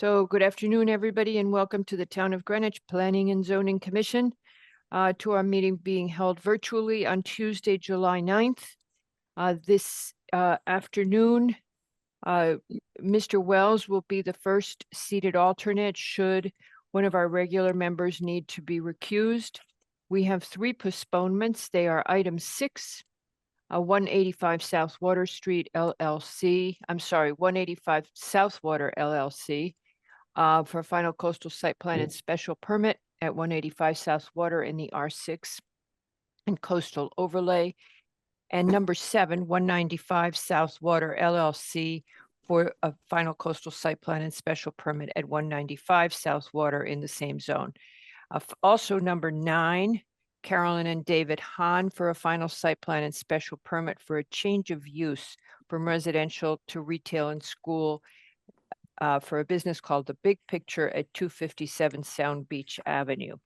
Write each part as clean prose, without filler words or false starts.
So good afternoon, everybody, and welcome to the Town of Greenwich Planning and Zoning Commission, to our meeting being held virtually on Tuesday, July 9th. This afternoon, Mr. Wells will be the first seated alternate should one of our regular members need to be recused. We have three postponements. They are item 6, 185 South Water Street LLC. I'm sorry, 185 Southwater LLC. For final coastal site plan and special permit at 185 South Water in the R6 and coastal overlay. And number 7, 195 South Water LLC for a final coastal site plan and special permit at 195 South Water in the same zone. Also number 9, Carolyn and David Hahn for a final site plan and special permit for a change of use from residential to retail and school for a business called The Big Picture at 257 Sound Beach Avenue.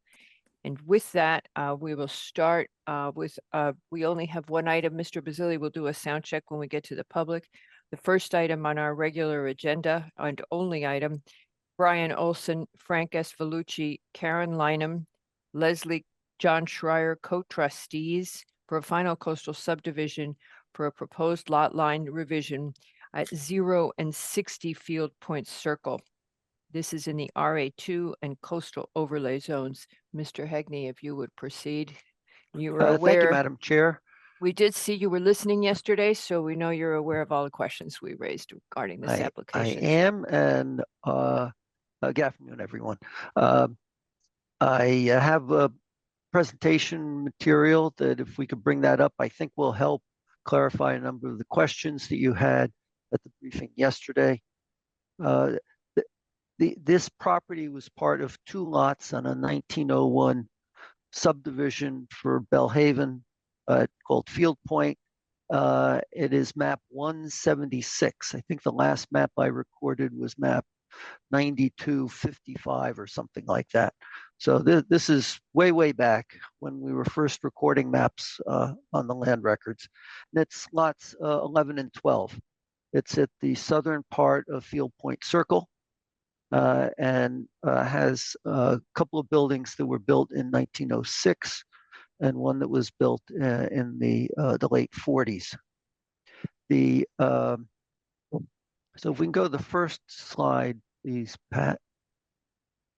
And with that, we will start with, we only have one item. Mr. Basili will do a sound check when we get to the public. The first item on our regular agenda and only item, Brian Olson, Frank S. Vellucci, Karen Lynham, Leslie John Schreier, co-trustees for a final coastal subdivision for a proposed lot line revision at 0 and 60 Field Point Circle. This is in the RA2 and coastal overlay zones. Mr. Hegney, if you would proceed. You were aware. Thank you, Madam Chair. We did see you were listening yesterday, so we know you're aware of all the questions we raised regarding this application. I am, and good afternoon, everyone. I have a presentation material that if we could bring that up, I think will help clarify a number of the questions that you had at the briefing yesterday. This property was part of 2 lots on a 1901 subdivision for Belhaven called Field Point. It is map 176. I think the last map I recorded was map 9255 or something like that. So this is way back when we were first recording maps on the land records. And it's lots 11 and 12. It's at the southern part of Field Point Circle. And has a couple of buildings that were built in 1906 and one that was built in the late 40s. So if we can go to the first slide, please, Pat,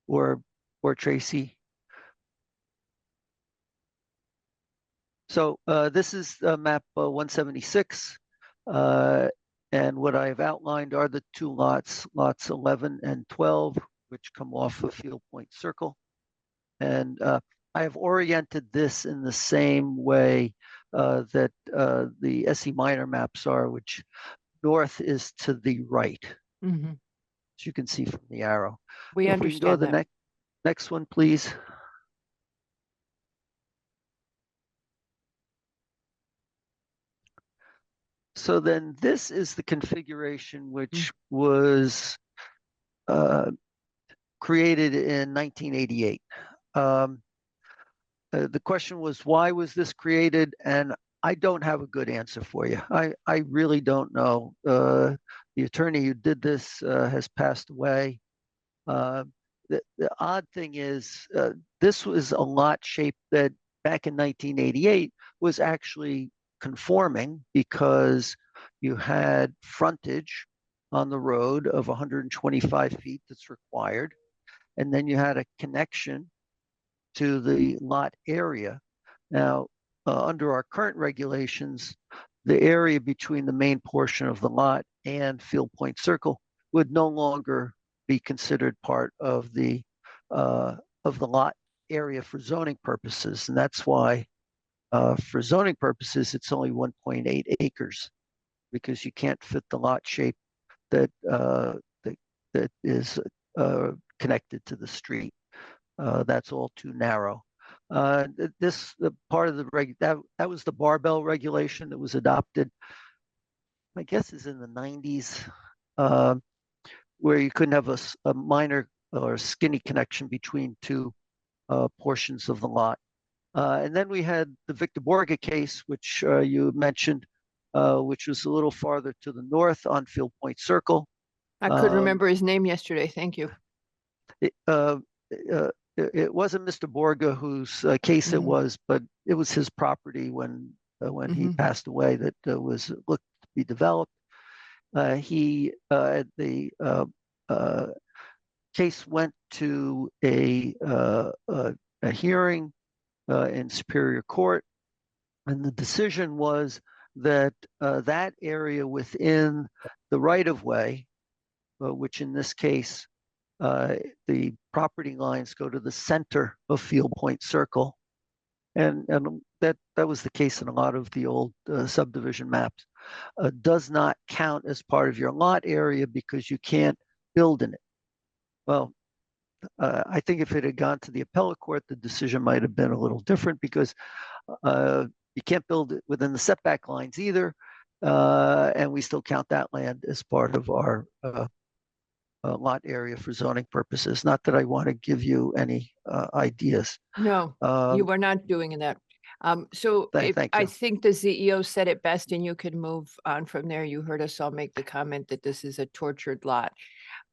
or Tracy. So this is map 176. And what I've outlined are the 2 lots, lots 11 and 12, which come off of Field Point Circle. And I have oriented this in the same way that the SE minor maps are, which north is to the right, as you can see from the arrow. We understand. If we can go to the next one, please. So then this is the configuration which was created in 1988. The question was, why was this created? And I don't have a good answer for you. I really don't know. The attorney who did this has passed away. The odd thing is, this was a lot shape that back in 1988 was actually conforming because you had frontage on the road of 125 feet that's required. And then you had a connection to the lot area. Now, under our current regulations, the area between the main portion of the lot and Field Point Circle would no longer be considered part of the lot area for zoning purposes. And that's why for zoning purposes, it's only 1.8 acres because you can't fit the lot shape that is connected to the street. That's all too narrow. This part of the that was the barbell regulation that was adopted, I guess, is in the 90s, where you couldn't have a minor or skinny connection between 2 portions of the lot. And then we had the Victor Borga case, which you mentioned, which was a little farther to the north on Field Point Circle. I couldn't Um, remember his name yesterday. Thank you. It, it wasn't Mr. Borga whose case it Mhm, was, but it was his property when he mhm. passed away that was looked to be developed. The case went to a hearing in Superior Court, and the decision was that that area within the right of way, which in this case uh, the property lines go to the center of Field Point Circle, and that was the case in a lot of the old subdivision maps. Does not count as part of your lot area because you can't build in it. Well, I think if it had gone to the appellate court, the decision might have been a little different because you can't build it within the setback lines either, and we still count that land as part of our lot area for zoning purposes. Not that I want to give you any ideas. No, you were not doing that. So Thank I you. think the CEO said it best, and you can move on from there. You heard us all make the comment that this is a tortured lot.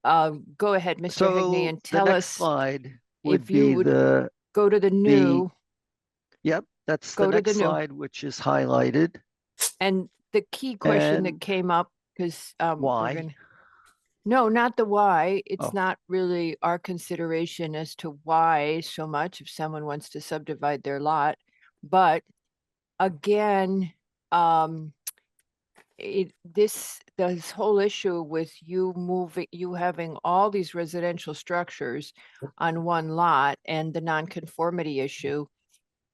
Go ahead, Mr. Hegney, So and the tell next us slide would if you be would go to the the new, yep, that's the go to the next new. slide, which is highlighted. And the key question that And came up, because we're why? gonna, no, not the why. It's Oh, not really our consideration as to why so much if someone wants to subdivide their lot. But again, this whole issue with you having all these residential structures on one lot and the nonconformity issue.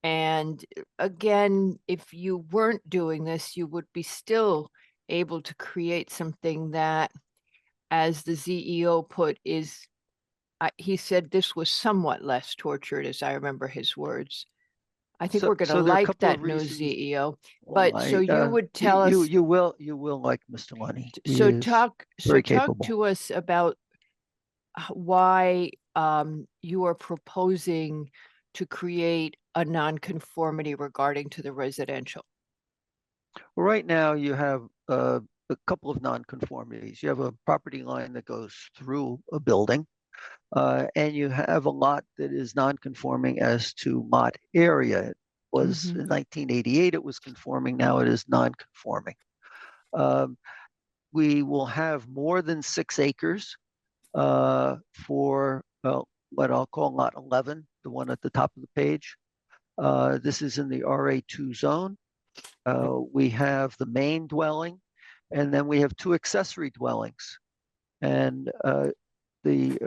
And again, if you weren't doing this, you would be still able to create something that, as the CEO put, he said this was somewhat less tortured, as I remember his words. I think we're going to so there are a like couple of that new reasons CEO. But so why you would you, tell you us, you will like Mr. Lunny. He so is very talk capable. to us about why you are proposing to create a nonconformity regarding to the residential. Well, right now you have a couple of nonconformities. You have a property line that goes through a building, and you have a lot that is non-conforming as to lot area. It was Mhm. in 1988, it was conforming. Now it is non-conforming. Um, we will have more than 6 acres for what I'll call lot 11, the one at the top of the page. This is in the RA2 zone. We have the main dwelling, and then we have 2 accessory dwellings. And the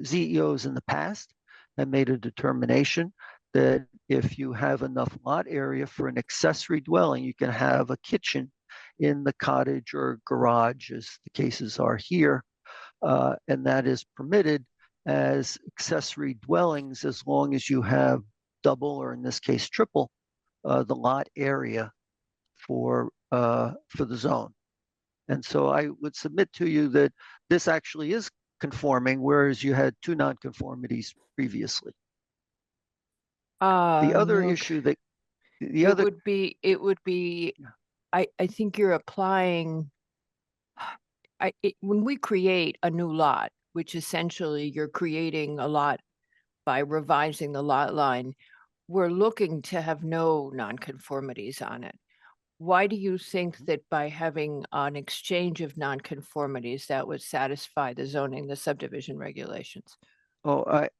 ZEOs in the past have made a determination that if you have enough lot area for an accessory dwelling, you can have a kitchen in the cottage or garage, as the cases are here, and that is permitted as accessory dwellings as long as you have double, or in this case triple, the lot area for the zone. And so I would submit to you that this actually is conforming, whereas you had 2 nonconformities previously. The other Look, issue that the it other would be, I think you're applying, when we create a new lot, which essentially you're creating a lot by revising the lot line, we're looking to have no nonconformities on it. Why do you think that by having an exchange of nonconformities, that would satisfy the zoning, the subdivision regulations?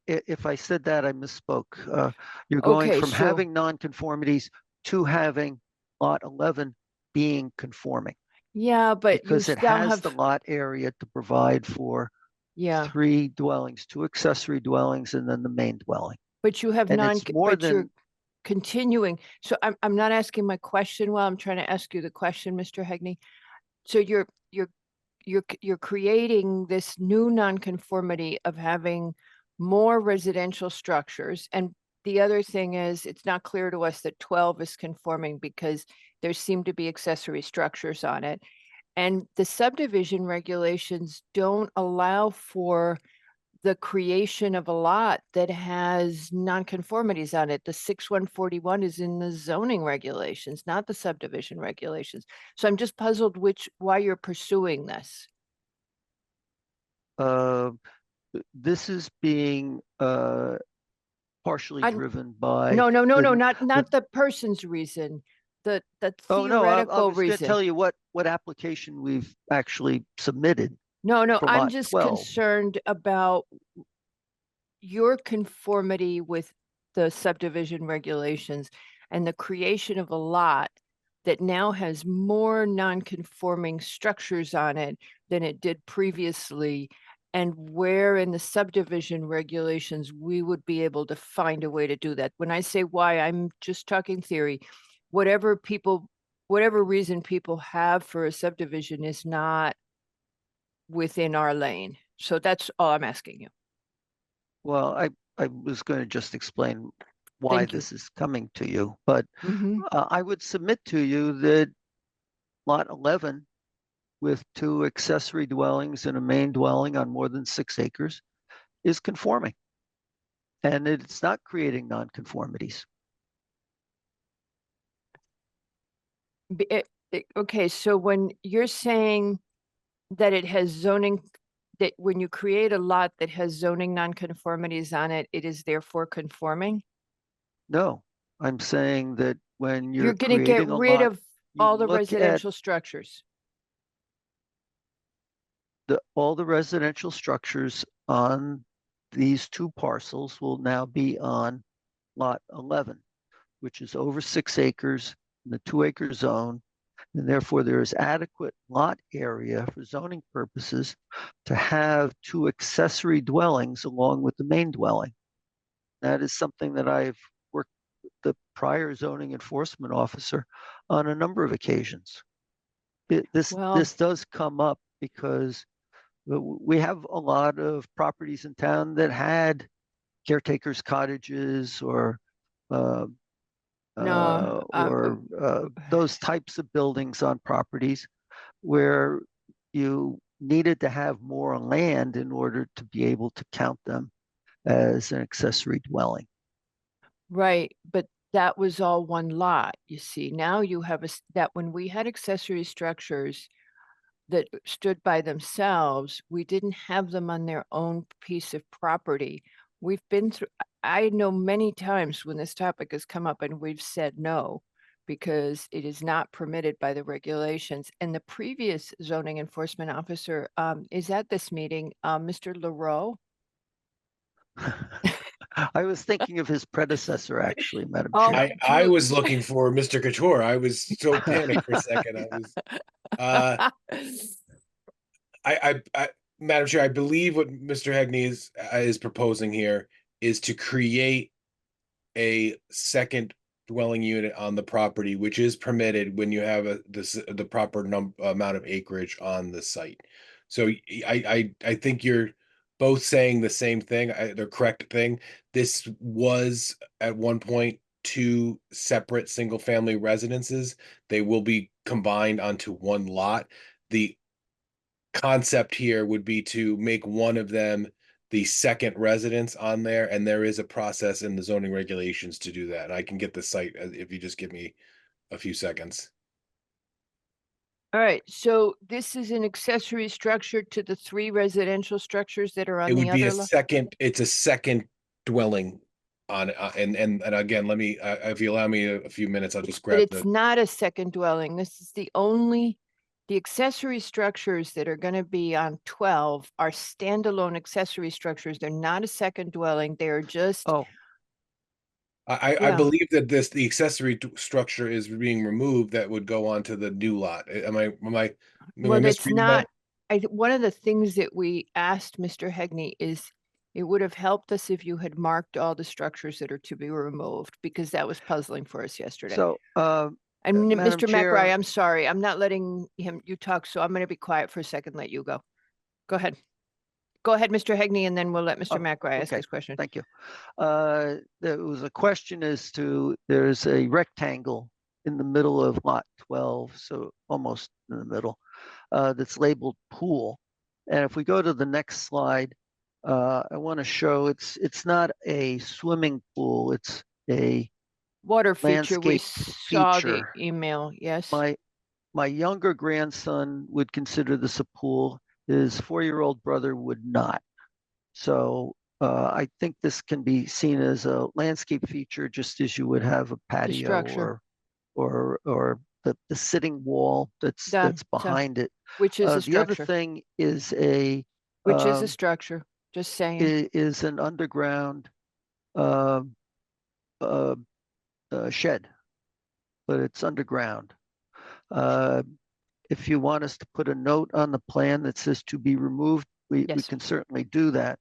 if I said that, I misspoke. You're going Okay, from so, having nonconformities to having lot 11 being conforming yeah, but you because it still has the have, lot area to provide for yeah, 3 dwellings, 2 accessory dwellings, and then the main dwelling. but you have And it's more but you're than continuing. So I'm not asking my question. Well, I'm trying to ask you the question, Mr. Hegney. So you're creating this new nonconformity of having more residential structures. And the other thing is, it's not clear to us that 12 is conforming because there seem to be accessory structures on it. And the subdivision regulations don't allow for the creation of a lot that has nonconformities on it. The 6141 is in the zoning regulations, not the subdivision regulations. So I'm just puzzled why you're pursuing this. uh, this is being partially I, driven by no, no, no, no, the, not the person's reason, the oh no, I theoretical was going to reason. tell you what application we've actually submitted No, no, for I'm lot just 12. concerned about your conformity with the subdivision regulations and the creation of a lot that now has more non-conforming structures on it than it did previously, and where in the subdivision regulations we would be able to find a way to do that. When I say why, I'm just talking theory. Whatever reason people have for a subdivision is not within our lane. So that's all I'm asking you. Well, I was going to just explain why Thank you. this is coming to you, but Mhm. I would submit to you that lot 11 with 2 accessory dwellings and a main dwelling on more than 6 acres is conforming. And it's not creating nonconformities. Okay, so when you're saying that it has zoning, that when you create a lot that has zoning nonconformities on it, it is therefore conforming? No, I'm saying that when You're you're gonna get creating a rid lot, of you all the look at residential structures. all the residential structures on these 2 parcels will now be on lot 11, which is over 6 acres in the 2-acre zone. And therefore, there is adequate lot area for zoning purposes to have 2 accessory dwellings along with the main dwelling. That is something that I've worked with the prior zoning enforcement officer on a number of occasions. Well, This does come up because we have a lot of properties in town that had caretakers cottages uh, no, those types of buildings on properties where you needed to have more land in order to be able to count them as an accessory dwelling. right, but that was all one lot, you see. Now you have that when we had accessory structures that stood by themselves, we didn't have them on their own piece of property. We've been through, I know many times when this topic has come up and we've said no, because it is not permitted by the regulations. And the previous zoning enforcement officer is at this meeting, Mr. LaRoe. I was thinking of his predecessor, actually, Madam Oh, Chair. I was looking for Mr. Couture. I was so panicked for a second. I was uh I Madam Chair, I believe what Mr. Hegney is proposing here is to create a second dwelling unit on the property, which is permitted when you have the proper amount of acreage on the site. So I think you're both saying the same thing, the correct thing. This was at one point 2 separate single family residences. They will be combined onto one lot. The concept here would be to make one of them the second residence on there, and there is a process in the zoning regulations to do that. I can get the site if you just give me a few seconds. all right, so this is an accessory structure to the 3 residential structures that are It on the would be other a lot? second, it's a second dwelling on, and again, let me, if you allow me a few minutes, I'll just But grab it's the, not a second dwelling. This is the accessory structures that are gonna be on 12 are standalone accessory structures. They're not a second dwelling. They're just, Oh, I yeah. believe that the accessory structure is being removed that would go onto the new lot. Am I Well, that's misreading that? not, one of the things that we asked Mr. Hegney is it would have helped us if you had marked all the structures that are to be removed, because that was puzzling for us yesterday. so And Madam Mr. McRae, Chair, I'm sorry, I'm not letting you talk, so I'm gonna be quiet for a second, let you go. Go ahead. Go ahead, Mr. Hegney, and then we'll let Mr. Oh, McRae ask okay. his question. Thank you. There was a question as to, there's a rectangle in the middle of lot 12, so almost in the middle, that's labeled pool. And if we go to the next slide, I want to show it's not a swimming pool, it's a Water feature, we landscape saw the feature. email, yes. My younger grandson would consider this a pool. His 4-year-old brother would not. So I think this can be seen as a landscape feature, just as you would have a patio structure. or the sitting wall that's Done. So, behind it. which is a The other structure, thing is a which is a um, structure, just saying. is an underground um, uh, shed, but it's underground. Uh, if you want us to put a note on the plan that says to be removed, we Yes. can certainly do that.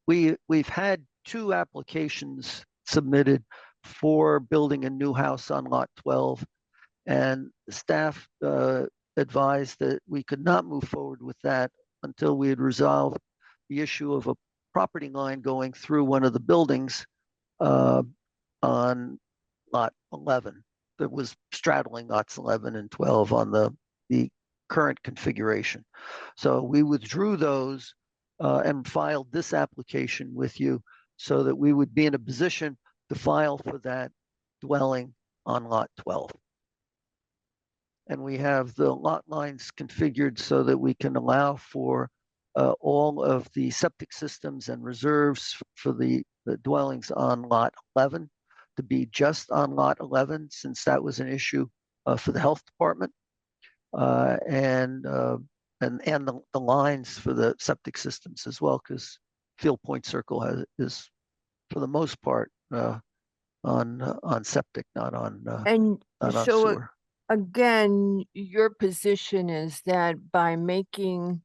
We've had 2 applications submitted for building a new house on lot 12, and staff advised that we could not move forward with that until we had resolved the issue of a property line going through one of the buildings on lot 11 that was straddling lots 11 and 12 on the current configuration. So we withdrew those and filed this application with you so that we would be in a position to file for that dwelling on lot 12. And we have the lot lines configured so that we can allow for all of the septic systems and reserves for the dwellings on lot 11 to be just on lot 11, since that was an issue for the health department. And the lines for the septic systems as well, because Field Point Circle is for the most part on septic, not on And not on so sewer. again, your position is that by making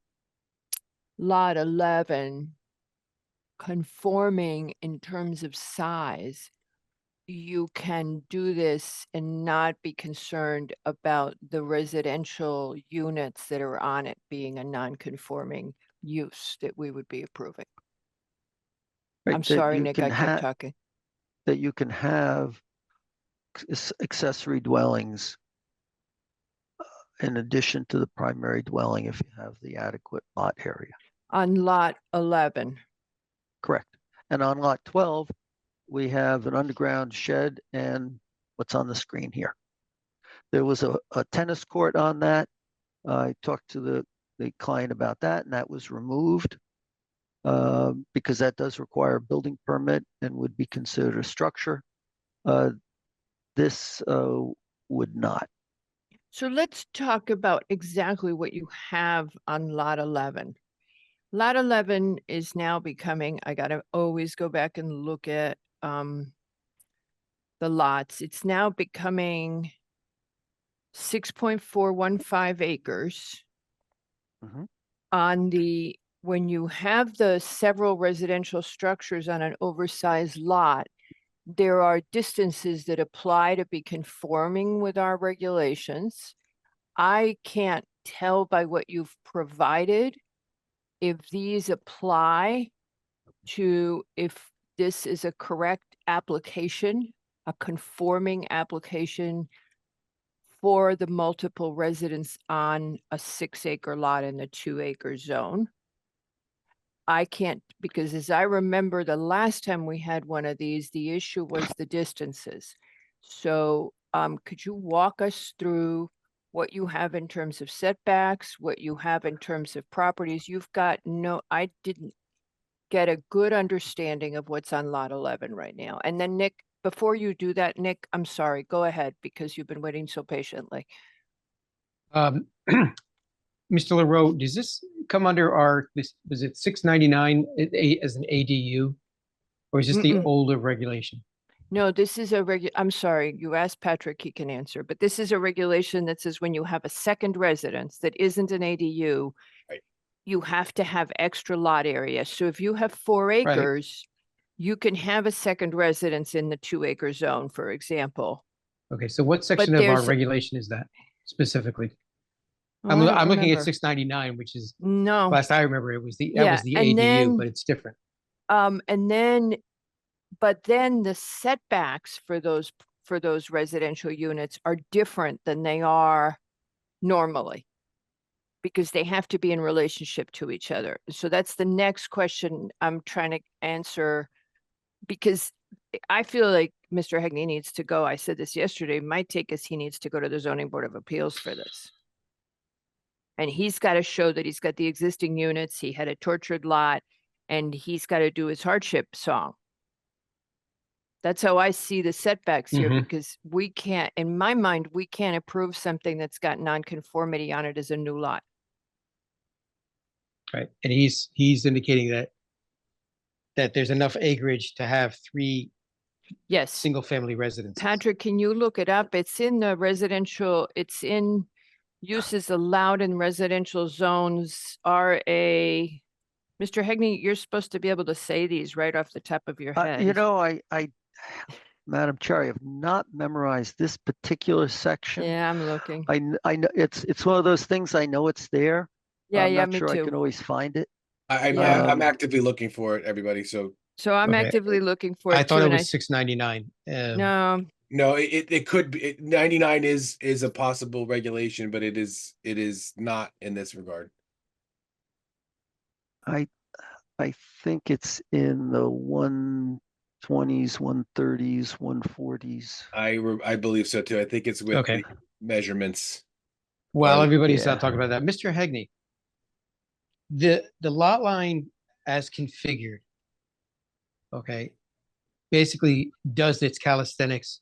lot 11 conforming in terms of size, you can do this and not be concerned about the residential units that are on it being a non-conforming use that we would be approving. Right, I'm that sorry, you Nick, can I kept talking. that you can have accessory dwellings in addition to the primary dwelling if you have the adequate lot area. On lot 11, Correct. And on lot 12, we have an underground shed and what's on the screen here. There was a tennis court on that. I talked to the client about that, and that was removed because that does require a building permit and would be considered a structure. This would not. so let's talk about exactly what you have on lot 11. Lot 11 is now becoming, I gotta always go back and look at the lots. It's now becoming 6.415 acres. Mhm. On the, when you have the several residential structures on an oversized lot, there are distances that apply to be conforming with our regulations. I can't tell by what you've provided if these apply to, if this is a correct application, a conforming application for the multiple residents on a 6-acre lot in the 2-acre zone. I can't, because as I remember the last time we had one of these, the issue was the distances. So could you walk us through what you have in terms of setbacks, what you have in terms of properties? You've got I didn't get a good understanding of what's on lot 11 right now. And then Nick, before you do that, Nick, I'm sorry, go ahead because you've been waiting so patiently. Mr. LaRoe, does this come under our, was it 699 as an ADU? Or is this the older regulation? No, this is a I'm sorry, you asked Patrick, he can answer, but this is a regulation that says when you have a second residence that isn't an ADU, Right. you have to have extra lot area. So if you have 4 acres, you can have a second residence in the 2-acre zone, for example. Okay, so what section of our there's- regulation is that specifically? Oh, I don't I'm looking at remember. 699, which is, No, last I remember, it was that Yeah, was the and ADU, then- but it's different. and then, but then the setbacks for those residential units are different than they are normally, because they have to be in relationship to each other. So that's the next question I'm trying to answer, because I feel like Mr. Hegney needs to go. I said this yesterday. My take is he needs to go to the Zoning Board of Appeals for this. And he's got to show that he's got the existing units, he had a tortured lot, and he's got to do his hardship song. That's how I see the setbacks here, Mhm. because we can't, in my mind, we can't approve something that's got nonconformity on it as a new lot. Right, and he's indicating that there's enough acreage to have 3 Yes. single-family residences. Patrick, can you look it up? It's in the residential, it's in uses allowed in residential zones, RA. Mr. Hegney, you're supposed to be able to say these right off the top of your head. You know, Madam Chair, I have not memorized this particular section. Yeah, I'm looking. I know it's one of those things. I know it's there. Yeah, I'm yeah, not me sure I can too. always find it. Yeah. I'm actively looking for it, everybody. So So I'm Okay. actively looking for I it thought too, it and was 699. no, no, it could be 99 is a possible regulation, but it is not in this regard. I think it's in the 120s, 130s, 140s. I believe so too. I think it's with Okay. the measurements. While Right, everybody's yeah. talking about that, Mr. Hegney, the lot line as configured, okay, basically does its calisthenics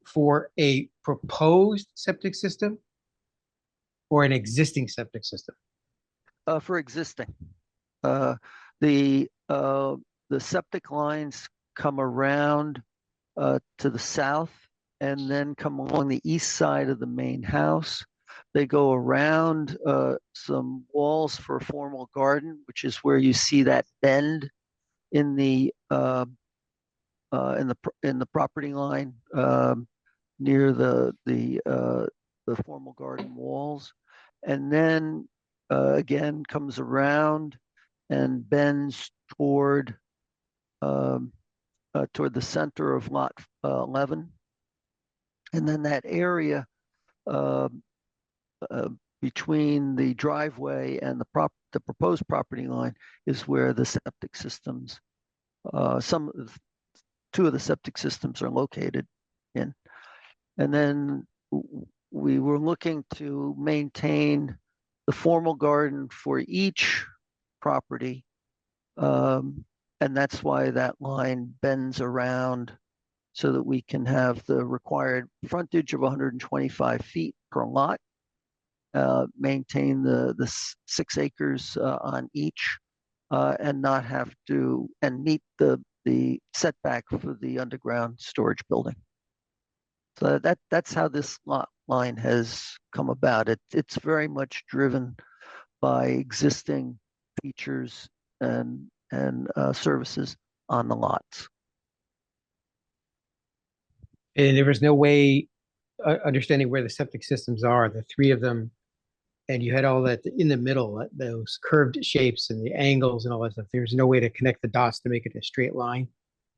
for a proposed septic system or an existing septic system? For existing. Uh, the septic lines come around to the south and then come along the east side of the main house. They go around some walls for a formal garden, which is where you see that bend in the property line near the formal garden walls, and then again comes around and bends toward the center of lot 11, and then that area uh, uh, between the driveway and the proposed property line is where the septic systems, two of the septic systems are located in. And then we were looking to maintain the formal garden for each property. And that's why that line bends around so that we can have the required frontage of 125 feet per lot, maintain the 6 acres on each, and not have to, and meet the setback for the underground storage building. So that's how this lot line has come about. It's very much driven by existing features and services on the lots. And there was no way understanding where the septic systems are, the 3 of them, and you had all that in the middle, those curved shapes and the angles and all that stuff. There's no way to connect the dots to make it a straight line,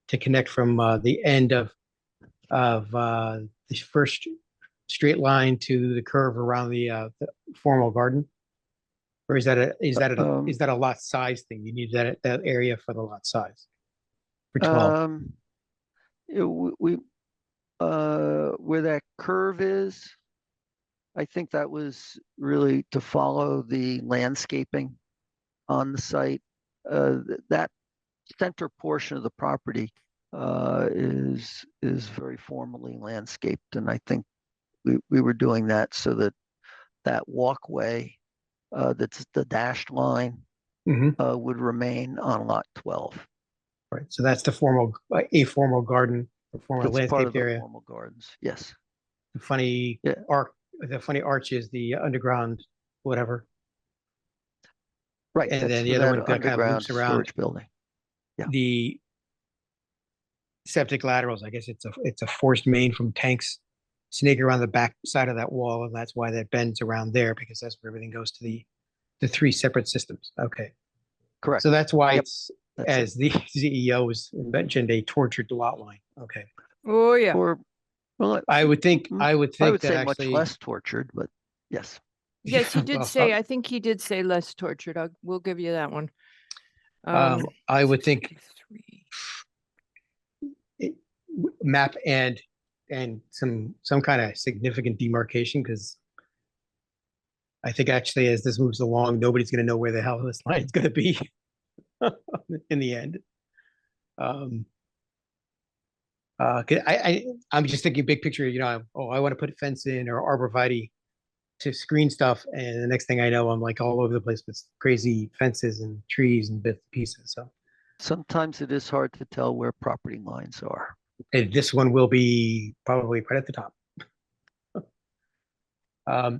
to connect from the end of the first straight line to the curve around the formal garden, or is that a lot size thing? You need that area for the lot size for 12. We where that curve is, I think that was really to follow the landscaping on the site. That center portion of the property is very formally landscaped, and I think we were doing that so that that walkway that's the dashed line would remain on lot 12. Right. So that's the a formal garden, a formal That's part of landscaped the area. formal gardens. Yes. The funny Yeah. arch is the underground, whatever. Right. And That's then the for other that one kind of underground loops around storage building. Yeah. the septic laterals. I guess it's a forced main from tanks snake around the back side of that wall, and that's why that bends around there, because that's where everything goes to the 3 separate systems. Okay. Correct. So that's why Yep, it's, that's as the CEO has mentioned, a tortured lot line. Okay. oh yeah, Or, well, I would think I would that say much actually, less tortured, but yes. yes, he did well, say. I think he did say less tortured. We'll give you that one. I would think 63. map and some kind of significant demarcation, because I think actually as this moves along, nobody's gonna know where the hell this line's gonna be in the end. 'Cause I'm just thinking big picture, I want to put a fence in or arborvitae to screen stuff, and the next thing I know, I'm like all over the place with crazy fences and trees and bits and pieces. So Sometimes it is hard to tell where property lines are. and this one will be probably right at the top.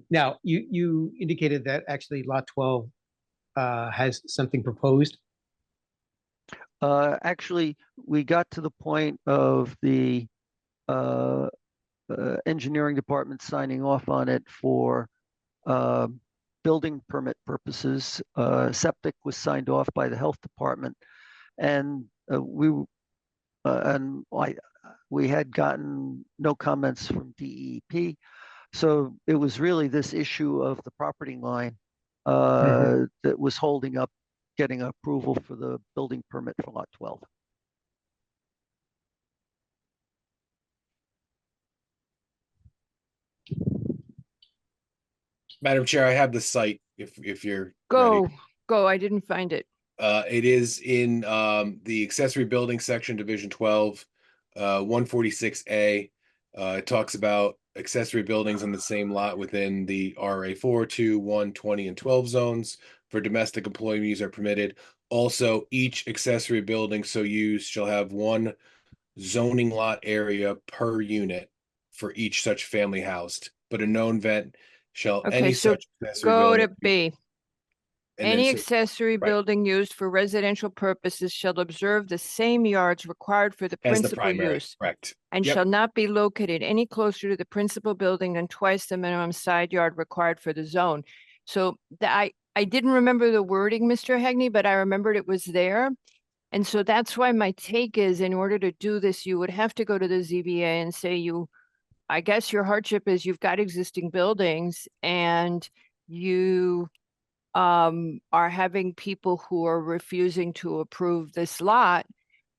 Now, you indicated that actually lot 12 has something proposed. Actually, we got to the point of the uh, engineering department signing off on it for uh, building permit purposes. Septic was signed off by the health department, and we had gotten no comments from DEP. So it was really this issue of the property line that was holding up getting approval for the building permit for lot 12. Madam Chair, I have the site if you're ready. Go, I didn't find it. It is in the accessory building section, division 12, 146A. It talks about accessory buildings on the same lot within the RA 4, 2, 1, 20, and 12 zones for domestic employees are permitted. Also, each accessory building so used shall have one zoning lot area per unit for each such family housed, but a known vent shall Okay, any so such accessory Go building. to B. And then Any so- accessory right. building used for residential purposes shall observe the same yards required for the as the principal primary, use correct. and Yep. shall not be located any closer to the principal building than twice the minimum side yard required for the zone. So I didn't remember the wording, Mr. Hegney, but I remembered it was there. And so that's why my take is in order to do this, you would have to go to the ZBA and say I guess your hardship is you've got existing buildings and you are having people who are refusing to approve this lot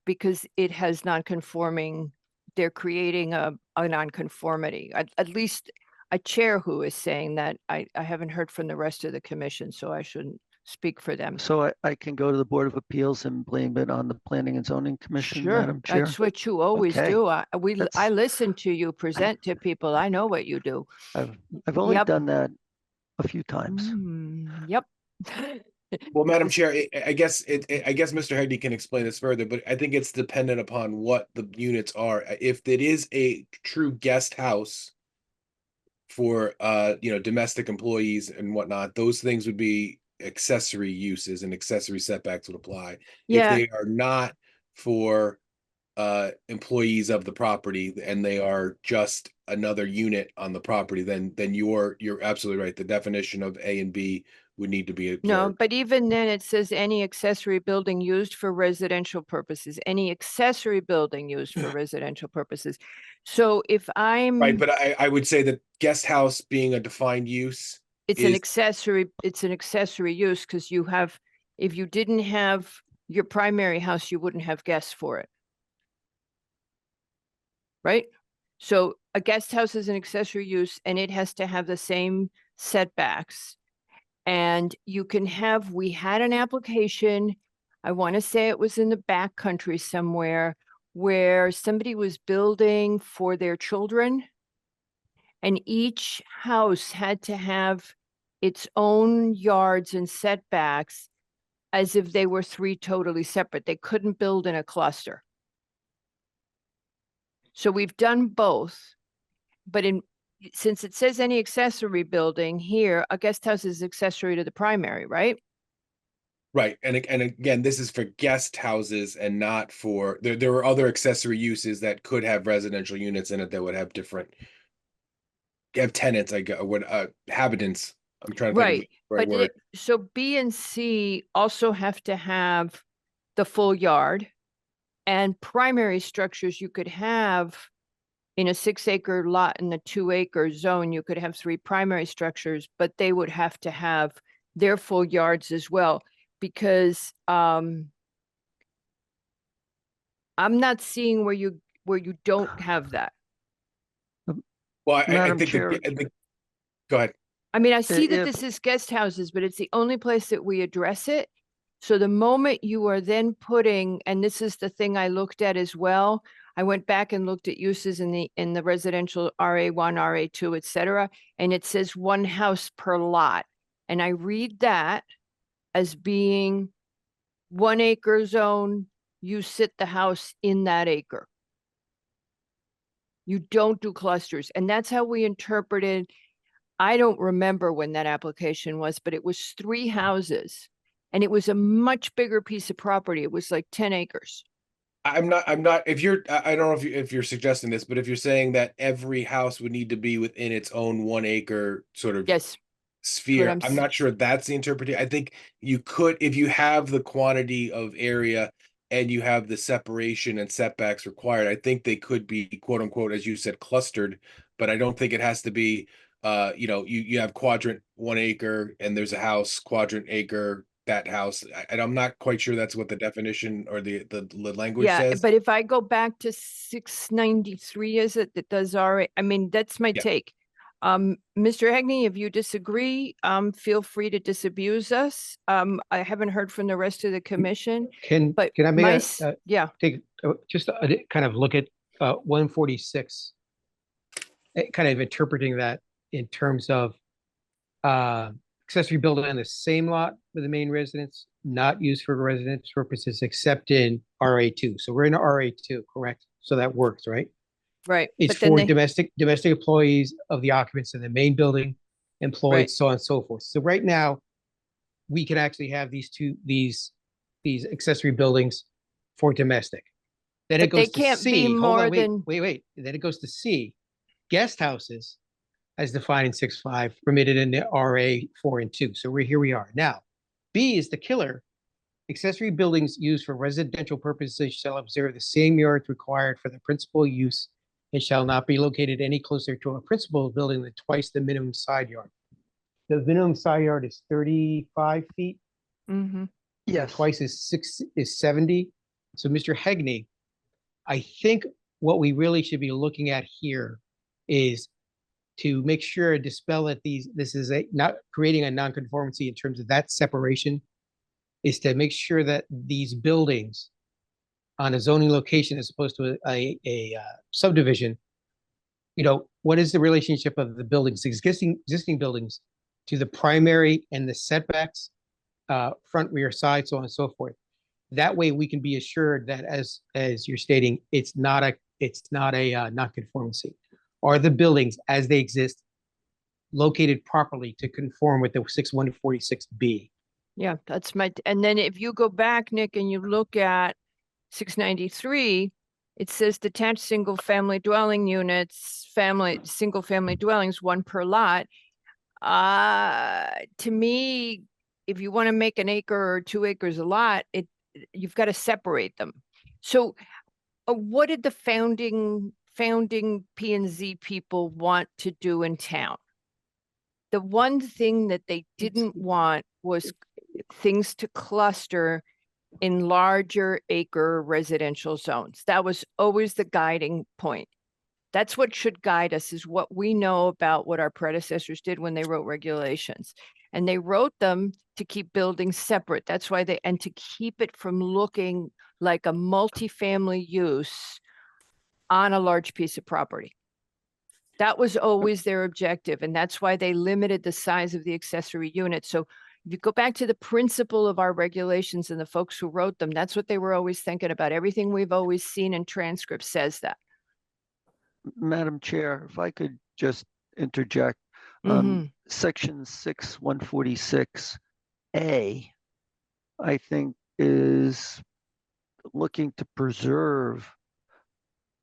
because it has non-conforming, they're creating a non-conformity. At least a chair who is saying that. I haven't heard from the rest of the commission, so I shouldn't speak for them. So I can go to the Board of Appeals and blame it on the Planning and Zoning Commission, Sure, Madam Chair? that's what you always Okay, do. I that's- listen to you present to people. I know what you do. I've only Yep. done that a few times. Yep. Well, Madam Chair, I guess Mr. Hegney can explain this further, but I think it's dependent upon what the units are. If it is a true guest house for domestic employees and whatnot, those things would be accessory uses and accessory setbacks would apply. Yeah. If they are not for employees of the property and they are just another unit on the property, then you're absolutely right. The definition of A and B would need to be No, observed. but even then it says any accessory building used for residential purposes, any accessory building used for residential purposes. So if Right, but I would say that guest house being a defined use, it's an accessory use because if you didn't have your primary house, you wouldn't have guests for it. Right? So a guest house is an accessory use and it has to have the same setbacks. And we had an application, I want to say it was in the back country somewhere, where somebody was building for their children. And each house had to have its own yards and setbacks as if they were three totally separate. They couldn't build in a cluster. So we've done both, but since it says any accessory building here, a guest house is accessory to the primary, right? right? And again, this is for guest houses and not for there are other accessory uses that could have residential units in it that would have tenants, habitants. I'm trying to think of Right, the right but word. so B and C also have to have the full yard. And primary structures you could have in a 6-acre lot in the 2-acre zone, you could have 3 primary structures, but they would have to have their full yards as well, because I'm not seeing where you don't have that. Well, I Madam think Chair. go ahead. I mean, I see that if- this is guest houses, but it's the only place that we address it. So the moment you are then putting, and this is the thing I looked at as well. I went back and looked at uses in the residential RA1, RA2, et cetera, and it says one house per lot. And I read that as being 1 acre zone, you sit the house in that acre. You don't do clusters. And that's how we interpreted. I don't remember when that application was, but it was 3 houses. And it was a much bigger piece of property. It was like 10 acres. I'm not, if you're, I don't know if you're suggesting this, but if you're saying that every house would need to be within its own 1 acre sort of Yes. sphere, I'm I'm s- not sure that's the interpretation. I think you could, if you have the quantity of area and you have the separation and setbacks required, I think they could be quote unquote, as you said, clustered, but I don't think it has to be, you have quadrant 1 acre and there's a house, quadrant acre, that house. And I'm not quite sure that's what the definition or the language Yeah, says. but if I go back to 693, is it, that does I mean, that's my Yeah. take. Mr. Hegney, if you disagree, feel free to disabuse us. I haven't heard from the rest of the commission, but Can I my, make yeah, take just kind of look at 146, kind of interpreting that in terms of accessory building on the same lot with the main residence, not used for residence purposes except in RA2. So we're in RA2, correct? So that works, right? right. It's But then for they, domestic employees of the occupants in the main building, employed, Right. so on and so forth. So right now, we can actually have these accessory buildings for domestic. Then it But they goes to can't be C. Hold more on, wait, than- wait. Then it goes to C. Guest houses, as defined in 6.5, permitted in the RA 4 and 2. So here we are. Now, B is the killer. Accessory buildings used for residential purposes shall observe the same yards required for the principal use and shall not be located any closer to a principal building than twice the minimum side yard. The minimum side yard is 35 feet. Mhm. Yes. Twice is 70. So Mr. Hegney, I think what we really should be looking at here is to make sure, dispel that this is not creating a nonconformity in terms of that separation, is to make sure that these buildings on a zoning location as opposed to a subdivision, what is the relationship of the buildings, existing buildings, to the primary and the setbacks, front, rear, side, so on and so forth. That way we can be assured that as you're stating, it's not a nonconformity. Are the buildings as they exist located properly to conform with the 6146B? Yeah, that's and then if you go back, Nick, and you look at 693, it says detached single-family dwelling units, single-family dwellings, 1 per lot. To me, if you want to make an acre or 2 acres a lot, you've got to separate them. So what did the founding P&Z people want to do in town? The one thing that they didn't want was things to cluster in larger acre residential zones. That was always the guiding point. That's what should guide us, is what we know about what our predecessors did when they wrote regulations. And they wrote them to keep buildings separate. That's why and to keep it from looking like a multifamily use on a large piece of property. That was always their objective. And that's why they limited the size of the accessory unit. So if you go back to the principle of our regulations and the folks who wrote them, that's what they were always thinking about. Everything we've always seen in transcripts says that. Madam Chair, if I could just interject, section 6146A, I think, is looking to preserve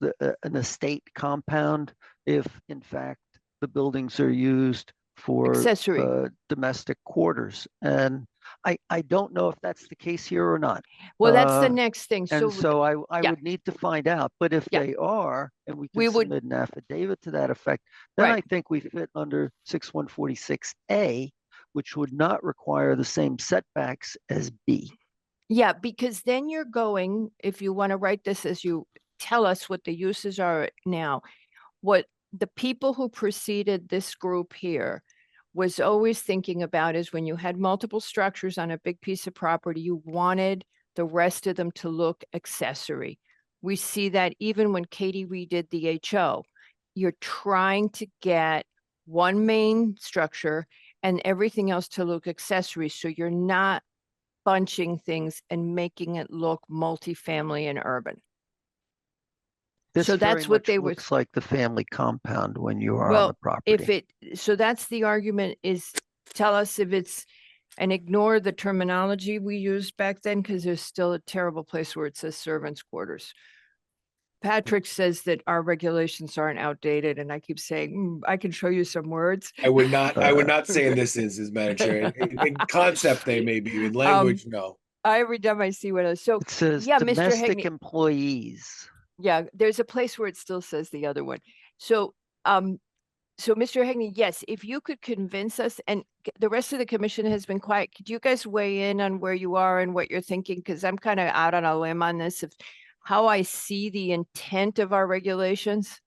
an estate compound if, in fact, the buildings are used for Accessory. Domestic quarters. And I don't know if that's the case here or not. Well, that's the next thing. And so I yeah. would need to find out. But if Yeah. they are, and we can We would- submit an affidavit to that effect, then Right. I think we fit under 6146A, which would not require the same setbacks as B. Yeah, because then you're going, if you want to write this as you tell us what the uses are now, what the people who preceded this group here was always thinking about is when you had multiple structures on a big piece of property, you wanted the rest of them to look accessory. We see that even when Katie redid the HO, you're trying to get one main structure and everything else to look accessory. So you're not bunching things and making it look multifamily and urban. This So very that's what much they were. looks like the family compound when you are on Well, the property. so that's the argument is tell us if it's, and ignore the terminology we used back then, because there's still a terrible place where it says servants' quarters. Patrick says that our regulations aren't outdated, and I keep saying, I can show you some words. I would not say in this instance, Madam Chair. In concept, they may be. In language, no. Every time I see what else. So It says yeah, Mr. domestic Hegney, employees. yeah, there's a place where it still says the other one. So, so Mr. Hegney, yes, if you could convince us, and the rest of the commission has been quiet, could you guys weigh in on where you are and what you're thinking? Because I'm kind of out on a limb on this of how I see the intent of our regulations.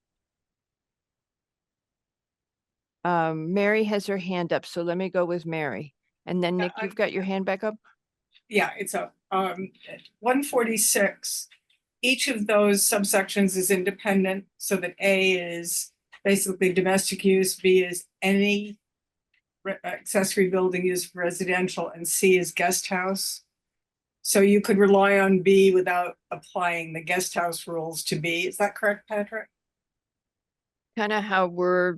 Mary has her hand up, so let me go with Mary. And then Yeah, Nick, you've got your hand back up? Yeah, it's a 146. Each of those subsections is independent, so that A is basically domestic use, B is any accessory building used for residential, and C is guest house. So you could rely on B without applying the guest house rules to B. Is that correct, Patrick? Kind of how we're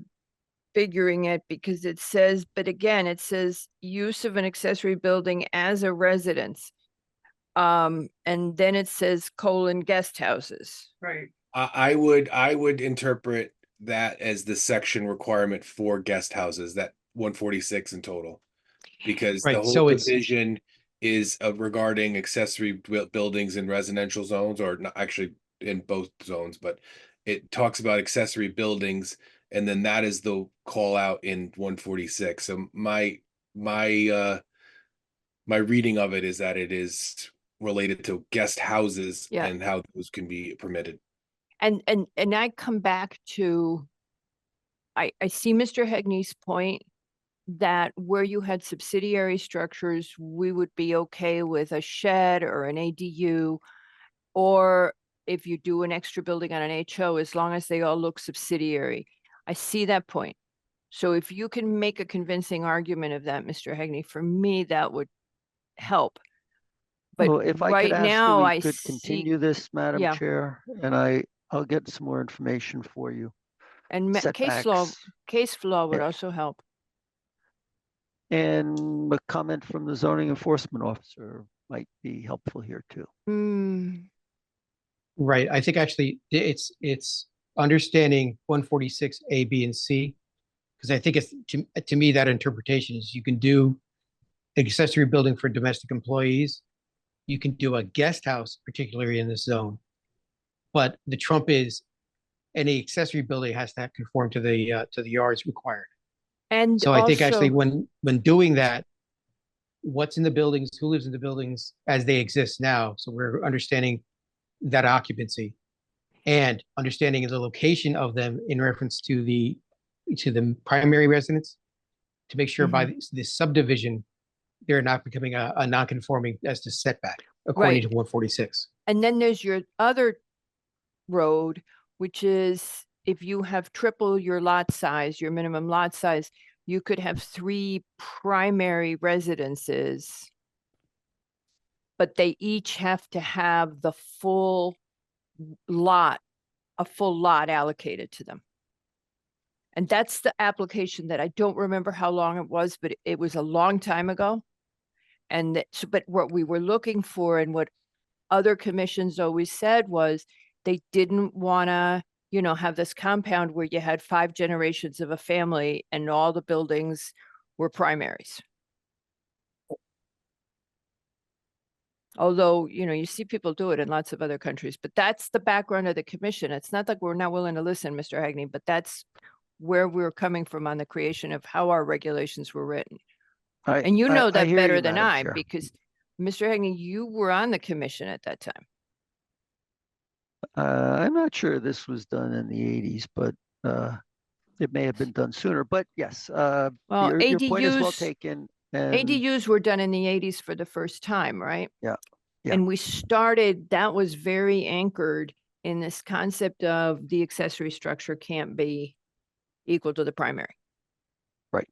figuring it, because it says, but again, it says use of an accessory building as a residence. And then it says guest houses. Right. I would interpret that as the section requirement for guest houses, that 146 in total. Because the Right, whole so it's- division is regarding accessory buildings in residential zones, or not actually in both zones, but it talks about accessory buildings, and then that is the call out in 146. So my reading of it is that it is related to guest houses Yeah. and how those can be permitted. And I come back to, I see Mr. Hegney's point that where you had subsidiary structures, we would be okay with a shed or an ADU, or if you do an extra building on an HO, as long as they all look subsidiary. I see that point. So if you can make a convincing argument of that, Mr. Hegney, for me, that would help. But Well, if I right could ask now, that I we could see, continue this, Madam yeah. Chair, and I'll get some more information for you. and case law would Yeah. also help. And a comment from the zoning enforcement officer might be helpful here too. Right, I think actually it's understanding 146 A, B, and C. Because I think it's to me that interpretation is you can do accessory building for domestic employees. You can do a guest house, particularly in this zone. But the trump is any accessory building has to conform to the yards required. And So I think actually also- when doing that, what's in the buildings, who lives in the buildings as they exist now. So we're understanding that occupancy and understanding the location of them in reference to the primary residence to make sure by the subdivision, they're not becoming a non-conforming as to setback according to 146. And then there's your other road, which is if you have triple your lot size, your minimum lot size, you could have 3 primary residences, but they each have to have the full lot, a full lot allocated to them. And that's the application that I don't remember how long it was, but it was a long time ago. And so, but what we were looking for and what other commissions always said was they didn't want to, have this compound where you had 5 generations of a family and all the buildings were primaries. Although, you see people do it in lots of other countries, but that's the background of the commission. It's not like we're not willing to listen, Mr. Hegney, but that's where we're coming from on the creation of how our regulations were written. And you know that hear better you, than Madam I, Chair. because Mr. Hegney, you were on the commission at that time. I'm not sure this was done in the 80s, but it may have been done sooner, but yes, Well, your point is well ADUs taken. And ADUs were done in the 80s for the first time, right? Yeah, yeah. And we started, that was very anchored in this concept of the accessory structure can't be equal to the primary. Right.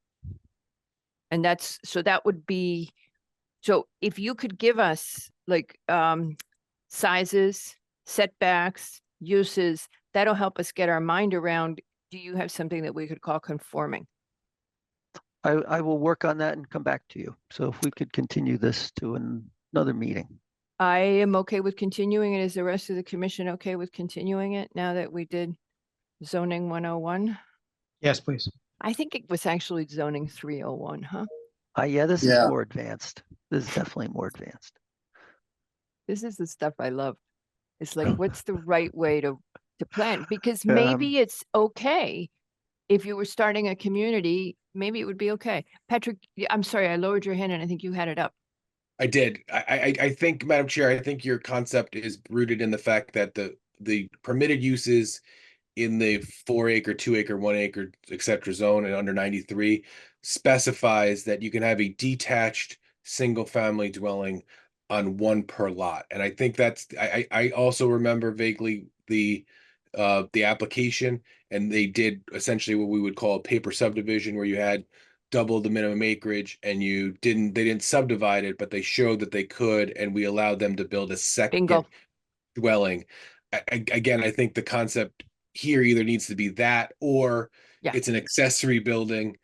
And that's, so that would be, so if you could give us like sizes, setbacks, uses, that'll help us get our mind around, do you have something that we could call conforming? I will work on that and come back to you. So if we could continue this to another meeting. I am okay with continuing it. Is the rest of the commission okay with continuing it now that we did zoning 101? Yes, please. I think it was actually zoning 301, huh? Yeah, this is Yeah. more advanced. This is definitely more advanced. This is the stuff I love. It's like, what's the right way to plan? Because maybe it's okay. If you were starting a community, maybe it would be okay. Patrick, I'm sorry, I lowered your hand and I think you had it up. I did. I think, Madam Chair, I think your concept is rooted in the fact that the permitted uses in the 4 acre, 2 acre, 1 acre, et cetera zone and under 93 specifies that you can have a detached single family dwelling on one per lot. And I think that's, I also remember vaguely the application, and they did essentially what we would call a paper subdivision where you had double the minimum acreage and they didn't subdivide it, but they showed that they could, and we allowed them to build a second Bingo. dwelling. Again, I think the concept here either needs to be that or Yeah. it's an accessory building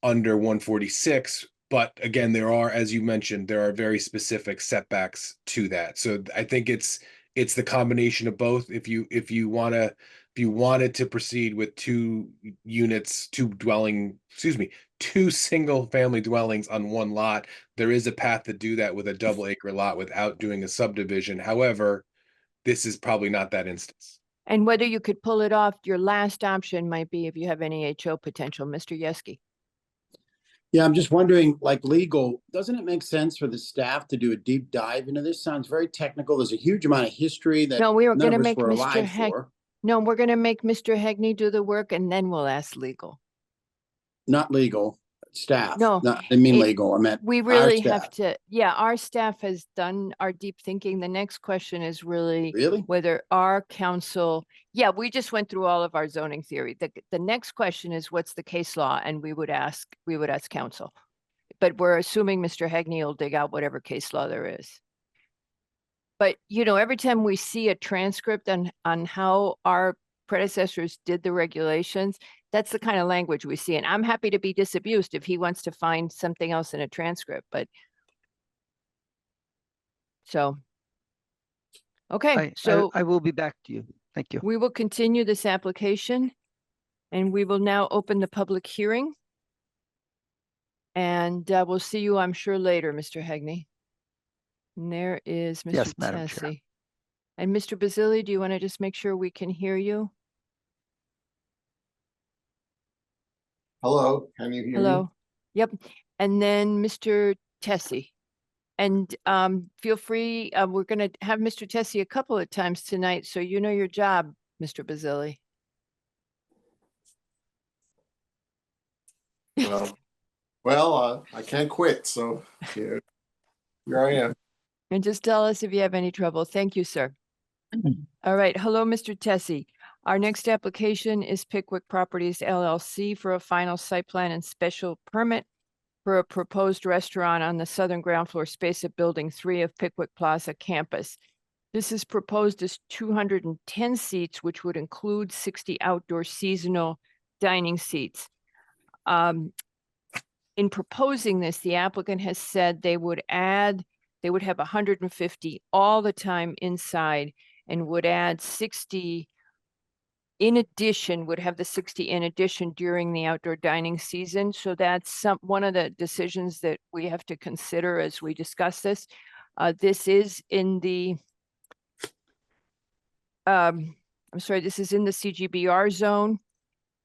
under 146. But again, there are, as you mentioned, there are very specific setbacks to that. So I think it's the combination of both. If you wanted to proceed with two single family dwellings on one lot, there is a path to do that with a double acre lot without doing a subdivision. However, this is probably not that instance. And whether you could pull it off, your last option might be if you have any HO potential, Mr. Yeski. Yeah, I'm just wondering, like legal, doesn't it make sense for the staff to do a deep dive into this? Sounds very technical. There's a huge amount of history that No, we were none gonna of us make were Mr. alive Heck, for. no, we're gonna make Mr. Hegney do the work and then we'll ask legal. Not legal, staff. No, Not, I didn't mean it- legal. I meant We our really have staff. to, yeah, our staff has done our deep thinking. The next question is really Really? whether our council, yeah, we just went through all of our zoning theory. The next question is what's the case law? And we would ask council. But we're assuming Mr. Hegney will dig out whatever case law there is. But, you know, every time we see a transcript on how our predecessors did the regulations, that's the kind of language we see. And I'm happy to be disabused if he wants to find something else in a transcript, but. So. Okay, so I will be back to you. Thank you. we will continue this application. And we will now open the public hearing. And we'll see you, I'm sure, later, Mr. Hegney. And there is Mr. Yes, Madam Chair. Tessie. And Mr. Basili, do you want to just make sure we can hear you? Hello, can you hear me? Hello? Yep. And then Mr. Tessie. And feel free, we're going to have Mr. Tessie a couple of times tonight, so you know your job, Mr. Basili. I can't quit, so here I am. And just tell us if you have any trouble. Thank you, sir. All right. Hello, Mr. Tessie. Our next application is Pickwick Properties LLC for a final site plan and special permit for a proposed restaurant on the southern ground floor space of Building 3 of Pickwick Plaza campus. This is proposed as 210 seats, which would include 60 outdoor seasonal dining seats. In proposing this, the applicant has said they would have 150 all the time inside and would add 60 in addition, would have the 60 in addition during the outdoor dining season. So that's one of the decisions that we have to consider as we discuss this. This is in the, this is in the CGBR zone,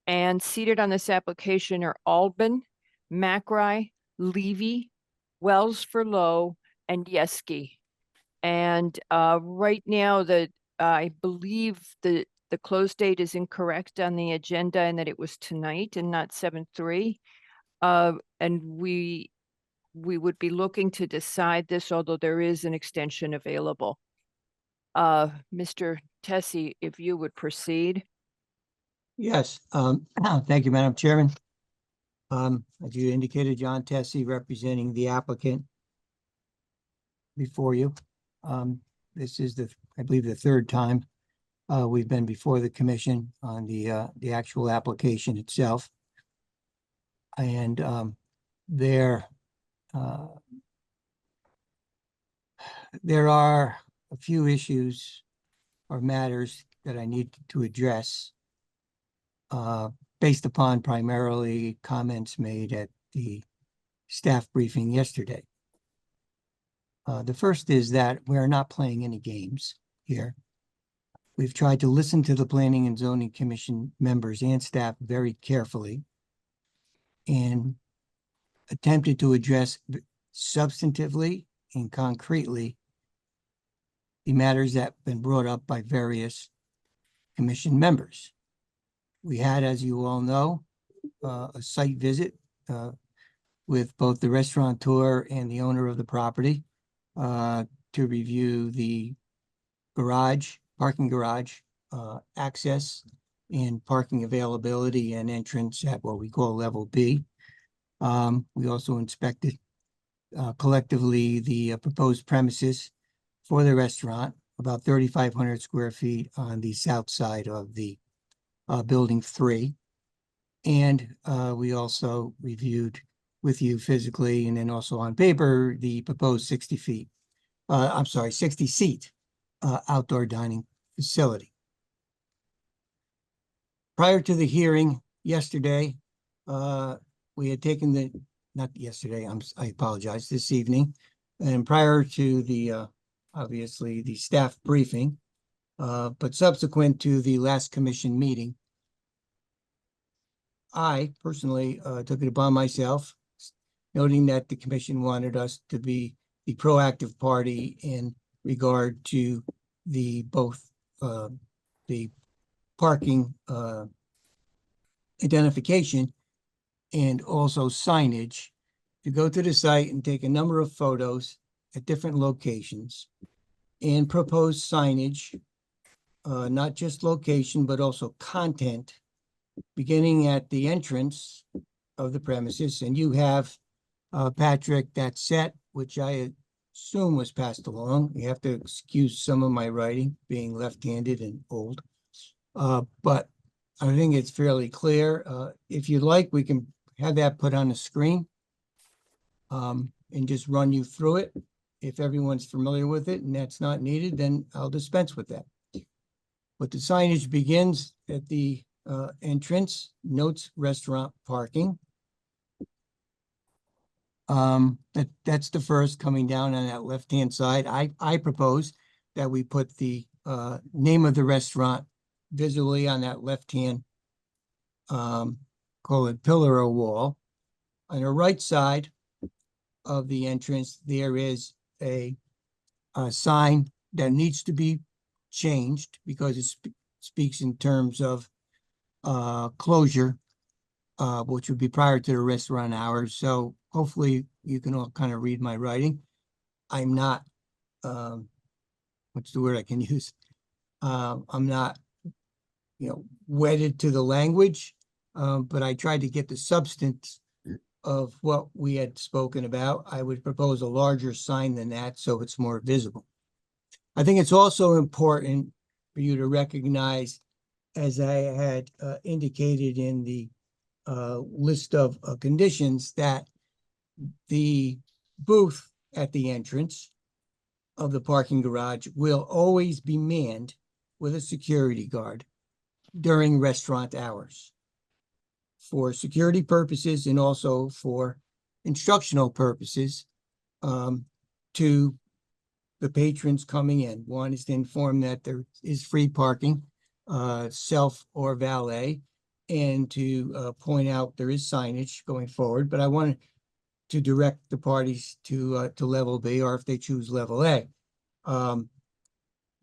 and seated on this application are Albin, Macri, Levy, Wells Farlow, and Yeski. And right now, I believe the the close date is incorrect on the agenda and that it was tonight and not 7/3. And we would be looking to decide this, although there is an extension available. Mr. Tessie, if you would proceed. Yes, thank you, Madam Chairman. As you indicated, John Tessie representing the applicant before you. This is I believe the third time we've been before the commission on the actual application itself. And there are a few issues or matters that I need to address based upon primarily comments made at the staff briefing yesterday. The first is that we're not playing any games here. We've tried to listen to the Planning and Zoning Commission members and staff very carefully and attempted to address substantively and concretely the matters that have been brought up by various commission members. We had, as you all know, a site visit with both the restaurateur and the owner of the property to review the parking garage access and parking availability and entrance at what we call level B. We also inspected collectively the proposed premises for the restaurant, about 3,500 square feet on the south side of the building 3. And we also reviewed with you physically and then also on paper the proposed 60 seat outdoor dining facility. Prior to the hearing yesterday, we had taken not yesterday, I apologize, this evening, and prior to the obviously the staff briefing, but subsequent to the last commission meeting, I personally took it upon myself, noting that the commission wanted us to be the proactive party in regard to both the parking identification and also signage, to go to the site and take a number of photos at different locations and propose signage, not just location, but also content, beginning at the entrance of the premises. And you have, Patrick, that set, which I assume was passed along. You have to excuse some of my writing, being left-handed and old. But I think it's fairly clear. If you'd like, we can have that put on the screen and just run you through it. If everyone's familiar with it and that's not needed, then I'll dispense with that. But the signage begins at the entrance, notes restaurant parking. That's the first coming down on that left-hand side. I propose that we put the name of the restaurant visually on that left-hand, call it pillar or wall. On the right side of the entrance, there is a sign that needs to be changed because it speaks in terms of closure, which would be prior to the restaurant hours. So hopefully you can all kind of read my writing. I'm not, what's the word I can use? I'm not, wedded to the language, but I tried to get the substance of what we had spoken about. I would propose a larger sign than that so it's more visible. I think it's also important for you to recognize, as I had indicated in the list of conditions, that the booth at the entrance of the parking garage will always be manned with a security guard during restaurant hours for security purposes and also for instructional purposes to the patrons coming in. One is to inform that there is free parking, self or valet, and to point out there is signage going forward. But I wanted to direct the parties to level B, or if they choose level A.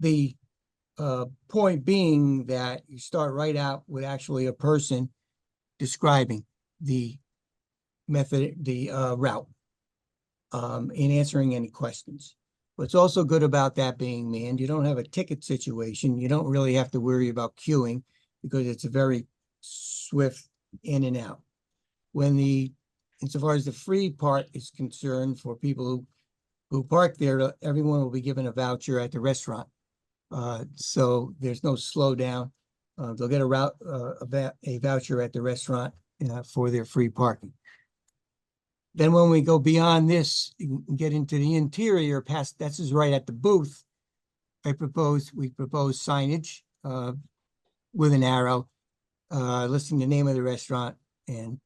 The point being that you start right out with actually a person describing the method, the route, in answering any questions. What's also good about that being manned, you don't have a ticket situation. You don't really have to worry about queuing because it's a very swift in and out. Insofar as the free part is concerned, for people who park there, everyone will be given a voucher at the restaurant. So there's no slowdown. They'll get a voucher at the restaurant for their free parking. Then when we go beyond this, you can get into the interior past, this is right at the booth. We propose signage with an arrow listing the name of the restaurant and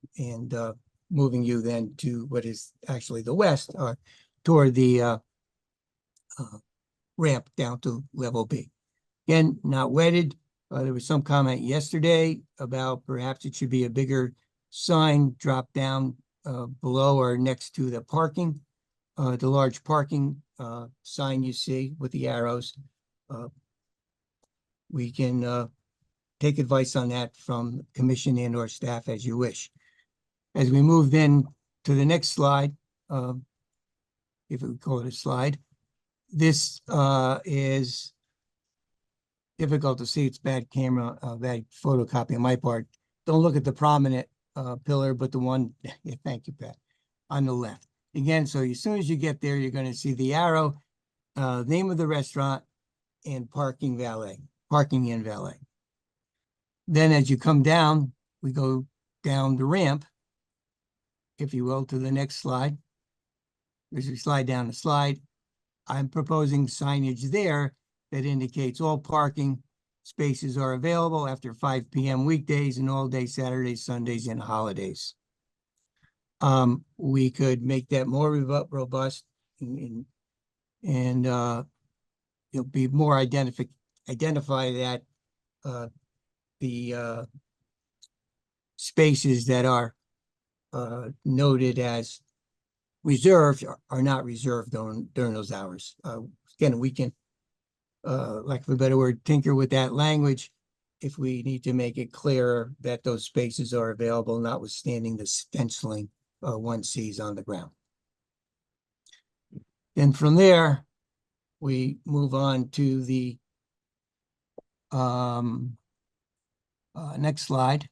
moving you then to what is actually the west, or toward the ramp down to level B. Again, not wedded. There was some comment yesterday about perhaps it should be a bigger sign drop down below or next to the parking, the large parking sign you see with the arrows. We can take advice on that from commission and or staff as you wish. As we move then to the next slide, if we call it a slide, this is difficult to see. It's bad camera, bad photocopy on my part. Don't look at the prominent pillar, but the one, yeah, thank you, Pat, on the left. Again, so as soon as you get there, you're going to see the arrow, name of the restaurant, and parking and valet. Then as you come down, we go down the ramp, if you will, to the next slide. As we slide down the slide, I'm proposing signage there that indicates all parking spaces are available after 5 p.m. weekdays and all day Saturdays, Sundays, and holidays. We could make that more robust and you'll be more identify that the spaces that are noted as reserved are not reserved during those hours. Again, we can, like for a better word, tinker with that language if we need to make it clearer that those spaces are available, notwithstanding the stenciling one sees on the ground. Then from there, we move on to the next slide,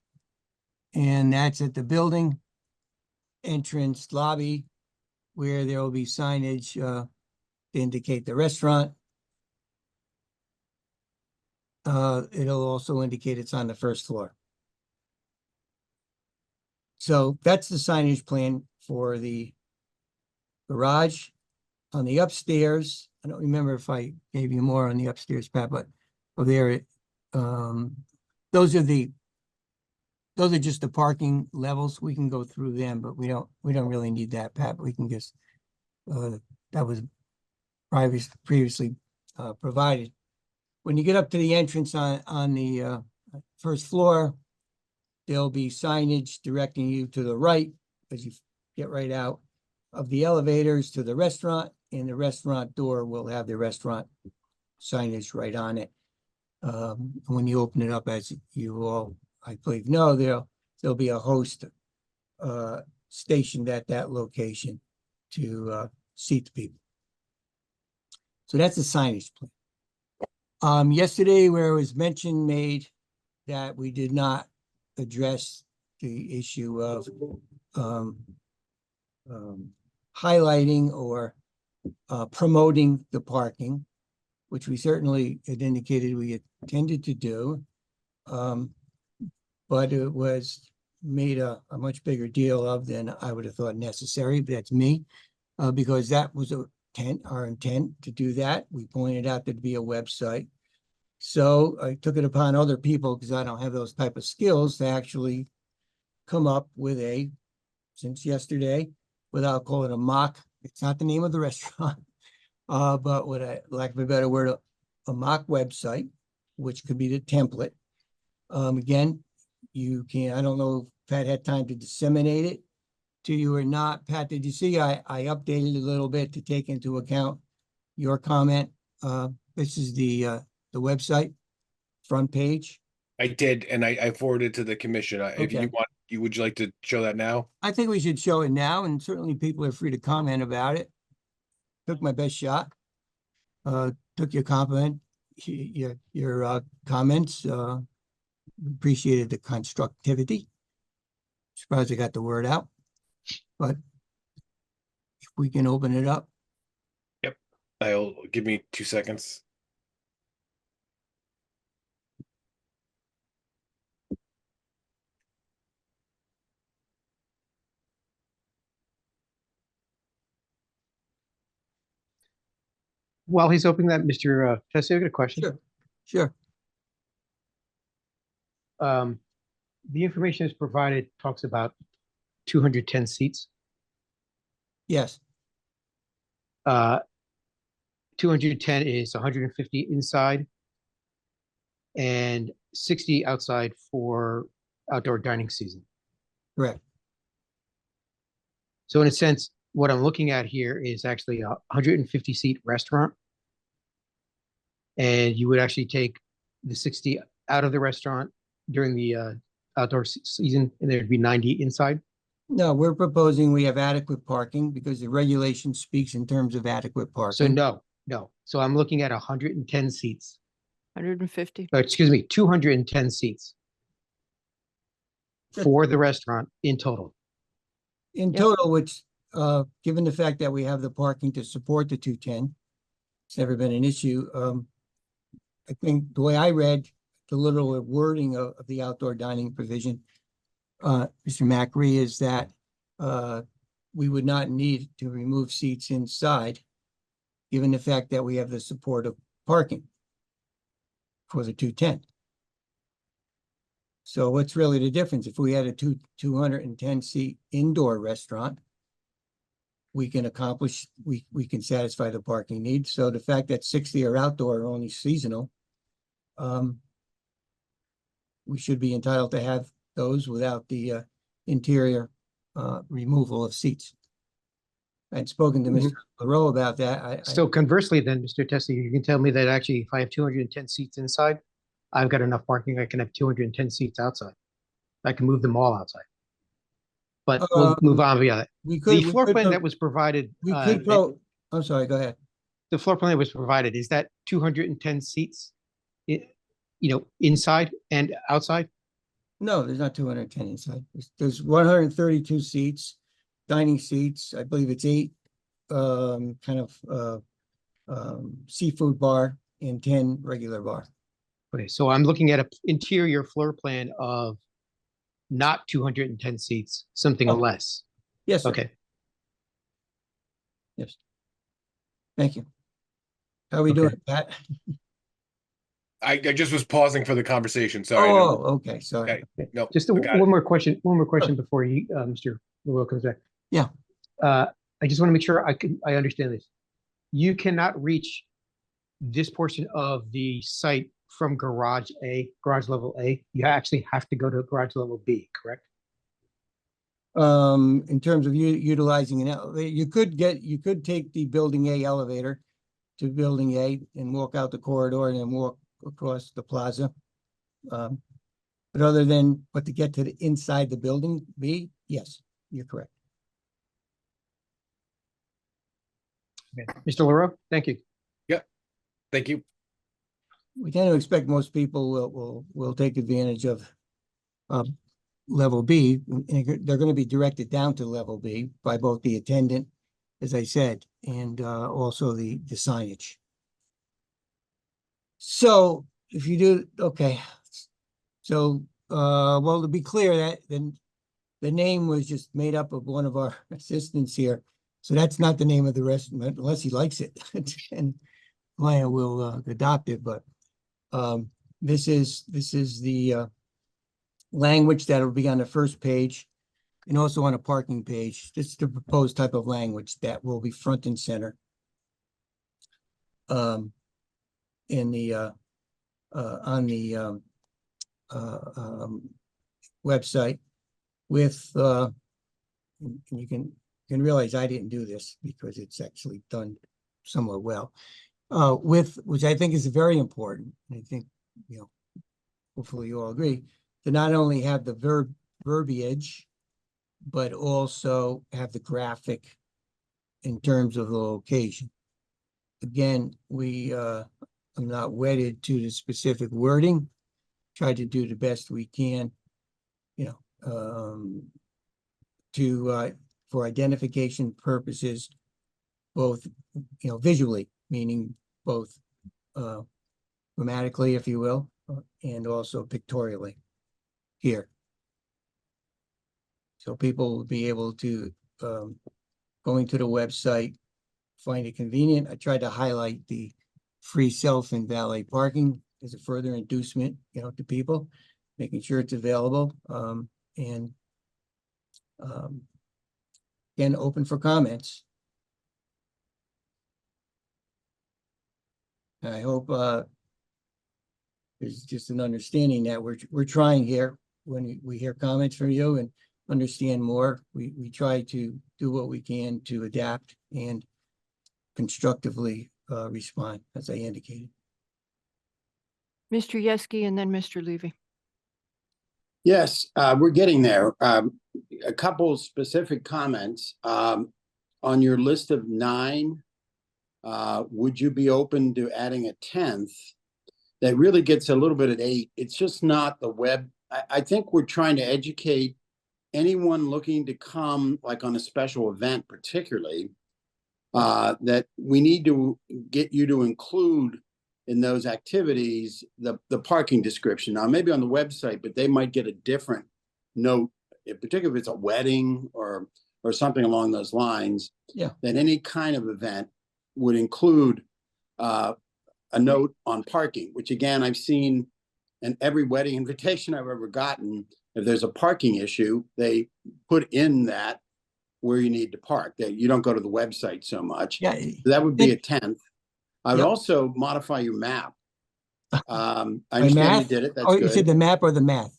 and that's at the building entrance lobby, where there will be signage to indicate the restaurant. It'll also indicate it's on the first floor. So that's the signage plan for the garage. On the upstairs, I don't remember if I gave you more on the upstairs, Pat, but over there, those are just the parking levels. We can go through them, but we don't really need that, Pat. We can just that was previously provided. When you get up to the entrance on the first floor, there'll be signage directing you to the right as you get right out of the elevators to the restaurant, and the restaurant door will have the restaurant signage right on it. When you open it up, as you all, I believe, know, there'll be a host stationed at that location to seat the people. So that's the signage plan. Yesterday, where it was made that we did not address the issue of highlighting or promoting the parking, which we certainly had indicated we intended to do. But it was made a much bigger deal of than I would have thought necessary. That's me, because that was our intent to do that. We pointed out there'd be a website. So I took it upon other people, because I don't have those type of skills, to actually come up with since yesterday, without calling it a mock, it's not the name of the restaurant, but with a lack of a better word, a mock website, which could be the template. Again, you can, I don't know if Pat had time to disseminate it to you or not. Pat, did you see I updated a little bit to take into account your comment? This is the the website, front page? I did, and I forwarded to the commission. If you Okay. want, would you like to show that now? I think we should show it now, and certainly people are free to comment about it. Took my best shot. Took your compliment, your comments, appreciated the constructivity. Surprised I got the word out, but if we can open it up. I'll give me 2 seconds. While he's opening that, Mr. Tessie, I got a question. Sure. The information is provided talks about 210 seats. Yes, 210 is 150 inside and 60 outside for outdoor dining season. correct. So in a sense, what I'm looking at here is actually a 150 seat restaurant. And you would actually take the 60 out of the restaurant during the outdoor season, and there'd be 90 inside. No, we're proposing we have adequate parking because the regulation speaks in terms of adequate So parking. no. So I'm looking at 110 seats, 150. excuse me, 210 seats Good. for the restaurant in total. In Yep. total, which, given the fact that we have the parking to support the 210, it's never been an issue. I think the way I read the literal wording of the outdoor dining provision, Mr. Macri, is that we would not need to remove seats inside, given the fact that we have the support of parking for the 210. So what's really the difference? If we had a 210 seat indoor restaurant, we can accomplish, we can satisfy the parking needs. So the fact that 60 are outdoor are only seasonal, we should be entitled to have those without the interior removal of seats. I'd spoken to Mr. LaRoe about that. So conversely then, Mr. Tessie, you can tell me that actually if I have 210 seats inside, I've got enough parking, I can have 210 seats outside. I can move them all outside. But we'll move on beyond that. We could. The floor plan that was provided, I'm sorry, go ahead. the floor plan that was provided, is that 210 seats? Inside and outside? No, there's not 210 inside. There's 132 seats, dining seats. I believe it's 8 seafood bar and 10 regular bar. Okay, so I'm looking at an interior floor plan of not 210 seats, something Oh. less. Yes, sir. Okay, Yes. Thank you. How are we Okay. doing, Pat? I just was pausing for the conversation. Sorry. I didn't- Oh, okay, sorry. Okay. No, just I got it. one more question before you, Mr. LaRoe comes back. Yeah. I just want to make sure I understand this. You cannot reach this portion of the site from garage level A. You actually have to go to garage level B, correct? In terms of utilizing an elevator, you could take the building A elevator to building A and walk out the corridor and then walk across the plaza. But to get to the inside the building B, yes, you're correct. Okay. Mr. LaRoe, thank you. Thank you. We tend to expect most people will take advantage of level B. And they're going to be directed down to level B by both the attendant, as I said, and also the signage. So if you do, okay. So, well, to be clear, that then the name was just made up of one of our assistants here. So that's not the name of the restaurant unless he likes it. And client will adopt it, but this is the language that will be on the first page and also on a parking page. This is the proposed type of language that will be front and center in the on the website with and you can realize I didn't do this because it's actually done somewhat well. which I think is very important. I think, hopefully you all agree, to not only have the verbiage, but also have the graphic in terms of the location. Again, I'm not wedded to the specific wording. Try to do the best we can, for identification purposes, both, visually, meaning both grammatically, if you will, and also pictorially here. So people will be able to, going to the website, find it convenient. I tried to highlight the free self and valet parking as a further inducement, to people, making sure it's available. And again, open for comments. I hope there's just an understanding that we're trying here. When we hear comments from you and understand more, we try to do what we can to adapt and constructively respond, as I indicated. Mr. Yeski and then Mr. Levy. Yes, we're getting there. A couple specific comments. On your list of 9, would you be open to adding a 10th? That really gets a little bit at 8. It's just not the web. I think we're trying to educate anyone looking to come, like on a special event particularly, that we need to get you to include in those activities the parking description. Now, maybe on the website, but they might get a different note, particularly if it's a wedding or something along those lines. Yeah. That any kind of event would include a note on parking, which again, I've seen in every wedding invitation I've ever gotten. If there's a parking issue, they put in that where you need to park, that you don't go to the website so much. Yeah. So that would be a 10th. I would Yep. also modify your map. I My understand you math? did it. That's Oh, you said good. the map or the math?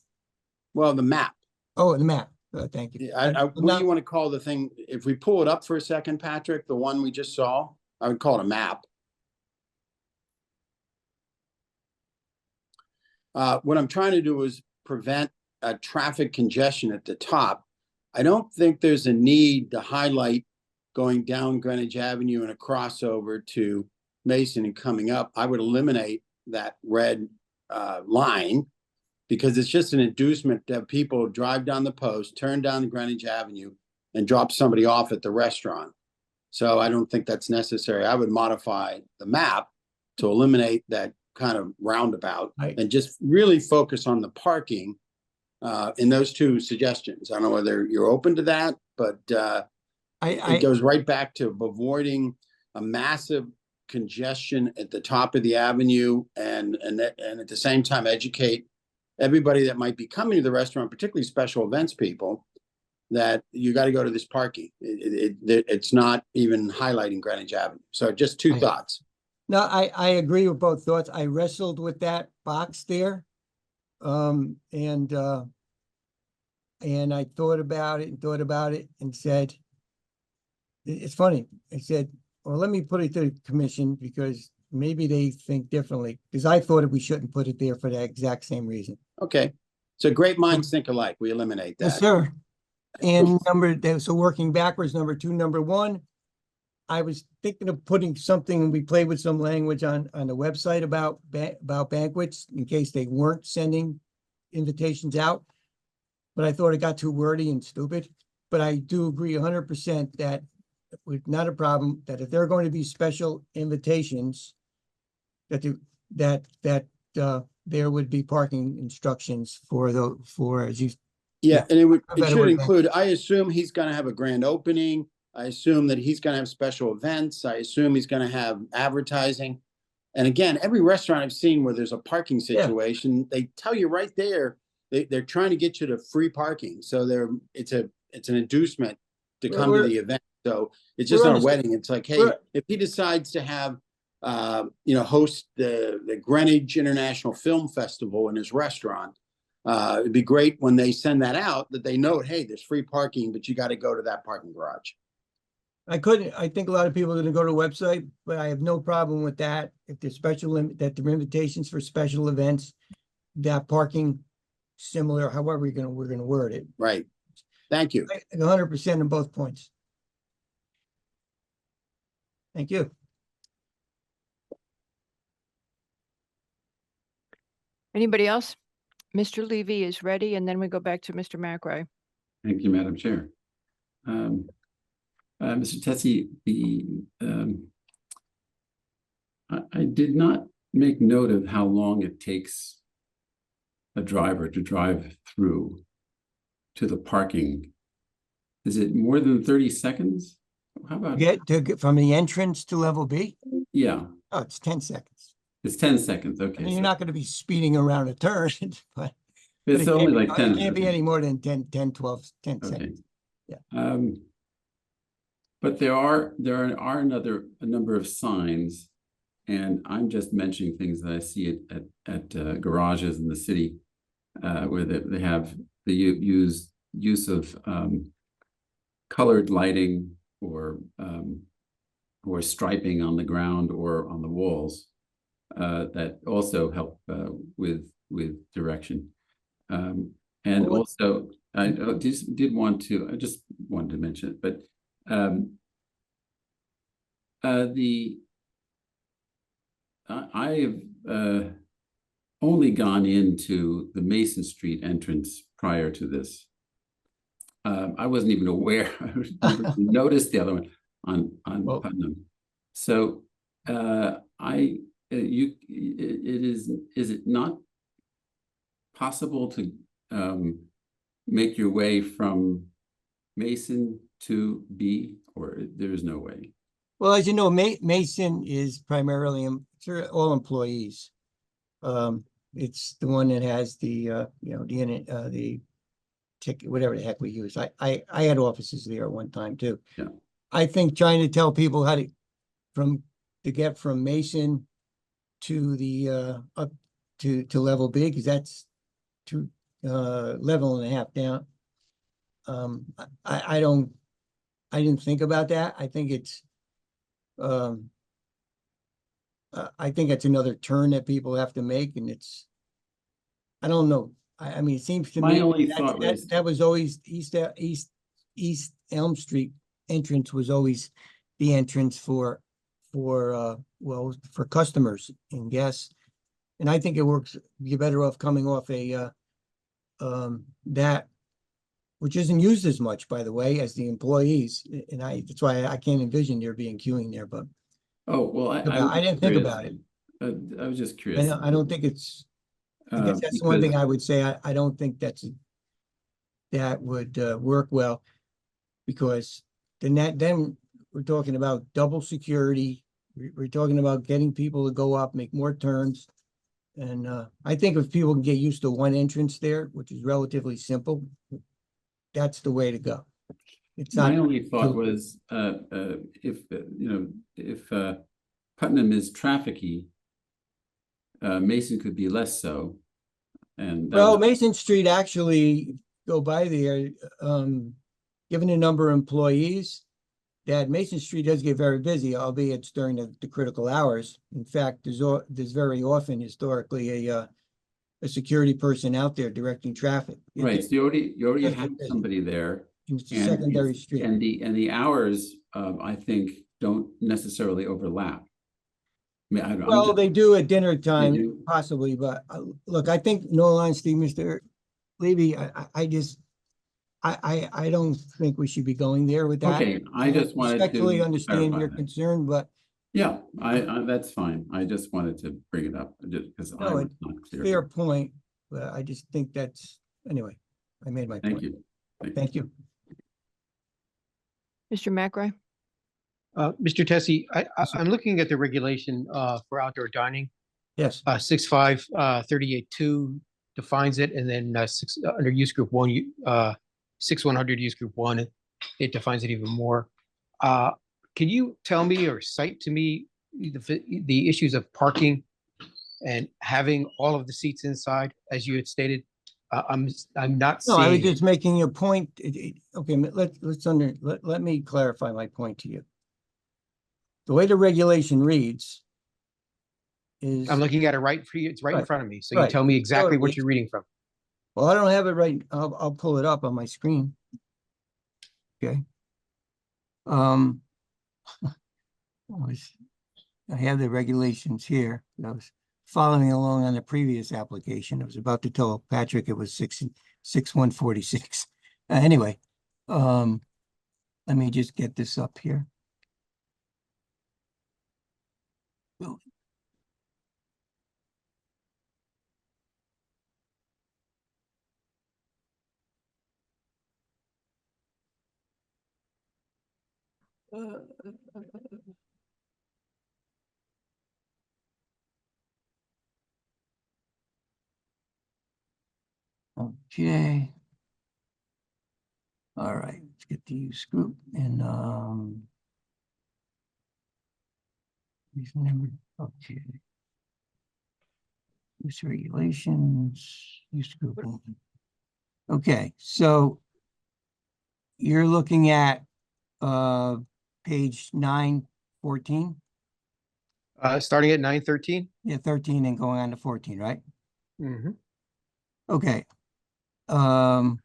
Well, the map. Oh, the map. Thank you. What do not- you want to call the thing? If we pull it up for a second, Patrick, the one we just saw, I would call it a map. What I'm trying to do is prevent traffic congestion at the top. I don't think there's a need to highlight going down Greenwich Avenue and a crossover to Mason and coming up. I would eliminate that red line because it's just an inducement to have people drive down the post, turn down Greenwich Avenue, and drop somebody off at the restaurant. So I don't think that's necessary. I would modify the map to eliminate that kind of roundabout Right. and just really focus on the parking in those 2 suggestions. I don't know whether you're open to that, but it goes right back to avoiding a massive congestion at the top of the avenue and at the same time educate everybody that might be coming to the restaurant, particularly special events people, that you got to go to this parking. It's not even highlighting Greenwich Avenue. So just 2 thoughts. No, I agree with both thoughts. I wrestled with that box there. And I thought about it and said, it's funny. I said, well, let me put it to the commission because maybe they think differently. Because I thought we shouldn't put it there for that exact same reason. Okay. So great minds think alike. We eliminate that. Yes, sir. And so working backwards, number 2, number 1, I was thinking of putting something, we played with some language on the website about banquets in case they weren't sending invitations out. But I thought it got too wordy and stupid. But I do agree 100% that it's not a problem, that if there are going to be special invitations, that there would be parking instructions for as you. Yeah, and it better should word include, I assume he's going to have a grand opening. I assume that he's going to have special events. I assume he's going to have advertising. And again, every restaurant I've seen where there's a parking situation, they tell you right there, they're trying to get you to free parking. So it's an inducement to come to the event. So it's just not a wedding. It's like, hey, if he decides to have, host the Greenwich International Film Festival in his restaurant, it'd be great when they send that out that they know, hey, there's free parking, but you got to go to that parking garage. I couldn't, I think a lot of people are gonna go to the website, but I have no problem with that. If there's that there are invitations for special events, that parking similar, however we're gonna word it. Right. Thank you. 100% on both points. Thank you. Anybody else? Mr. Levy is ready, and then we go back to Mr. McRae. Thank you, Madam Chair. Mr. Tessie, I did not make note of how long it takes a driver to drive through to the parking. Is it more than 30 seconds? How about? Get from the entrance to level B? Yeah, Oh, it's 10 seconds. it's 10 seconds. I Okay. mean, you're not gonna be speeding around a turn, but It's it only can't be- like 10. It can't be any more than 10, 12, 10 Okay. seconds. Yeah. But there are a number of signs, and I'm just mentioning things that I see at garages in the city, where they have the use of colored lighting or striping on the ground or on the walls that also help with direction. And Well, also, I just wanted to mention it, but I have only gone into the Mason Street entrance prior to this. I wasn't even aware. I never noticed the other one on Well- Putnam. So is it not possible to make your way from Mason to B, or there is no way? Well, as you know, Mason is primarily all employees. It's the one that has the the ticket, whatever the heck we use. I had offices there at one time too. Yeah. I think trying to tell people how to get from Mason to the up to level B, because that's level and a half down. I didn't think about that. I think it's I think it's another turn that people have to make, and I don't know. I mean, it seems to My me only thought was- that was always East Elm Street entrance was always the entrance for customers and guests. And I think it works. You're better off coming off that, which isn't used as much, by the way, as the employees. And that's why I can't envision there being queuing there, but Oh, well, I didn't think about it. I was just curious. I don't think it's, I guess that's the one thing I would say. I don't think that would work well, because then we're talking about double security. We're talking about getting people to go up, make more turns. And I think if people can get used to one entrance there, which is relatively simple, that's the way to go. It's not. My only thought was, if Putnam is trafficy, Mason could be less so. And Well, Mason Street actually go by there, given the number of employees, that Mason Street does get very busy, albeit it's during the critical hours. In fact, there's very often historically a security person out there directing traffic. right, so you already Yes, have it is. somebody there. It's a And secondary it's- street. And the hours, I think, don't necessarily overlap. I mean, I don't know. Well, they do at dinner do? time, possibly, but look, I think, in all honesty, Mr. Levy, I don't think we should be going there with that. Okay, I just wanted to Respectfully understand clarify your that. concern, but Yeah, I that's fine. I just wanted to bring it up just because I No, was not clear. fair point, but I just think anyway, I made my Thank point. you. Thank you. Mr. McRae? Mr. Tessie, I'm looking at the regulation for outdoor dining. Yes, 6.538.2 defines it, and then under use group 1, 6.100 use group 1, it defines it even more. Can you tell me or cite to me the issues of parking and having all of the seats inside, as you had stated, I'm not No, I was seeing. just making a point. Okay, let me clarify my point to you. The way the regulation reads is, I'm looking at it right for you. It's right in Right, front of me. So you right. tell me exactly what Totally. you're reading from. well, I don't have it right. I'll pull it up on my screen. Okay. I have the regulations here. I was following along on the previous application. I was about to tell Patrick it was 6146. Anyway, let me just get this up here. Okay. All right, let's get the use group and remember, okay. Use regulations, use group. Okay, so you're looking at page 914, Starting at 913. yeah, 13 and going on to 14, right? Mm-hmm. Okay. It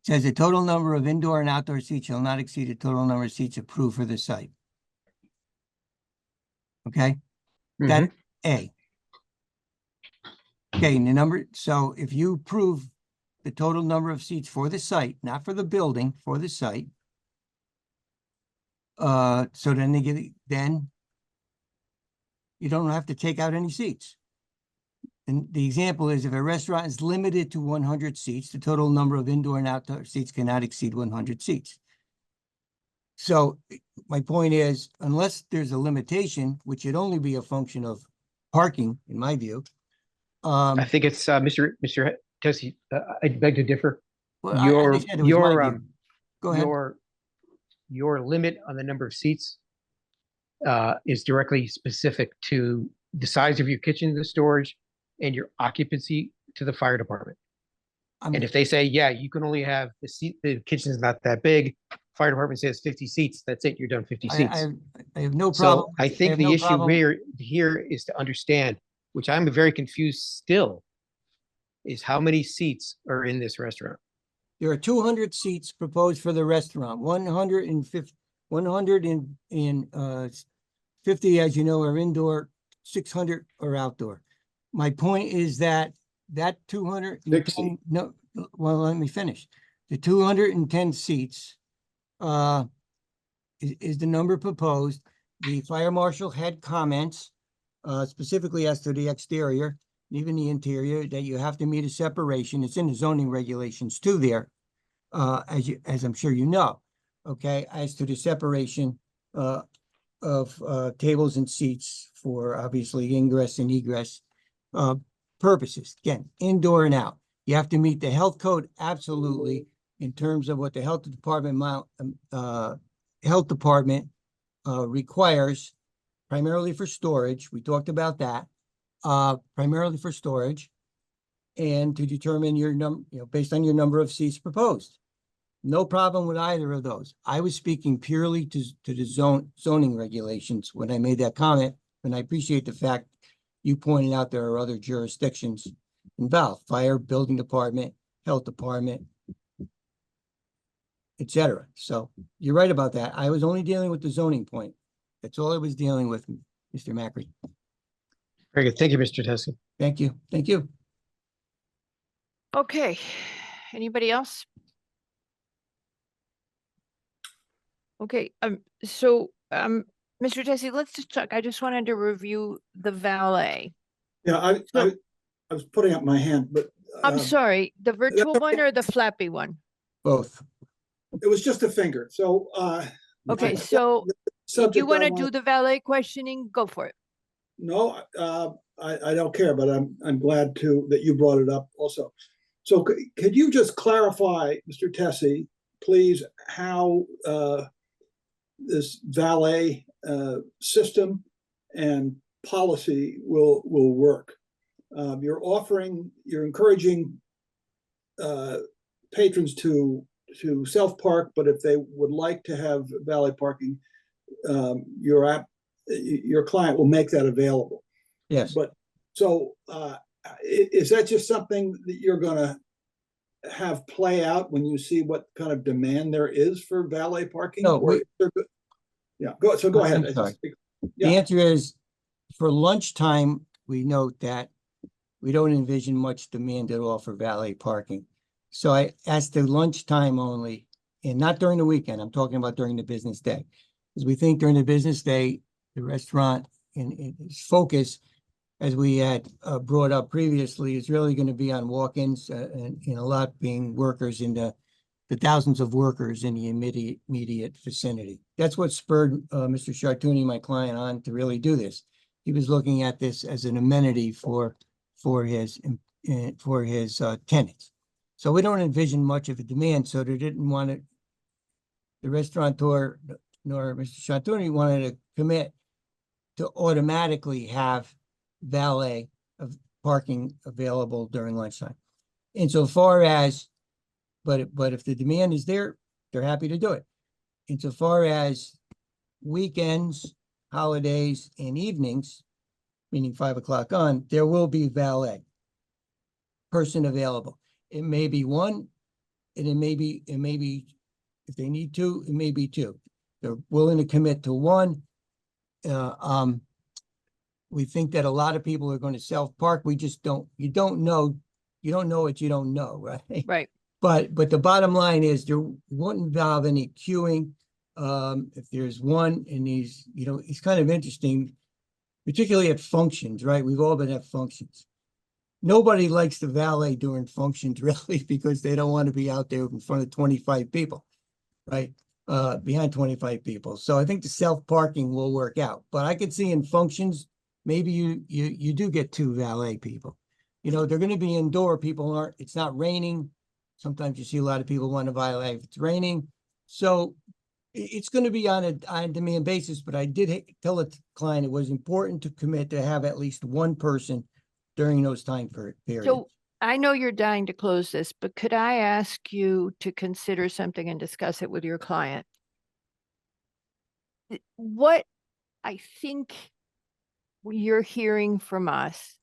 says the total number of indoor and outdoor seats shall not exceed the total number of seats approved for the site. Okay, that A. Okay, and the number, so if you approve the total number of seats for the site, not for the building, for the site, so then then you don't have to take out any seats. And the example is if a restaurant is limited to 100 seats, the total number of indoor and outdoor seats cannot exceed 100 seats. So my point is, unless there's a limitation, which should only be a function of parking, in my view. I think it's Mr. Tessie. I beg to differ. Well, I understand it was my view. Go ahead. Your limit on the number of seats is directly specific to the size of your kitchen, the storage, and your occupancy to the fire department. And if they say, yeah, you can only have the kitchen is not that big, fire department says 50 seats, that's it, you're done 50 seats. I have no problem. So I think the issue here is to understand, which I'm very confused still, is how many seats are in this restaurant? There are 200 seats proposed for the restaurant, 150, as you know, are indoor, 600 are outdoor. My point is that 210, no, well, let me finish. The 210 seats is the number proposed. The fire marshal had comments specifically as to the exterior, even the interior, that you have to meet a separation. It's in the zoning regulations too there, as I'm sure you know, okay, as to the separation of tables and seats for obviously ingress and egress purposes. Again, indoor and out. You have to meet the health code, absolutely, in terms of what the health department requires, primarily for storage. We talked about that. Primarily for storage, and to determine your based on your number of seats proposed. No problem with either of those. I was speaking purely to the zoning regulations when I made that comment, and I appreciate the fact you pointed out there are other jurisdictions involved: fire, building department, health department, etc. So you're right about that. I was only dealing with the zoning point. That's all I was dealing with, Mr. Macri. Very good. Thank you, Mr. Tessie. Thank you. Thank you. Okay, anybody else? Okay, Mr. Tessie, let's just talk. I just wanted to review the valet. Yeah, I was putting up my hand, but I'm sorry, the virtual one or the flappy one? Both. it was just a finger. So Okay, so if you want to do the valet questioning, go for it. No, I don't care, but I'm glad that you brought it up also. So could you just clarify, Mr. Tessie, please, how this valet system and policy will work? you're encouraging patrons to self-park, but if they would like to have valet parking, your client will make that available. Yes. But so is that just something that you're gonna have play out when you see what kind of demand there is for valet parking? No, yeah, go ahead. I'm sorry. Yeah. The answer is, for lunchtime, we note that we don't envision much demand at all for valet parking. So I asked the lunchtime only, and not during the weekend. I'm talking about during the business day. Because we think during the business day, the restaurant and its focus, as we had brought up previously, is really going to be on walk-ins and a lot being workers in the thousands of workers in the immediate vicinity. That's what spurred Mr. Chartuni, my client, on to really do this. He was looking at this as an amenity for his tenants. So we don't envision much of a demand. So they didn't want it. The restaurateur nor Mr. Chartuni wanted to commit to automatically have valet of parking available during lunchtime. Insofar as, but if the demand is there, they're happy to do it. Insofar as weekends, holidays, and evenings, meaning 5 o'clock on, there will be valet person available. It may be one, and it may be, if they need two, it may be two. They're willing to commit to one. We think that a lot of people are going to self-park. We just you don't know what you don't know, right? Right. But the bottom line is there won't involve any queuing. If there's one, and it's kind of interesting, particularly at functions, right? We've all been at functions. Nobody likes the valet during functions, really, because they don't want to be out there in front of 25 people, right? Behind 25 people. So I think the self-parking will work out. But I could see in functions, maybe you do get 2 valet people. They're going to be indoor. People aren't, it's not raining. Sometimes you see a lot of people want to valet if it's raining. So it's going to be on a on-demand basis, but I did tell the client it was important to commit to have at least one person during those time periods. So I know you're dying to close this, but could I ask you to consider something and discuss it with your client? What I think you're hearing from us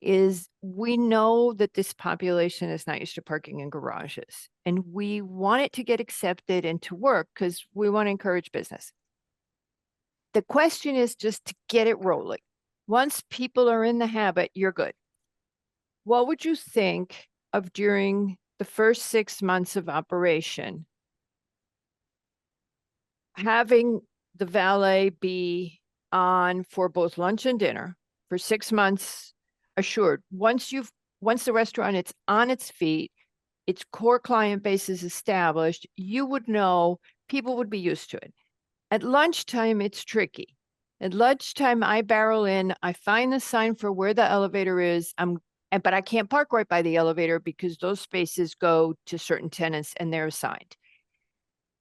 is we know that this population is not used to parking in garages, and we want it to get accepted and to work because we want to encourage business. The question is just to get it rolling. Once people are in the habit, you're good. What would you think of during the first 6 months of operation, having the valet be on for both lunch and dinner for 6 months assured? Once the restaurant it's on its feet, its core client base is established, you would know, people would be used to it. At lunchtime, it's tricky. At lunchtime, I barrel in, I find the sign for where the elevator is, but I can't park right by the elevator because those spaces go to certain tenants and they're assigned.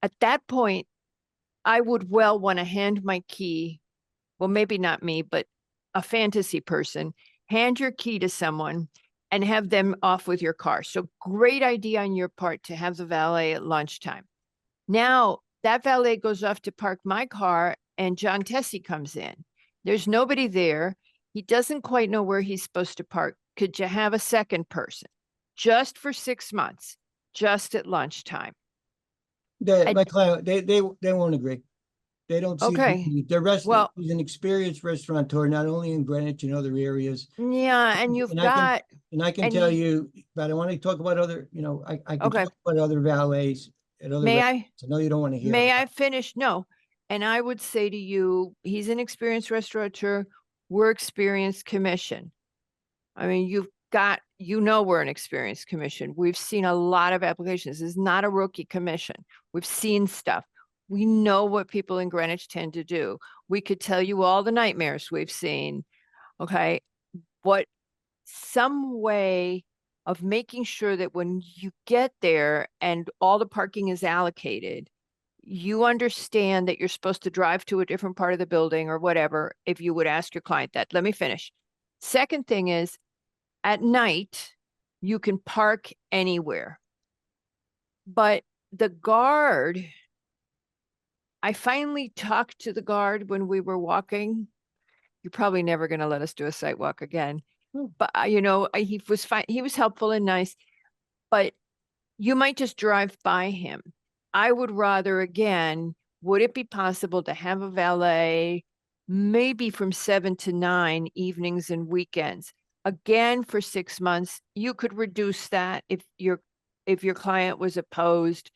At that point, I would well want to hand my key, well, maybe not me, but a fantasy person, hand your key to someone and have them off with your car. So great idea on your part to have the valet at lunchtime. Now that valet goes off to park my car and John Tessie comes in. There's nobody there. He doesn't quite know where he's supposed to park. Could you have a second person just for 6 months, just at lunchtime? My client, they won't agree. They don't see Okay. the restaurant. He's an experienced restaurateur, not only in Greenwich and other areas. Yeah, and you've got. I can tell you, but I want to talk about other, I can talk about other valets and other. May I? I know you don't want to hear. May I finish? No. And I would say to you, he's an experienced restaurateur. We're experienced commission. I mean, we're an experienced commission. We've seen a lot of applications. This is not a rookie commission. We've seen stuff. We know what people in Greenwich tend to do. We could tell you all the nightmares we've seen. Okay. But some way of making sure that when you get there and all the parking is allocated, you understand that you're supposed to drive to a different part of the building or whatever, if you would ask your client that. Let me finish. Second thing is, at night, you can park anywhere. But the guard, I finally talked to the guard when we were walking. You're probably never going to let us do a site walk again. But you know, he was fine. He was helpful and nice, but you might just drive by him. I would rather, again, would it be possible to have a valet maybe from 7 to 9 evenings and weekends? Again, for 6 months, you could reduce that if your client was opposed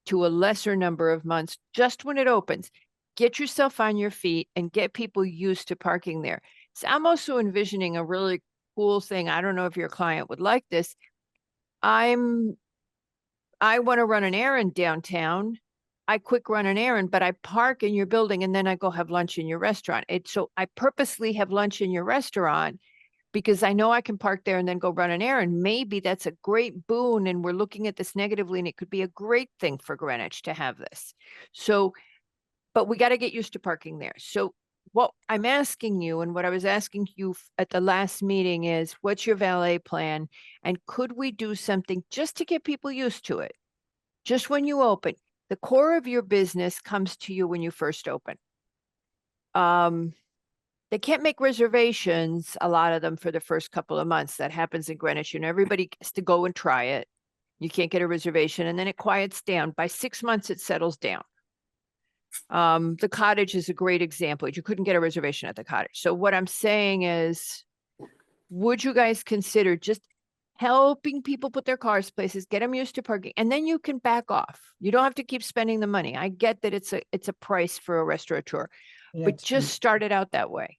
to a lesser number of months, just when it opens. Get yourself on your feet and get people used to parking there. So I'm also envisioning a really cool thing. I don't know if your client would like this. I want to run an errand downtown. I quick run an errand, but I park in your building and then I go have lunch in your restaurant. So I purposely have lunch in your restaurant because I know I can park there and then go run an errand. Maybe that's a great boon, and we're looking at this negatively, and it could be a great thing for Greenwich to have this. So, but we got to get used to parking there. So what I'm asking you, and what I was asking you at the last meeting, is what's your valet plan? And could we do something just to get people used to it? Just when you open, the core of your business comes to you when you first open. They can't make reservations, a lot of them, for the first couple of months. That happens in Greenwich. You know, everybody gets to go and try it. You can't get a reservation, and then it quiets down. By 6 months, it settles down. The cottage is a great example. You couldn't get a reservation at the cottage. So what I'm saying is, would you guys consider just helping people put their cars places, get them used to parking, and then you can back off. You don't have to keep spending the money. I get that it's a price for a restaurateur, but just start it out that way.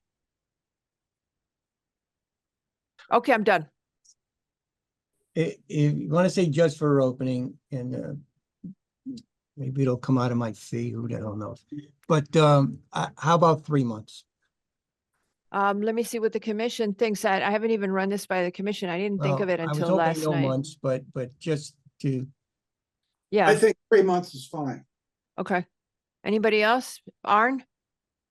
Okay, I'm done. If you want to say just for opening, and maybe it'll come out of my fee, who the hell knows? But how about 3 months? Let me see what the commission thinks. I haven't even run this by the commission. I didn't think of it I was until hoping last no night. months, but just to, Yeah, I think 3 months is fine. okay. Anybody else? Arn,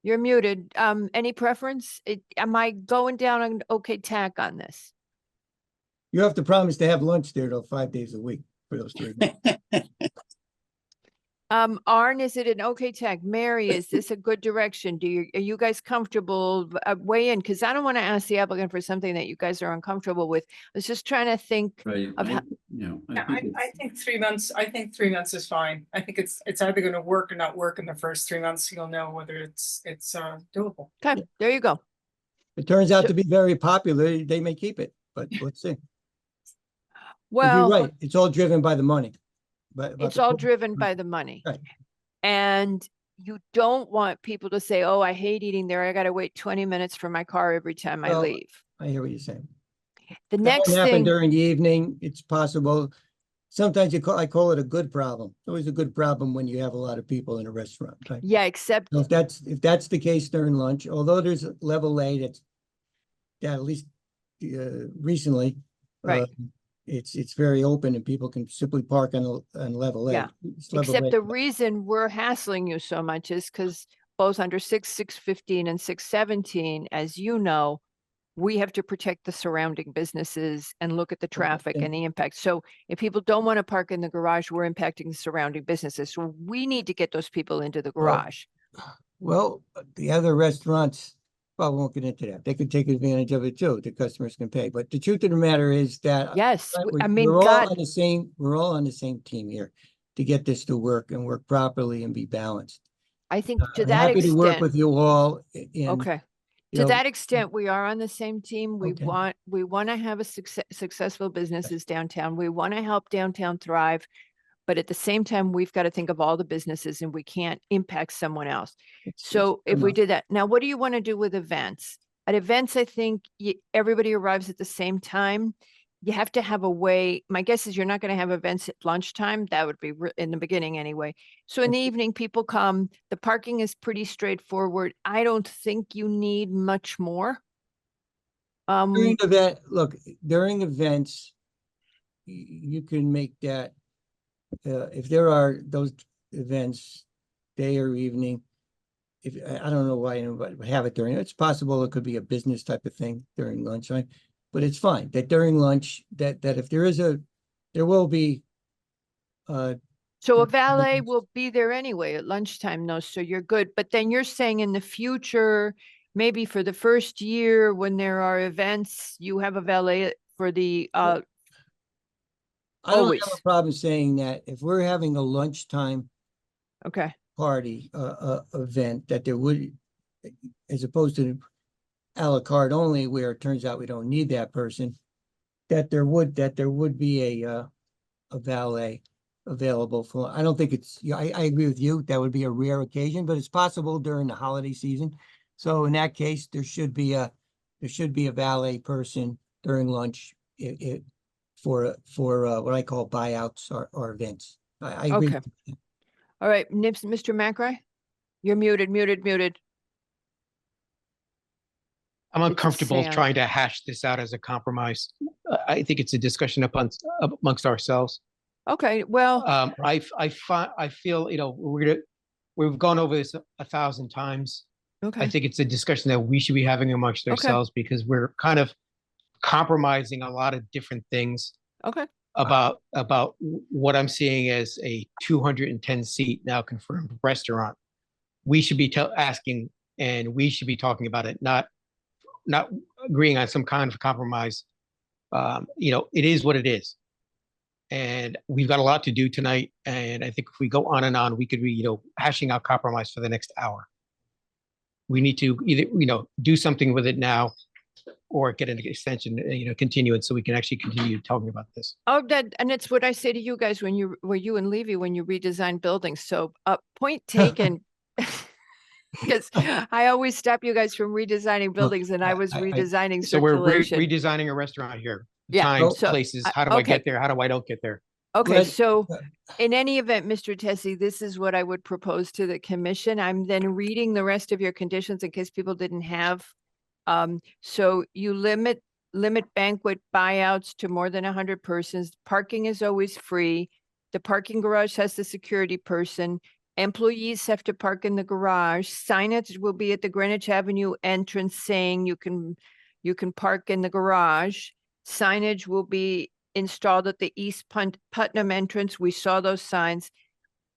you're muted. Any preference? Am I going down an okay tack on this? you have to promise to have lunch there though 5 days a week for those 3 months. Arn, is it an okay tag? Mary, is this a good direction? Are you guys comfortable? Weigh in, because I don't want to ask the applicant for something that you guys are uncomfortable with. I was just trying to think Right, of how. I think 3 months, I think 3 months is fine. I think it's either gonna work or not work in the first 3 months. You'll know whether it's doable. Okay, there you go. It turns out to be very popular, they may keep it, but let's see. But Well, you're right, it's all driven by the money. But it's all driven by the money. Right. And you don't want people to say, oh, I hate eating there. I got to wait 20 minutes for my car every time I Well, leave. I hear what you're saying. The That next won't happen thing, during the evening, it's possible. Sometimes I call it a good problem. It's always a good problem when you have a lot of people in a restaurant, right? yeah, except So if that's the case during lunch, although there's a level A that at least recently, Right. It's very open and people can simply park on level A. Yeah. It's level except A. the reason we're hassling you so much is because both under 615 and 617, as you know, we have to protect the surrounding businesses and look at the traffic yeah. and the impact. So if people don't want to park in the garage, we're impacting the surrounding businesses. So we need to get those people into the Well, garage. Well, the other restaurants, well, we won't get into that. They could take advantage of it too. The customers can pay. But the truth of the matter is that Yes, I mean, we're all God, on the same, we're all on the same team here to get this to work and work properly and be balanced. I think to I'm that happy to work extent, with you all. And, okay. you To know, that extent, we are on the same team. We Okay. want to have a successful businesses downtown. We want to help downtown thrive. But at the same time, we've got to think of all the businesses, and we can't impact someone else. it's So fair if we enough. did that, now what do you want to do with events? At events, I think everybody arrives at the same time. You have to have a way. My guess is you're not going to have events at lunchtime. That would be in the beginning anyway. So in the evening, people come. The parking is pretty straightforward. I don't think you need much more. During during events, you can make that, if there are those events, day or evening, I don't know why anybody would have it during, it's possible it could be a business type of thing during lunchtime. but it's fine that during lunch, that if there will be, So a Mm, valet yes. will be there anyway at lunchtime though, so you're good. But then you're saying in the future, maybe for the first year when there are events, you have a valet for the, I don't have always. a problem saying that if we're having a lunchtime Okay, party, event, that there would, as opposed to à la carte only, where it turns out we don't need that person, that there would be a valet available for, I don't think it's, yeah, I agree with you, that would be a rare occasion, but it's possible during the holiday season. So in that case, there should be a valet person during lunch, for what I call buyouts or events. I agree. okay. All right, Mr. McRae? You're muted. I'm It's a uncomfortable sound. trying to hash this out as a compromise. I think it's a discussion amongst ourselves. Okay, well, I feel, we've gone over this 1,000 times. I okay, think it's a discussion that we should be having amongst Okay. ourselves because we're kind of compromising a lot of different things okay. about what I'm seeing as a 210 seat now confirmed restaurant. We should be asking, and we should be talking about it, not agreeing on some kind of compromise. It is what it is. And we've got a lot to do tonight. And I think if we go on and on, we could be, hashing out compromise for the next hour. We need to either, do something with it now or get an extension, continue it so we can actually continue talking about this. Oh, and it's what I say to you guys when you and Levy, when you redesign buildings. So, point taken. Because I always stop you guys from redesigning buildings and I was redesigning So we're circulation. redesigning a restaurant here. Yeah, Times, so, places, how do I okay. get there? How do I don't get there? Okay, But- so in any event, Mr. Tessie, this is what I would propose to the commission. I'm then reading the rest of your conditions in case people didn't have. So you limit banquet buyouts to more than 100 persons. Parking is always free. The parking garage has the security person. Employees have to park in the garage. Signage will be at the Greenwich Avenue entrance saying you can park in the garage. Signage will be installed at the East Putnam entrance. We saw those signs.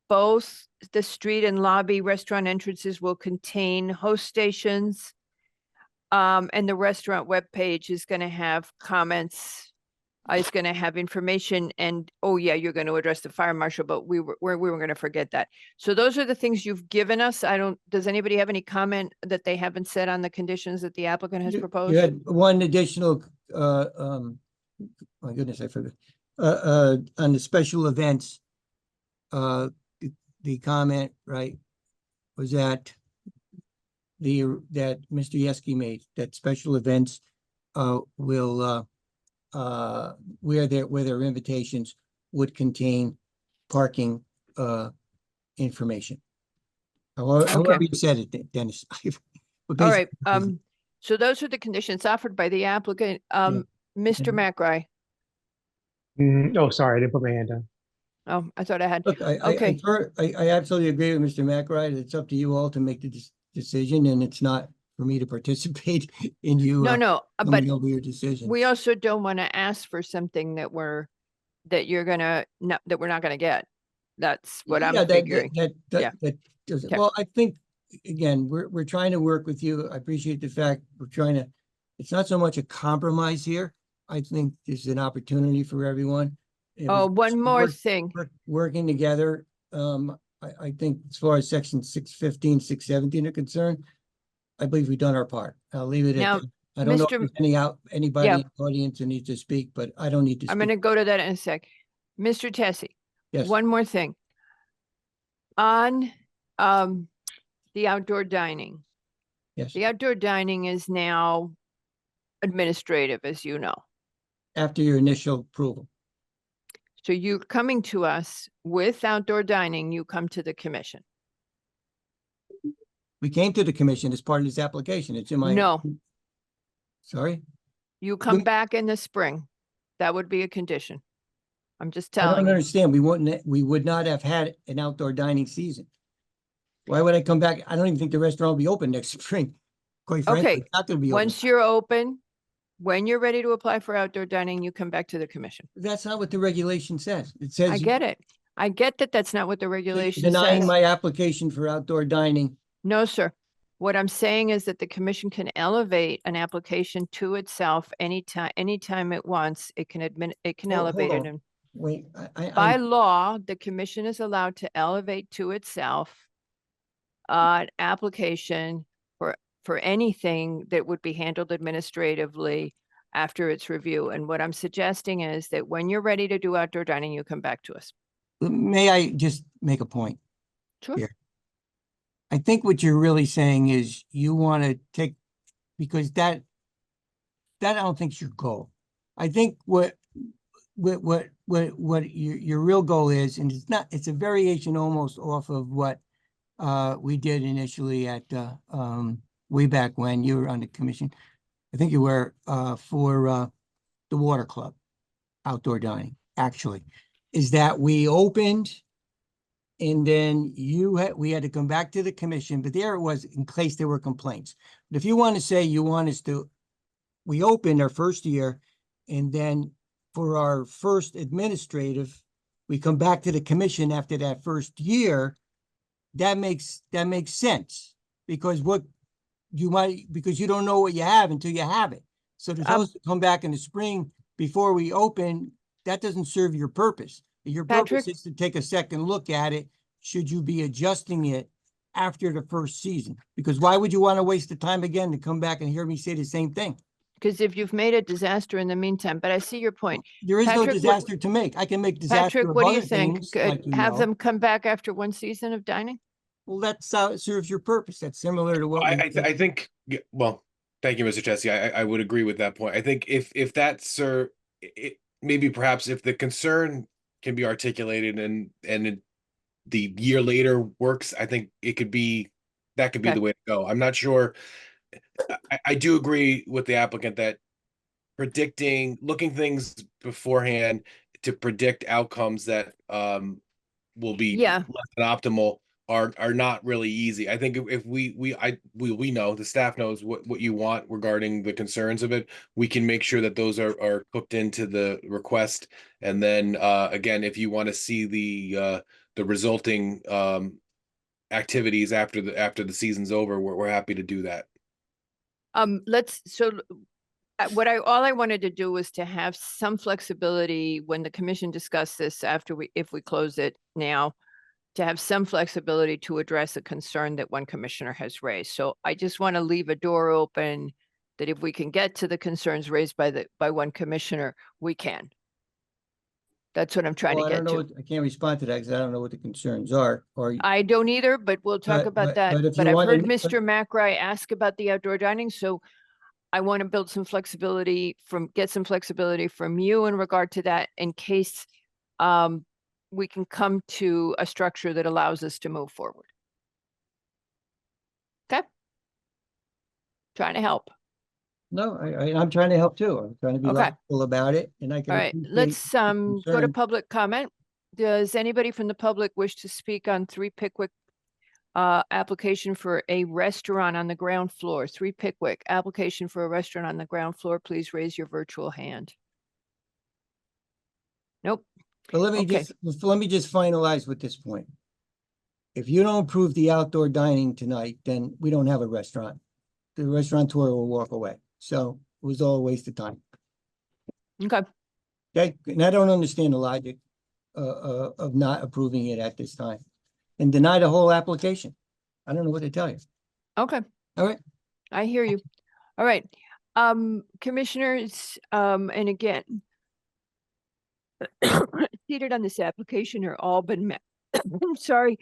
Both the street and lobby restaurant entrances will contain host stations. And the restaurant webpage is going to have comments. It's going to have information and, oh yeah, you're going to address the fire marshal, but we were going to forget that. So those are the things you've given us. Does anybody have any comment that they haven't said on the conditions that the applicant has proposed? You had one additional, my goodness, I forgot. On the special events, the comment, right, was that that Mr. Yeski made, that special events will where their invitations would contain parking information. However you said it, Dennis. All right, so those are the conditions offered by the applicant. Mr. McRae. Oh, sorry, I didn't put my hand down. Oh, I thought I had. Look, Okay. I absolutely agree with Mr. McRae. It's up to you all to make the decision, and it's not for me to participate in you. No, but coming over your decision. we also don't want to ask for something that we're not gonna get. That's what I'm figuring. Yeah. Okay. Well, I think, again, we're trying to work with you. I appreciate the fact it's not so much a compromise here. I think there's an opportunity for everyone. Oh, one more thing. Working together. I think as far as section 615, 617 are concerned, I believe we've done our part. I'll leave it Now, at that. I don't know Mr. if there's anybody in the audience who needs to speak, but I don't need to I'm speak. gonna go to that in a sec. Mr. Tessie, Yes. one more thing. On the outdoor dining. Yes. The outdoor dining is now administrative, as you know. After your initial approval. So you're coming to us with outdoor dining, you come to the commission. We came to the commission as part of this application. It's in my. No, Sorry? you come We- back in the spring. That would be a condition. I'm just I telling don't you. understand. We would not have had an outdoor dining season. Why would I come back? I don't even think the restaurant will be open next spring. Quite frankly, Okay, it's not gonna be open. Once you're open, When you're ready to apply for outdoor dining, you come back to the commission. That's not what the regulation says. It says. I get it. I get that that's not what the So you're regulation denying says. my application for outdoor dining. No, sir. What I'm saying is that the commission can elevate an application to itself anytime it wants. It can Hold elevate it. on. And Wait, by law, the commission is allowed to elevate to itself an application for anything that would be handled administratively after its review. And what I'm suggesting is that when you're ready to do outdoor dining, you come back to us. may I just make a point? Sure. Here. I think what you're really saying is you want to take, because that I don't think is your goal. I think what your real goal is, and it's a variation almost off of what we did initially at way back when you were on the commission. I think you were for the Water Club, outdoor dining, actually, is that we opened and then we had to come back to the commission, but there it was in case there were complaints. But if you want to say you want us to, we opened our first year and then for our first administrative, we come back to the commission after that first year, that makes sense because because you don't know what you have until you have it. So to tell us to come back in the spring before we open, that doesn't serve your purpose. Your purpose is to take a second look at it. Should you be adjusting it after the first season? Because why would you want to waste the time again to come back and hear me say the same thing? Because if you've made a disaster in the meantime, but I see your point. There is no Patrick, disaster to make. I can make disaster Patrick, of what do you other think? things, Could like you have know. them come back after one season of dining? Well, that's how it serves your purpose. That's similar to what we I think, well, thank you, Mr. Tessie. I would agree with that point. I think if that's, sir, maybe perhaps if the concern can be articulated and the year later works, I think that could be Okay. the way to go. I'm not sure. I do agree with the applicant that looking things beforehand to predict outcomes that will be Yeah. less than optimal are not really easy. I think if we know, the staff knows what you want regarding the concerns of it, we can make sure that those are cooked into the request. And then again, if you want to see the resulting activities after the season's over, we're happy to do that. All I wanted to do was to have some flexibility when the commission discussed this if we close it now, to have some flexibility to address a concern that one commissioner has raised. So I just want to leave a door open that if we can get to the concerns raised by one commissioner, we can. That's what I'm trying to get to. I can't respond to that because I don't know what the concerns are. I don't either, but we'll talk about that. but if But you I've want heard to- Mr. McRae ask about the outdoor dining, so I want to build some flexibility get some flexibility from you in regard to that in case we can come to a structure that allows us to move forward. Okay. Trying to help. No, I'm trying to help too. I'm trying to be Okay. logical about it and I can. All right, appreciate let's the go to concern. public comment. Does anybody from the public wish to speak on 3 Pickwick application for a restaurant on the ground floor? 3 Pickwick, application for a restaurant on the ground floor. Please raise your virtual hand. Nope. But let me Okay. just finalize with this point. If you don't approve the outdoor dining tonight, then we don't have a restaurant. The restaurateur will walk away. So it was all a waste of time. Okay. Okay, and I don't understand the logic of not approving it at this time and deny the whole application. I don't know what to tell you. Okay. All right. I hear you. All right. Commissioners, and again, seated on this application are all been met. I'm sorry.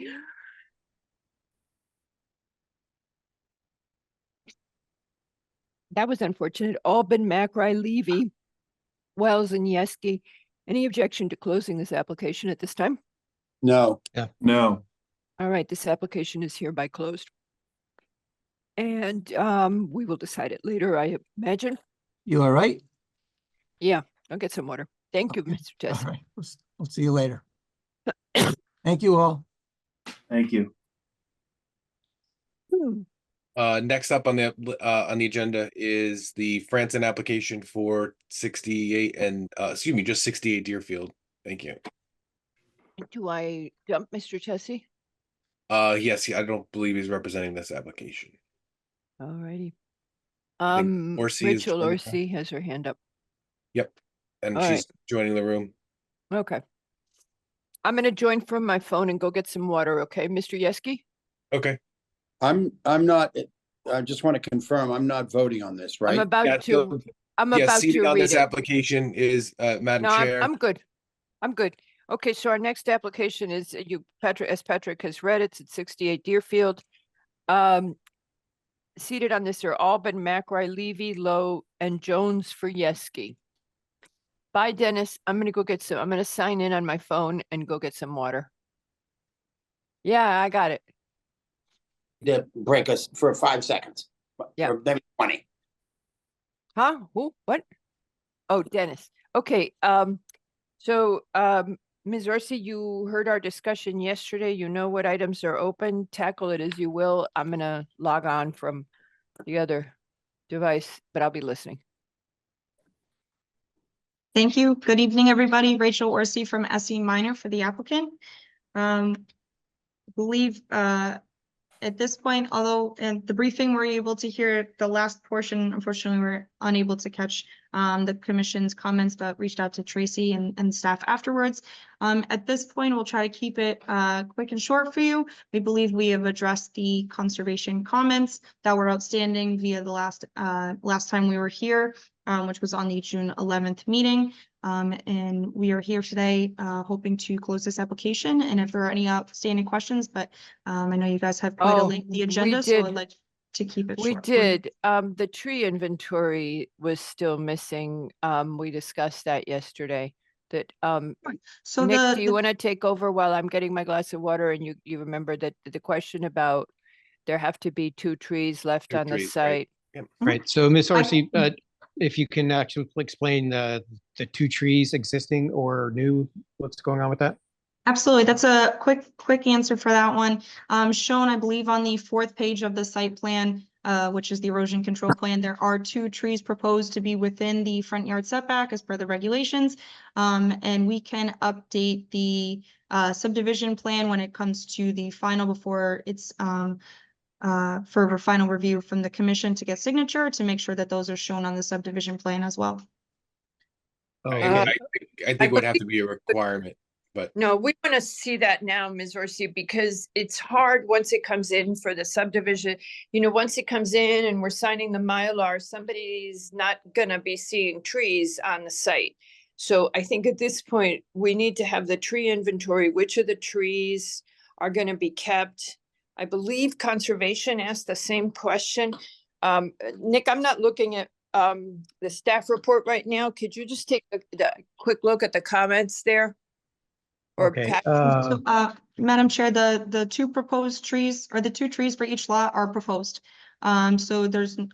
That was unfortunate. Albin, McRae, Levy, Wells, and Yeski. Any objection to closing this application at this time? No. No. All right, this application is hereby closed. And we will decide it later, I imagine. You all right? Yeah, I'll get some water. Thank you, Okay. Mr. Jesse. All right. We'll see you later. Thank you all. Thank you. Next up on the agenda is the Franson application for 68 and excuse me, just 68 Deerfield. Thank you. Do I dump Mr. Tessie? Yes, I don't believe he's representing this application. Alrighty. I think Orsi is Rachel joining the- Orsi has her hand up. Yep, and All she's joining the room. Okay. I'm gonna join from my phone and go get some water, okay, Mr. Yeski? Okay. I'm not, I just want to confirm, I'm not voting on this, I'm right? about Yeah, to, I'm Yeah, about seating to on read this it. application is Madam No, Chair. I'm good. I'm good. Okay, so our next application is Patrick has read it, it's at 68 Deerfield. Seated on this are Albin, McRae, Levy, Lowe, and Jones for Yeski. Bye, Dennis. I'm gonna sign in on my phone and go get some water. Yeah, I got it. To break us for 5 seconds. Yeah. Or maybe 20. Huh? Who? What? Oh, Dennis. Okay, so, Ms. Orsi, you heard our discussion yesterday. You know what items are open. Tackle it as you will. I'm gonna log on from the other device, but I'll be listening. Thank you. Good evening, everybody. Rachel Orsi from SE Minor for the applicant. Believe at this point, although in the briefing, we're able to hear the last portion. Unfortunately, we're unable to catch the commission's comments, but reached out to Tracy and staff afterwards. At this point, we'll try to keep it quick and short for you. We believe we have addressed the conservation comments that were outstanding via the last time we were here, which was on the June 11th meeting. And we are here today hoping to close this application. And if there are any outstanding questions, but I know you guys have quite a lengthy agenda, so I'd like to keep it We short for you. did. The tree inventory was still missing. We discussed that yesterday. That So Nick, do you want to take over while I'm getting my glass of water? And you remember that the question about there have to be 2 trees left Two on the trees, right. site. Yep. Right, so Ms. Orsi, if you can actually explain the 2 trees existing or new, what's going on with that? Absolutely. That's a quick answer for that one. Shown, I believe, on the 4th page of the site plan, which is the erosion control plan, there are 2 trees proposed to be within the front yard setback as per the regulations. And we can update the subdivision plan when it comes to the final before it's for final review from the commission to get signature to make sure that those are shown on the subdivision plan as well. I think it would have to be a requirement, but No, we want to see that now, Ms. Orsi, because it's hard once it comes in for the subdivision. You know, once it comes in and we're signing the Mylar, somebody's not gonna be seeing trees on the site. So I think at this point, we need to have the tree inventory, which of the trees are gonna be kept. I believe conservation asked the same question. Nick, I'm not looking at the staff report right now. Could you just take a quick look at the comments there? Or Okay, Pat- So, Madam Chair, the 2 proposed trees or the 2 trees for each lot are proposed. So there's we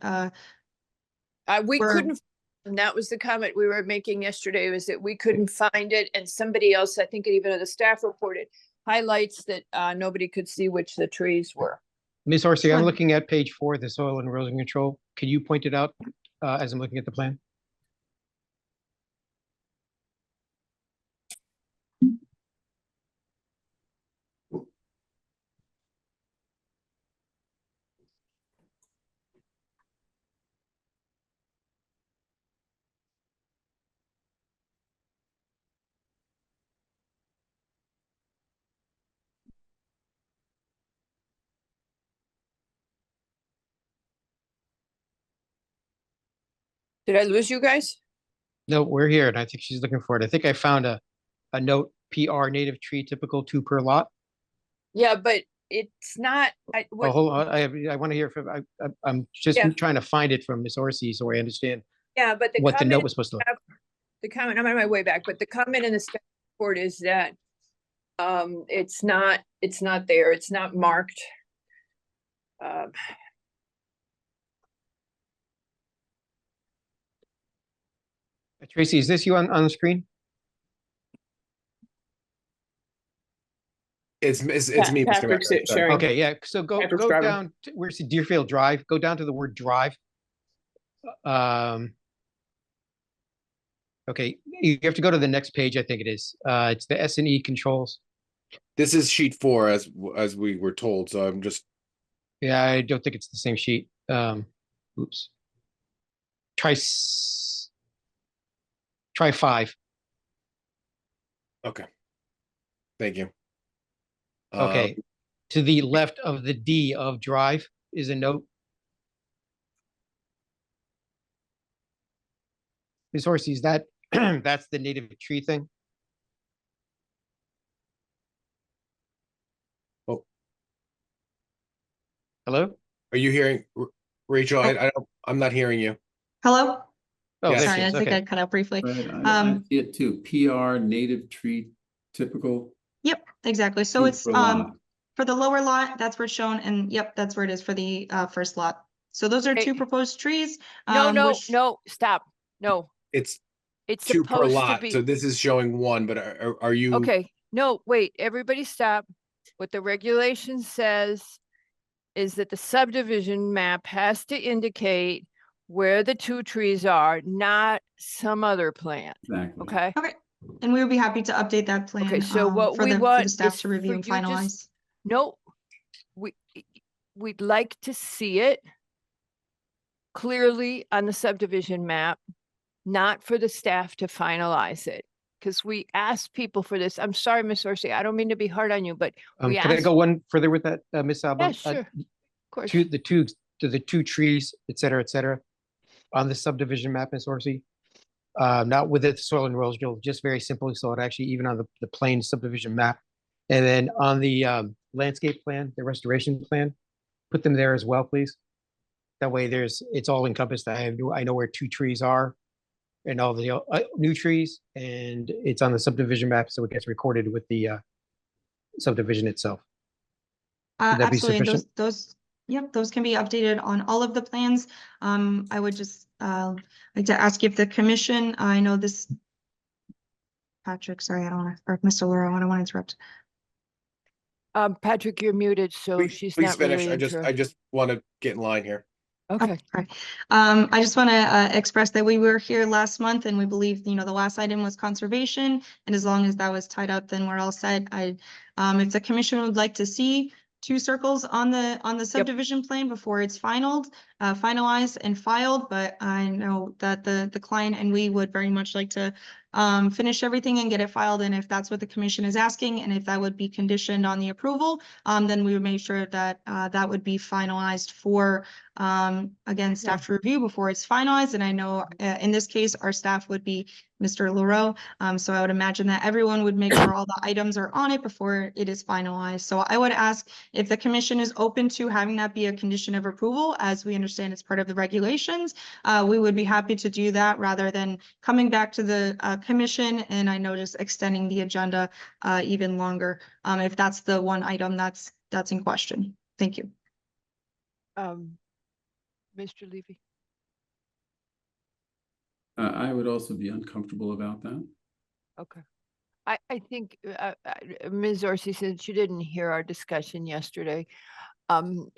we're- couldn't, and that was the comment we were making yesterday, was that we couldn't find it, and somebody else, I think even the staff reported, highlights that nobody could see which the trees were. Ms. Orsi, I'm Sure. looking at page 4, the soil and erosion control. Can you point it out as I'm looking at the plan? Did I lose you guys? No, we're here, and I think she's looking for it. I think I found a note, PR native tree typical 2 per lot. Yeah, but it's not, Oh, what, hold on, I want to hear from, I'm just Yeah. trying to find it from Ms. Orsi so I understand yeah, but the what the note comment, was supposed to look. the comment, I'm on my way back, but the comment in the staff report is that it's not there, it's not marked. Tracy, is this you on the screen? It's me, Mr. Patrick's Mayor. Sorry. sharing. Okay, yeah, so Patrick's go driving. down, where's the Deerfield Drive? Go down to the word drive. Okay, you have to go to the next page, I think it is. It's the S&E controls. This is sheet 4 as we were told, so I'm just, Yeah, I don't think it's the same sheet. Oops. Try 5. okay. Thank you. Okay. To the left of the D of drive is a note. Ms. Horsey, is that that's the native tree thing? Oh. Hello? Are you hearing, Rachel? I'm not hearing you. Hello? Oh, Yes. there Sorry, she I is. think Okay. I cut out briefly. Right, I see it too. PR native tree typical. Yep, exactly. So two it's per lot. for the lower lot, that's where it's shown, and yep, that's where it is for the first lot. So those are Okay. 2 proposed trees. No, which- no, stop. No, It's it's 2 per supposed to lot, so be, this is showing 1, but are you? okay, no, wait, everybody stop. What the regulation says is that the subdivision map has to indicate where the 2 trees are, not some other plan, Exactly. okay? Okay, and we would be happy to update that plan. Okay, so what for we the want staff is to review for and you just- finalize. No, we'd like to see it clearly on the subdivision map, not for the staff to finalize it. Because we asked people for this. I'm sorry, Ms. Orsi, I don't mean to be hard on you, but we Can I asked. go one further with that, Ms. Sabla? Yeah, sure, of course. To the two trees, et cetera, on the subdivision map, Ms. Orsi. Not with the soil and erosion, just very simply, so it actually even on the plain subdivision map. And then on the landscape plan, the restoration plan, put them there as well, please. That way it's all encompassed. I know where 2 trees are and all the new trees, and it's on the subdivision map, so it gets recorded with the subdivision itself. Would that be Absolutely, and sufficient? those can be updated on all of the plans. I would just like to ask if the commission, I know this. Patrick, sorry, I don't want to, or Mr. Luro, I don't want to interrupt. Patrick, you're muted, so Please she's please not finish. really I just want to get in line here. Okay, Right. I just want to express that we were here last month and we believe, the last item was conservation. And as long as that was tied up, then we're all set. If the commission would like to see 2 circles on the subdivision plan before it's finalized and filed, but I know that the client and we would very much like to finish everything and get it filed. And if that's what the commission is asking, and if that would be conditioned on the approval, then we would make sure that that would be finalized for, again, staff to review before it's finalized. And I know in this case, our staff would be Mr. Leroux. So I would imagine that everyone would make sure all the items are on it before it is finalized. So I would ask if the commission is open to having that be a condition of approval, as we understand it's part of the regulations. We would be happy to do that rather than coming back to the commission, and I know just extending the agenda even longer, if that's the one item that's in question. Thank you. Mr. Levy. I would also be uncomfortable about that. Okay. I think Ms. Orsi said she didn't hear our discussion yesterday.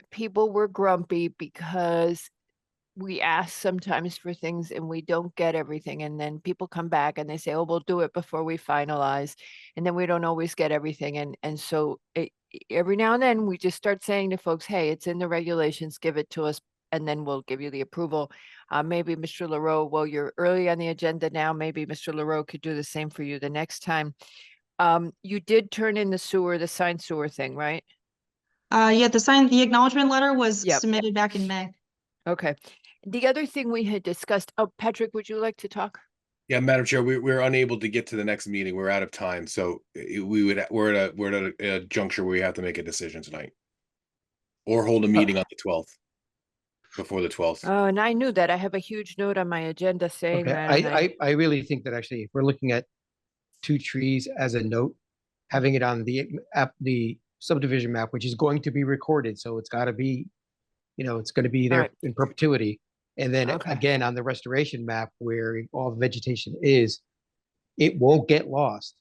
People were grumpy because we ask sometimes for things and we don't get everything. And then people come back and they say, oh, we'll do it before we finalize. And then we don't always get everything. And so every now and then we just start saying to folks, hey, it's in the regulations, give it to us, and then we'll give you the approval. Maybe Mr. Leroux, well, you're early on the agenda now. Maybe Mr. Leroux could do the same for you the next time. You did turn in the signed sewer thing, right? Yeah, the acknowledgement letter was Yep. submitted back in May. Okay. The other thing we had discussed, oh, Patrick, would you like to talk? Yeah, Madam Chair, we're unable to get to the next meeting. We're out of time, so we're at a juncture where we have to make a decision tonight, or hold a meeting on the 12th, before the 12th. Oh, and I knew that. I have a huge note on my agenda saying Okay, that. and I really think that actually, if we're looking at 2 trees as a note, having it on the subdivision map, which is going to be recorded, so it's got to be, it's going to be there Alright. in perpetuity. And then Okay. again, on the restoration map where all the vegetation is, it won't get lost.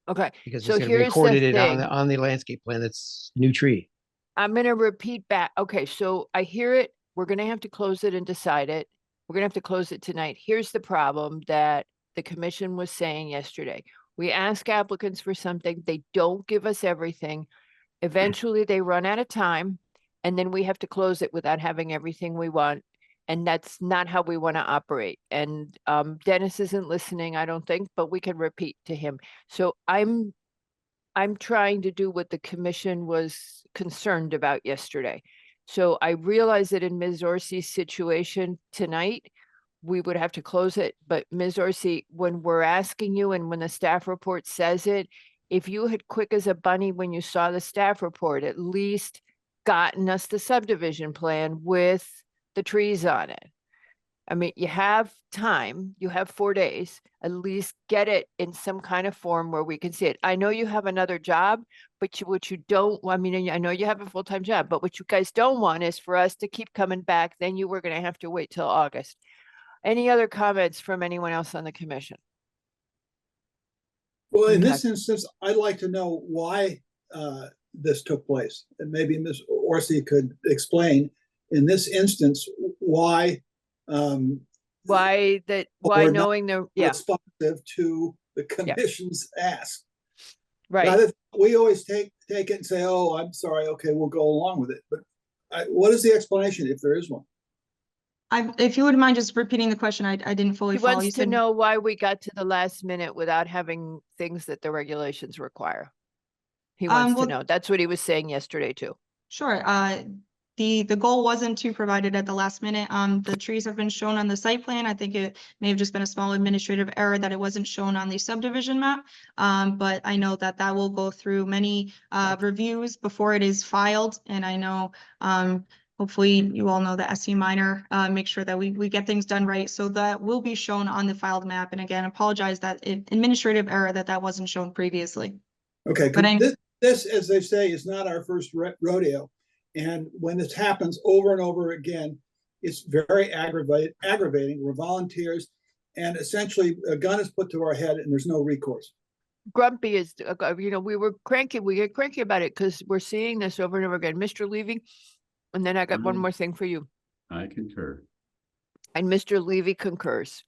Okay, because so it's here's the recorded it thing. on the landscape plan. That's new tree. I'm gonna repeat back. Okay, so I hear it. We're gonna have to close it and decide it. We're gonna have to close it tonight. Here's the problem that the commission was saying yesterday. We ask applicants for something, they don't give us everything. Eventually, they run out of time, and then we have to close it without having everything we want. And that's not how we want to operate. And Dennis isn't listening, I don't think, but we can repeat to him. So I'm trying to do what the commission was concerned about yesterday. So I realize that in Ms. Orsi's situation tonight, we would have to close it, but Ms. Orsi, when we're asking you and when the staff report says it, if you had quick as a bunny when you saw the staff report, at least gotten us the subdivision plan with the trees on it. I mean, you have time, you have 4 days, at least get it in some kind of form where we can see it. I know you have another job, but what you don't, I mean, I know you have a full-time job, but what you guys don't want is for us to keep coming back, then you were gonna have to wait till August. Any other comments from anyone else on the commission? Well, in Okay. this instance, I'd like to know why this took place. And maybe Ms. Orsi could explain in this instance why Why we're not knowing the, yeah, responsive to the commission's ask. right. Rather, we always take it and say, oh, I'm sorry, okay, we'll go along with it. But what is the explanation if there is one? If you wouldn't mind just repeating the question, I didn't fully He follow. You wants to said, know why we got to the last minute without having things that the regulations require. He wants to well- know. That's what he was saying yesterday too. sure, the goal wasn't to provide it at the last minute. The trees have been shown on the site plan. I think it may have just been a small administrative error that it wasn't shown on the subdivision map. But I know that that will go through many reviews before it is filed. And I know, hopefully you all know the SE minor, make sure that we get things done right. So that will be shown on the filed map. And again, apologize that administrative error that wasn't shown previously. Okay, But this, as they say, is not our first rodeo. And when this happens over and over again, it's very aggravating. We're volunteers, and essentially a gun is put to our head and there's no recourse. Grumpy is, we were cranky. We get cranky about it because we're seeing this over and over again. Mr. Levy, and then I got one more thing for you. I concur. And Mr. Levy concurs.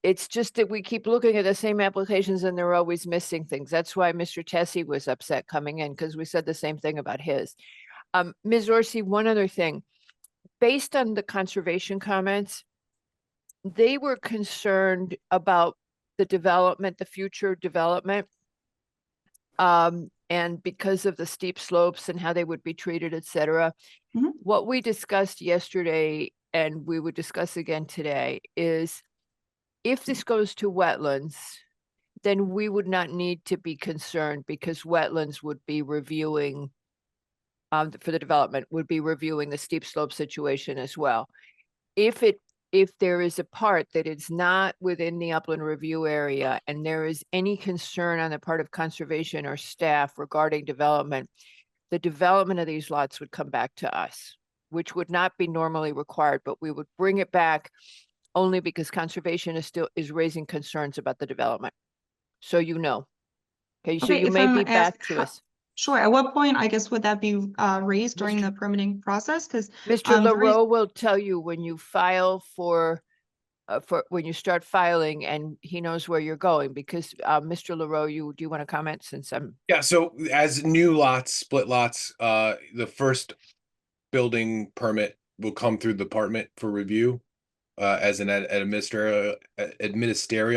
It's just that we keep looking at the same applications and they're always missing things. That's why Mr. Tessie was upset coming in because we said the same thing about his. Ms. Orsi, one other thing. Based on the conservation comments, they were concerned about the development, the future development. And because of the steep slopes and how they would be treated, et cetera. Mhm. What we discussed yesterday and we would discuss again today is if this goes to wetlands, then we would not need to be concerned because wetlands would be reviewing for the development, would be reviewing the steep slope situation as well. If there is a part that is not within the upland review area and there is any concern on the part of conservation or staff regarding development, the development of these lots would come back to us, which would not be normally required, but we would bring it back only because conservation is raising concerns about the development. So you know. Okay, so Okay, you if may I'm be back asked to how- us. Sure. At what point, I guess, would that be raised during the permitting process? Because Mr. the reas- LaRoe will tell you when you file for when you start filing and he knows where you're going because Mr. LaRoe, do you want to comment since I'm Yeah, so as new lots, split lots, the first building permit will come through the department for review as an administerial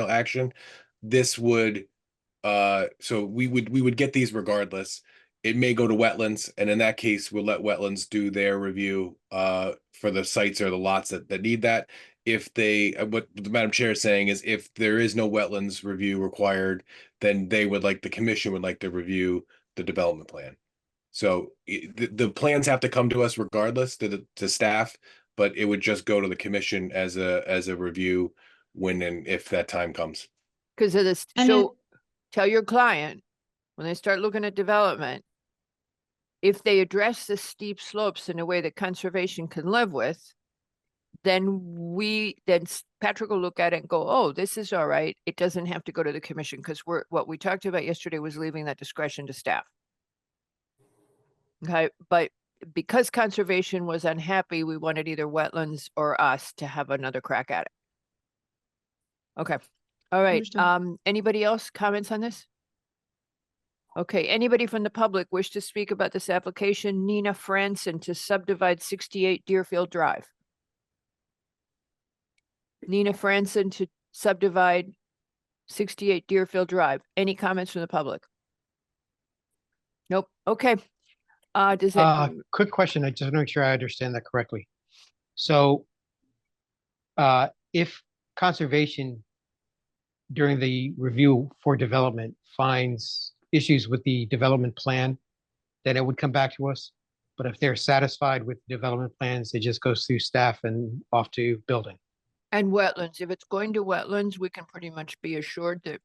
action. This would so we would get these regardless. It may go to wetlands, and in that case, we'll let wetlands do their review for the sites or the lots that need that. If they, what the Madam Chair is saying is if there is no wetlands review required, then the commission would like to review the development plan. So the plans have to come to us regardless to staff, but it would just go to the commission as a review when and if that time comes. because of this? And So tell your client when they start looking at development, if they address the steep slopes in a way that conservation can live with, then Patrick will look at it and go, oh, this is all right. It doesn't have to go to the commission because what we talked about yesterday was leaving that discretion to staff. Okay, but because conservation was unhappy, we wanted either wetlands or us to have another crack at it. Okay, all right. Understood. Anybody else comments on this? Okay, anybody from the public wish to speak about this application? Nina Franson to subdivide 68 Deerfield Drive. Nina Franson to subdivide 68 Deerfield Drive. Any comments from the public? Nope. Okay. Does it? Quick question. I just want to make sure I understand that correctly. So, if conservation during the review for development finds issues with the development plan, then it would come back to us. But if they're satisfied with development plans, it just goes through staff and off to building. And wetlands, if it's going to wetlands, we can pretty much be assured that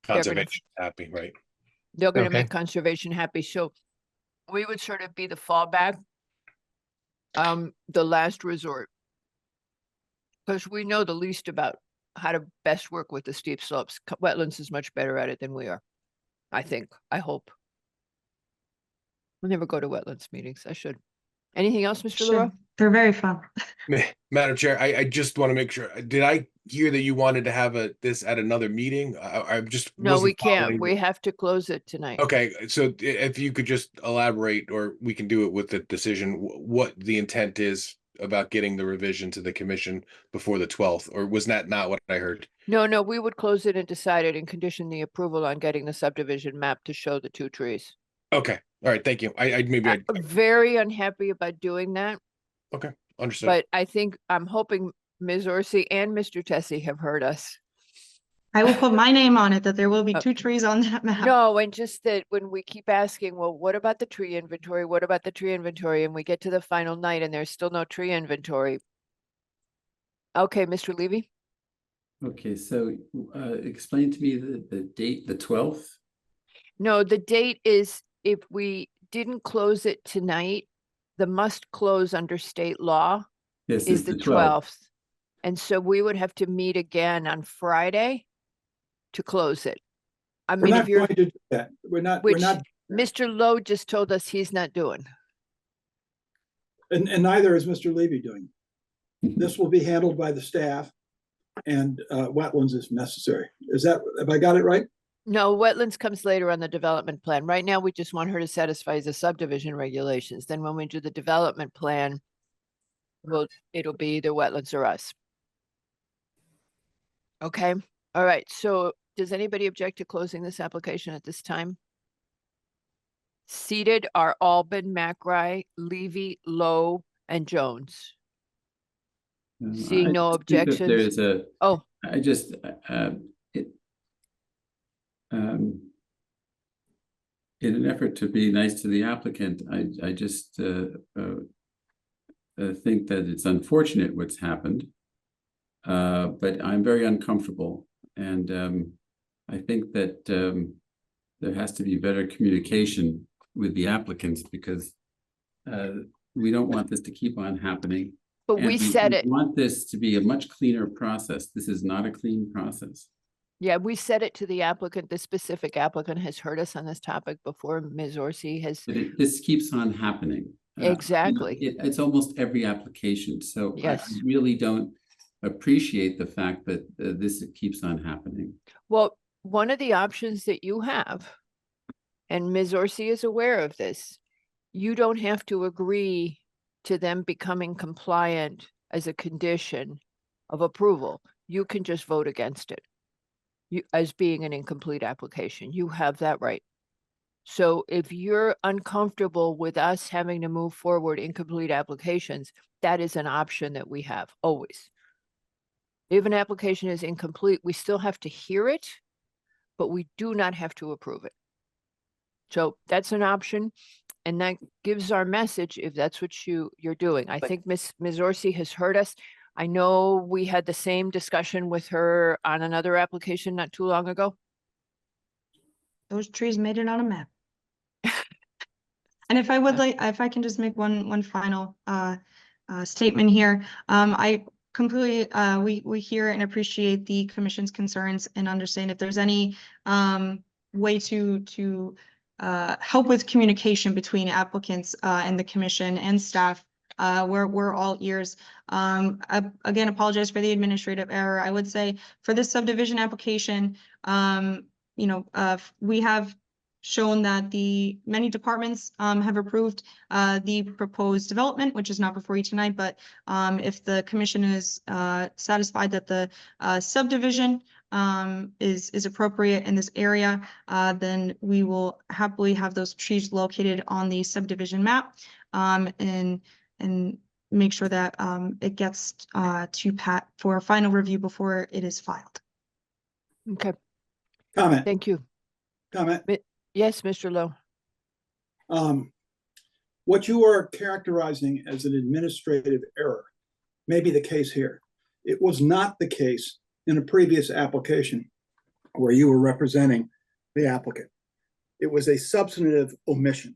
They're gonna- Conservation happy, right? they're gonna Okay. make conservation happy. So we would sort of be the fallback, the last resort. Because we know the least about how to best work with the steep slopes. Wetlands is much better at it than we are. I think, I hope. We'll never go to wetlands meetings. I should. Anything else, Mr. Sure. Leroy? They're very fun. Madam Chair, I just want to make sure, did I hear that you wanted to have this at another meeting? I just. No, wasn't we can't. following We have to close it tonight. Okay, so if you could just elaborate, or we can do it with the decision, what the intent is about getting the revision to the commission before the 12th, or was that not what I heard? No, we would close it and decide it and condition the approval on getting the subdivision map to show the 2 trees. Okay, all right, thank you. Maybe I'm very unhappy about doing that, understood. but I think, I'm hoping Ms. Orsi and Mr. Tessie have heard us. I will put my name on it that there will be 2 Okay. trees on that map. No, and just that when we keep asking, well, what about the tree inventory? What about the tree inventory? And we get to the final night and there's still no tree inventory. Okay, Mr. Levy? Okay, so explain to me the date, the 12th? No, the date is, if we didn't close it tonight, the must close under state law Yes, is it's the 12th. 12th. And so we would have to meet again on Friday to close it. I We're mean, not if you're, going to do that. We're not, which Mr. Lowe just told us he's not doing. and neither is Mr. Levy doing. This will be handled by the staff and wetlands if necessary. Have I got it right? No, wetlands comes later on the development plan. Right now, we just want her to satisfy the subdivision regulations. Then when we do the development plan, it'll be either wetlands or us. Okay, all right. So does anybody object to closing this application at this time? Seated are Albin, McRae, Levy, Lowe, and Jones. Seeing I no just think that objections. There's Oh, I just, in an effort to be nice to the applicant, I just think that it's unfortunate what's happened. But I'm very uncomfortable, and I think that there has to be better communication with the applicants, because we don't want this to keep on happening. but And we said it. want this to be a much cleaner process. This is not a clean process. Yeah, we said it to the applicant. The specific applicant has heard us on this topic before. Ms. Orsi has. But this keeps on happening. Exactly. It's almost every application, so I Yes. really don't appreciate the fact that this keeps on happening. Well, one of the options that you have, and Ms. Orsi is aware of this, you don't have to agree to them becoming compliant as a condition of approval. You can just vote against it. As being an incomplete application, you have that right. So if you're uncomfortable with us having to move forward incomplete applications, that is an option that we have always. If an application is incomplete, we still have to hear it, but we do not have to approve it. So that's an option, and that gives our message if that's what you're doing. I think Ms. Orsi has heard us. I know we had the same discussion with her on another application not too long ago. Those trees made it on a map. And if I would like, if I can just make one final statement here. I completely, we hear and appreciate the commission's concerns and understand if there's any way to help with communication between applicants and the commission and staff. We're all ears. I again apologize for the administrative error. I would say for this subdivision application, we have shown that the many departments have approved the proposed development, which is not before you tonight, but if the commission is satisfied that the subdivision is appropriate in this area, then we will happily have those trees located on the subdivision map and make sure that it gets to Pat for final review before it is filed. Okay, Comment, thank you. comment. Yes, Mr. Lowe. What you are characterizing as an administrative error may be the case here. It was not the case in a previous application where you were representing the applicant. It was a substantive omission.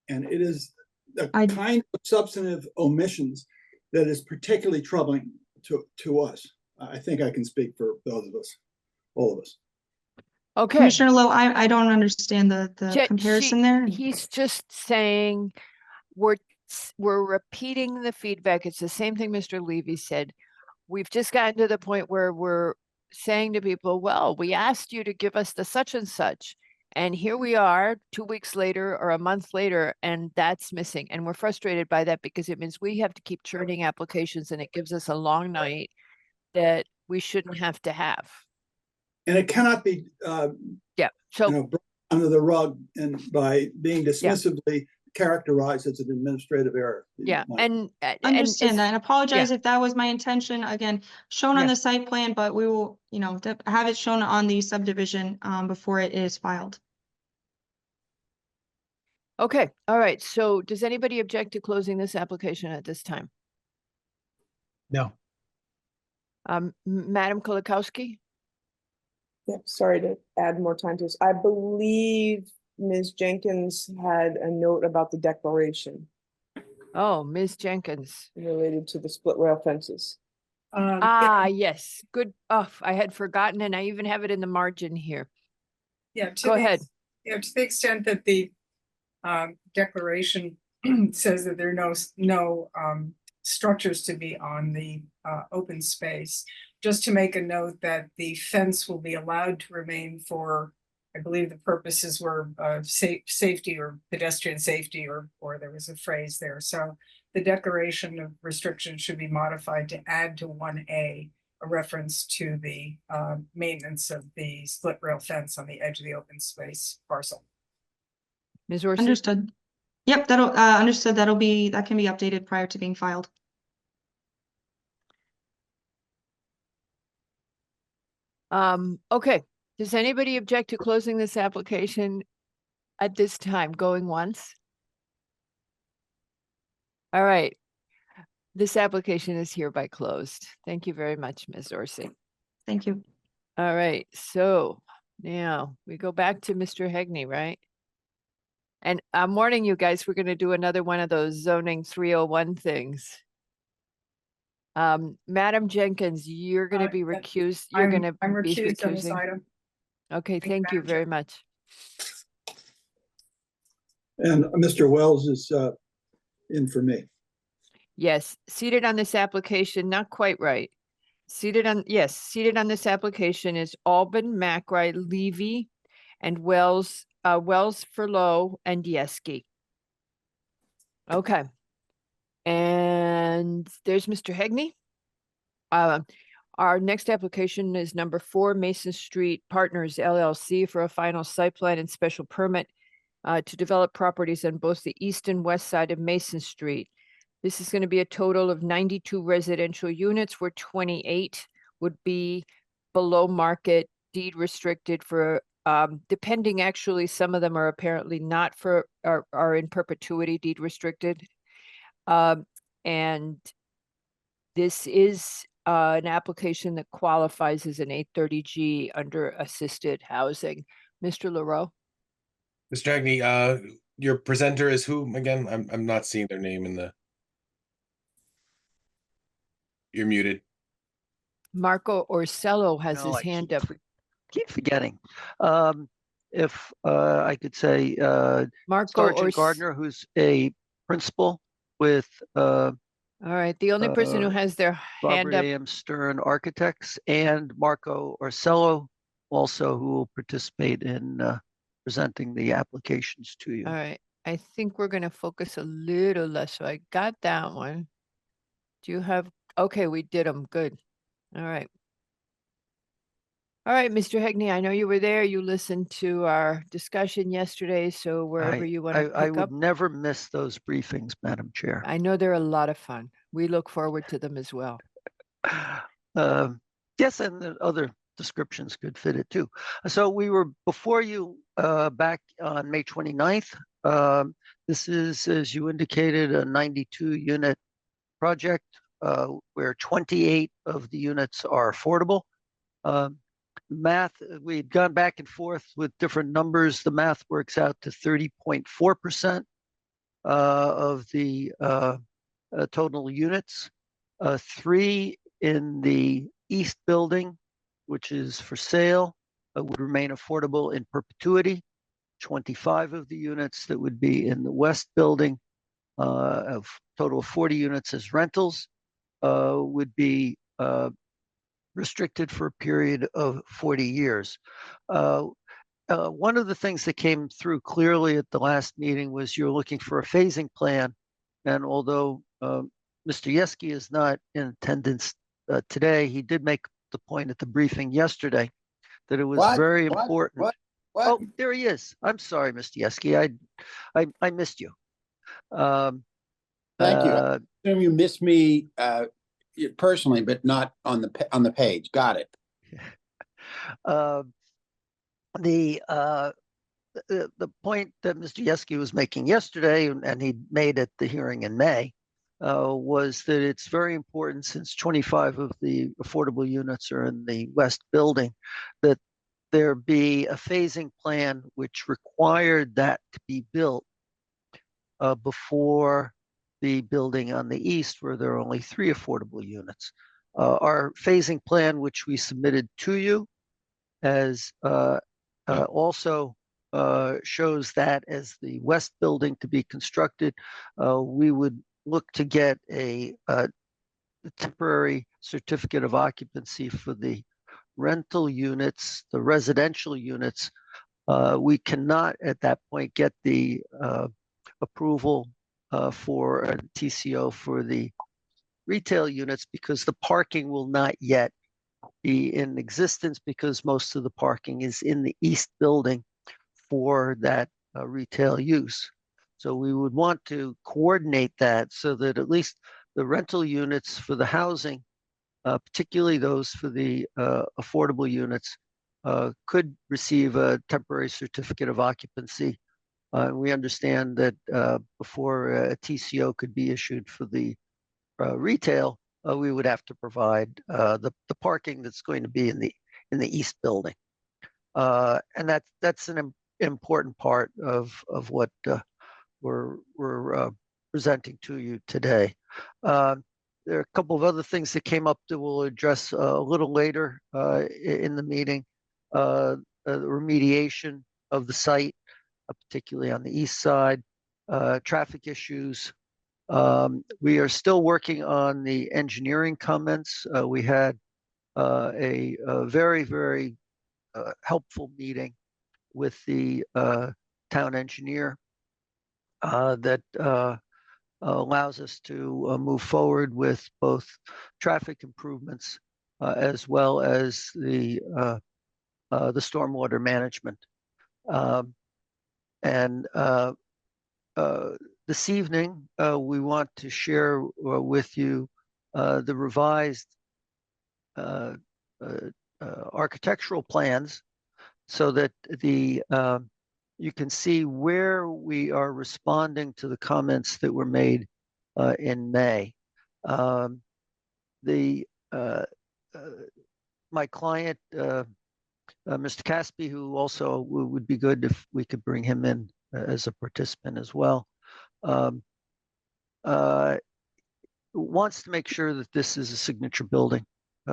And it is the kind of substantive omissions that is particularly troubling to us. I think I can speak for those of us, all of us. Okay. Commissioner Lowe, I don't understand the comparison there. He's just saying we're repeating the feedback. It's the same thing Mr. Levy said. We've just gotten to the point where we're saying to people, well, we asked you to give us the such and such. And here we are 2 weeks later or a month later, and that's missing. And we're frustrated by that because it means we have to keep churning applications and it gives us a long night that we shouldn't have to have. And it cannot be So brought under the rug and by being dismissively characterized as an administrative error. and Understand that and apologize if that was my intention. Again, shown on Yeah. the site plan, but we will, have it shown on the subdivision before it is filed. Okay, all right. So does anybody object to closing this application at this time? No. Madam Kolakowski? Yeah, sorry to add more time to this. I believe Ms. Jenkins had a note about the declaration Oh, Ms. Jenkins. related to the split rail fences. Yes, good. Oh, I had forgotten and I even have it in the margin here. Yeah. to Go the ahead. ex- Yeah, to the extent that the declaration says that there are no structures to be on the open space. Just to make a note that the fence will be allowed to remain for, I believe the purposes were safety or pedestrian safety, or there was a phrase there. So the declaration of restriction should be modified to add to 1A a reference to the maintenance of the split rail fence on the edge of the open space parcel. Ms. Orsi? Understood. Yep, that can be updated prior to being filed. Okay. Does anybody object to closing this application at this time? Going once? All right. This application is hereby closed. Thank you very much, Ms. Orsi. Thank you. All right, so now we go back to Mr. Hegney, right? And I'm warning you guys, we're gonna do another one of those zoning 301 things. Madam Jenkins, you're gonna be recused. You're gonna I'm be recused on this recusing. item. Okay, Thank you, thank you Madam very Chair. much. And Mr. Wells is in for me. Yes, seated on this application, not quite right. Seated on this application is Albin, McRae, Levy, and Wells Furlow, and Yeski. Okay. And there's Mr. Hegney. Our next application is number 4, Mason Street Partners LLC for a final site plan and special permit to develop properties on both the east and west side of Mason Street. This is going to be a total of 92 residential units, where 28 would be below market, deed restricted for, depending, actually, some of them are apparently not are in perpetuity deed restricted. And this is an application that qualifies as an 830G under assisted housing. Mr. Leroux? Mr. Hegney, your presenter is who again? I'm not seeing their name in the. You're muted. Marco Orsello has No, his I hand keep up. keep forgetting. If I could say Marco Sergeant Gardner, who's a principal with All right, the only person who uh, has their hand Robert up, A.M. Stern Architects, and Marco Orsello, also who will participate in presenting the applications to you. all right, I think we're gonna focus a little less, so I got that one. Do you have, okay, we did them, good. All right. All right, Mr. Hegney, I know you were there. You listened to our discussion yesterday, so wherever you want to I pick up. would never miss those briefings, Madam Chair. I know they're a lot of fun. We look forward to them as well. Yes, and the other descriptions could fit it too. So we were before you back on May 29th. This is, as you indicated, a 92 unit project where 28 of the units are affordable. Math, we'd gone back and forth with different numbers. The math works out to 30.4% of the total units. 3 in the east building, which is for sale, would remain affordable in perpetuity. 25 of the units that would be in the west building, of total of 40 units as rentals, would be restricted for a period of 40 years. One of the things that came through clearly at the last meeting was you're looking for a phasing plan. And although Mr. Yeski is not in attendance today, he did make the point at the briefing yesterday that it was very important. What? Oh, there he is. I'm sorry, Mr. Yeski. I missed you. Thank you. I assume you missed me personally, but not on the page. Got it. The point that Mr. Yeski was making yesterday, and he made at the hearing in May, was that it's very important, since 25 of the affordable units are in the west building, that there be a phasing plan which required that to be built before the building on the east, where there are only 3 affordable units. Our phasing plan, which we submitted to you, as also shows that as the west building to be constructed, we would look to get a temporary certificate of occupancy for the rental units, the residential units. We cannot at that point get the approval for a TCO for the retail units, because the parking will not yet be in existence, because most of the parking is in the east building for that retail use. So we would want to coordinate that so that at least the rental units for the housing, particularly those for the affordable units, could receive a temporary certificate of occupancy. We understand that before a TCO could be issued for the retail, we would have to provide the parking that's going to be in the east building, and that's an important part of what we're presenting to you today. There are a couple of other things that came up that we'll address a little later in the meeting. The remediation of the site, particularly on the east side, traffic issues. We are still working on the engineering comments. We had a very, very helpful meeting with the town engineer that allows us to move forward with both traffic improvements as well as the stormwater management. And this evening, we want to share with you the revised architectural plans, so that you can see where we are responding to the comments that were made in May. My client, Mr. Caspi, who also would be good if we could bring him in as a participant as well. wants to make sure that this is a signature building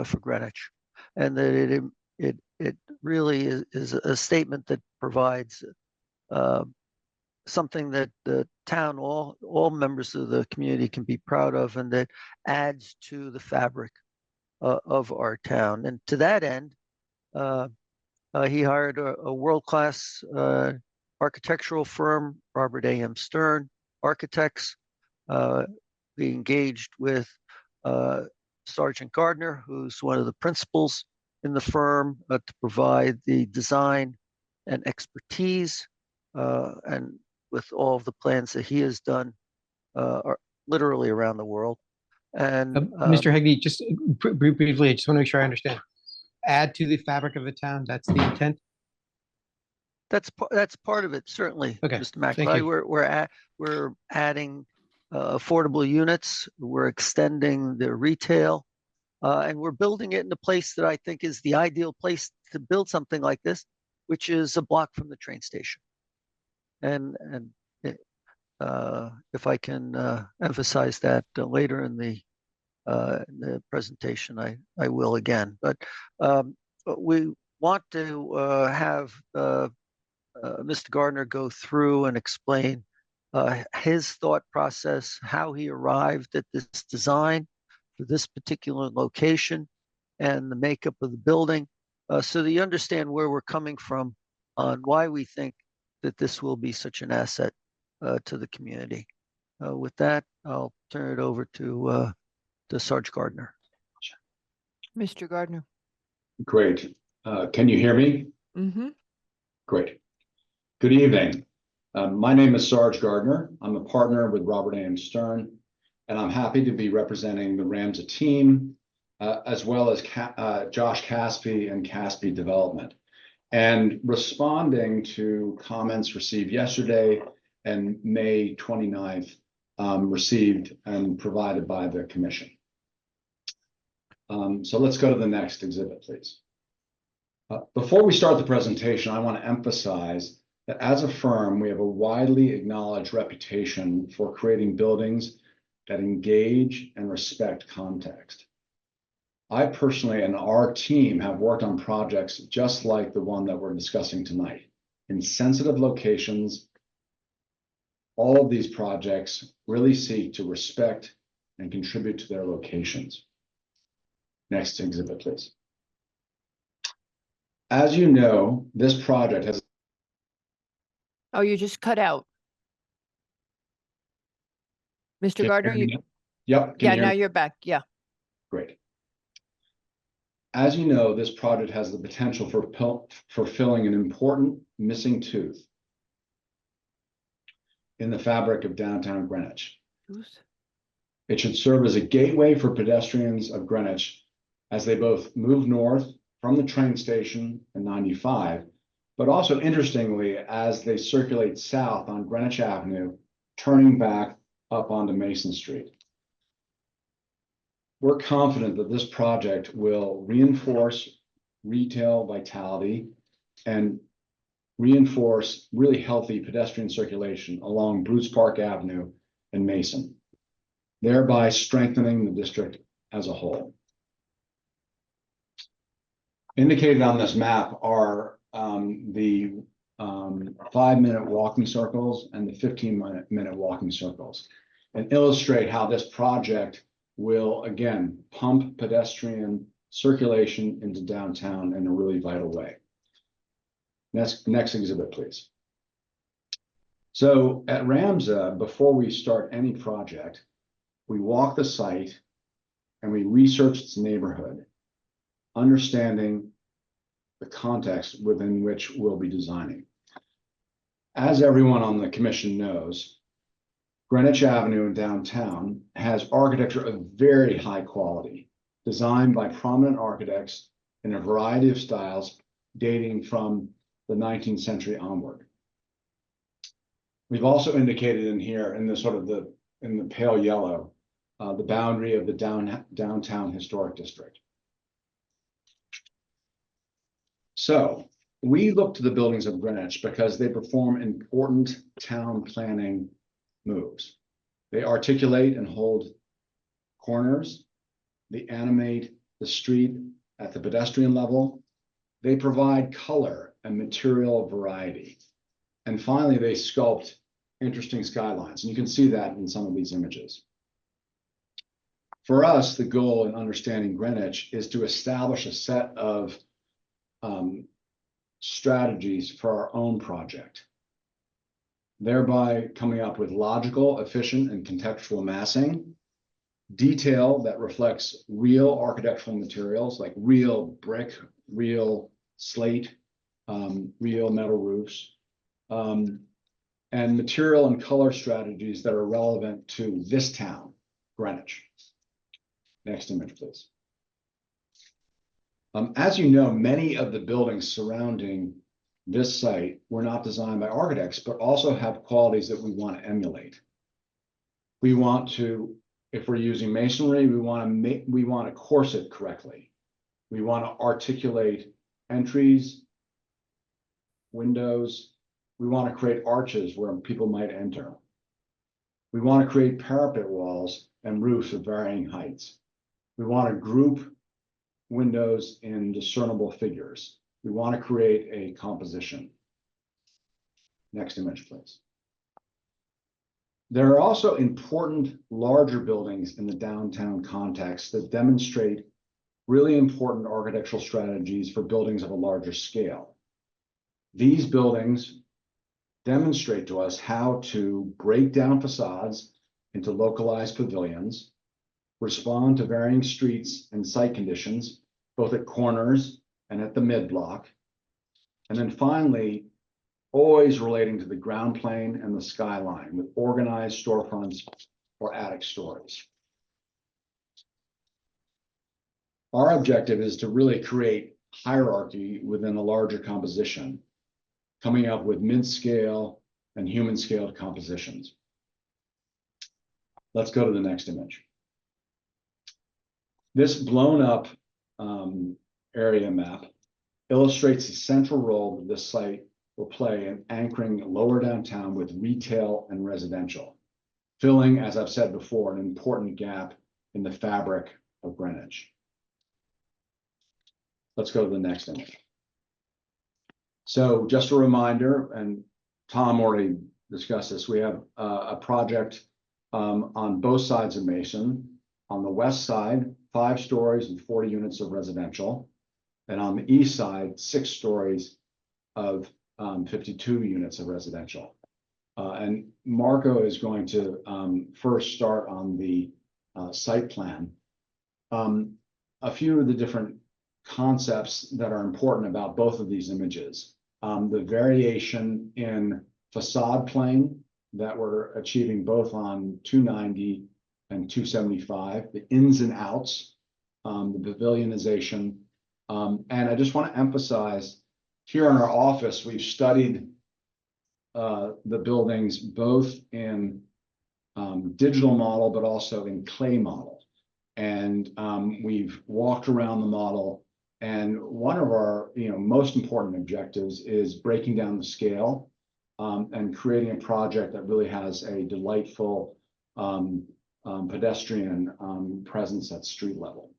for Greenwich, and that it really is a statement that provides something that the town, all members of the community can be proud of, and that adds to the fabric of our town. And to that end, he hired a world-class architectural firm, Robert A.M. Stern Architects. We engaged with Sergeant Gardner, who's one of the principals in the firm, to provide the design and expertise, and with all of the plans that he has done are literally around the world. And Mr. Hegney, just briefly, I just want to make sure I understand. Add to the fabric of the town, that's the intent? that's part of it, certainly, Okay, Mr. thank McFly. you. We're adding affordable units. We're extending the retail, and we're building it in a place that I think is the ideal place to build something like this, which is a block from the train station. And if I can emphasize that later in the presentation, I will again. But we want to have Mr. Gardner go through and explain his thought process, how he arrived at this design for this particular location and the makeup of the building, so that you understand where we're coming from on why we think that this will be such an asset to the community. With that, I'll turn it over to Sarge Gardner. Mr. Gardner. Great. Can you hear me? Mm-hmm. Great. Good evening. My name is Sarge Gardner. I'm a partner with Robert A.M. Stern, and I'm happy to be representing the Ramsey team, as well as Josh Caspi and Caspi Development, and responding to comments received yesterday and May 29th, received and provided by the commission. So let's go to the next exhibit, please. Before we start the presentation, I want to emphasize that as a firm, we have a widely acknowledged reputation for creating buildings that engage and respect context. I personally and our team have worked on projects just like the one that we're discussing tonight, in sensitive locations. All of these projects really seek to respect and contribute to their locations. Next exhibit, please. As you know, this project has... Oh, you just cut out. Mr. Gardner, you, Yep. yeah, now you're back. Yeah. Great. As you know, this project has the potential for filling an important missing tooth in the fabric of downtown Greenwich. It should serve as a gateway for pedestrians of Greenwich as they both move north from the train station and 95, but also interestingly, as they circulate south on Greenwich Avenue, turning back up onto Mason Street. We're confident that this project will reinforce retail vitality and reinforce really healthy pedestrian circulation along Bruce Park Avenue and Mason, thereby strengthening the district as a whole. Indicated on this map are the 5-minute walking circles and the 15-minute walking circles, and illustrate how this project will again pump pedestrian circulation into downtown in a really vital way. Next exhibit, please. So at Ramsey, before we start any project, we walk the site and we research its neighborhood, understanding the context within which we'll be designing. As everyone on the commission knows, Greenwich Avenue in downtown has architecture of very high quality, designed by prominent architects in a variety of styles dating from the 19th century onward. We've also indicated in here in the sort of in the pale yellow, the boundary of the downtown historic district. So we look to the buildings of Greenwich because they perform important town planning moves. They articulate and hold corners. They animate the street at the pedestrian level. They provide color and material variety. And finally, they sculpt interesting skylines. And you can see that in some of these images. For us, the goal in understanding Greenwich is to establish a set of strategies for our own project, thereby coming up with logical, efficient, and contextual massing, detail that reflects real architectural materials like real brick, real slate, real metal roofs, and material and color strategies that are relevant to this town, Greenwich. Next image, please. As you know, many of the buildings surrounding this site were not designed by architects, but also have qualities that we want to emulate. We want to, if we're using masonry, we want to course it correctly. We want to articulate entries, windows. We want to create arches where people might enter. We want to create parapet walls and roofs of varying heights. We want to group windows in discernible figures. We want to create a composition. Next image, please. There are also important larger buildings in the downtown context that demonstrate really important architectural strategies for buildings of a larger scale. These buildings demonstrate to us how to break down facades into localized pavilions, respond to varying streets and site conditions, both at corners and at the mid-block. And then finally, always relating to the ground plane and the skyline with organized storefronts or attic stories. Our objective is to really create hierarchy within a larger composition, coming up with mid-scale and human-scaled compositions. Let's go to the next image. This blown up area map illustrates the central role that this site will play in anchoring lower downtown with retail and residential, filling, as I've said before, an important gap in the fabric of Greenwich. Let's go to the next image. So just a reminder, and Tom already discussed this, we have a project on both sides of Mason. On the west side, 5 stories and 40 units of residential. And on the east side, 6 stories of 52 units of residential. And Marco is going to first start on the site plan. A few of the different concepts that are important about both of these images. The variation in facade plane that we're achieving both on 290 and 275, the ins and outs, the pavilionization. And I just want to emphasize here in our office, we've studied the buildings both in digital model, but also in clay model. And we've walked around the model. And one of our most important objectives is breaking down the scale and creating a project that really has a delightful pedestrian presence at street level.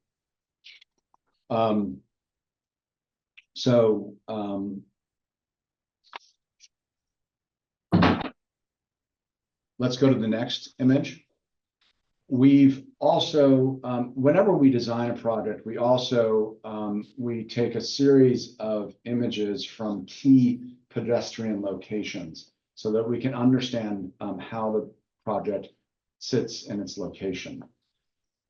Let's go to the next image. We've also, whenever we design a project, we also we take a series of images from key pedestrian locations so that we can understand how the project sits in its location.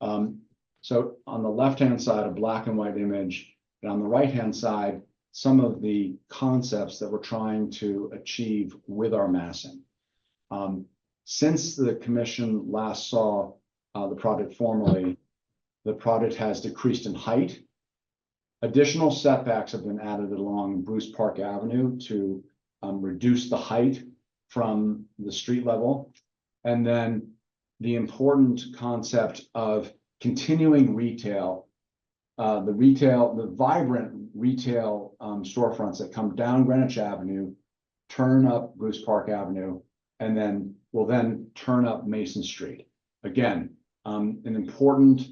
So on the left-hand side, a black and white image, and on the right-hand side, some of the concepts that we're trying to achieve with our massing. Since the commission last saw the project formally, the project has decreased in height. Additional setbacks have been added along Bruce Park Avenue to reduce the height from the street level. And then the important concept of continuing retail, the vibrant retail storefronts that come down Greenwich Avenue, turn up Bruce Park Avenue, and then will then turn up Mason Street. Again, an important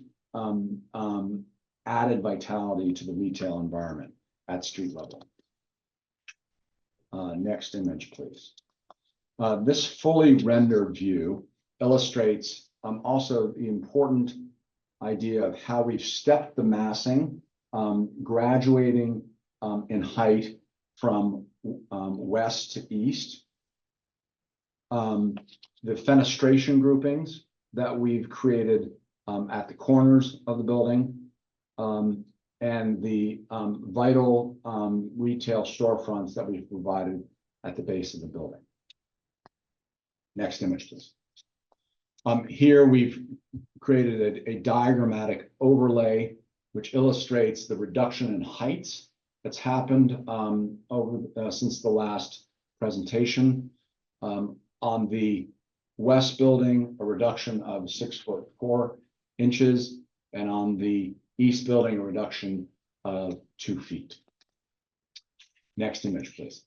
added vitality to the retail environment at street level. Next image, please. This fully rendered view illustrates also the important idea of how we've stepped the massing, graduating in height from west to east. The fenestration groupings that we've created at the corners of the building, and the vital retail storefronts that we've provided at the base of the building. Next image, please. Here we've created a diagrammatic overlay which illustrates the reduction in heights that's happened since the last presentation. On the west building, a reduction of 6'4" and on the east building, a reduction of 2 feet. Next image, please.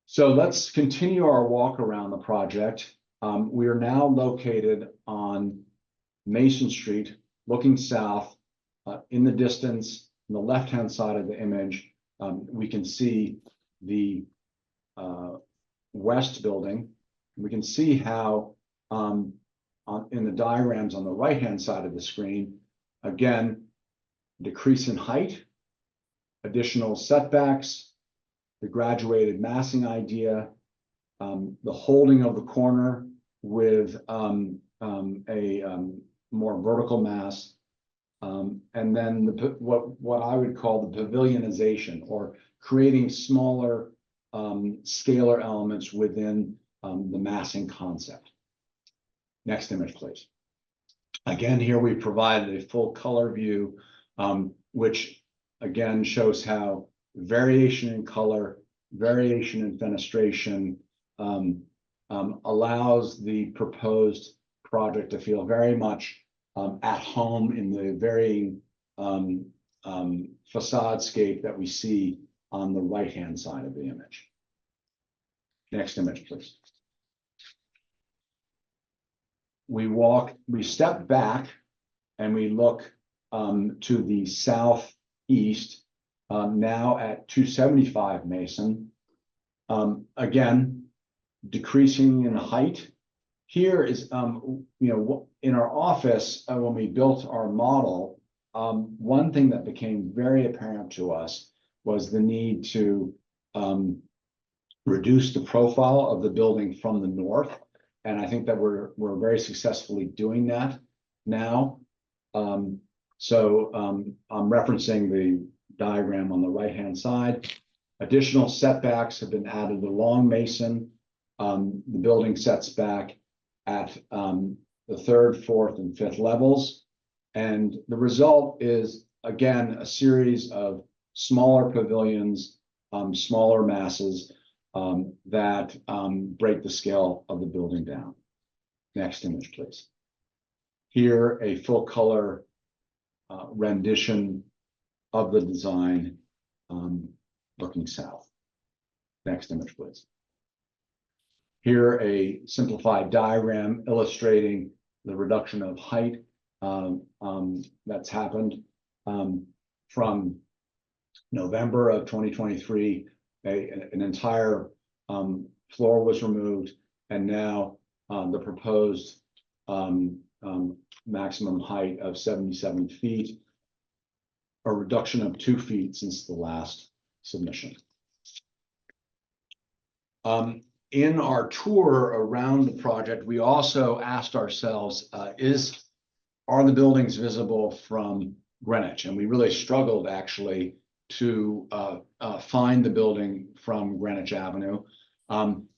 So let's continue our walk around the project. We are now located on Mason Street, looking south. In the distance, on the left-hand side of the image, we can see the west building. We can see how in the diagrams on the right-hand side of the screen, again, decrease in height, additional setbacks, the graduated massing idea, the holding of the corner with a more vertical mass, and then what I would call the pavilionization, or creating smaller scalar elements within the massing concept. Next image, please. Again, here we provided a full color view, which again shows how variation in color, variation in fenestration allows the proposed project to feel very much at home in the varying facade scape that we see on the right-hand side of the image. Next image, please. We step back and we look to the southeast, now at 275 Mason. Again, decreasing in height. Here is, in our office, when we built our model, one thing that became very apparent to us was the need to reduce the profile of the building from the north. And I think that we're very successfully doing that now. So I'm referencing the diagram on the right-hand side. Additional setbacks have been added along Mason. The building sets back at the third, fourth, and fifth levels. And the result is, again, a series of smaller pavilions, smaller masses that break the scale of the building down. Next image, please. Here, a full color rendition of the design looking south. Next image, please. Here, a simplified diagram illustrating the reduction of height that's happened from November of 2023. An entire floor was removed, and now the proposed maximum height of 77 feet, a reduction of 2 feet since the last submission. In our tour around the project, we also asked ourselves, are the buildings visible from Greenwich? And we really struggled actually to find the building from Greenwich Avenue.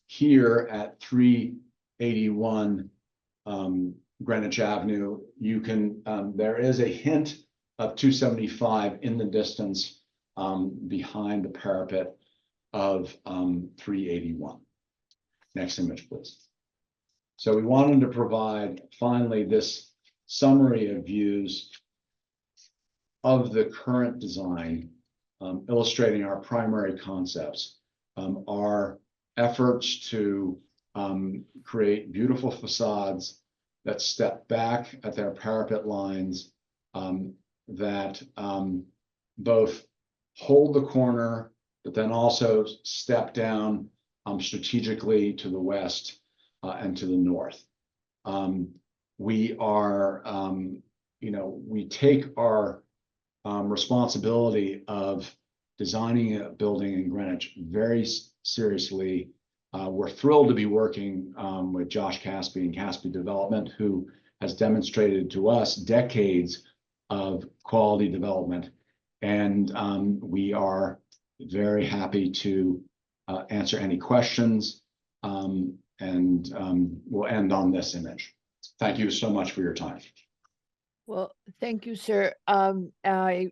Here at 381 Greenwich Avenue, you can, there is a hint of 275 in the distance behind the parapet of 381. Next image, please. So we wanted to provide finally this summary of views of the current design, illustrating our primary concepts. Our efforts to create beautiful facades that step back at their parapet lines, that both hold the corner, but then also step down strategically to the west and to the north. We are, we take our responsibility of designing a building in Greenwich very seriously. We're thrilled to be working with Josh Caspi and Caspi Development, who has demonstrated to us decades of quality development. And we are very happy to answer any questions. And we'll end on this image. Thank you so much for your time. Well, thank you, sir. I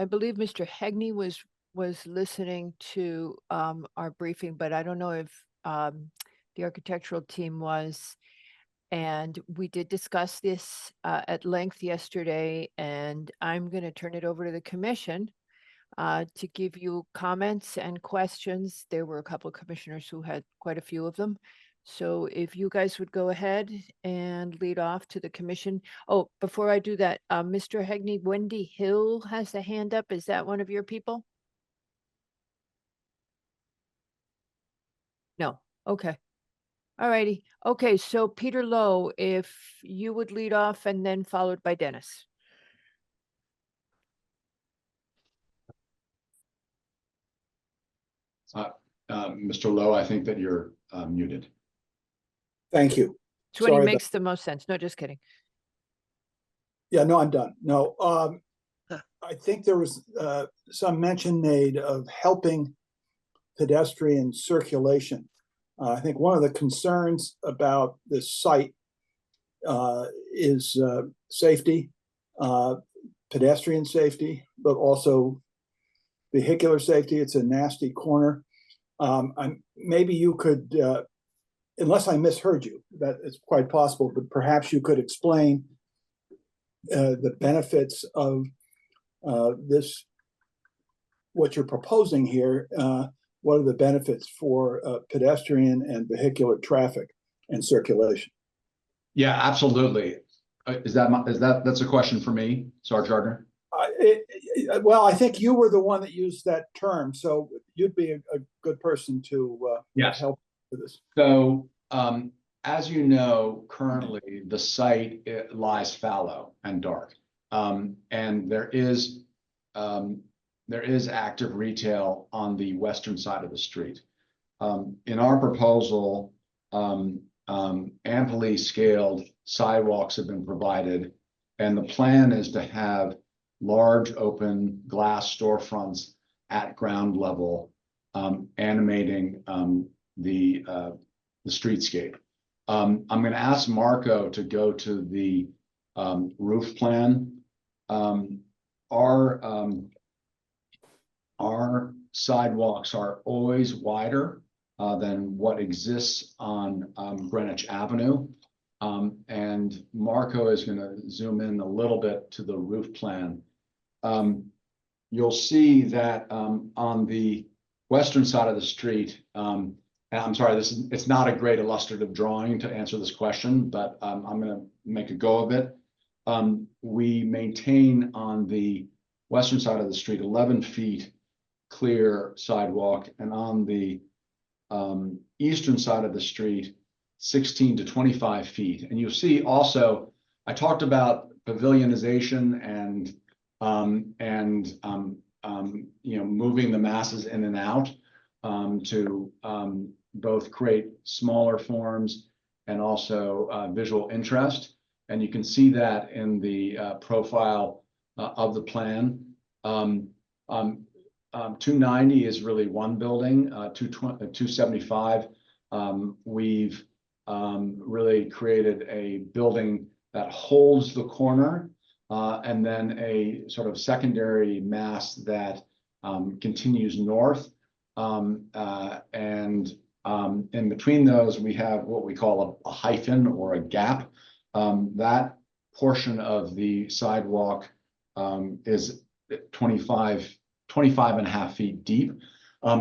believe Mr. Hegney was listening to our briefing, but I don't know if the architectural team was. And we did discuss this at length yesterday, and I'm going to turn it over to the commission to give you comments and questions. There were a couple of commissioners who had quite a few of them. So if you guys would go ahead and lead off to the commission. Oh, before I do that, Mr. Hegney, Wendy Hill has a hand up. Is that one of your people? No. Okay. All righty. Okay, so Peter Lowe, if you would lead off and then followed by Dennis. Mr. Lowe, I think that you're muted. Thank you. It's when he Sorry makes the most sense. No, just kidding. Yeah, no, I'm done. No, I think there was some mention made of helping pedestrian circulation. I think one of the concerns about this site is safety, pedestrian safety, but also vehicular safety. It's a nasty corner. Maybe you could, unless I misheard you, that is quite possible, but perhaps you could explain the benefits of this, what you're proposing here. What are the benefits for pedestrian and vehicular traffic and circulation? Yeah, absolutely. That's a question for me, Sergeant Gardner? Well, I think you were the one that used that term, so you'd be a good person to Yes. help with this. So, as you know, currently the site lies fallow and dark, and there is active retail on the western side of the street. In our proposal, amply scaled sidewalks have been provided, and the plan is to have large open glass storefronts at ground level, animating the streetscape. I'm going to ask Marco to go to the roof plan. Our sidewalks are always wider than what exists on Greenwich Avenue. And Marco is going to zoom in a little bit to the roof plan. You'll see that on the western side of the street, and I'm sorry, it's not a great illustrative drawing to answer this question, but I'm going to make a go of it. We maintain on the western side of the street 11 feet clear sidewalk, and on the eastern side of the street 16 to 25 feet. And you'll see also, I talked about pavilionization and moving the masses in and out to both create smaller forms and also visual interest. And you can see that in the profile of the plan. 290 is really one building. 275, we've really created a building that holds the corner, and then a sort of secondary mass that continues north. And in between those, we have what we call a hyphen or a gap. That portion of the sidewalk is 25 and a half feet deep.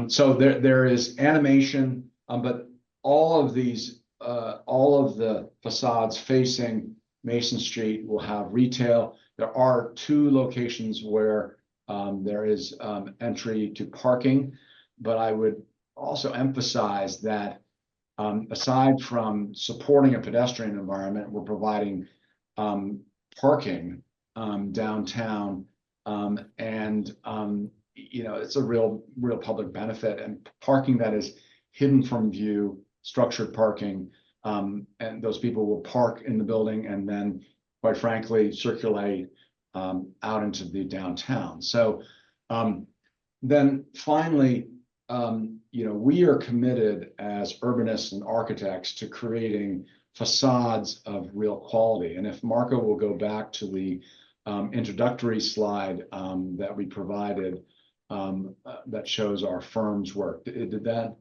So there is animation, but all of these all of the facades facing Mason Street will have retail. There are 2 locations where there is entry to parking, but I would also emphasize that aside from supporting a pedestrian environment, we're providing parking downtown, and it's a real public benefit, and parking that is hidden from view, structured parking, and those people will park in the building and then, quite frankly, circulate out into the downtown. So then finally, we are committed as urbanists and architects to creating facades of real quality. And if Marco will go back to the introductory slide that we provided that shows our firm's work. Did that?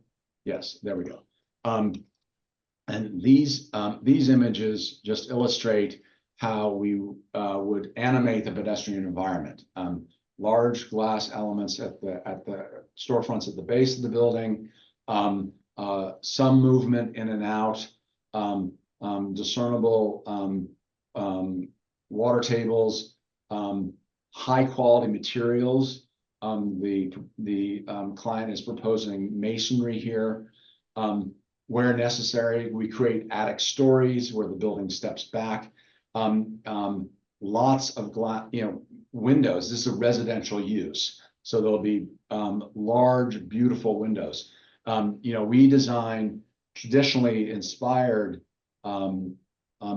Yes, there we go. And these images just illustrate how we would animate the pedestrian environment. Large glass elements at the storefronts at the base of the building, some movement in and out, discernible water tables, high quality materials. The client is proposing masonry here. Where necessary, we create attic stories where the building steps back. Lots of glass, windows. This is a residential use, so there'll be large, beautiful windows. We design traditionally inspired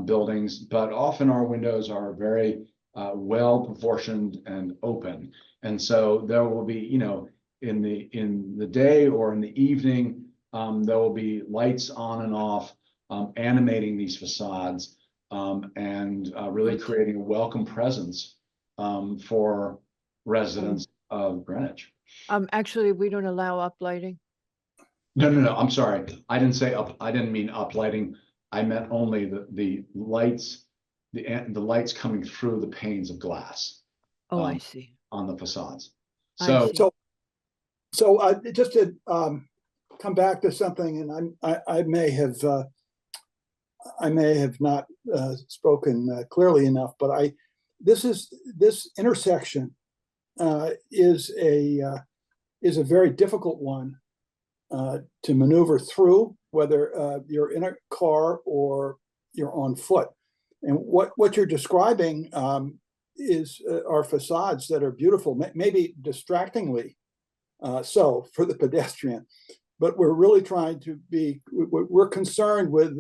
buildings, but often our windows are very well proportioned and open, and so there will be, in the day or in the evening, there will be lights on and off, animating these facades, and really creating a welcome presence for residents of Greenwich. Actually, we don't allow uplighting. No, I'm sorry. I didn't say up. I didn't mean uplighting. I meant only the lights, the lights coming through the panes of glass. Oh, I see. On the facades. I So, see. So just to come back to something, and I may have not spoken clearly enough, but this intersection is a very difficult one to maneuver through, whether you're in a car or you're on foot. And what you're describing are facades that are beautiful, maybe distractingly so for the pedestrian, but we're really trying to we're concerned with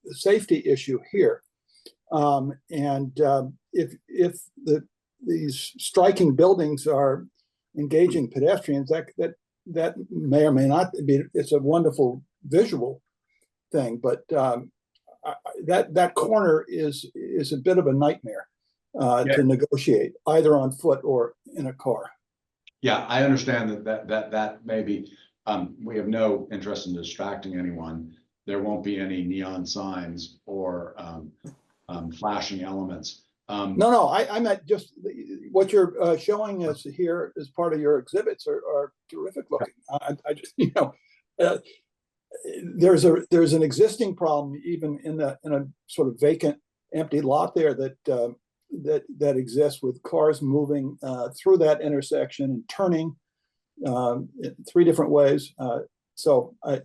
the safety issue here. If these striking buildings are engaging pedestrians, that may or may not be. It's a wonderful visual thing, but that corner is a bit of a nightmare to negotiate, either on foot or in a car. Yeah, I understand that maybe we have no interest in distracting anyone. There won't be any neon signs or flashing elements. No, I meant just what you're showing us here as part of your exhibits are terrific looking. I just, there's an existing problem even in a sort of vacant, empty lot there that exists with cars moving through that intersection and turning in 3 different ways. So I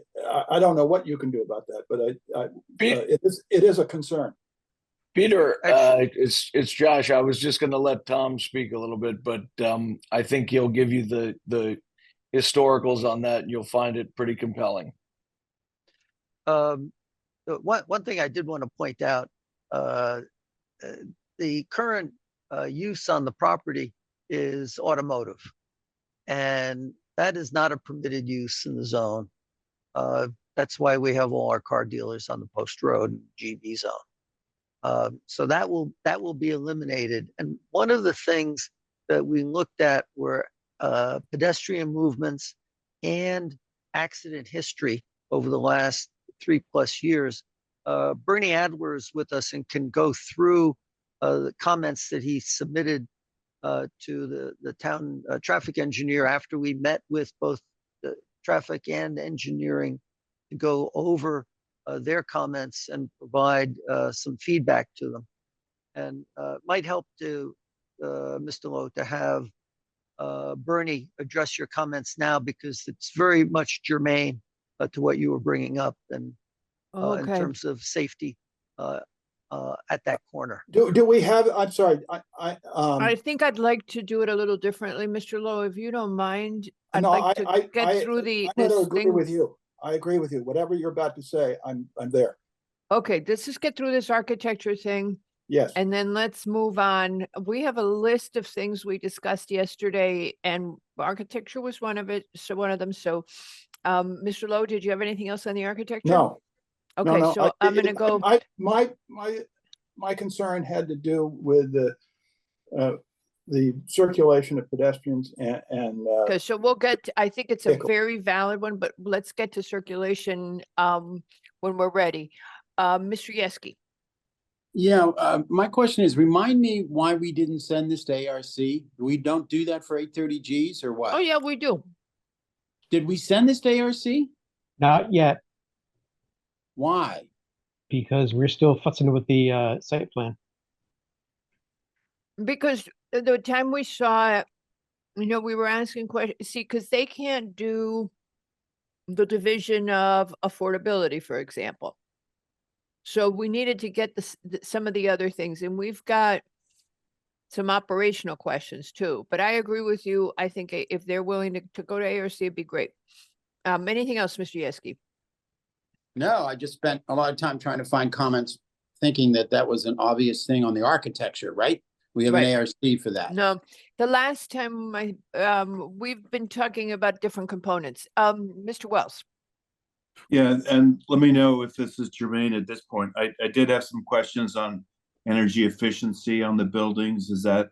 don't know what you can do about that, but it is a concern. Peter, it's Josh. I was just going to let Tom speak a little bit, but I think he'll give you the historicals on that, and you'll find it pretty compelling. One thing I did want to point out, the current use on the property is automotive, and that is not a permitted use in the zone. That's why we have all our car dealers on the Post Road GB zone. So that will be eliminated. And one of the things that we looked at were pedestrian movements and accident history over the last 3+ years. Bernie Adler is with us and can go through the comments that he submitted to the town traffic engineer after we met with both the traffic and engineering to go over their comments and provide some feedback to them. And might help to Mr. Lowe to have Bernie address your comments now, because it's very much germane to what you were bringing up, and in Okay. terms of safety at that corner. Do we have, I'm sorry, I think I'd like to do it a little differently, Mr. Lowe, if you don't mind. I'd no, like to get through I'm going to this agree thing. with you. I agree with you. Whatever you're about to say, I'm there. Okay, let's just get through this architecture thing. Yes. And then let's move on. We have a list of things we discussed yesterday, and architecture was one of them. So, Mr. Lowe, did you have anything else on the architecture? No. Okay, no. so I'm gonna go. My concern had to do with the circulation of pedestrians and Okay, so we'll get, I think it's a vehicle. very valid one, but let's get to circulation when we're ready. Mr. Yeski. Yeah, my question is, remind me why we didn't send this to ARC? We don't do that for 830Gs or what? Oh, yeah, we do. Did we send this to ARC? Not yet, Why? because we're still fussing with the site plan. Because the time we saw it, we were asking questions, see, because they can't do the division of affordability, for example. So we needed to get some of the other things, and we've got some operational questions too. But I agree with you. I think if they're willing to go to ARC, it'd be great. Anything else, Mr. Yeski? No, I just spent a lot of time trying to find comments, thinking that that was an obvious thing on the architecture, right? We have Right. an ARC for that. No, the last time we've been talking about different components. Mr. Wells. Yeah, and let me know if this is germane at this point. I did have some questions on energy efficiency on the buildings. Is that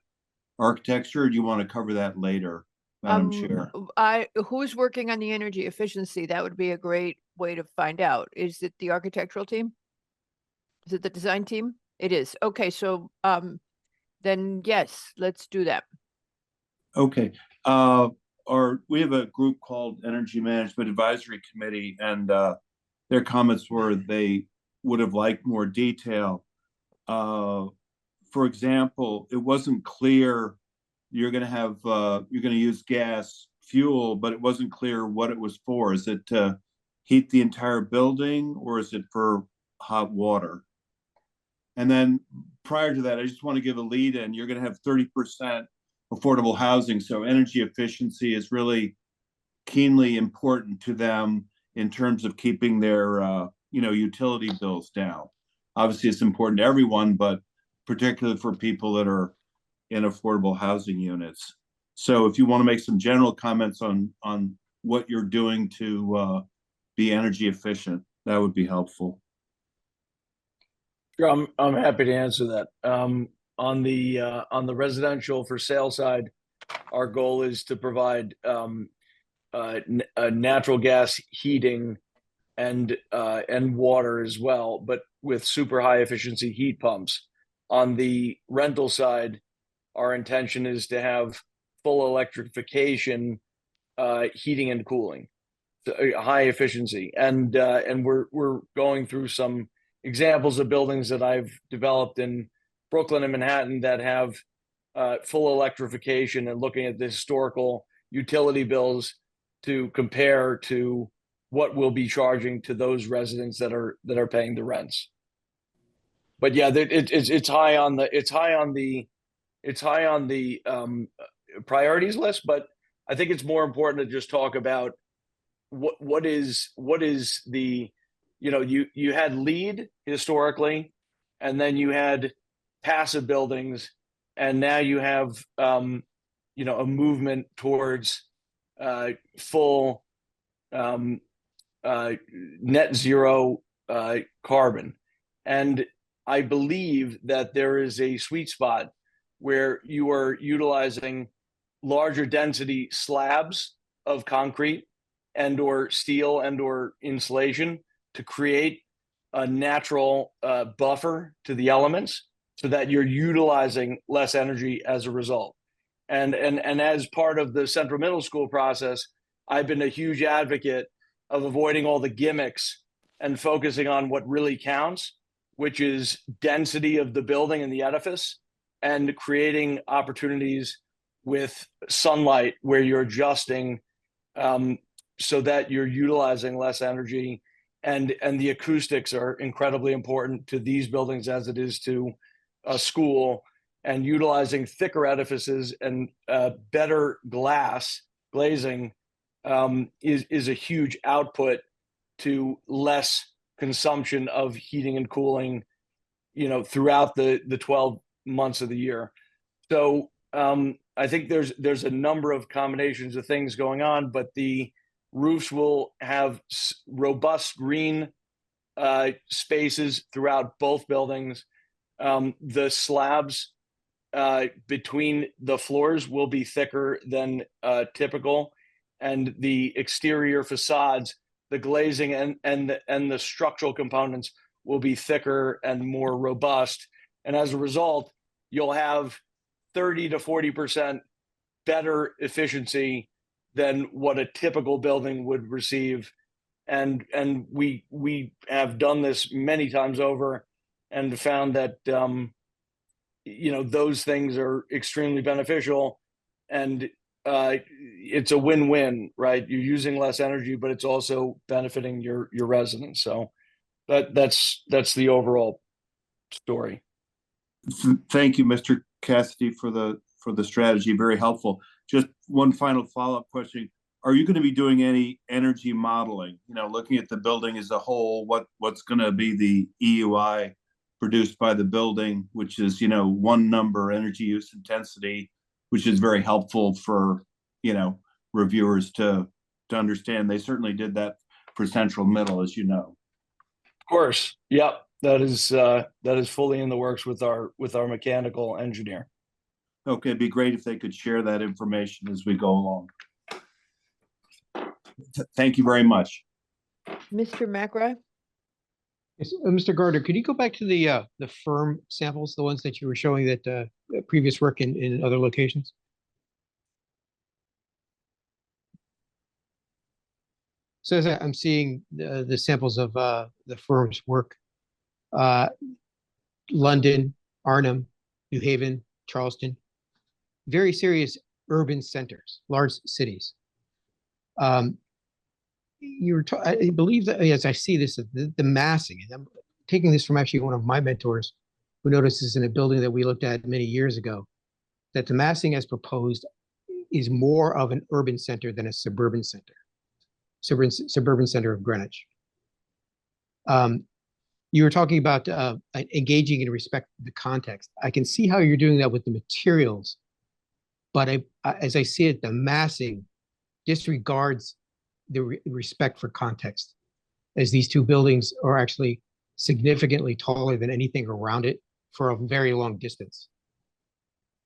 architecture, or do you want to cover that later, Madam Chair? Who's working on the energy efficiency? That would be a great way to find out. Is it the architectural team? Is it the design team? It is. Okay, so then yes, let's do that. Okay. We have a group called Energy Management Advisory Committee, and their comments were they would have liked more detail. For example, it wasn't clear you're going to use gas fuel, but it wasn't clear what it was for. Is it to heat the entire building, or is it for hot water? And then prior to that, I just want to give a lead in. You're going to have 30% affordable housing. So energy efficiency is really keenly important to them in terms of keeping their, utility bills down. Obviously, it's important to everyone, but particularly for people that are in affordable housing units. So if you want to make some general comments on what you're doing to be energy efficient, that would be helpful. Sure, I'm happy to answer that. On the residential for sale side, our goal is to provide natural gas heating and water as well, but with super high efficiency heat pumps. On the rental side, our intention is to have full electrification, heating and cooling, so high efficiency, and we're going through some examples of buildings that I've developed in Brooklyn and Manhattan that have full electrification, and looking at the historical utility bills to compare to what we'll be charging to those residents that are paying the rents. But yeah, it's high on the priorities list. But I think it's more important to just talk about what is the, you had LEED historically, and then you had passive buildings, and now you have a movement towards full net zero carbon. And I believe that there is a sweet spot where you are utilizing larger density slabs of concrete and or steel and or insulation to create a natural buffer to the elements, so that you're utilizing less energy as a result. And as part of the Central Middle School process, I've been a huge advocate of avoiding all the gimmicks and focusing on what really counts, which is density of the building and the edifice, and creating opportunities with sunlight where you're adjusting so that you're utilizing less energy. And the acoustics are incredibly important to these buildings as it is to a school, and utilizing thicker edifices and better glazing is a huge output to less consumption of heating and cooling, throughout the 12 months of the year. So I think there's a number of combinations of things going on, but the roofs will have robust green spaces throughout both buildings. The slabs between the floors will be thicker than typical, and the exterior facades, the glazing and the structural components will be thicker and more robust. And as a result, you'll have 30 to 40% better efficiency than what a typical building would receive. And we have done this many times over and found that those things are extremely beneficial, and it's a win-win, right? You're using less energy, but it's also benefiting your residents. So that's the overall story. Thank you, Mr. Cassidy, for the strategy. Very helpful. Just one final follow-up question. Are you going to be doing any energy modeling, looking at the building as a whole, what's going to be the EUI produced by the building, which is, one number, energy use intensity, which is very helpful for, reviewers to understand. They certainly did that for Central Middle, as you know. Of course. Yep. That is fully in the works with our mechanical engineer. Okay, it'd be great if they could share that information as we go along. Thank you very much. Mr. McRae? Yes, Mr. Gardner, could you go back to the firm samples, the ones that you were showing that previous work in other locations? So as I'm seeing the samples of the firm's work, London, Arnhem, New Haven, Charleston, very serious urban centers, large cities. I believe that, as I see this, the massing, and I'm taking this from actually one of my mentors who noticed this in a building that we looked at many years ago, that the massing as proposed is more of an urban center than a suburban center, suburban center of Greenwich. You were talking about engaging in respect to the context. I can see how you're doing that with the materials, but as I see it, the massing disregards the respect for context, as these two buildings are actually significantly taller than anything around it for a very long distance.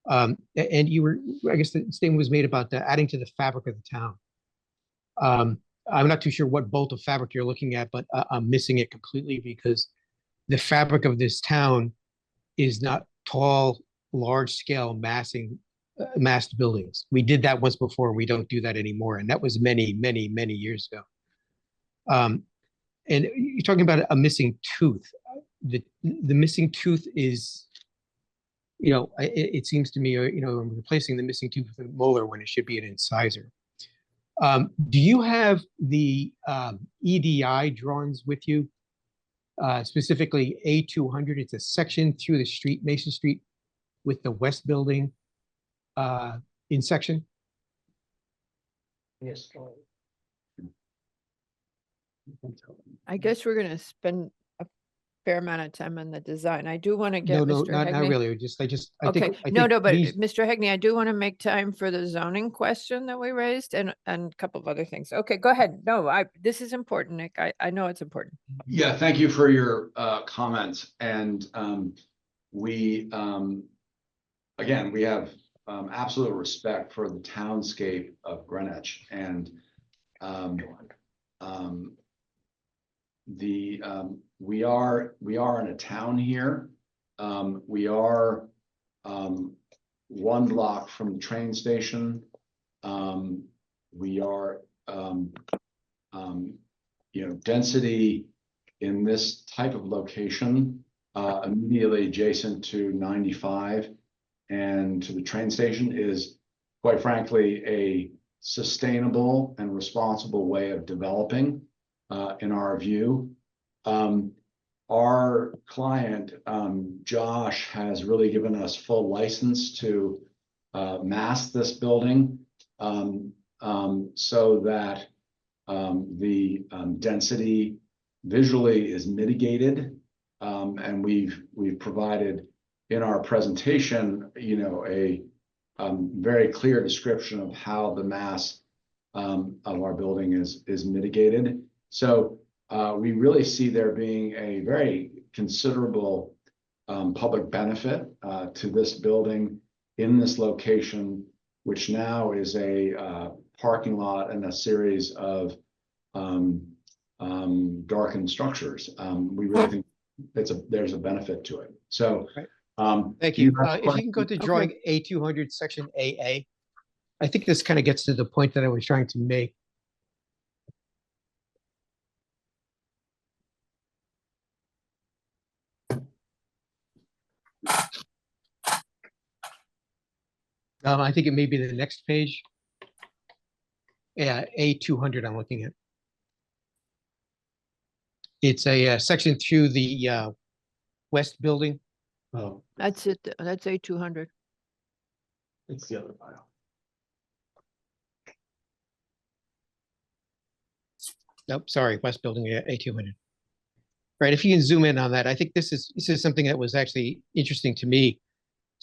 And I guess the statement was made about adding to the fabric of the town. I'm not too sure what bolt of fabric you're looking at, but I'm missing it completely, because the fabric of this town is not tall, large-scale massed buildings. We did that once before. We don't do that anymore, and that was many, many, many years ago. And you're talking about a missing tooth. The missing tooth is, it seems to me, I'm replacing the missing tooth with a molar when it should be an incisor. Do you have the EDI drawings with you? Specifically A200, it's a section through the street, Mason Street, with the West Building in section. Yes. I guess we're gonna spend a fair amount of time on the design. I do want to get No, Mr. not Hegney. really. I Okay, think but these- Mr. Hegney, I do want to make time for the zoning question that we raised and a couple of other things. Okay, go ahead. No, this is important, Nick. I know it's important. Yeah, thank you for your comments. And we, again, we have absolute respect for the townscape of Greenwich, and we are in a town here. We are one block from the train station. We are, density in this type of location, immediately adjacent to 95 and to the train station is, quite frankly, a sustainable and responsible way of developing, in our view. Our client, Josh, has really given us full license to mass this building so that the density visually is mitigated. And we've provided in our presentation, you know, a very clear description of how the mass of our building is mitigated. So we really see there being a very considerable public benefit to this building in this location, which now is a parking lot and a series of darkened structures. We really think there's a benefit to it. So thank you. If you can go to drawing A200 section AA, I think this kind of gets to the point that I was trying to make. I think it may be the next page. Yeah, A200 I'm looking at. It's a section through the west building. Oh, that's it. That's A200. It's the other file. Nope, sorry, west building, A200. Right, if you can zoom in on that, I think this is something that was actually interesting to me.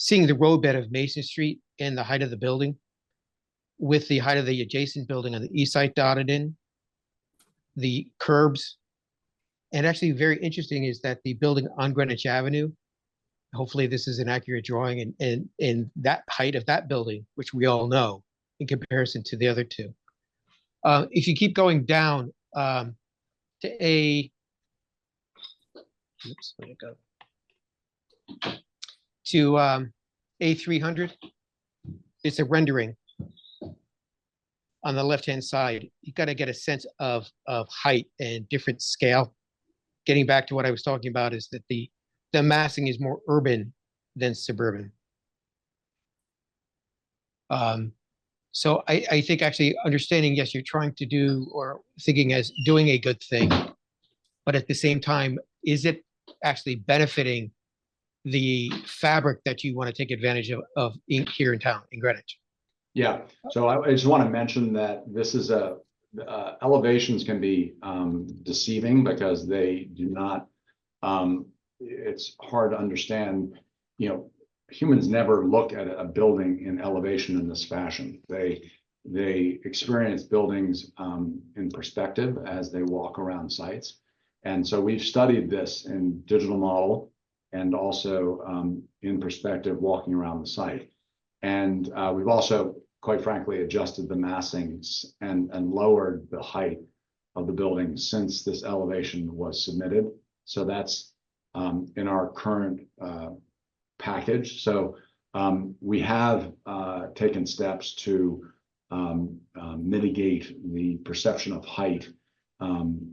Seeing the roadbed of Mason Street and the height of the building with the height of the adjacent building on the east side dotted in, the curbs. And actually very interesting is that the building on Greenwich Avenue, hopefully this is an accurate drawing, and that height of that building, which we all know in comparison to the other two. If you keep going down to oops, where'd it go? To A300, it's a rendering on the left-hand side. You got to get a sense of height and different scale. Getting back to what I was talking about is that the massing is more urban than suburban. So I think actually understanding, yes, you're trying to do or thinking as doing a good thing, but at the same time, is it actually benefiting the fabric that you want to take advantage of here in town, in Greenwich? Yeah, so I just want to mention that this is elevations can be deceiving because they do not, it's hard to understand, you know, humans never look at a building in elevation in this fashion. They experience buildings in perspective as they walk around sites. And so we've studied this in digital model and also in perspective walking around the site. And we've also, quite frankly, adjusted the massings and lowered the height of the building since this elevation was submitted. So that's in our current package. So we have taken steps to mitigate the perception of height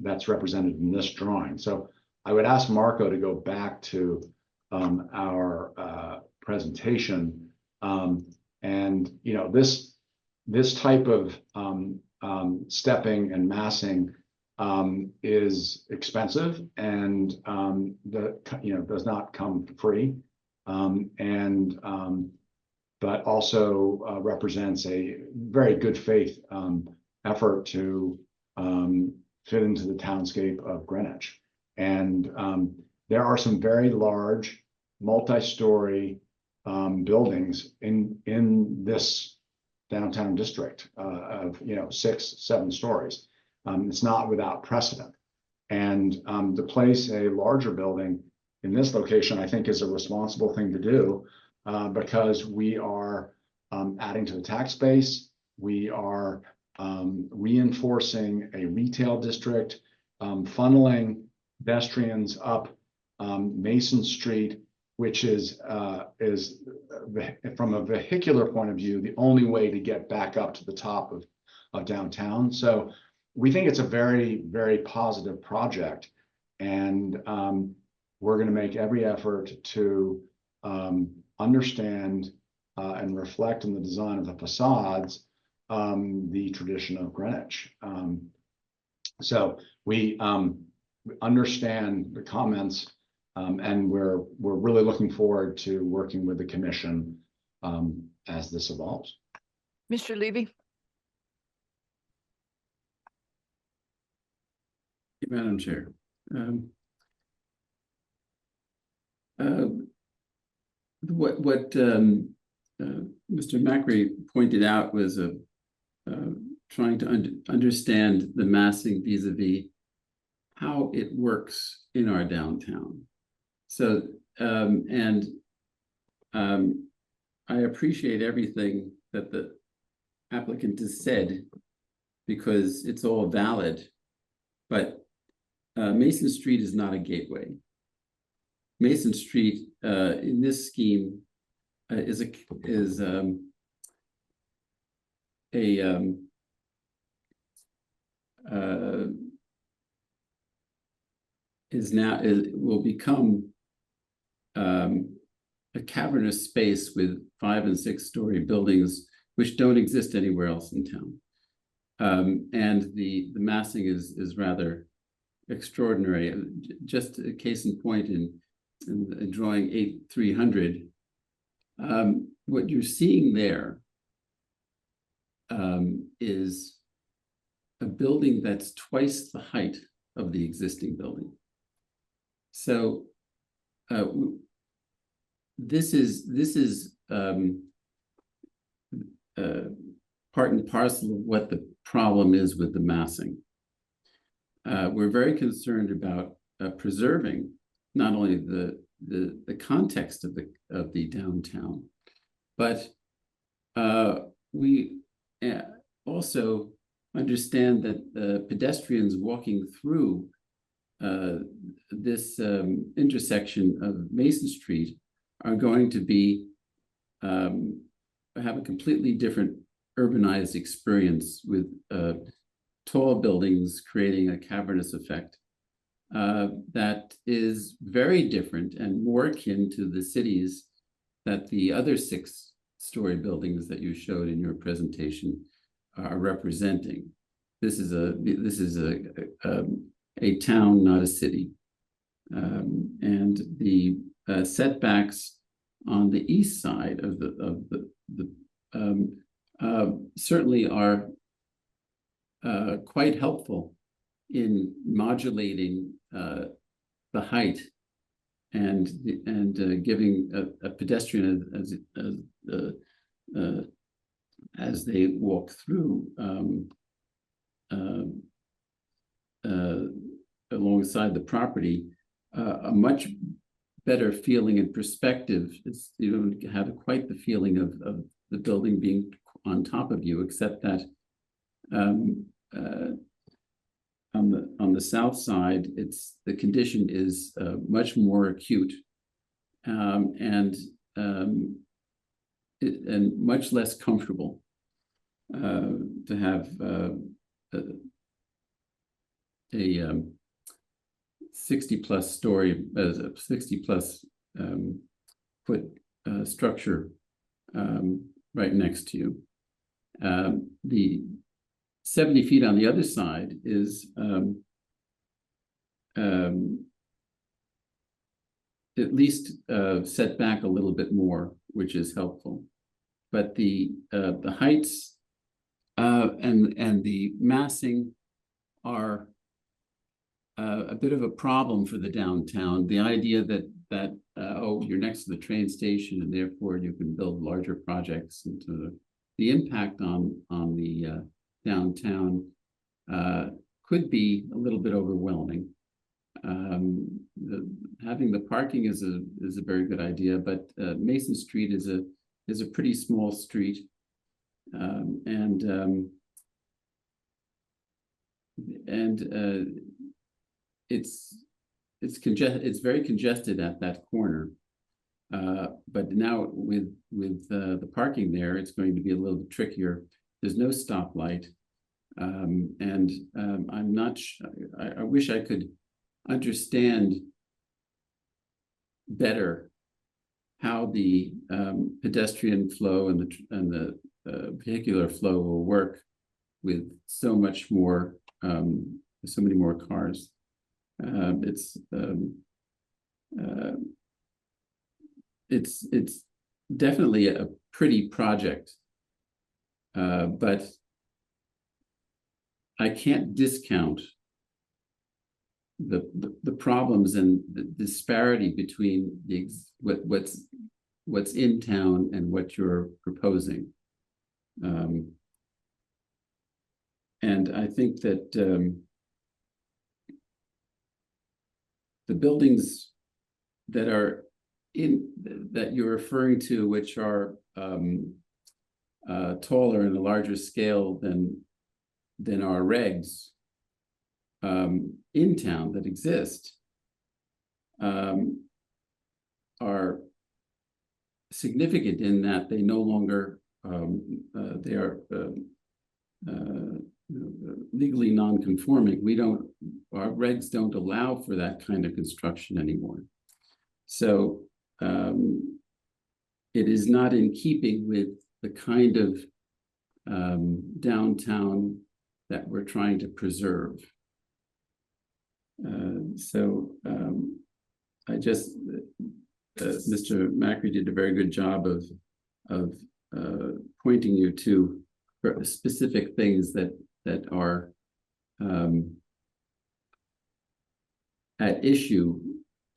that's represented in this drawing. So I would ask Marco to go back to our presentation. And you know, this type of stepping and massing is expensive and does not come free, but also represents a very good faith effort to fit into the townscape of Greenwich. And there are some very large multi-story buildings in this downtown district of 6-7 stories. It's not without precedent. And to place a larger building in this location, I think, is a responsible thing to do because we are adding to the tax base. We are reinforcing a retail district, funneling pedestrians up Mason Street, which is from a vehicular point of view, the only way to get back up to the top of downtown. So we think it's a very, very positive project. And we're going to make every effort to understand and reflect in the design of the facades the tradition of Greenwich. So we understand the comments, and we're really looking forward to working with the commission as this evolves. Mr. Levy? Madam Chair. What Mr. Macri pointed out was trying to understand the massing vis-a-vis how it works in our downtown. So, I appreciate everything that the applicant has said, because it's all valid, but Mason Street is not a gateway. Mason Street in this scheme is will become a cavernous space with 5- and 6-story buildings, which don't exist anywhere else in town. And the massing is rather extraordinary. Just a case in point, in drawing 8-300, what you're seeing there is a building that's twice the height of the existing building. So this is part and parcel of what the problem is with the massing. We're very concerned about preserving not only the context of the downtown, but we also understand that pedestrians walking through this intersection of Mason Street are going to be have a completely different urbanized experience with tall buildings creating a cavernous effect that is very different and more akin to the cities that the other 6-story buildings that you showed in your presentation are representing. This is a town, not a city, and the setbacks on the east side of certainly are quite helpful in modulating the height and giving a pedestrian as they walk through alongside the property a much better feeling and perspective. You don't have quite the feeling of the building being on top of you, except that on the south side, the condition is much more acute and much less comfortable to have a 60-plus story, 60-plus foot structure right next to you. The 70 feet on the other side is at least set back a little bit more, which is helpful. But the heights and the massing are a bit of a problem for the downtown. The idea that oh, you're next to the train station and therefore you can build larger projects, and the impact on the downtown could be a little bit overwhelming. Having the parking is a very good idea, but Mason Street is a pretty small street, it's very congested at that corner. But now with the parking there, it's going to be a little bit trickier. There's no stoplight, I'm not. I wish I could understand better how the pedestrian flow and the vehicular flow will work with so much more, so many more cars. It's definitely a pretty project, but I can't discount the problems and the disparity between what's in town and what you're proposing. And I think that the buildings that are that you're referring to, which are taller and a larger scale than our regs in town that exist, are significant in that they no longer they are legally non-conforming. Our regs don't allow for that kind of construction anymore. So it is not in keeping with the kind of downtown that we're trying to preserve. I just, Mr. Macri did a very good job of pointing you to specific things that are at issue,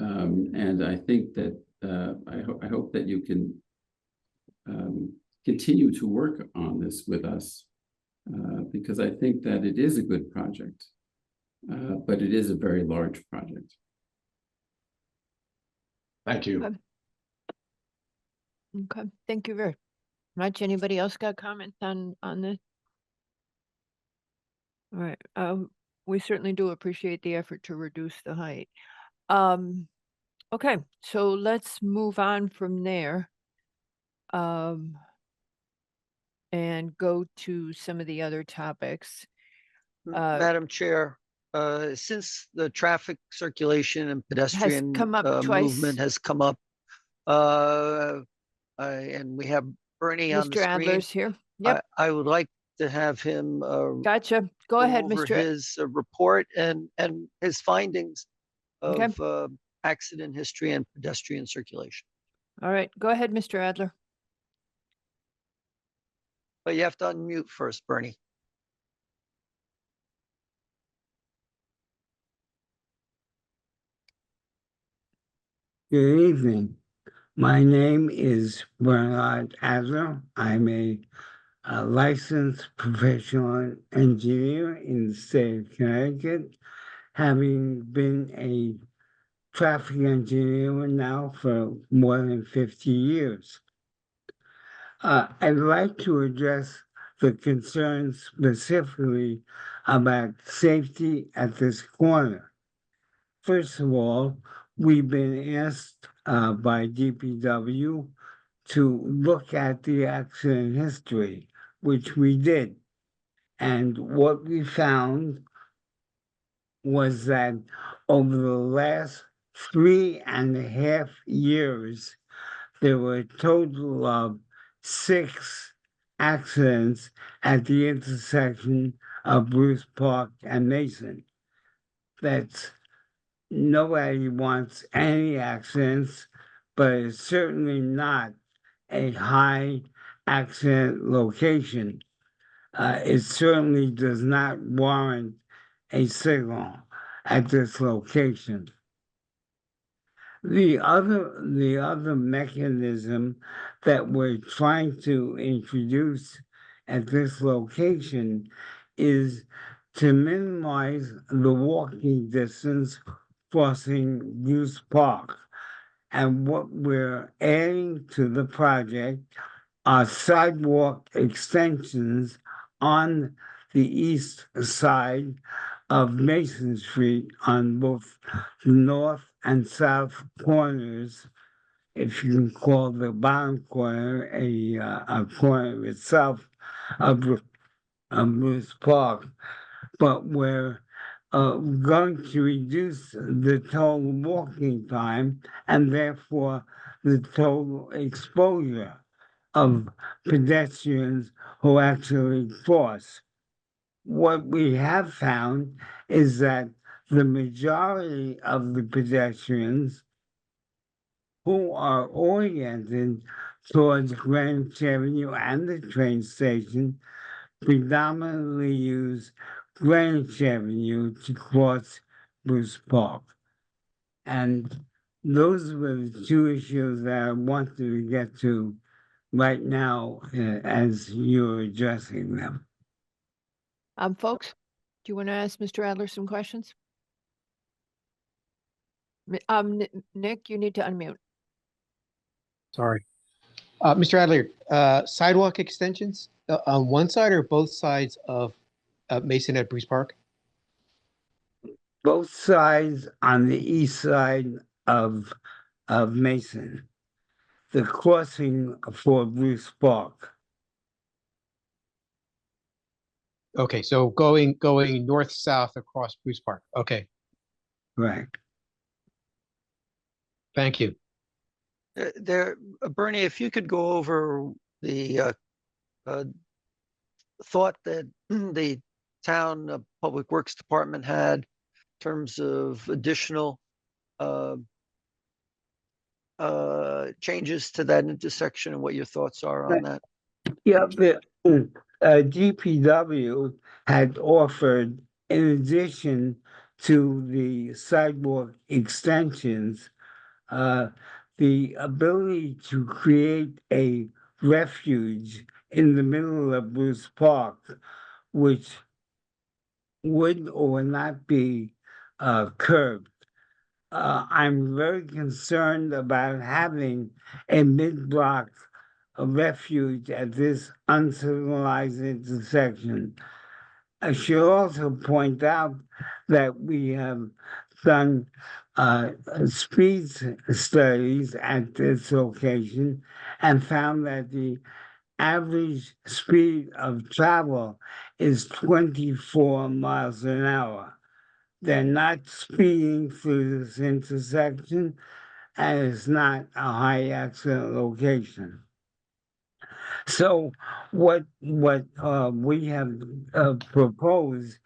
and I think that I hope that you can continue to work on this with us, because I think that it is a good project, but it is a very large project. Thank you. Okay, thank you very much. Anybody else got comments on this? All right, we certainly do appreciate the effort to reduce the height. Okay, so let's move on from there. And go to some of the other topics. Madam Chair, since the traffic circulation and pedestrian come up twice. movement has come up, and we have Bernie on the Mr. screen. Adler's here. Yep. I would like to have him gotcha. Go ahead, over Mr. his report and his findings of Okay. accident history and pedestrian circulation. All right, go ahead, Mr. Adler. But you have to unmute first, Bernie. Good evening. My name is Bernard Adler. I'm a licensed professional engineer in the state of Connecticut, having been a traffic engineer now for more than 50 years. I'd like to address the concerns specifically about safety at this corner. First of all, we've been asked by DPW to look at the accident history, which we did. And what we found was that over the last 3.5 years, there were a total of 6 accidents at the intersection of Bruce Park and Mason. That's nobody wants any accidents, but it's certainly not a high accident location. It certainly does not warrant a signal at this location. The other mechanism that we're trying to introduce at this location is to minimize the walking distance crossing Bruce Park. And what we're adding to the project are sidewalk extensions on the east side of Mason Street on both the north and south corners, if you can call the bottom corner a corner itself of Bruce Park. But we're going to reduce the total walking time and therefore the total exposure of pedestrians who actually cross. What we have found is that the majority of the pedestrians who are oriented towards Greenwich Avenue and the train station predominantly use Greenwich Avenue to cross Bruce Park. And those were the two issues that I wanted to get to right now as you're addressing them. Folks, do you want to ask Mr. Adler some questions? Nick, you need to unmute. Sorry. Mr. Adler, sidewalk extensions on one side or both sides of Mason at Bruce Park? Both sides on the east side of Mason. The crossing for Bruce Park. Okay, so going north-south across Bruce Park. Okay. Right. Thank you. Bernie, if you could go over the thought that the town public works department had in terms of additional changes to that intersection and what your thoughts are on that. Yeah, the DPW had offered, in addition to the sidewalk extensions, the ability to create a refuge in the middle of Bruce Park, which would or would not be curbed. I'm very concerned about having a mid-block refuge at this uncivilized intersection. I should also point out that we have done speed studies at this location and found that the average speed of travel is 24 miles an hour. They're not speeding through this intersection, and it's not a high accident location. So what we have proposed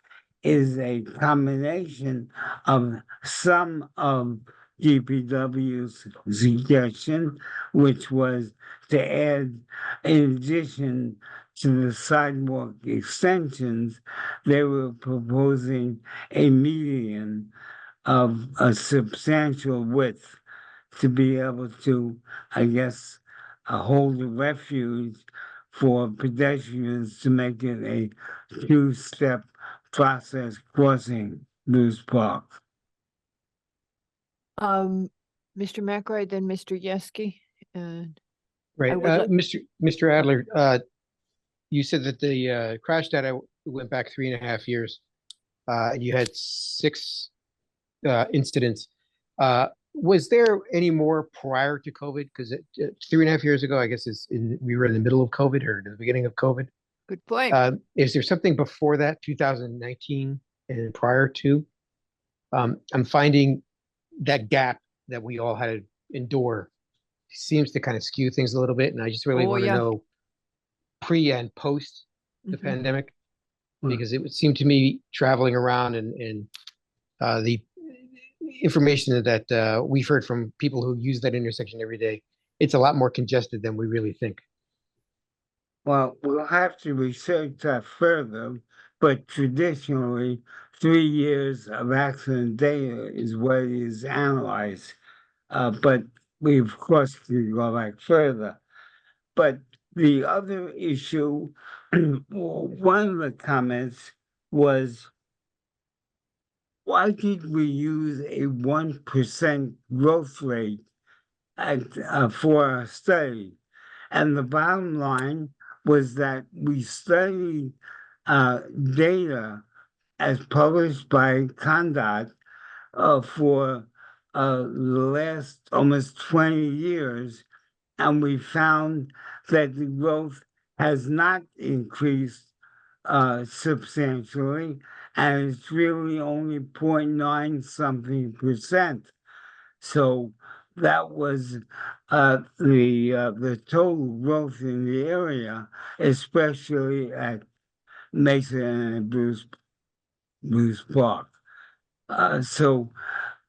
is a combination of some of DPW's suggestion, which was to add, in addition to the sidewalk extensions, they were proposing a median of a substantial width to be able to, I guess, hold a refuge for pedestrians to make it a two-step process crossing Bruce Park. Mr. McRae, then Mr. Yeski. And Right, Mr. Adler, you said that the crash data went back 3.5 years. You had 6 incidents. Was there any more prior to COVID? Because 3.5 years ago, I guess we were in the middle of COVID or the beginning of COVID. Good point. Is there something before that, 2019 and prior to? I'm finding that gap that we all had to endure seems to kind of skew things a little bit. And I just really want to know pre and post the pandemic, because it would seem to me traveling around and the information that we've heard from people who use that intersection every day, it's a lot more congested than we really think. Well, we'll have to research that further, but traditionally, 3 years of accident data is what is analyzed. But we, of course, can go back further. But the other issue, one of the comments was, why did we use a 1% growth rate for our study? And the bottom line was that we studied data as published by Condot for the last almost 20 years, and we found that the growth has not increased substantially, and it's really only 0.9 something percent. So that was the total growth in the area, especially at Mason and Bruce Park.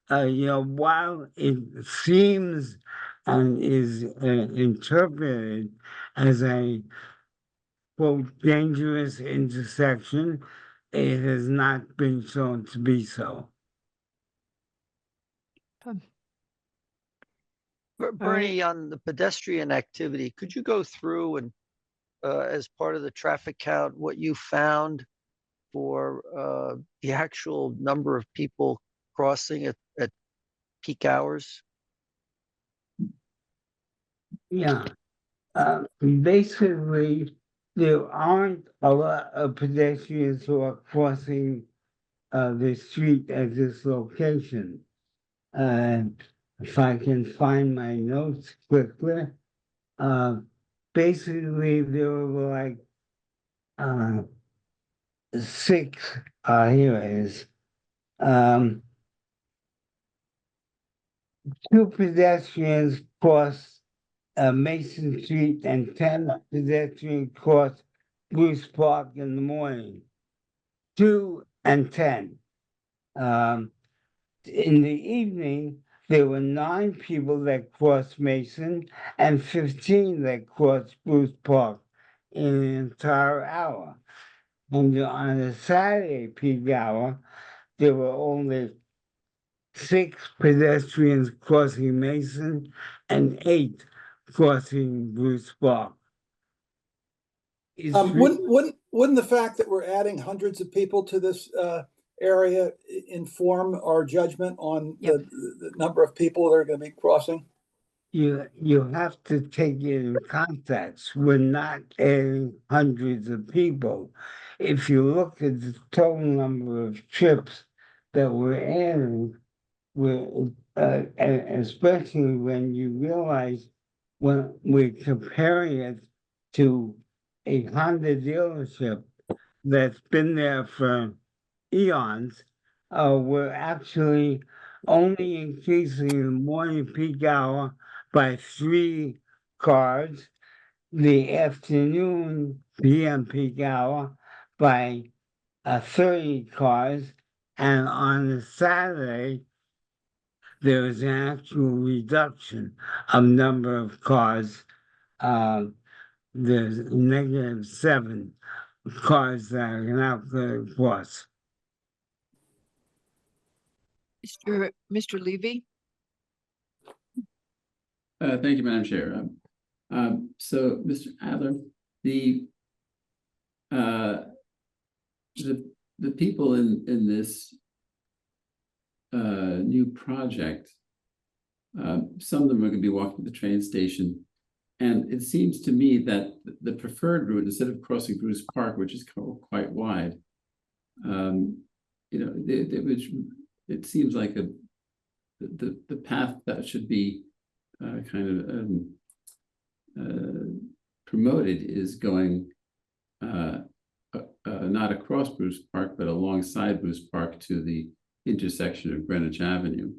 While it seems and is interpreted as a quote dangerous intersection, it has not been shown to be so. Bernie, on the pedestrian activity, could you go through and, as part of the traffic count, what you found for the actual number of people crossing at peak hours? Yeah. Basically, there aren't a lot of pedestrians who are crossing the street at this location. If I can find my notes quickly, basically there were like 6, here it is. 2 pedestrians crossed Mason Street and 10 pedestrians crossed Bruce Park in the morning. 2 and 10. In the evening, there were 9 people that crossed Mason and 15 that crossed Bruce Park in an entire hour. And on a Saturday peak hour, there were only 6 pedestrians crossing Mason and 8 crossing Bruce Park. Wouldn't the fact that we're adding hundreds of people to this area inform our judgment on the number of people that are going to be crossing? You have to take it in context. We're not adding hundreds of people. If you look at the total number of trips that we're adding, especially when you realize when we're comparing it to a Honda dealership that's been there for eons, we're actually only increasing the morning peak hour by 3 cars, the afternoon PM peak hour by 30 cars, and on a Saturday, there is an actual reduction of number of cars. There's -7 cars that are now going to cross. Mr. Levy? Thank you, Madam Chair. So, Mr. Adler, the people in this new project, some of them are going to be walking to the train station, and it seems to me that the preferred route, instead of crossing Bruce Park, which is quite wide, it seems like the path that should be promoted is going not across Bruce Park, but alongside Bruce Park to the intersection of Greenwich Avenue.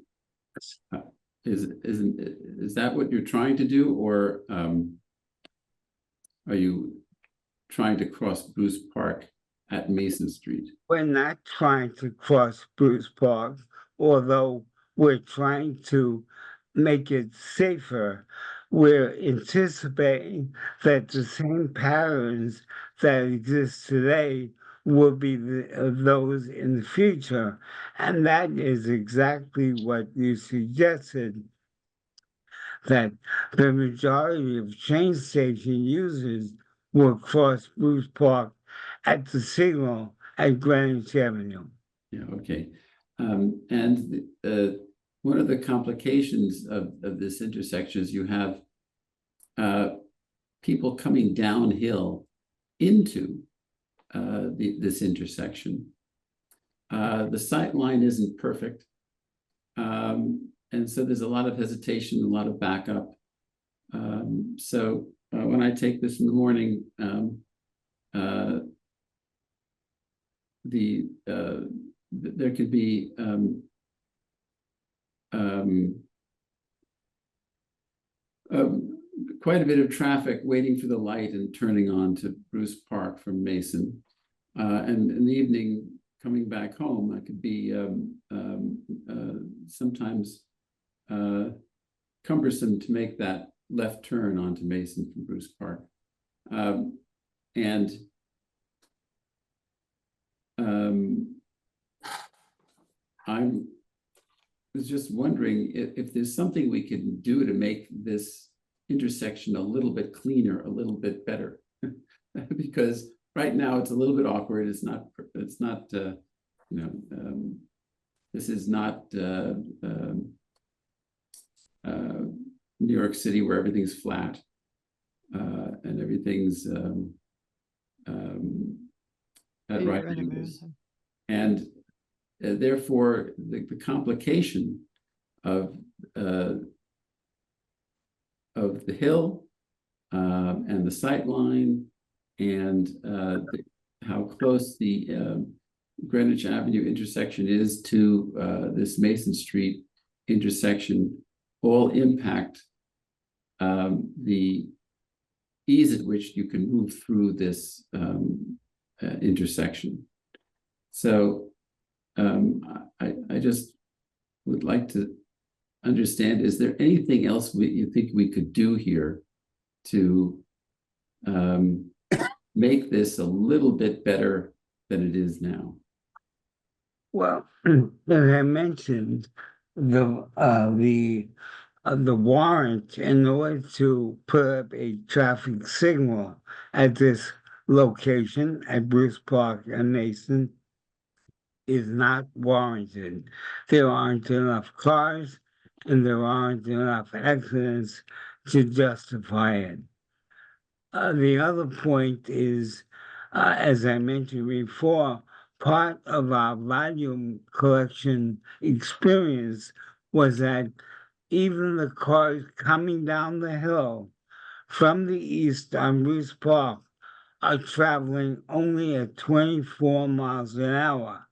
Is that what you're trying to do, or are you trying to cross Bruce Park at Mason Street? We're not trying to cross Bruce Park, although we're trying to make it safer. We're anticipating that the same patterns that exist today will be those in the future. And that is exactly what you suggested, that the majority of train station users will cross Bruce Park at the signal at Greenwich Avenue. Yeah, okay. And one of the complications of this intersection is you have people coming downhill into this intersection. The sight line isn't perfect. And so there's a lot of hesitation, a lot of backup. So when I take this in the morning, there could be quite a bit of traffic waiting for the light and turning on to Bruce Park from Mason. And in the evening, coming back home, that could be sometimes cumbersome to make that left turn onto Mason from Bruce Park. And I was just wondering if there's something we can do to make this intersection a little bit cleaner, a little bit better. Because right now it's a little bit awkward. It's not this is not New York City where everything's flat and everything's at right angles. And therefore the complication of the hill and the sight line and how close the Greenwich Avenue intersection is to this Mason Street intersection all impact the ease at which you can move through this intersection. So I just would like to understand, is there anything else you think we could do here to make this a little bit better than it is now? Well, as I mentioned, the warrant in order to put up a traffic signal at this location at Bruce Park and Mason is not warranted. There aren't enough cars and there aren't enough accidents to justify it. The other point is, as I mentioned before, part of our volume collection experience was that even the cars coming down the hill from the east on Bruce Park are traveling only at 24 miles an hour.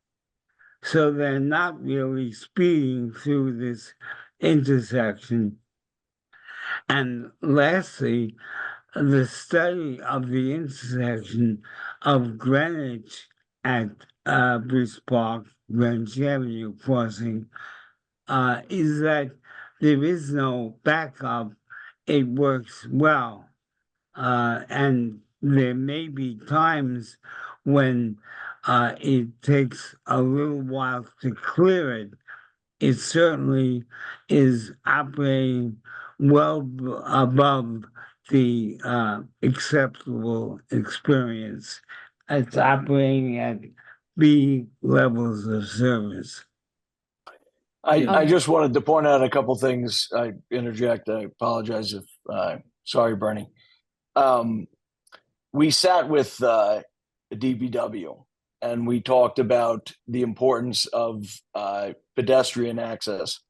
So they're not really speeding through this intersection. And lastly, the study of the intersection of Greenwich at Bruce Park, Greenwich Avenue crossing, is that there is no backup. It works well. And there may be times when it takes a little while to clear it. It certainly is operating well above the acceptable experience. It's operating at B levels of service. I just wanted to point out a couple things. I interject. I apologize if sorry, Bernie. We sat with DPW and we talked about the importance of pedestrian access.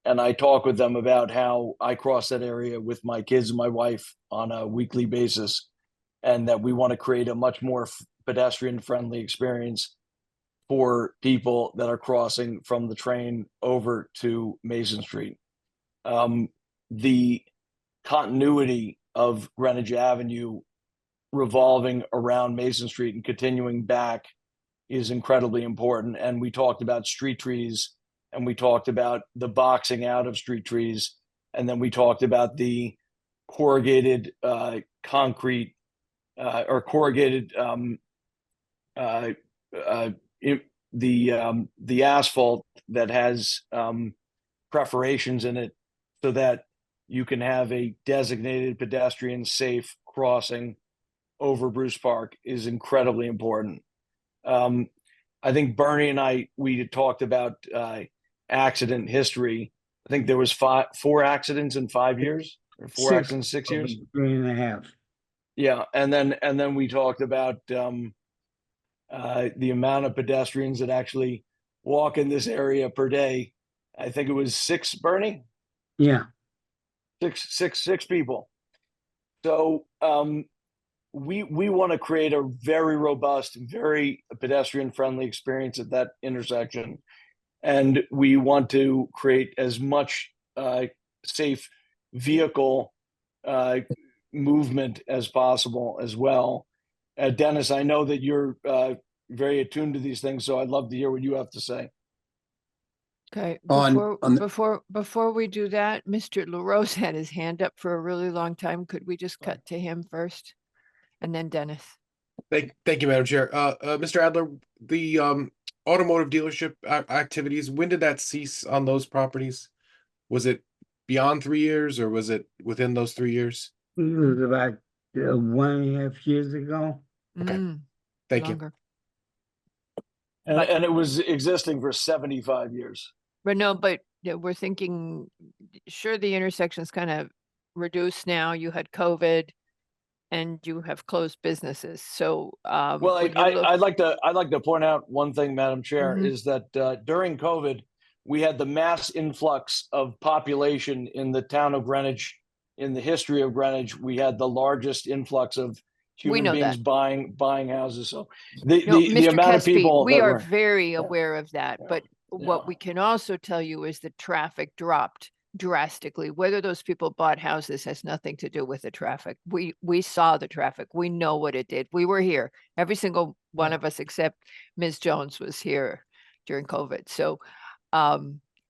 And I talk with them about how I cross that area with my kids and my wife on a weekly basis, and that we want to create a much more pedestrian friendly experience for people that are crossing from the train over to Mason Street. The continuity of Greenwich Avenue revolving around Mason Street and continuing back is incredibly important. And we talked about street trees, and we talked about the boxing out of street trees, and then we talked about the corrugated concrete or corrugated the asphalt that has perforations in it, so that you can have a designated pedestrian safe crossing over Bruce Park is incredibly important. I think Bernie and we had talked about accident history. I think there was 4 accidents in 5 years, or 4 accidents in 6 years. 3.5. Yeah, and then we talked about the amount of pedestrians that actually walk in this area per day. I think it was 6, Bernie? Yeah. Six people. So we want to create a very robust, very pedestrian friendly experience at that intersection. And we want to create as much safe vehicle movement as possible as well. Dennis, I know that you're very attuned to these things, so I'd love to hear what you have to say. Okay, On- on the- before we do that, Mr. LaRose had his hand up for a really long time. Could we just cut to him first? And then Dennis. Thank you, Madam Chair. Mr. Adler, the automotive dealership activities, when did that cease on those properties? Was it beyond 3 years or was it within those 3 years? It was about 1.5 years ago. Okay. Mm, Thank you. longer. And it was existing for 75 years. But no, but yeah, we're thinking, sure, the intersection's kind of reduced now. You had COVID and you have closed businesses. So, Well, when you look- I'd like to point out one thing, Madam Chair, Mhm. is that during COVID, we had the mass influx of population in the town of Greenwich. In the history of Greenwich, we had the largest influx of human know beings that. buying houses. So the No, the Mr. amount of Caspi, people we that are were very aware of that, but what Yeah. we can also tell you is the traffic dropped drastically. Whether those people bought houses has nothing to do with the traffic. We saw the traffic. We know what it did. We were here. Every single one of us except Ms. Jones was here during COVID. So,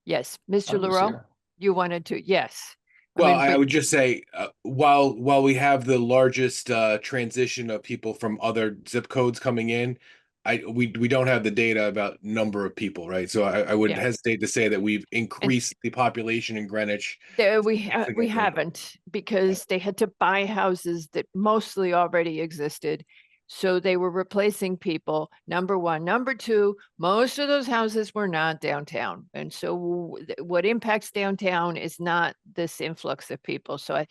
yes, Mr. I was LaRoe, here. you wanted to, yes. Well, mean, I but- would just say, while we have the largest transition of people from other zip codes coming in, we don't have the data about number of people, right? So I would Yeah. hesitate to say that we've increased the population in Greenwich. There, we significantly. haven't, because they had to buy houses that mostly already existed. So they were replacing people, number one. Number two, most of those houses were not downtown. And so what impacts downtown is not this influx of people. So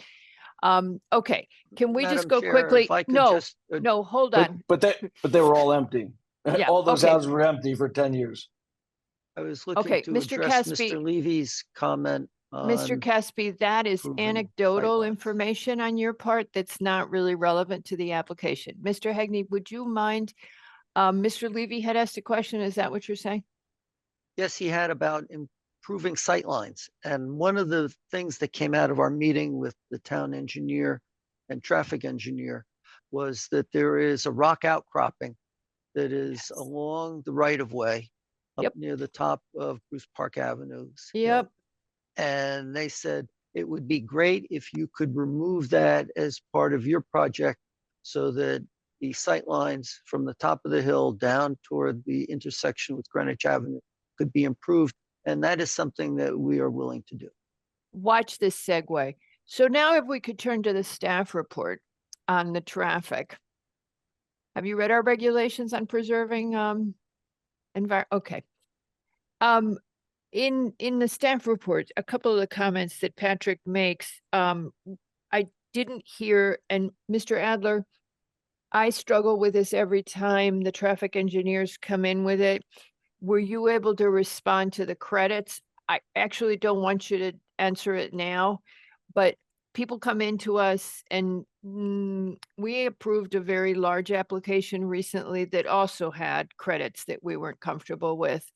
okay, can we just Madam go Chair, quickly? if I could No, just, no, hold But on. they were all empty. Yeah, All those okay. houses were empty for 10 years. I was looking Okay, to Mr. address Caspi. Mr. Levy's comment Mr. on Caspi, that is improving anecdotal sightlines. information on your part that's not really relevant to the application. Mr. Hegney, would you mind? Mr. Levy had asked a question. Is that what you're saying? Yes, he had about improving sightlines. And one of the things that came out of our meeting with the town engineer and traffic engineer was that there is a rock outcropping that is along the right of way up Yep. near the top of Bruce Park Avenues. Yep. And they said it would be great if you could remove that as part of your project so that the sight lines from the top of the hill down toward the intersection with Greenwich Avenue could be improved. And that is something that we are willing to do. Watch this segue. So now if we could turn to the staff report on the traffic. Have you read our regulations on preserving okay. In the staff report, a couple of the comments that Patrick makes, I didn't hear, and Mr. Adler, I struggle with this every time the traffic engineers come in with it. Were you able to respond to the credits? I actually don't want you to answer it now, but people come into us and we approved a very large application recently that also had credits that we weren't comfortable with.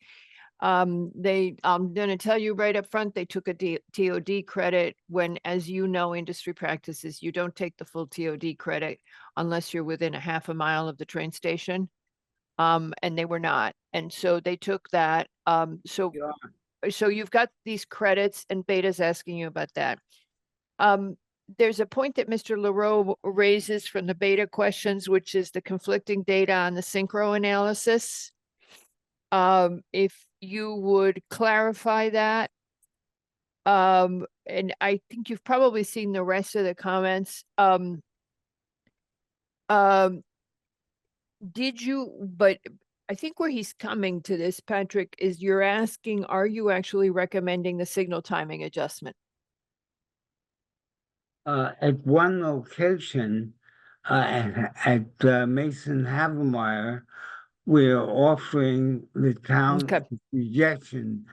I'm going to tell you right up front, they took a TOD credit when, as you know, industry practices, you don't take the full TOD credit unless you're within a half a mile of the train station. And they were not. And so they took that. So you've got these credits and Beta's asking you about that. There's a point that Mr. LaRoe raises from the Beta questions, which is the conflicting data on the synchro analysis. If you would clarify that. And I think you've probably seen the rest of the comments. Did you, but I think where he's coming to this, Patrick, is you're asking, are you actually recommending the signal timing adjustment? At one location, at Mason Havemeyer, we're offering the town suggestion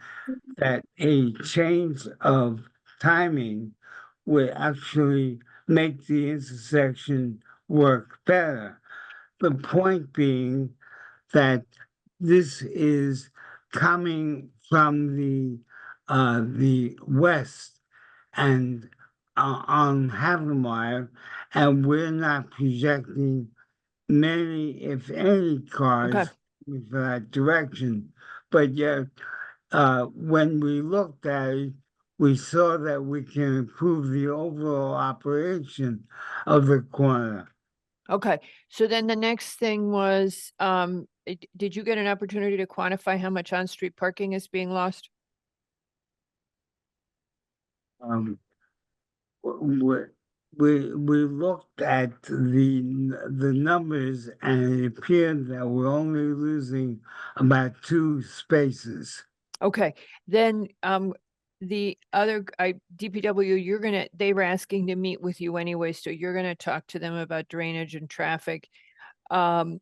that a change of timing would actually make the intersection work better. The point being that this is coming from the west and on Havemeyer, and we're not projecting many, if any, cars in that direction. But yet, when we looked at it, we saw that we can improve the overall operation of the corner. Okay, so then the next thing was, did you get an opportunity to quantify how much on-street parking is being lost? We looked at the numbers, and it appeared that we're only losing about 2 spaces. Okay, then, the other, DPW, they were asking to meet with you anyway, so you're gonna talk to them about drainage and traffic. Patrick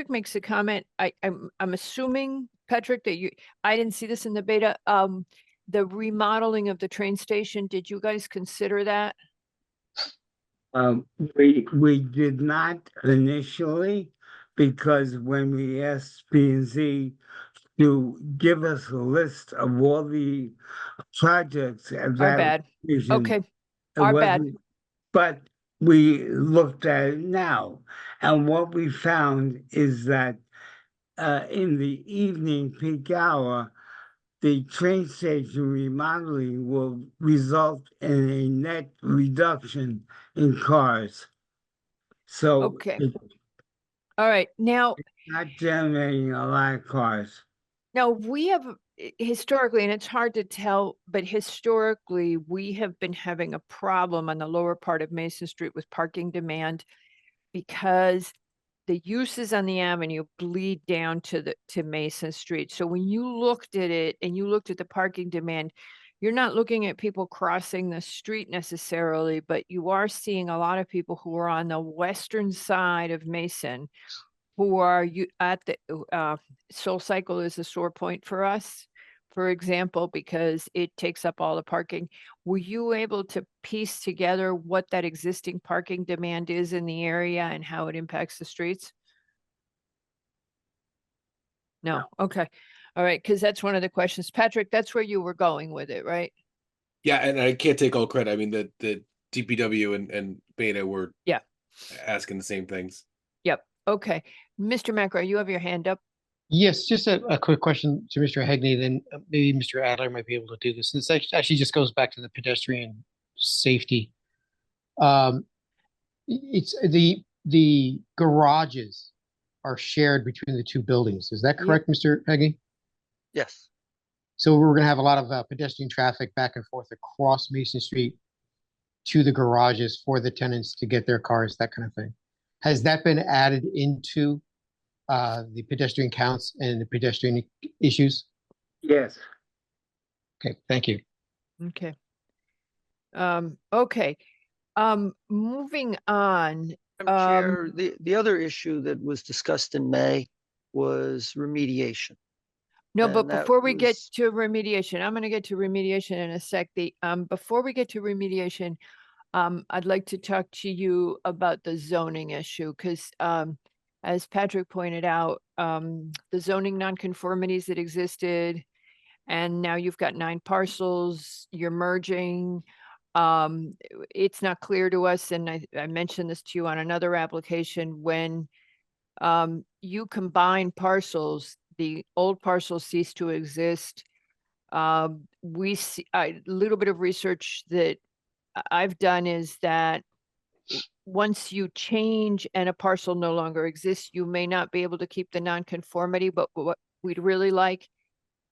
makes a comment, I'm assuming, Patrick, that I didn't see this in the beta, the remodeling of the train station, did you guys consider that? We did not initially, because when we asked P&Z to give us a list of all the projects at Our that bad. location, Okay, it our bad. wasn't- But we looked at it now, and what we found is that in the evening peak hour, the train station remodeling will result in a net reduction in cars. So Okay. it's All right, now, not generating a lot of cars. now we have historically, and it's hard to tell, but historically, we have been having a problem on the lower part of Mason Street with parking demand because the uses on the avenue bleed down to Mason Street. So when you looked at it and you looked at the parking demand, you're not looking at people crossing the street necessarily, but you are seeing a lot of people who are on the western side of Mason who are at the Soul Cycle is a sore point for us, for example, because it takes up all the parking. Were you able to piece together what that existing parking demand is in the area and how it impacts the streets? No, okay. All right, because that's one of the questions. Patrick, that's where you were going with it, right? Yeah, and I can't take all credit. I mean, the DPW and Beta were asking the same things. Yep. Okay. Mr. Macro, you have your hand up. Yes, just a quick question to Mr. Hegney, then maybe Mr. Adler might be able to do this. This actually just goes back to the pedestrian safety. It's the garages are shared between the 2 buildings. Is that correct, Mr. Hegney? Yes. So we're going to have a lot of pedestrian traffic back and forth across Mason Street to the garages for the tenants to get their cars, that kind of thing. Has that been added into the pedestrian counts and the pedestrian issues? Yes. Okay, thank you. Okay. Okay. Moving on. Chair, the other issue that was discussed in May was remediation. No, And but that before we get was- to remediation, I'm going to get to remediation in a sec. Before we get to remediation, I'd like to talk to you about the zoning issue because, as Patrick pointed out, the zoning nonconformities that existed, and now you've got 9 parcels, you're merging. It's not clear to us, and I mentioned this to you on another application, when you combine parcels, the old parcels cease to exist. We see a little bit of research that I've done is that once you change and a parcel no longer exists, you may not be able to keep the nonconformity, but what we'd really like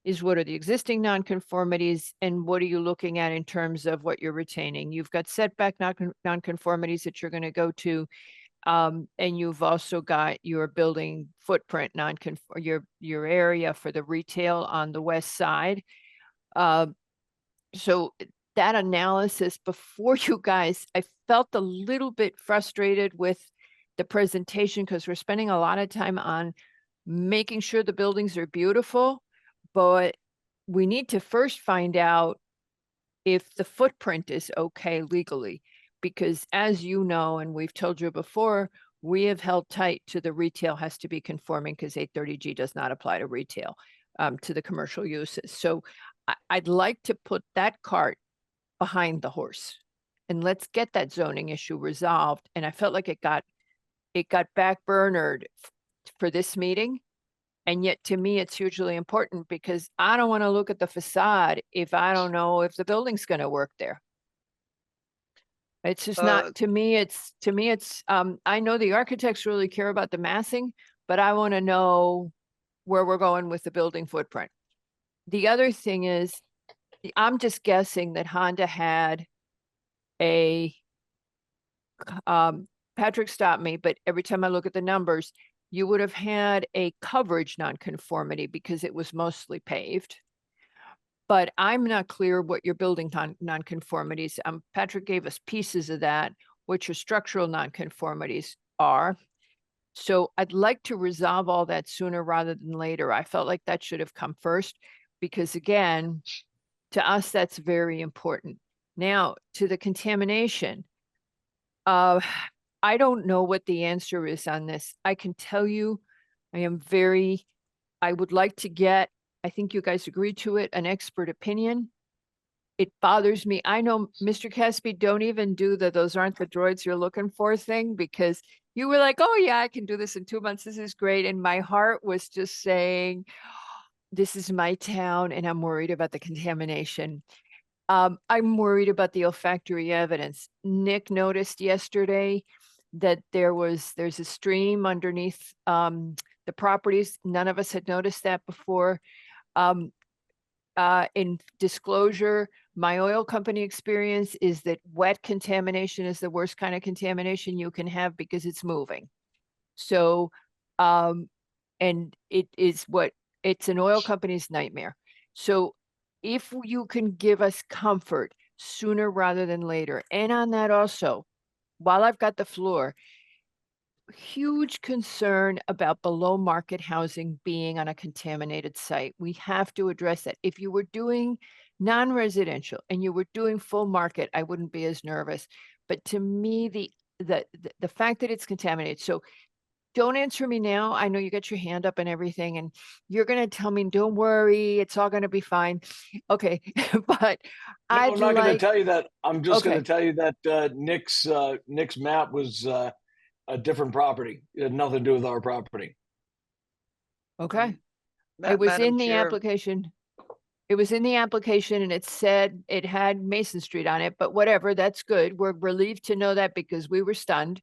is what are the existing nonconformities and what are you looking at in terms of what you're retaining? You've got setback nonconformities that you're going to go to, and you've also got your building footprint your area for the retail on the west side. So that analysis before you guys, I felt a little bit frustrated with the presentation because we're spending a lot of time on making sure the buildings are beautiful, but we need to first find out if the footprint is okay legally. because as you know, and we've told you before, we have held tight to the retail has to be conforming because 830G does not apply to retail, to the commercial uses. So I'd like to put that cart behind the horse and let's get that zoning issue resolved. And I felt like it got backburnered for this meeting. And yet to me, it's hugely important because I don't want to look at the facade if I don't know if the building's going to work there. It's just not, to me, it's, I know the architects really care about the massing, but I want to know where we're going with the building footprint. The other thing is, I'm just guessing that Honda had Patrick stopped me, but every time I look at the numbers, you would have had a coverage nonconformity because it was mostly paved. But I'm not clear what your building nonconformities. Patrick gave us pieces of that, what your structural nonconformities are. So I'd like to resolve all that sooner rather than later. I felt like that should have come first because again, to us, that's very important. Now to the contamination. I don't know what the answer is on this. I can tell you, I would like to get, I think you guys agreed to it, an expert opinion. It bothers me. I know, Mr. Caspi, don't even do those aren't the droids you're looking for thing, because you were like, oh yeah, I can do this in 2 months. This is great. And my heart was just saying, this is my town and I'm worried about the contamination. I'm worried about the olfactory evidence. Nick noticed yesterday that there's a stream underneath the properties. None of us had noticed that before. In disclosure, my oil company experience is that wet contamination is the worst kind of contamination you can have because it's moving. So, and it's an oil company's nightmare. So if you can give us comfort sooner rather than later, and on that also, while I've got the floor, huge concern about below market housing being on a contaminated site. We have to address that. If you were doing non-residential and you were doing full market, I wouldn't be as nervous. But to me, the fact that it's contaminated. So don't answer me now. I know you got your hand up and everything, and you're going to tell me, don't worry, it's all going to be fine. Okay. But I'm not going to tell you that. I'm just Okay. going to tell you that Nick's map was a different property. It had nothing to do with our property. Okay. It was in the application. It was in the application and it said it had Mason Street on it, but whatever, that's good. We're relieved to know that because we were stunned.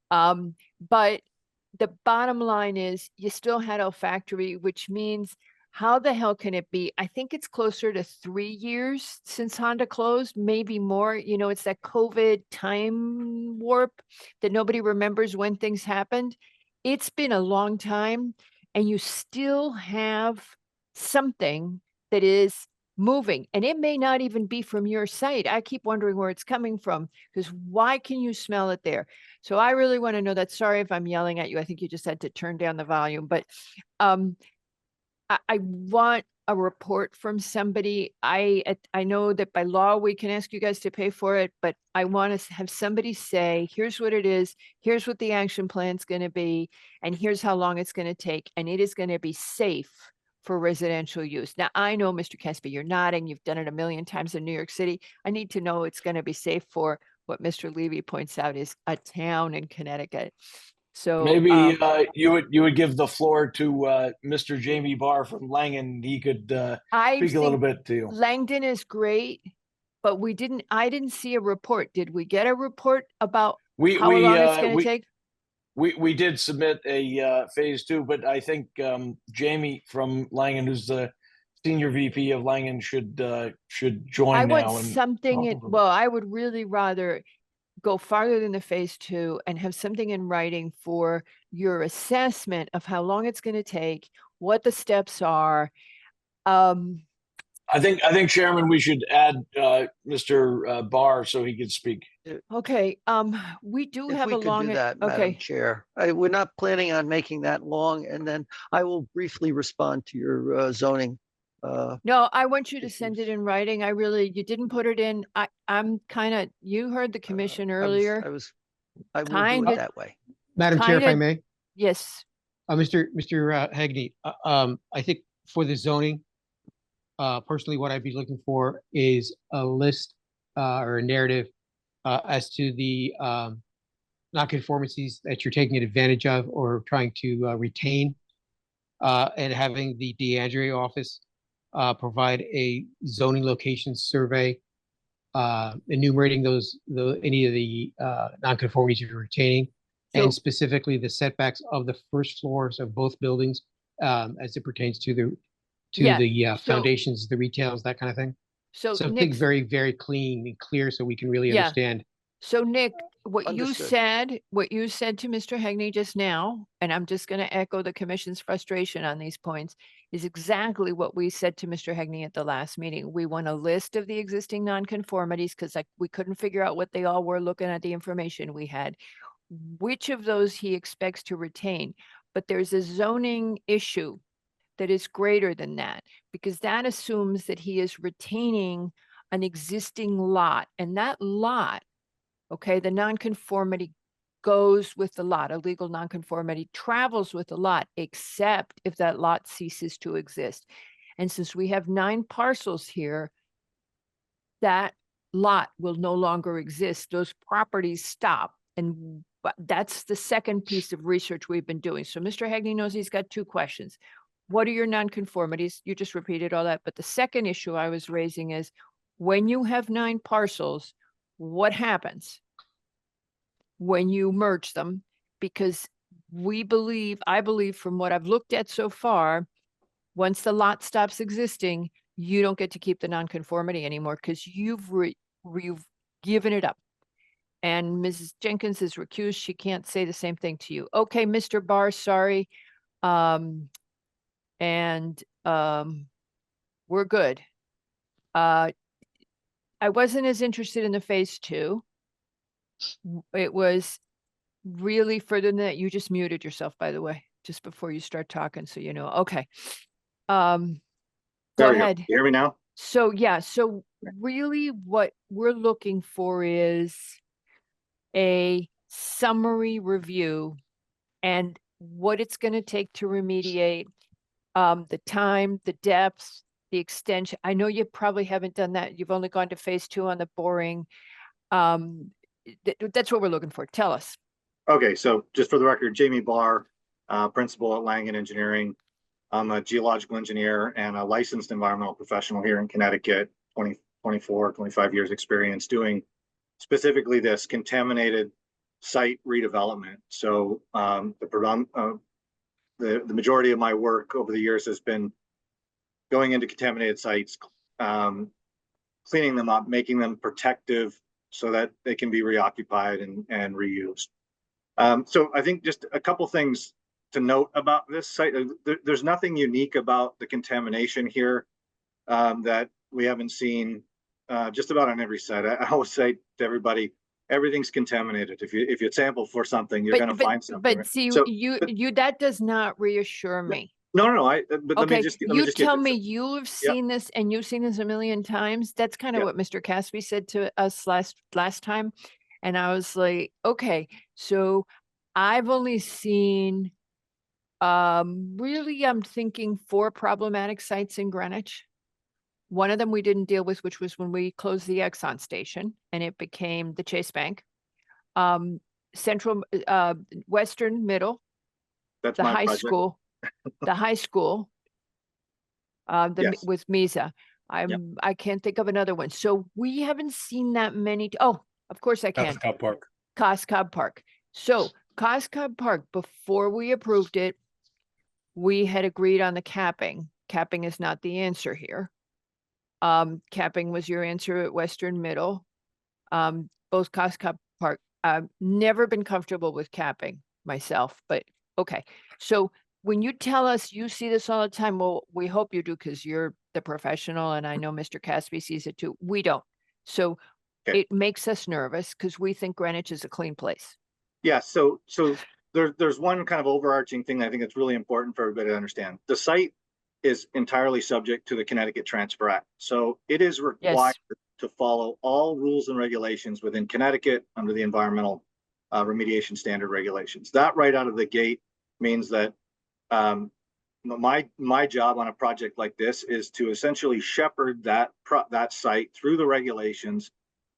But the bottom line is you still had olfactory, which means how the hell can it be? I think it's closer to 3 years since Honda closed, maybe more. You know, it's that COVID time warp that nobody remembers when things happened. It's been a long time and you still have something that is moving, and it may not even be from your site. I keep wondering where it's coming from, because why can you smell it there? So I really want to know that. Sorry if I'm yelling at you. I think you just had to turn down the volume, but I want a report from somebody. I know that by law we can ask you guys to pay for it, but I want to have somebody say, here's what it is, here's what the action plan's going to be, and here's how long it's going to take, and it is going to be safe for residential use. Now, I know, Mr. Caspi, you're nodding. You've done it a million times in New York City. I need to know it's going to be safe for what Mr. Levy points out is a town in Connecticut. So maybe you would give the floor to Mr. Jamie Barr from Langen. He could speak a little bit to you. Langdon is great, but I didn't see a report. Did we get a report about how long it's going to take? We did submit a phase 2, but I think Jamie from Langen, who's the senior VP of Langen, should join I now. want something well, I would really rather go farther than the phase 2 and have something in writing for your assessment of how long it's going to take, what the steps are. I think Chairman, we should add Mr. Barr so he could speak. Okay, we do If have we a could long, do that, Madam Chair. We're not planning on making that long, and then I will briefly respond to your zoning No, I want you to send it issues. in writing. You didn't put it in. I'm kind of, you heard the commission earlier. I will do Kind it of, that way. Madam Chair, if I kinda- may, yes, Mr. Hagney, I think for the zoning, personally, what I'd be looking for is a list, or a narrative, as to the, nonconformities that you're taking advantage of or trying to, retain. And having the DeAndre office, provide a zoning location survey, enumerating any of the, nonconformities you're retaining, So- and specifically the setbacks of the first floors of both buildings, as it pertains to the Yeah, so- foundations, the retails, that kind of thing. so Something Nick, very, very clean and clear so we can really Yeah. understand. so Nick, what you Understood. said to Mr. Hegney just now, and I'm just going to echo the commission's frustration on these points, is exactly what we said to Mr. Hegney at the last meeting. We want a list of the existing nonconformities because we couldn't figure out what they all were looking at the information we had. Which of those he expects to retain, but there's a zoning issue that is greater than that, because that assumes that he is retaining an existing lot, and that lot, okay, the nonconformity goes with the lot, a legal nonconformity travels with the lot, except if that lot ceases to exist. And since we have 9 parcels here, that lot will no longer exist. Those properties stop. And that's the second piece of research we've been doing. So Mr. Hegney knows he's got 2 questions. What are your nonconformities? You just repeated all that. But the second issue I was raising is when you have 9 parcels, what happens when you merge them? Because I believe from what I've looked at so far, once the lot stops existing, you don't get to keep the nonconformity anymore because you've given it up. And Mrs. Jenkins is recused. She can't say the same thing to you. Okay, Mr. Barr, sorry. We're good. I wasn't as interested in the phase 2. It was really further than that. You just muted yourself, by the way, just before you start talking, so you know. Okay. Go ahead. You hear me now? So yeah, so really what we're looking for is a summary review and what it's going to take to remediate, the time, the depth, the extension. I know you probably haven't done that. You've only gone to phase 2 on the boring. That's what we're looking for. Tell us. Okay, so just for the record, Jamie Barr, principal at Langen Engineering. I'm a geological engineer and a licensed environmental professional here in Connecticut, 25 years experience doing specifically this contaminated site redevelopment. So the majority of my work over the years has been going into contaminated sites, cleaning them up, making them protective so that they can be reoccupied and reused. So I think just a couple things to note about this site. There's nothing unique about the contamination here that we haven't seen just about on every site. I always say to everybody, everything's contaminated. If you sample for something, you're going to find something. But right? see, So, you that does not reassure me. No. But let Okay, me just you get tell this. me you have seen this and you've seen this a million times. That's kind of what Mr. Caspi said to us last time. And I was like, okay, so I've only seen, really, I'm thinking 4 problematic sites in Greenwich. One of them we didn't deal with, which was when we closed the Exxon station and it became the Chase Bank. Central, Western Middle, That's the my high project. school, the high school, Yes. with Mesa. I can't think of another one. So we haven't seen that many. Oh, of course I can. Coscob Park. Coscob Park. So Coscob Park, before we approved it, we had agreed on the capping. Capping is not the answer here. Capping was your answer at Western Middle. Both Coscob Park. I've never been comfortable with capping myself, but okay. So when you tell us you see this all the time, well, we hope you do because you're the professional and I know Mr. Caspi sees it too. We don't. So it makes us nervous because we think Greenwich is a clean place. Yeah, so there's one kind of overarching thing I think that's really important for everybody to understand. The site is entirely subject to the Connecticut Transfer Act. So it is required to follow all rules and regulations within Connecticut under the environmental remediation standard regulations. That right out of the gate means that my job on a project like this is to essentially shepherd that site through the regulations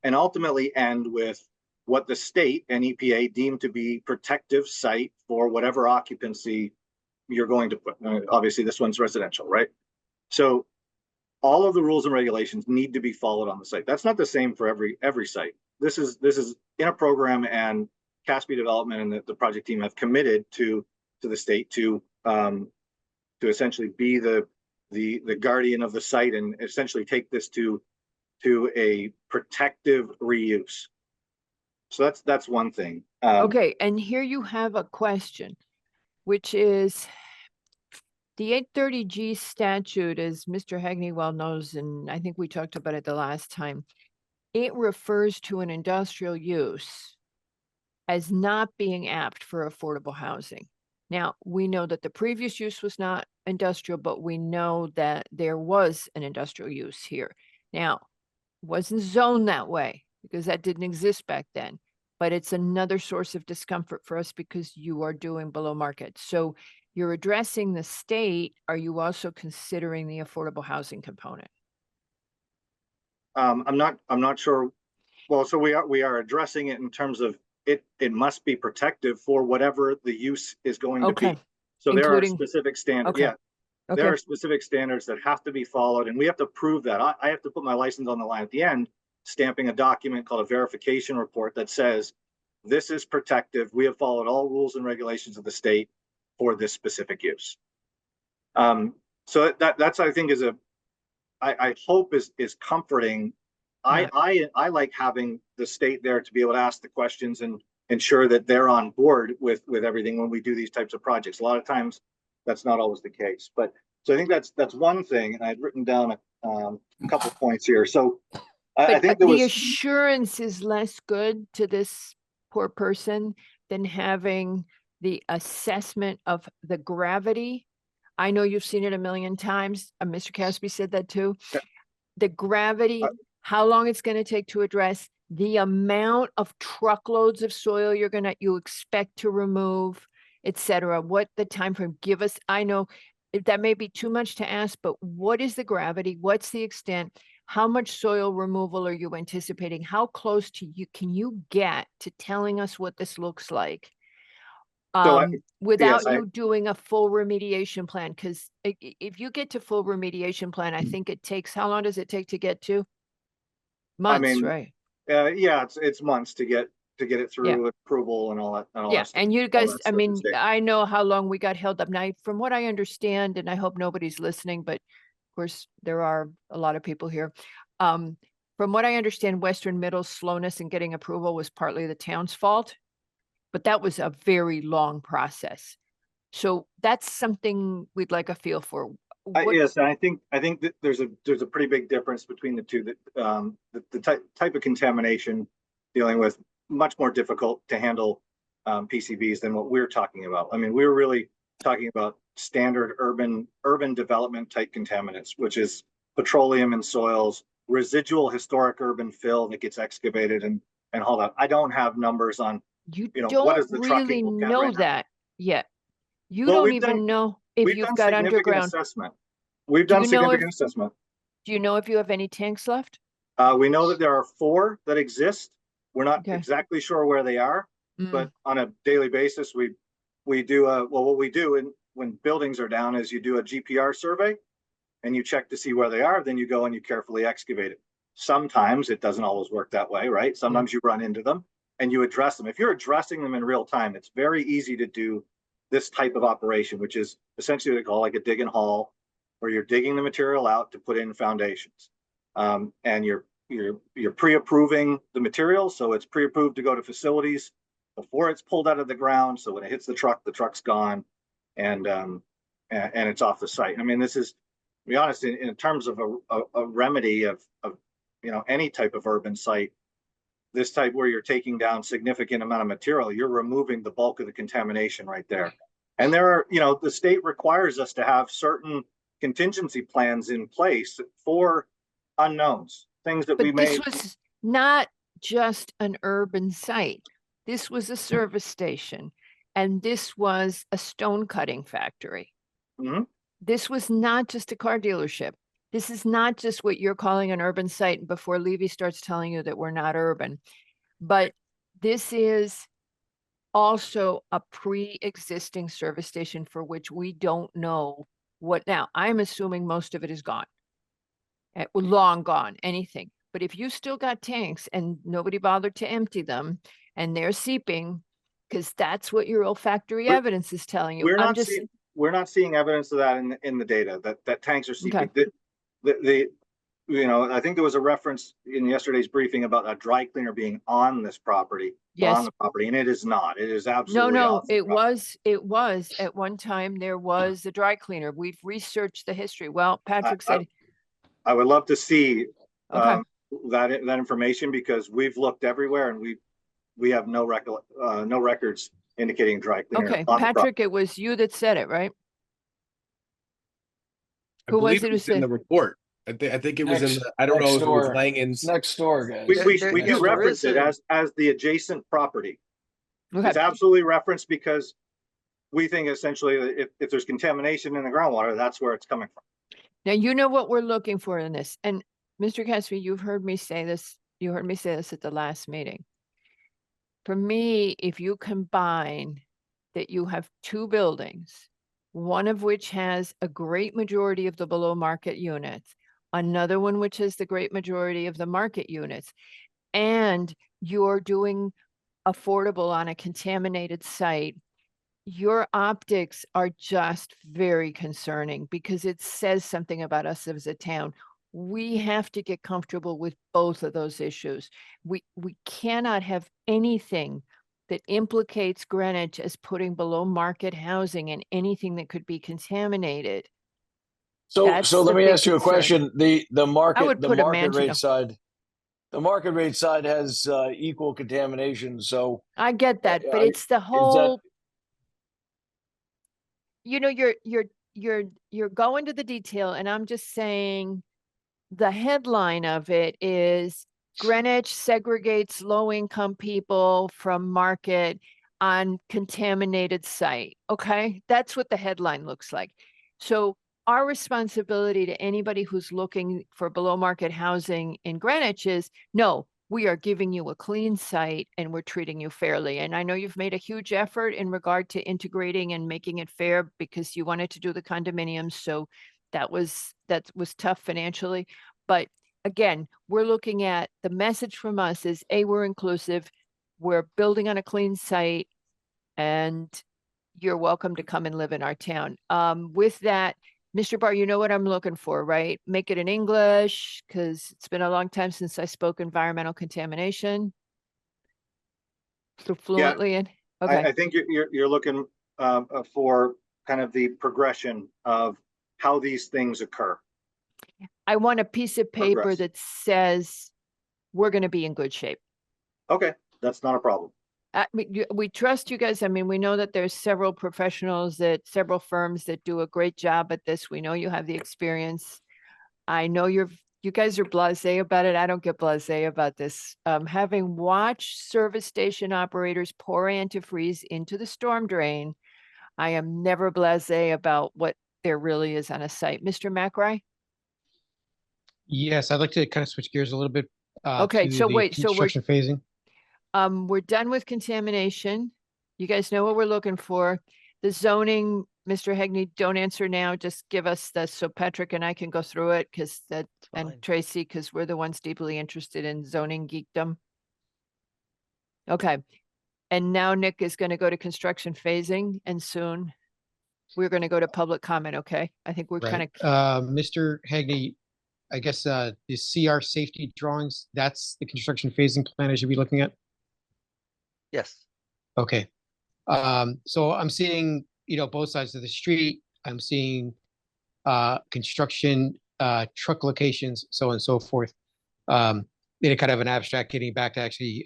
and ultimately end with what the state and EPA deem to be protective site for whatever occupancy you're going to put. Obviously, this one's residential, right? So all of the rules and regulations need to be followed on the site. That's not the same for every site. This is in a program, and Caspi Development and the project team have committed to the state to essentially be the guardian of the site and essentially take this to a protective reuse. So that's one thing. Okay, and here you have a question, which is the 830G statute, as Mr. Hagney well knows, and I think we talked about it the last time, it refers to an industrial use as not being apt for affordable housing. Now, we know that the previous use was not industrial, but we know that there was an industrial use here. Now, it wasn't zoned that way because that didn't exist back then, but it's another source of discomfort for us because you are doing below market. So you're addressing the state. Are you also considering the affordable housing component? I'm not sure. Well, so we are addressing it in terms of it must be protective for whatever the use is going to be. So there are specific standards. Yeah. There are specific standards that have to be followed, and we have to prove that. I have to put my license on the line at the end, stamping a document called a verification report that says this is protective. We have followed all rules and regulations of the state for this specific use. So that's I think I hope is comforting. I like having the state there to be able to ask the questions and ensure that they're on board with everything when we do these types of projects. A lot of times that's not always the case, but so I think that's one thing. And I'd written down a couple points here. So I think the assurance is less good to this poor person than having the assessment of the gravity. I know you've seen it a million times. Mr. Caspi said that too. The gravity, how long it's going to take to address, the amount of truckloads of soil you expect to remove, etc. What the time frame? Give us. I know that may be too much to ask, but what is the gravity? What's the extent? How much soil removal are you anticipating? How close to you can you get to telling us what this looks like? Without you doing a full remediation plan, because if you get to full remediation plan, I think it takes, how long does it take to get to? Months, right? Yeah, it's months to get it through approval and all that. And you guys, I mean, I know how long we got held up. Now, from what I understand, and I hope nobody's listening, but of course there are a lot of people here. From what I understand, Western Middle's slowness in getting approval was partly the town's fault. But that was a very long process. So that's something we'd like a feel for. Yes, and I think that there's a pretty big difference between the two. That the type of contamination dealing with much more difficult to handle PCBs than what we're talking about. I mean, we're really talking about standard urban development type contaminants, which is petroleum in soils, residual historic urban fill that gets excavated and hauled out. I don't have numbers on. You don't what is the really know right that yet. You don't even know if you've got underground assessment. We've done significant assessment. Do you know if you have any tanks left? We know that there are 4 that exist. We're not exactly sure where they are, but on a daily basis, we do what we do when buildings are down is you do a GPR survey and you check to see where they are. Then you go and you carefully excavate it. Sometimes it doesn't always work that way, right? Sometimes you run into them and you address them. If you're addressing them in real time, it's very easy to do this type of operation, which is essentially what they call like a dig and haul, where you're digging the material out to put in foundations. And you're pre-approving the material, so it's pre-approved to go to facilities before it's pulled out of the ground. So when it hits the truck's gone, and it's off the site. I mean, this is, to be honest, in terms of a remedy of any type of urban site, this type where you're taking down significant amount of material, you're removing the bulk of the contamination right there. And there are, the state requires us to have certain contingency plans in place for unknowns, things that we But may. this was not just an urban site. This was a service station, and this was a stone cutting factory. Mhm. This was not just a car dealership. This is not just what you're calling an urban site before Levy starts telling you that we're not urban. But this is also a pre-existing service station for which we don't know what now. I'm assuming most of it is gone. Long gone, anything. But if you still got tanks and nobody bothered to empty them and they're seeping, because that's what your olfactory We're- evidence is telling you. We're I'm not just, seeing, we're not seeing evidence of that in the data, that tanks are seeping. Okay. I think there was a reference in yesterday's briefing about a dry cleaner being on this property. Yes. On the property, and it is not. It is no, absolutely. no, off the it property. was at one time, there was a dry cleaner. We've researched the history. Well, Patrick said, I would love to see okay, that information, because we've looked everywhere and we have no records indicating dry cleaner. okay, on the property. Patrick, it was you that said it, right? I Who was believe it it who was in said? the report. I think it was in Next- the, I don't know next if it was door. Langen's. Next door, guys. We There- can there reference is it a- as the adjacent property. Okay. It's absolutely referenced, because we think essentially that if there's contamination in the groundwater, that's where it's coming from. Now, you know what we're looking for in this, and Mr. Caspi, you've heard me say this, you heard me say this at the last meeting. For me, if you combine that you have two buildings, one of which has a great majority of the below market units, another one which has the great majority of the market units, and you're doing affordable on a contaminated site, your optics are just very concerning because it says something about us as a town. We have to get comfortable with both of those issues. We cannot have anything that implicates Greenwich as putting below market housing in anything that could be contaminated. So, That's so let the me big ask you a concern. question. The would market, the put a market mansion rate up. side, the market rate side has equal contamination. So I get that, but I- it's the is that whole, you know, you're going to the detail, and I'm just saying the headline of it is Greenwich segregates low-income people from market on contaminated site. Okay, that's what the headline looks like. So our responsibility to anybody who's looking for below market housing in Greenwich is, no, we are giving you a clean site and we're treating you fairly. And I know you've made a huge effort in regard to integrating and making it fair because you wanted to do the condominiums. So that was tough financially. But again, we're looking at the message from us is A, we're inclusive, we're building on a clean site, and you're welcome to come and live in our town. With that, Mr. Barr, you know what I'm looking for, right? Make it in English, because it's been a long time since I spoke environmental contamination. So fluently in, okay. I think you're looking for kind of the progression of how these things occur. I want a piece of paper Progress. that says we're going to be in good shape. Okay, that's not a problem. We trust you guys. I mean, we know that there's several professionals several firms that do a great job at this. We know you have the experience. I know you guys are blasé about it. I don't get blasé about this. Having watched service station operators pour antifreeze into the storm drain, I am never blasé about what there really is on a site. Mr. McRae? Yes, I'd like to kind of switch gears a little bit. Okay, to so the wait, so we're construction phasing. We're done with contamination. You guys know what we're looking for. The zoning, Mr. Hegney, don't answer now. Just give us the, so Patrick and I can go through it because and Tracy, because we're the ones deeply interested in zoning geekdom. Okay. And now Nick is going to go to construction phasing, and soon we're going to go to public comment. Okay. I think we're kind of, Mr. Hegney, I guess the CR safety drawings, that's the construction phasing plan I should be looking at? Yes. Okay. So I'm seeing, both sides of the street. I'm seeing construction, truck locations, so on and so forth. In a kind of an abstract, getting back to actually,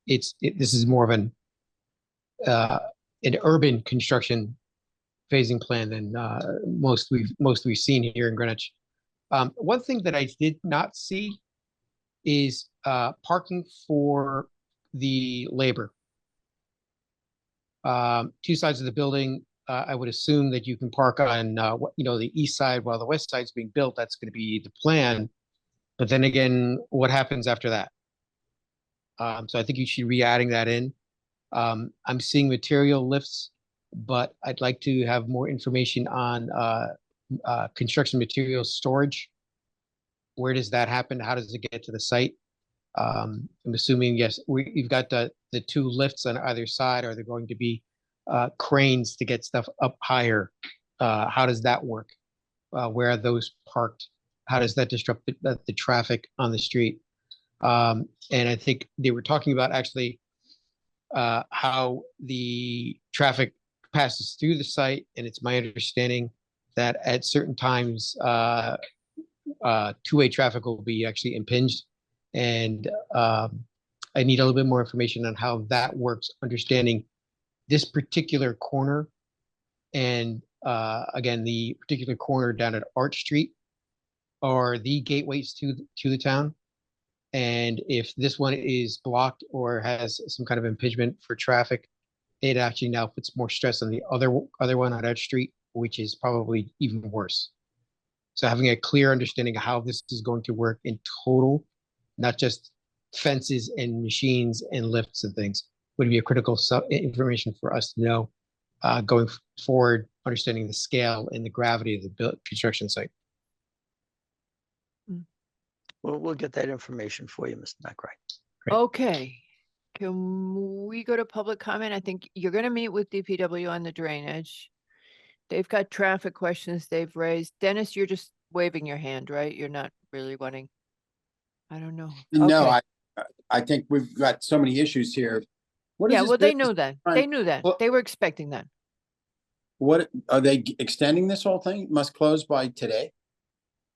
this is more of an urban construction phasing plan than most we've seen here in Greenwich. One thing that I did not see is parking for the labor. Two sides of the building. I would assume that you can park on the east side while the west side's being built. That's going to be the plan. But then again, what happens after that? So I think you should be adding that in. I'm seeing material lifts, but I'd like to have more information on construction materials storage. Where does that happen? How does it get to the site? I'm assuming, yes, you've got the two lifts on either side. Are there going to be cranes to get stuff up higher? How does that work? Where are those parked? How does that disrupt the traffic on the street? And I think they were talking about actually how the traffic passes through the site. And it's my understanding that at certain times, two-way traffic will be actually impinged. And I need a little bit more information on how that works, understanding this particular corner. And again, the particular corner down at Arch Street are the gateways to the town. And if this one is blocked or has some kind of impingement for traffic, it actually now puts more stress on the other one on Arch Street, which is probably even worse. So having a clear understanding of how this is going to work in total, not just fences and machines and lifts and things, would be a critical information for us to know going forward, understanding the scale and the gravity of the construction site. Well, we'll get that information for you, Mr. McRae. Okay. Can we go to public comment? I think you're going to meet with DPW on the drainage. They've got traffic questions they've raised. Dennis, you're just waving your hand, right? You're not really wanting. I don't know. No, Okay. I think we've got so many issues here. What is Yeah, this well, they business knew that. trying- They knew that. Well- They were expecting that. What, are they extending this whole thing? Must close by today?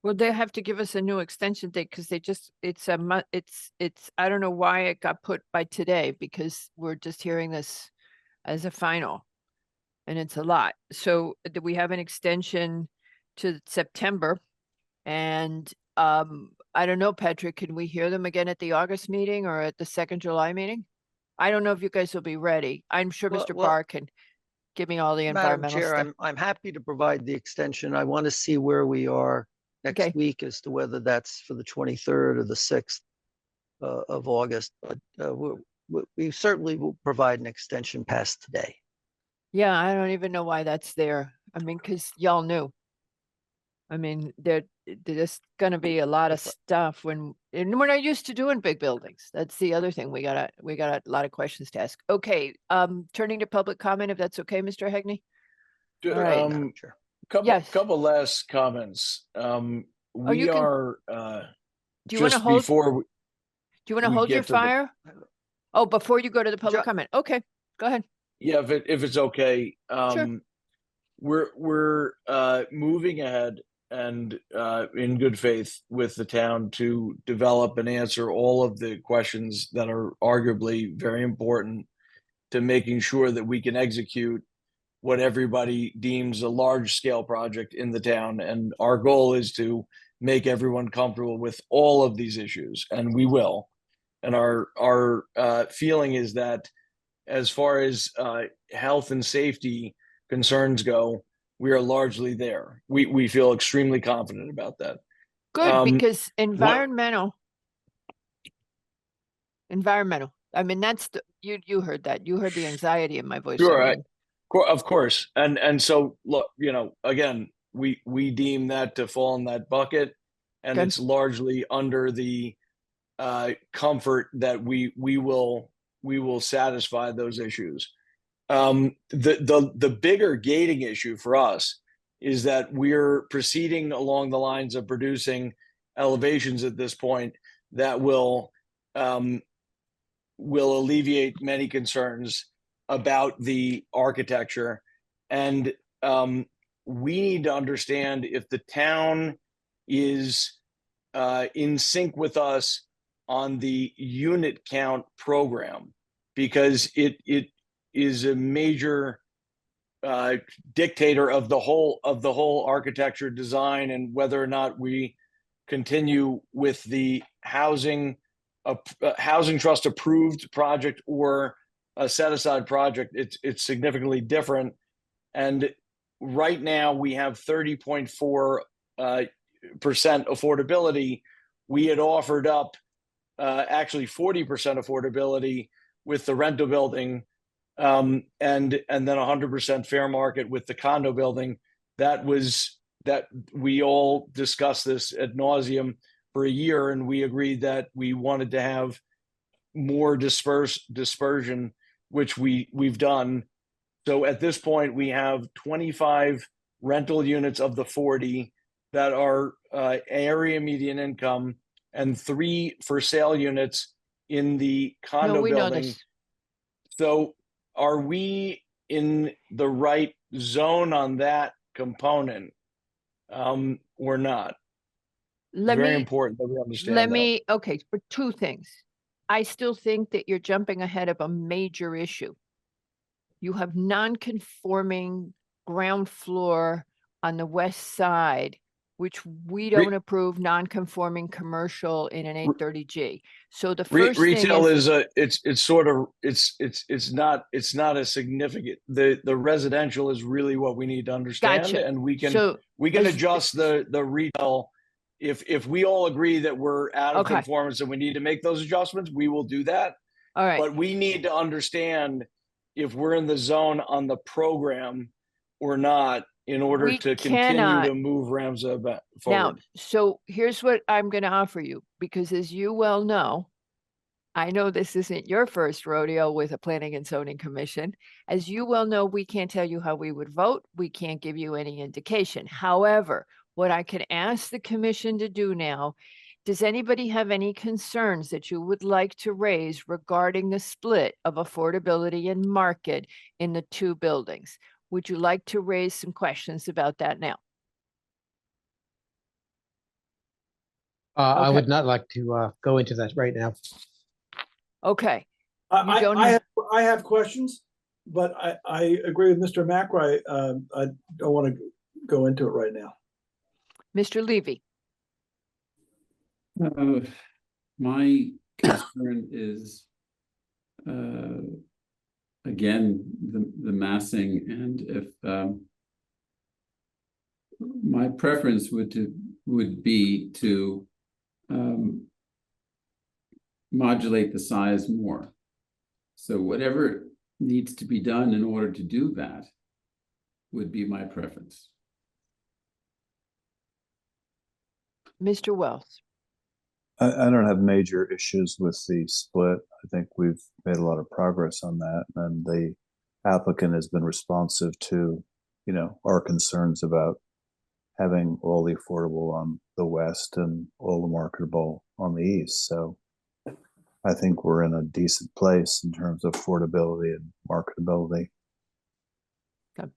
Well, they have to give us a new extension date because it's I don't know why it got put by today because we're just hearing this as a final. And it's a lot. So we have an extension to September. And I don't know, Patrick, can we hear them again at the August meeting or at the second July meeting? I don't know if you guys will be ready. I'm sure Well- Mr. well, Barr can give me all the Madam environmental Chair, stuff. I'm happy to provide the extension. I want to see where we are Okay. next week as to whether that's for the 23rd or the 6th of August. But we certainly will provide an extension past today. Yeah, I don't even know why that's there. I mean, because y'all knew. I mean, there's gonna be a lot of stuff and we're not used to doing big buildings. That's the other thing. We got a lot of questions to ask. Okay, turning to public comment, if that's okay, Mr. Hegney? Ju- All right. Madam Chair. Yes. Couple last comments. you We can- are Do you want to just hold? before Do you want to we hold your get to the- fire? Oh, before you go to the public comment. Okay, go ahead. Yeah, if it's okay, Sure. we're moving ahead and in good faith with the town to develop and answer all of the questions that are arguably very important to making sure that we can execute what everybody deems a large scale project in the town. And our goal is to make everyone comfortable with all of these issues, and we will. And our feeling is that as far as health and safety concerns go, we are largely there. We feel extremely confident about that. Good, because environmental. I mean, that's you heard that. You heard the anxiety in my voice. Sure, I mean, of course. And so look, again, we deem that to fall in that bucket, and Good. it's largely under the comfort that we will satisfy those issues. The bigger gating issue for us is that we're proceeding along the lines of producing elevations at this point that will alleviate many concerns about the architecture. And we need to understand if the town is in sync with us on the unit count program, because it is a major dictator of the whole architecture design, and whether or not we continue with the housing trust approved project or a set aside project. It's significantly different. And right now we have 30.4% affordability. We had offered up actually 40% affordability with the rental building, and then 100% fair market with the condo building. That we all discussed this ad nauseum for a year, and we agreed that we wanted to have more dispersion, which we've done. So at this point, we have 25 rental units of the 40 that are area median income, and 3 for sale units in the condo No, we know building. this. So are we in the right zone on that component, or not? Very important that we understand that. Okay, for 2 things. I still think that you're jumping ahead of a major issue. You have non-conforming ground floor on the west side, which we don't approve non-conforming commercial in an 830G. So the first Retail thing is it's not a significant, the residential is really what we need to understand. Gotcha. And we can So adjust the retail. If we all agree that we're out of Okay. conformance and we need to make those adjustments, we will do that. All right. But we need to understand if we're in the zone on the program or not, in order We to continue cannot. to move Ramsey Now, forward. so here's what I'm going to offer you, because as you well know, I know this isn't your first rodeo with a planning and zoning commission. As you well know, we can't tell you how we would vote. We can't give you any indication. However, what I can ask the commission to do now, does anybody have any concerns that you would like to raise regarding the split of affordability and market in the 2 buildings? Would you like to raise some questions about that now? I Okay. would not like to go into that right now. Okay. I, don't I have- have, I have questions, but I agree with Mr. McRae. I don't want to go into it right now. Mr. Levy, My concern is, again, the massing, and if my preference would be to modulate the size more. So whatever needs to be done in order to do that would be my preference. Mr. Wells. I don't have major issues with the split. I think we've made a lot of progress on that, and the applicant has been responsive to, our concerns about having all the affordable on the west and all the marketable on the east. So I think we're in a decent place in terms of affordability and marketability. Okay.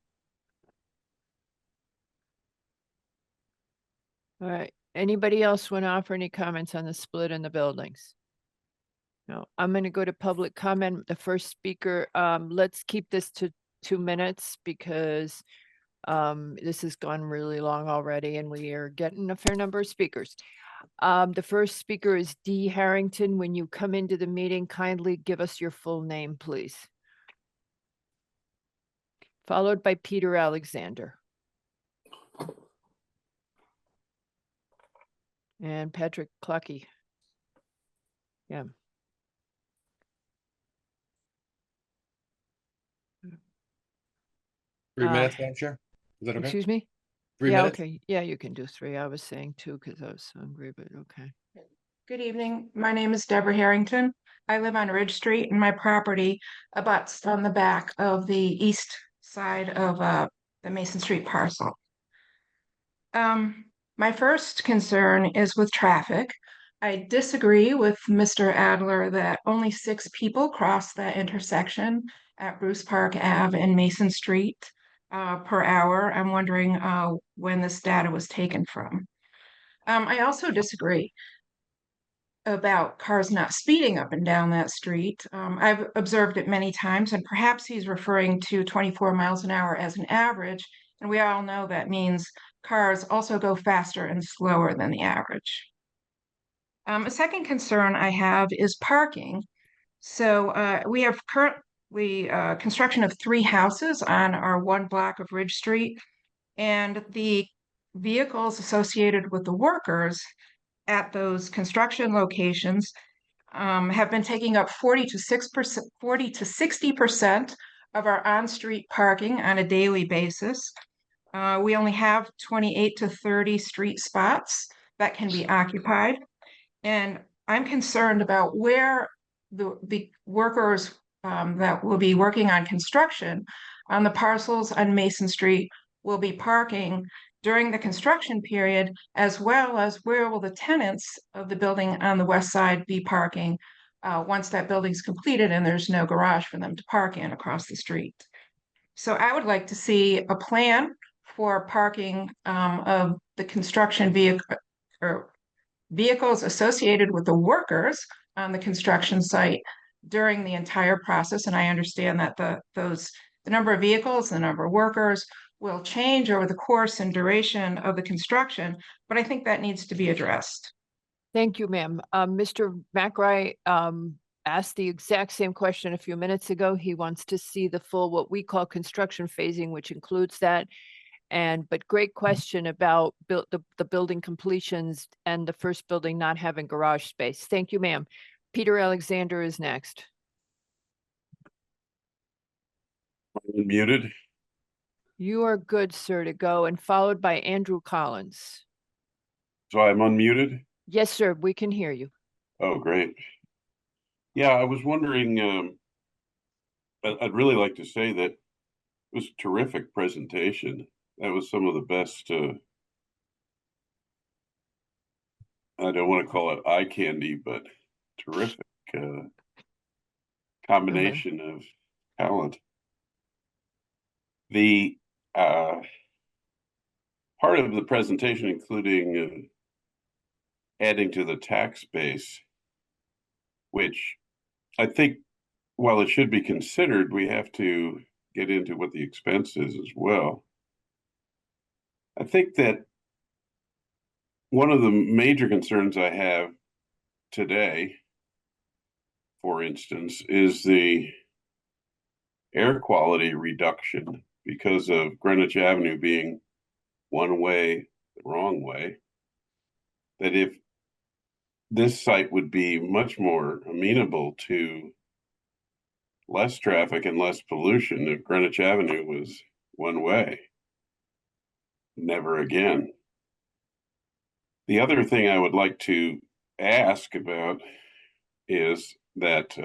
All right. Anybody else want to offer any comments on the split in the buildings? No, I'm going to go to public comment. The first speaker, let's keep this to 2 minutes because this has gone really long already and we are getting a fair number of speakers. The first speaker is Dee Harrington. When you come into the meeting, kindly give us your full name, please. Followed by Peter Alexander. And Patrick Clucky. Yeah. Three minutes, Madam Chair. Is that okay? Excuse me? 3 Yeah, minutes? okay. Yeah, you can do 3. I was saying 2 because I was hungry, but okay. Good evening. My name is Deborah Harrington. I live on Ridge Street and my property abuts on the back of the east side of the Mason Street parcel. My first concern is with traffic. I disagree with Mr. Adler that only 6 people cross that intersection at Bruce Park Ave and Mason Street per hour. I'm wondering when this data was taken from. I also disagree about cars not speeding up and down that street. I've observed it many times, and perhaps he's referring to 24 miles an hour as an average. And we all know that means cars also go faster and slower than the average. A second concern I have is parking. So we have currently construction of 3 houses on our one block of Ridge Street, and the vehicles associated with the workers at those construction locations have been taking up 40 to 60% of our on-street parking on a daily basis. We only have 28 to 30 street spots that can be occupied. And I'm concerned about where the workers that will be working on construction on the parcels on Mason Street will be parking during the construction period, as well as where will the tenants of the building on the west side be parking once that building's completed and there's no garage for them to park in across the street. So I would like to see a plan for parking of the construction vehicle or vehicles associated with the workers on the construction site during the entire process. And I understand that the number of vehicles, the number of workers will change over the course and duration of the construction, but I think that needs to be addressed. Thank you, ma'am. Mr. McRae asked the exact same question a few minutes ago. He wants to see the full, what we call construction phasing, which includes that. But great question about the building completions and the first building not having garage space. Thank you, ma'am. Peter Alexander is next. Muted. You are good, sir, to go, and followed by Andrew Collins. So I'm unmuted? Yes, sir, we can hear you. Oh, great. Yeah, I was wondering, I'd really like to say that it was a terrific presentation. That was some of the best, I don't want to call it eye candy, but terrific combination of talent. The part of the presentation, including adding to the tax base, which I think, while it should be considered, we have to get into what the expense is as well. I think that one of the major concerns I have today, for instance, is the air quality reduction because of Greenwich Avenue being one way, the wrong way. That if this site would be much more amenable to less traffic and less pollution if Greenwich Avenue was one way. Never again. The other thing I would like to ask about is that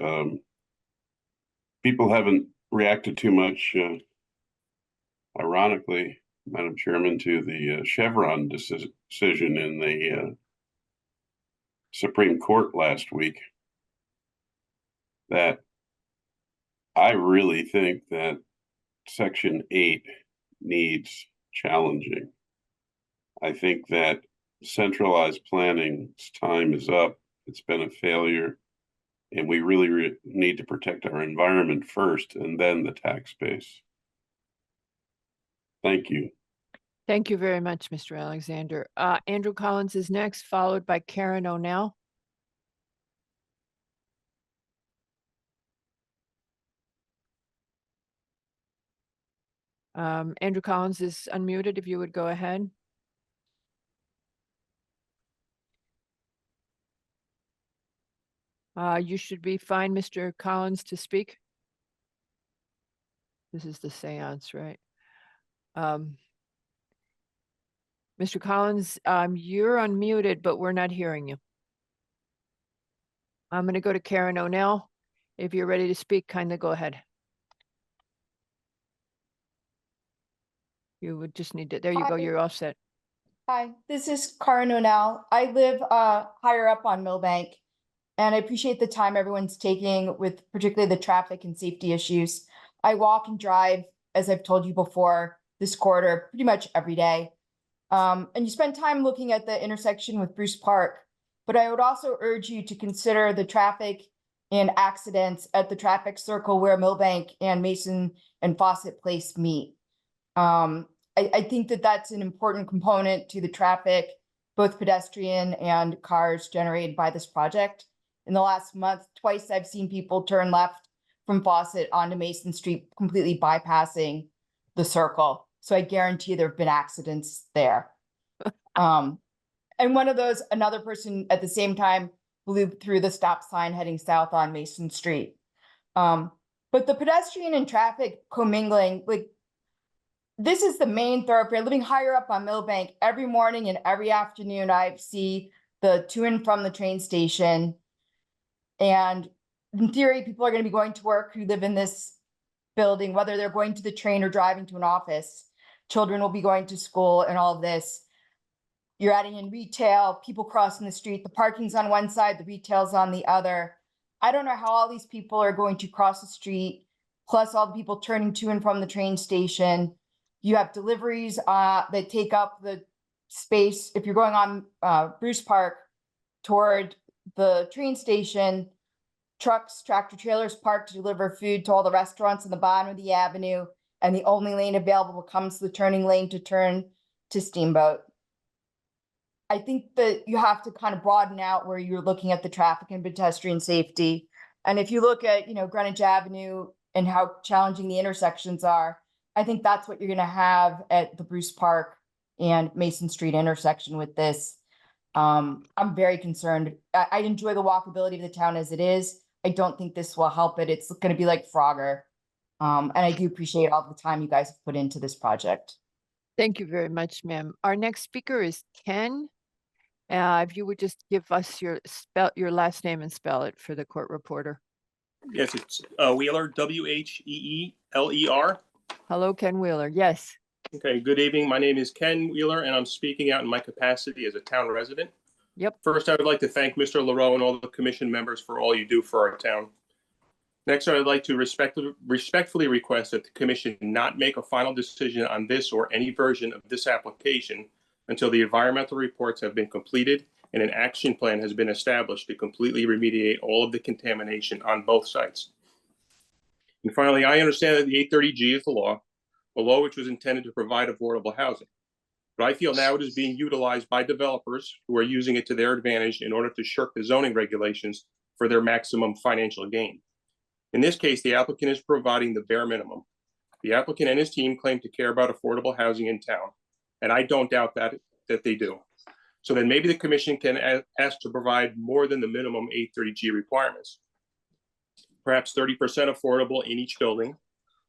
people haven't reacted too much, ironically, Madam Chairman, to the Chevron decision in the Supreme Court last week. That I really think that Section 8 needs challenging. I think that centralized planning's time is up. It's been a failure, and we really need to protect our environment first and then the tax base. Thank you. Thank you very much, Mr. Alexander. Andrew Collins is next, followed by Karen O'Neill. Andrew Collins is unmuted, if you would go ahead. You should be fine, Mr. Collins, to speak. This is the seance, right? Mr. Collins, you're unmuted, but we're not hearing you. I'm going to go to Karen O'Neill. If you're ready to speak, kindly go ahead. You would just need to, there you go, you're all set. Hi, this is Karen O'Neill. I live higher up on Millbank, and I appreciate the time everyone's taking with particularly the traffic and safety issues. I walk and drive, as I've told you before, this corridor pretty much every day. And you spend time looking at the intersection with Bruce Park. but I would also urge you to consider the traffic and accidents at the traffic circle where Millbank and Mason and Fawcett Place meet. I think that that's an important component to the traffic, both pedestrian and cars generated by this project. In the last month, twice I've seen people turn left from Fawcett onto Mason Street, completely bypassing the circle. So I guarantee there have been accidents there. And one of those, another person at the same time blew through the stop sign heading south on Mason Street. But the pedestrian and traffic commingling, like, this is the main thoroughfare. Living higher up on Millbank, every morning and every afternoon, I see the to and from the train station. And in theory, people are going to be going to work who live in this building, whether they're going to the train or driving to an office. Children will be going to school and all of this. You're adding in retail, people crossing the street, the parking's on one side, the retail's on the other. I don't know how all these people are going to cross the street, plus all the people turning to and from the train station. You have deliveries that take up the space. If you're going on Bruce Park toward the train station, trucks, tractor trailers parked to deliver food to all the restaurants in the bottom of the avenue, and the only lane available becomes the turning lane to turn to Steamboat. I think that you have to kind of broaden out where you're looking at the traffic and pedestrian safety. And if you look at, Greenwich Avenue and how challenging the intersections are, I think that's what you're going to have at the Bruce Park and Mason Street intersection with this. I'm very concerned. I enjoy the walkability of the town as it is. I don't think this will help it. It's going to be like Frogger. And I do appreciate all the time you guys have put into this project. Thank you very much, ma'am. Our next speaker is Ken. If you would just give us your last name and spell it for the court reporter. Yes, it's Wheeler, Wheeler. Hello, Ken Wheeler. Yes. Okay, good evening. My name is Ken Wheeler, and I'm speaking out in my capacity as a town resident. Yep. First, I would like to thank Mr. LaRoe and all the commission members for all you do for our town. Next, I would like to respectfully request that the commission not make a final decision on this or any version of this application until the environmental reports have been completed and an action plan has been established to completely remediate all of the contamination on both sites. And finally, I understand that the 830G is the law, a law which was intended to provide affordable housing. But I feel now it is being utilized by developers who are using it to their advantage in order to shirk the zoning regulations for their maximum financial gain. In this case, the applicant is providing the bare minimum. The applicant and his team claim to care about affordable housing in town, and I don't doubt that they do. So then maybe the commission can ask to provide more than the minimum 830G requirements. Perhaps 30% affordable in each building,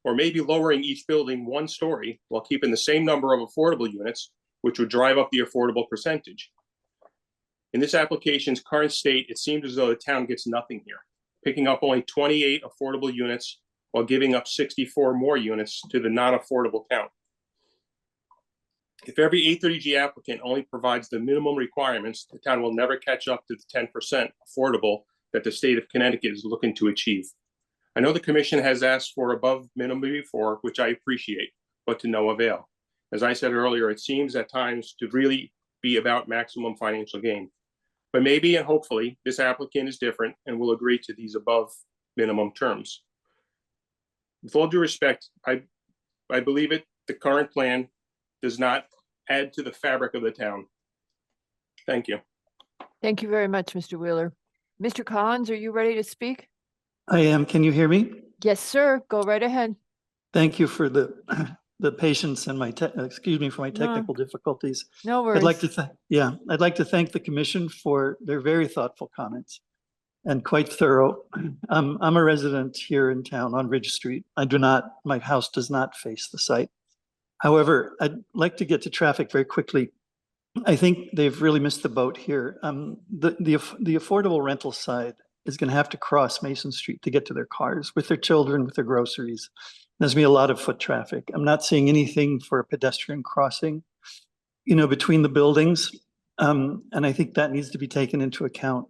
or maybe lowering each building 1 story while keeping the same number of affordable units, which would drive up the affordable percentage. In this application's current state, it seems as though the town gets nothing here, picking up only 28 affordable units while giving up 64 more units to the non-affordable count. If every 830G applicant only provides the minimum requirements, the town will never catch up to the 10% affordable that the state of Connecticut is looking to achieve. I know the commission has asked for above minimum before, which I appreciate, but to no avail. As I said earlier, it seems at times to really be about maximum financial gain. But maybe and hopefully this applicant is different and will agree to these above minimum terms. With all due respect, I believe the current plan does not add to the fabric of the town. Thank you. Thank you very much, Mr. Wheeler. Mr. Collins, are you ready to speak? I am. Can you hear me? Yes, sir. Go right ahead. Thank you for the patience and my technical difficulties. No worries. I'd like to thank the commission for their very thoughtful comments and quite thorough. I'm a resident here in town on Ridge Street. My house does not face the site. However, I'd like to get to traffic very quickly. I think they've really missed the boat here. The affordable rental side is going to have to cross Mason Street to get to their cars with their children, with their groceries. There's going to be a lot of foot traffic. I'm not seeing anything for a pedestrian crossing, between the buildings. And I think that needs to be taken into account.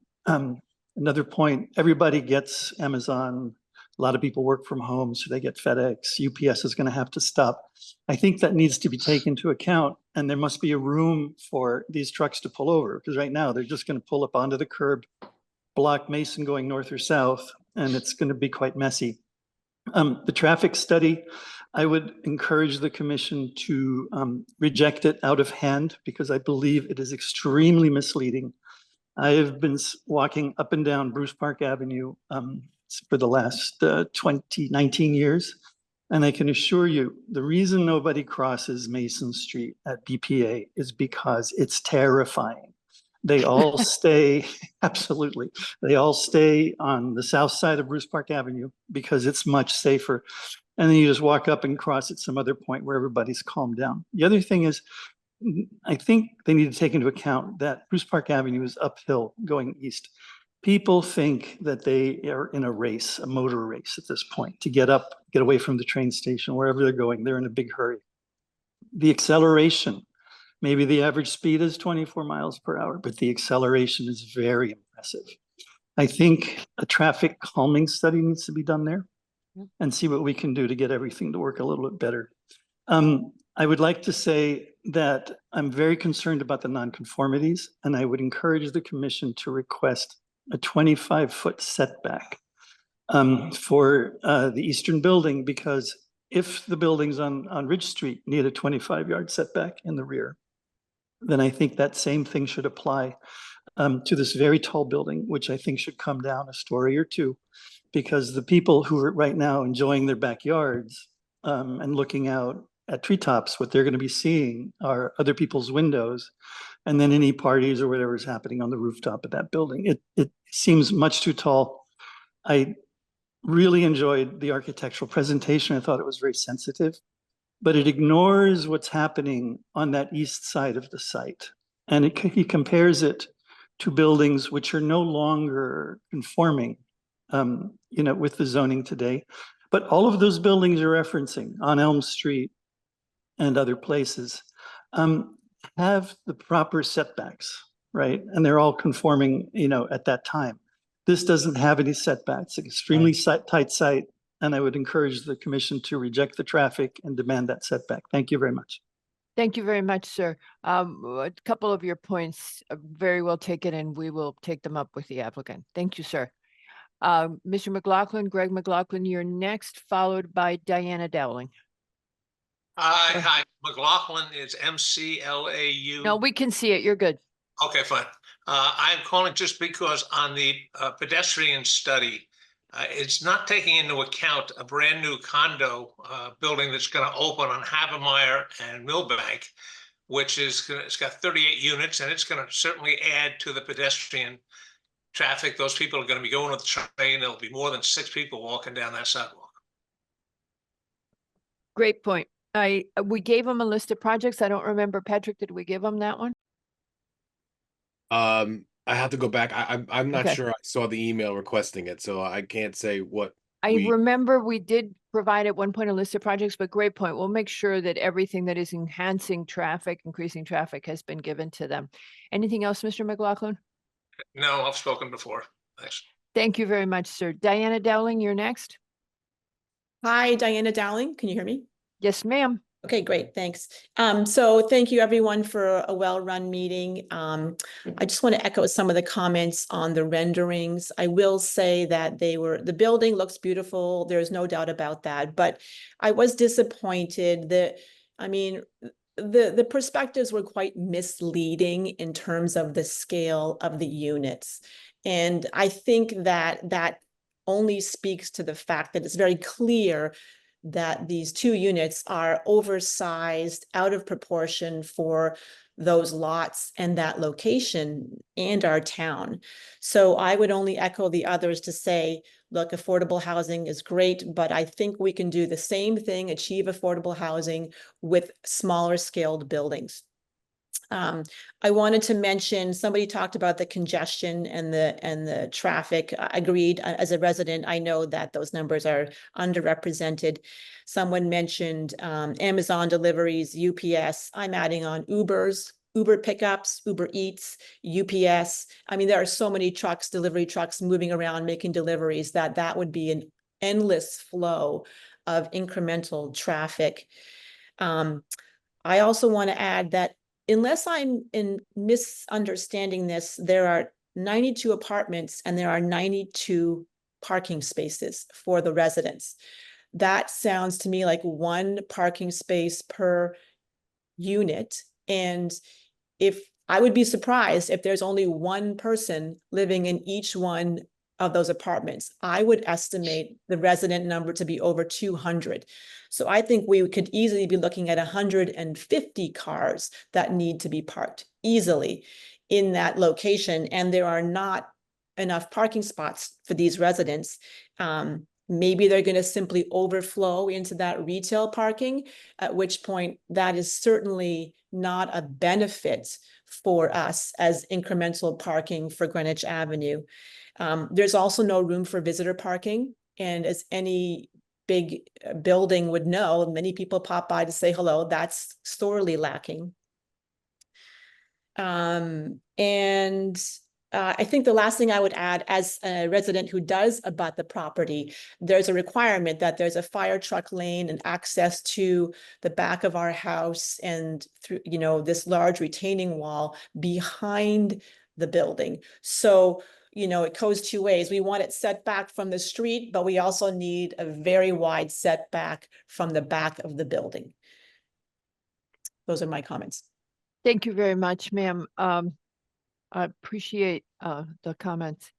Another point, everybody gets Amazon A lot of people work from home, so they get FedEx. UPS is going to have to stop. I think that needs to be taken into account, and there must be a room for these trucks to pull over, because right now they're just going to pull up onto the curb, block Mason going north or south, and it's going to be quite messy. The traffic study, I would encourage the commission to reject it out of hand, because I believe it is extremely misleading. I have been walking up and down Bruce Park Avenue for the last 19 years. And I can assure you, the reason nobody crosses Mason Street at BPA is because it's terrifying. They all stay, absolutely, they all stay on the south side of Bruce Park Avenue because it's much safer. And then you just walk up and cross at some other point where everybody's calmed down. The other thing is, I think they need to take into account that Bruce Park Avenue is uphill going east. People think that they are in a race, a motor race at this point, to get up, get away from the train station, wherever they're going. They're in a big hurry. The acceleration, maybe the average speed is 24 miles per hour, but the acceleration is very impressive. I think a traffic calming study needs to be done there and see what we can do to get everything to work a little bit better. I would like to say that I'm very concerned about the nonconformities, and I would encourage the commission to request a 25-foot setback for the eastern building, because if the buildings on Ridge Street need a 25-yard setback in the rear, then I think that same thing should apply to this very tall building, which I think should come down a story or two, because the people who are right now enjoying their backyards and looking out at treetops, what they're going to be seeing are other people's windows, and then any parties or whatever is happening on the rooftop of that building. It seems much too tall. I really enjoyed the architectural presentation. I thought it was very sensitive, but it ignores what's happening on that east side of the site. And he compares it to buildings which are no longer conforming, with the zoning today. But all of those buildings you're referencing on Elm Street and other places have the proper setbacks, right? And they're all conforming, at that time. This doesn't have any setbacks, extremely tight site. And I would encourage the commission to reject the traffic and demand that setback. Thank you very much. Thank you very much, sir. A couple of your points are very well taken, and we will take them up with the applicant. Thank you, sir. Mr. McLaughlin, Greg McLaughlin, you're next, followed by Diana Dowling. Hi, McLaughlin is McLaughlin. No, we can see it. You're good. Okay, fine. I'm calling just because on the pedestrian study, it's not taking into account a brand new condo building that's going to open on Havemeyer and Millbank, which is it's got 38 units, and it's going to certainly add to the pedestrian traffic. Those people are going to be going with the train. There'll be more than 6 people walking down that sidewalk. Great point. We gave them a list of projects. I don't remember, Patrick, did we give them that one? I have to go back. I'm not Okay. sure I saw the email requesting it, so I can't say what. I remember we did provide at one point a list of projects, but great point. We'll make sure that everything that is enhancing traffic, increasing traffic has been given to them. Anything else, Mr. McLaughlin? No, I've spoken before. Thanks. Thank you very much, sir. Diana Dowling, you're next. Hi, Diana Dowling. Can you hear me? Yes, ma'am. Okay, great. Thanks. So thank you everyone for a well-run meeting. I just want to echo some of the comments on the renderings. I will say that the building looks beautiful. There's no doubt about that, but I was disappointed that, the perspectives were quite misleading in terms of the scale of the units. And I think that only speaks to the fact that it's very clear that these 2 units are oversized, out of proportion for those lots and that location and our town. So I would only echo the others to say, look, affordable housing is great, but I think we can do the same thing, achieve affordable housing with smaller scaled buildings. I wanted to mention, somebody talked about the congestion and the traffic. Agreed. As a resident, I know that those numbers are underrepresented. Someone mentioned Amazon deliveries, UPS. I'm adding on Uber pickups, Uber Eats, UPS. There are so many trucks, delivery trucks moving around, making deliveries that would be endless flow of incremental traffic. I also want to add that unless I'm misunderstanding this, there are 92 apartments and there are 92 parking spaces for the residents. That sounds to me like one parking space per unit. And if I would be surprised if there's only one person living in each one of those apartments. I would estimate the resident number to be over 200. So I think we could easily be looking at 150 cars that need to be parked easily in that location. And there are not enough parking spots for these residents. Maybe they're going to simply overflow into that retail parking, at which point that is certainly not a benefit for us as incremental parking for Greenwich Avenue. There's also no room for visitor parking. And as any big building would know, many people pop by to say hello. That's sorely lacking. I think the last thing I would add, as a resident who does abut the property, there's a requirement that there's a fire truck lane and access to the back of our house and through, this large retaining wall behind the building. So, it goes two ways. We want it set back from the street, but we also need a very wide setback from the back of the building. Those are my comments. Thank you very much, ma'am. I appreciate the comments.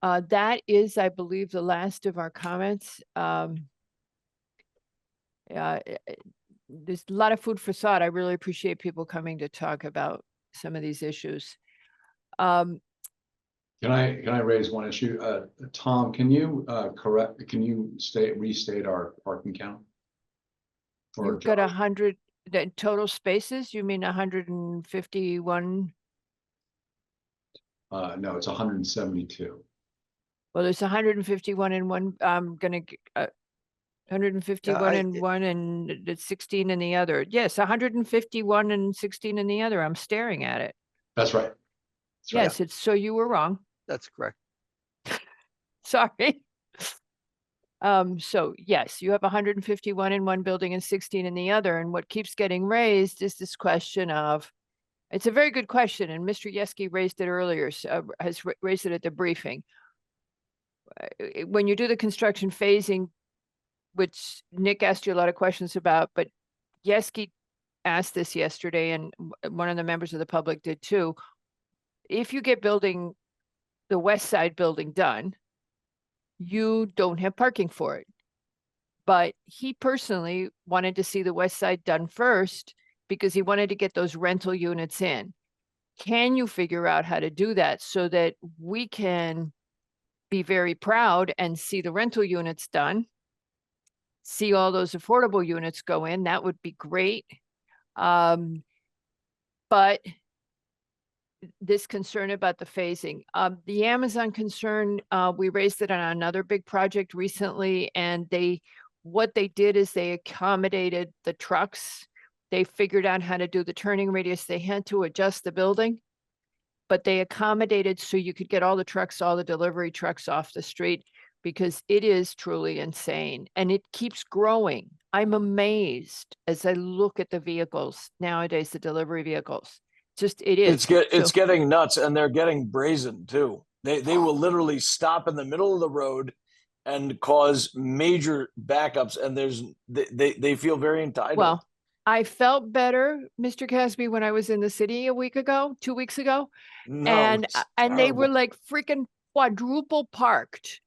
That is, I believe, the last of our comments. There's a lot of food for thought. I really appreciate people coming to talk about some of these issues. Can I raise one issue? Tom, can you restate our parking count? You've got 100 total spaces. You mean 151? No, it's 172. Well, there's 151 in one. I'm gonna 151 in one and 16 in the other. Yes, 151 and 16 in the other. I'm staring at it. That's right. Yes, it's so you were wrong. That's correct. Sorry. So yes, you have 151 in one building and 16 in the other. And what keeps getting raised is this question of, it's a very good question, and Mr. Yeski raised it earlier, has raised it at the briefing. When you do the construction phasing, which Nick asked you a lot of questions about, but Yeski asked this yesterday, and one of the members of the public did too. If you get the West Side building done, you don't have parking for it. But he personally wanted to see the West Side done first because he wanted to get those rental units in. Can you figure out how to do that so that we can be very proud and see the rental units done, see all those affordable units go in? That would be great. But this concern about the phasing, the Amazon concern, we raised it on another big project recently, and what they did is they accommodated the trucks. They figured out how to do the turning radius. They had to adjust the building, but they accommodated so you could get all the trucks, all the delivery trucks off the street, because it is truly insane and it keeps growing. I'm amazed as I look at the vehicles nowadays, the delivery vehicles. It is. It's getting nuts, and they're getting brazen too. They will literally stop in the middle of the road and cause major backups, and they feel very entitled. Well, I felt better, Mr. Casby, when I was in the city 2 weeks ago, No, and it's they were terrible. like freaking quadruple parked.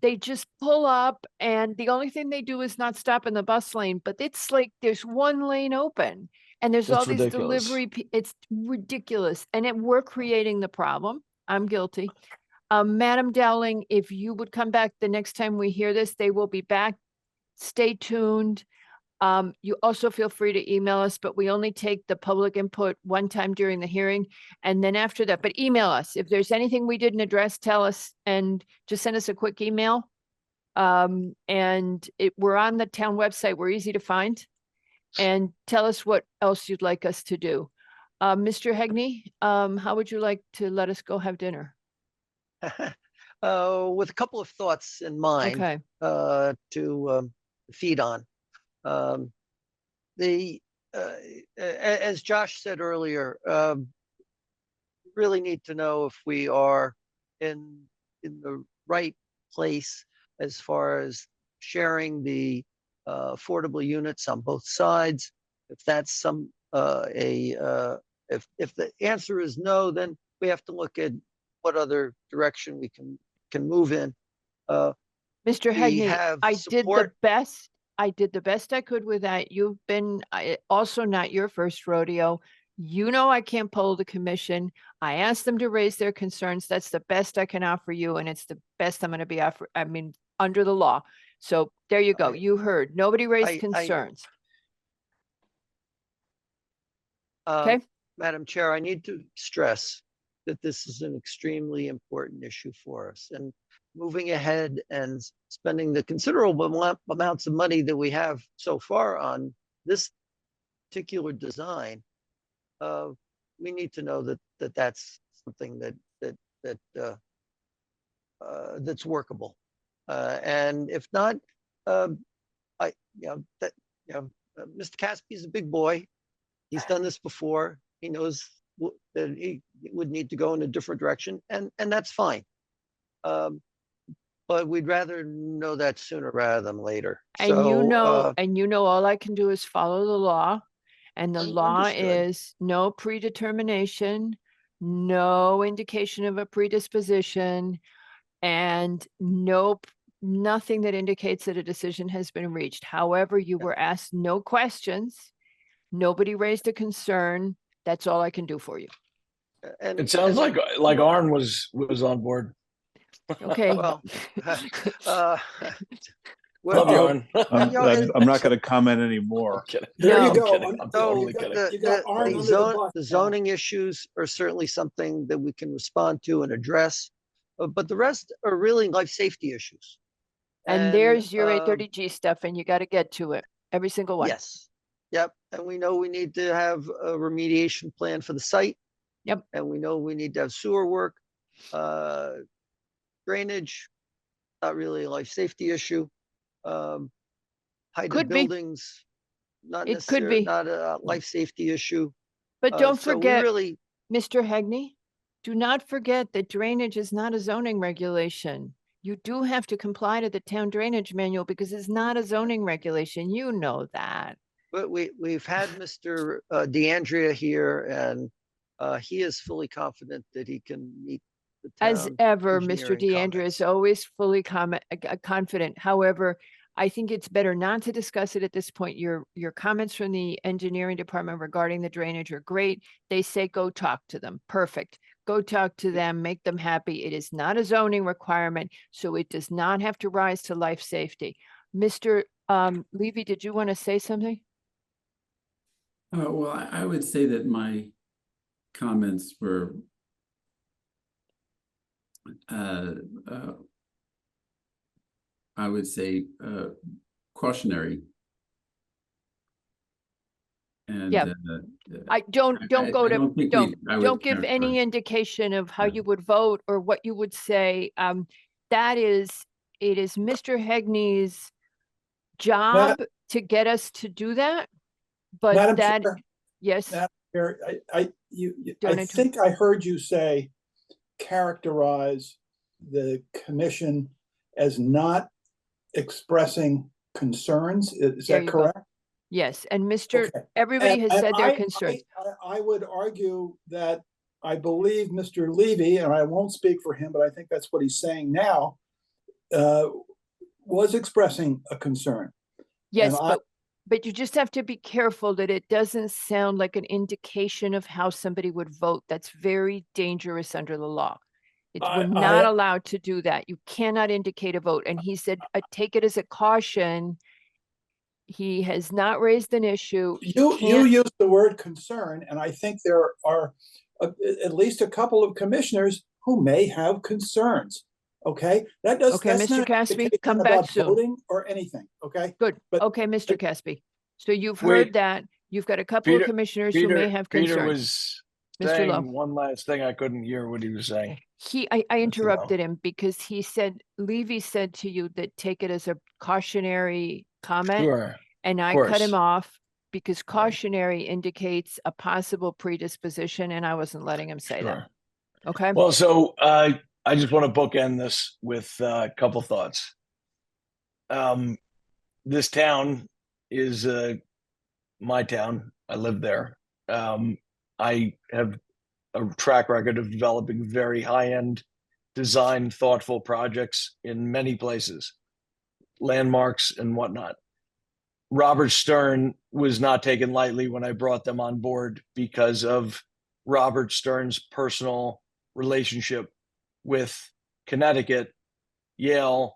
They just pull up, and the only thing they do is not stop in the bus lane, but it's like there's one lane open and there's all It's these ridiculous. delivery. It's ridiculous. And we're creating the problem. I'm guilty. Madam Dowling, if you would come back the next time we hear this, they will be back. Stay tuned. You also feel free to email us, but we only take the public input one time during the hearing. And then after that, but email us. If there's anything we didn't address, tell us and just send us a quick email. We're on the town website. We're easy to find. And tell us what else you'd like us to do. Mr. Hegney, how would you like to let us go have dinner? with a couple of thoughts in mind Okay. to feed on. As Josh said earlier, really need to know if we are in the right place as far as sharing the affordable units on both sides. If that's if the answer is no, then we have to look at what other direction we can move in. Mr. We Hegney, have I did the support. best. I did the best I could with that. You've been also not your first rodeo. You know I can't poll the commission. I asked them to raise their concerns. That's the best I can offer you, and it's the best I'm going to be under the law. So there you go. You heard. Nobody raised concerns. Okay. Madam Chair, I need to stress that this is an extremely important issue for us. And moving ahead and spending the considerable amounts of money that we have so far on this particular design, we need to know that that's something that's workable. And if not, Mr. Caspy is a big boy. He's done this before. He knows that he would need to go in a different direction, and that's fine. But we'd rather know that sooner rather than later. And you know, all I can do is follow the law. And the law is no predetermination, no indication of a predisposition, and nothing that indicates that a decision has been reached. However, you were asked no questions. Nobody raised a concern. That's all I can do for you. It sounds like Arn was on board. Okay. Well, Love you, Arn. I'm not going to comment anymore. There you No, go. I'm totally kidding. You got Arn under the bus the now. zoning issues are certainly something that we can respond to and address, but the rest are really life safety issues. And there's your 830G stuff, and you got to get to it. Every single one. Yes. Yep. And we know we need to have a remediation plan for the site. Yep. And we know we need to have sewer work, drainage, not really a life safety issue. Height of buildings, not necessarily not a life safety issue. But don't so we forget, really, Mr. Hegney, do not forget that drainage is not a zoning regulation. You do have to comply to the town drainage manual because it's not a zoning regulation. You know that. but we've had Mr. DeAndrea here, and he is fully confident that he can meet the As town ever, Mr. engineering DeAndrea is always fully confident. However, I think it's better not to discuss it at this point. Your comments from the engineering department regarding the drainage are great. They say go talk to them. Perfect. Go talk to them, make them happy. It is not a zoning requirement, so it does not have to rise to life safety. Mr. Levy, did you want to say something? Well, I would say that my comments were I would say cautionary. And yeah, don't give any indication of how you would vote or what you would say. It is Mr. Hegney's job to get us to do that. But Madam that, Chair, yes. Madam Chair, I think I heard you say characterize the commission as not expressing concerns. Is that correct? Yes, and everybody has said their concerns. I would argue that I believe Mr. Levy, and I won't speak for him, but I think that's what he's saying now, was expressing a concern. Yes, but you just have to be careful that it doesn't sound like an indication of how somebody would vote. That's very dangerous under the law. We're not allowed to do that. You cannot indicate a vote. And he said, take it as a caution. He has not raised an issue. You used the word concern, and I think there are at least a couple of commissioners who may have concerns. Okay, that's Mr. Caspy, come back soon. Voting or anything. Okay, good. Okay, Mr. Caspy. So you've heard that. You've got a couple of commissioners who may have concerns. Mr. Lowe. saying one last thing. I couldn't hear what he was saying. I Lowe. interrupted him because he said, Levy said to you that take it as a cautionary comment. Sure. And I cut him off because cautionary indicates a possible predisposition and I wasn't letting him say that. Okay. Well, so I just want to bookend this with a couple thoughts. This town is my town. I live there. I have a track record of developing very high-end design, thoughtful projects in many places, landmarks and whatnot. Robert Stern was not taken lightly when I brought them on board because of Robert Stern's personal relationship with Connecticut, Yale,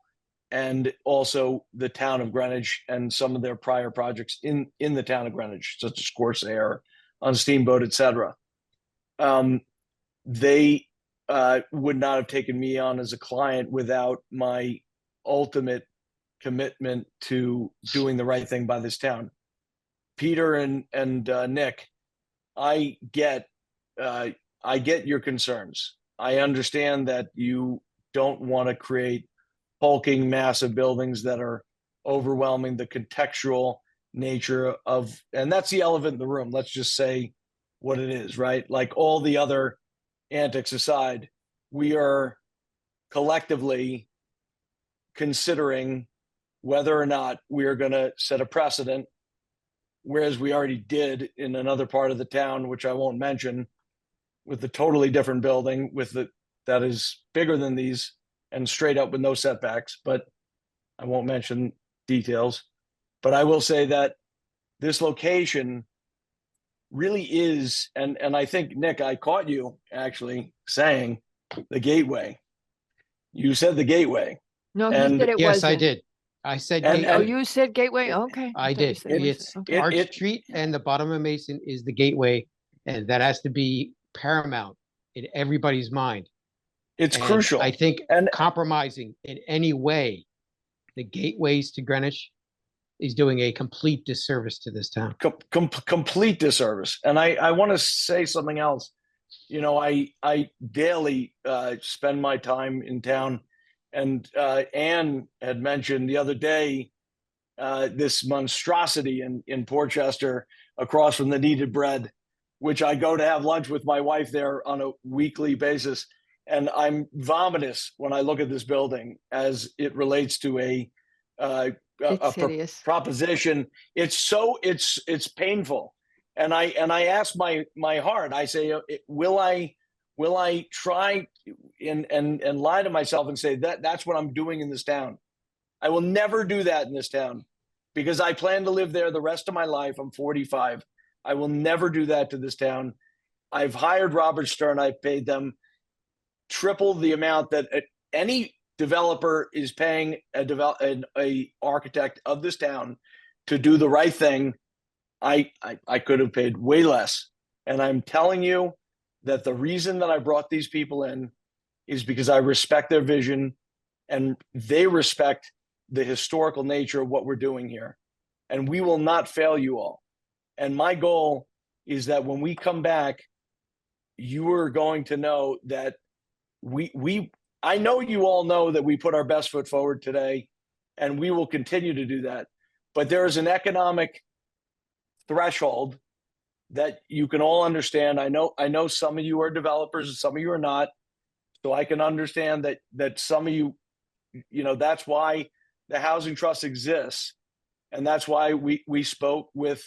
and also the town of Greenwich and some of their prior projects in the town of Greenwich, such as Corsair, on Steamboat, etc. They would not have taken me on as a client without my ultimate commitment to doing the right thing by this town. Peter and Nick, I get your concerns. I understand that you don't want to create hulking, massive buildings that are overwhelming the contextual nature of, and that's the elephant in the room. Let's just say what it is, right? Like all the other antics aside, we are collectively considering whether or not we are going to set a precedent, whereas we already did in another part of the town, which I won't mention, with a totally different building that is bigger than these and straight up with no setbacks, but I won't mention details. But I will say that this location really is, and I think, Nick, I caught you actually saying the gateway. You said the gateway. No, he said it Yes, wasn't. I did. I said Oh, gateway. you said gateway? Okay. I thought you did. said it was- It's okay. Arch Street and the bottom of Mason is the gateway, and that has to be paramount in everybody's mind. It's And crucial. I think compromising in any way the gateways to Greenwich is doing a complete disservice to this town. Complete disservice. And I want to say something else. You know, I daily spend my time in town, and Anne had mentioned the other day this monstrosity in Portchester across from the Kneaded Bread, which I go to have lunch with my wife there on a weekly basis. And I'm vomitous when I look at this building as it relates to a proposition. It's painful. And I ask my heart, I say, will I try and lie to myself and say that's what I'm doing in this town? I will never do that in this town because I plan to live there the rest of my life. I'm 45. I will never do that to this town. I've hired Robert Stern. I've paid them triple the amount that any developer is paying a architect of this town to do the right thing. I could have paid way less. And I'm telling you that the reason that I brought these people in is because I respect their vision and they respect the historical nature of what we're doing here. And we will not fail you all. And my goal is that when we come back, you are going to know that I know you all know that we put our best foot forward today, and we will continue to do that. But there is an economic threshold that you can all understand. I know some of you are developers and some of you are not. So I can understand that some of you, that's why the Housing Trust exists. And that's why we spoke with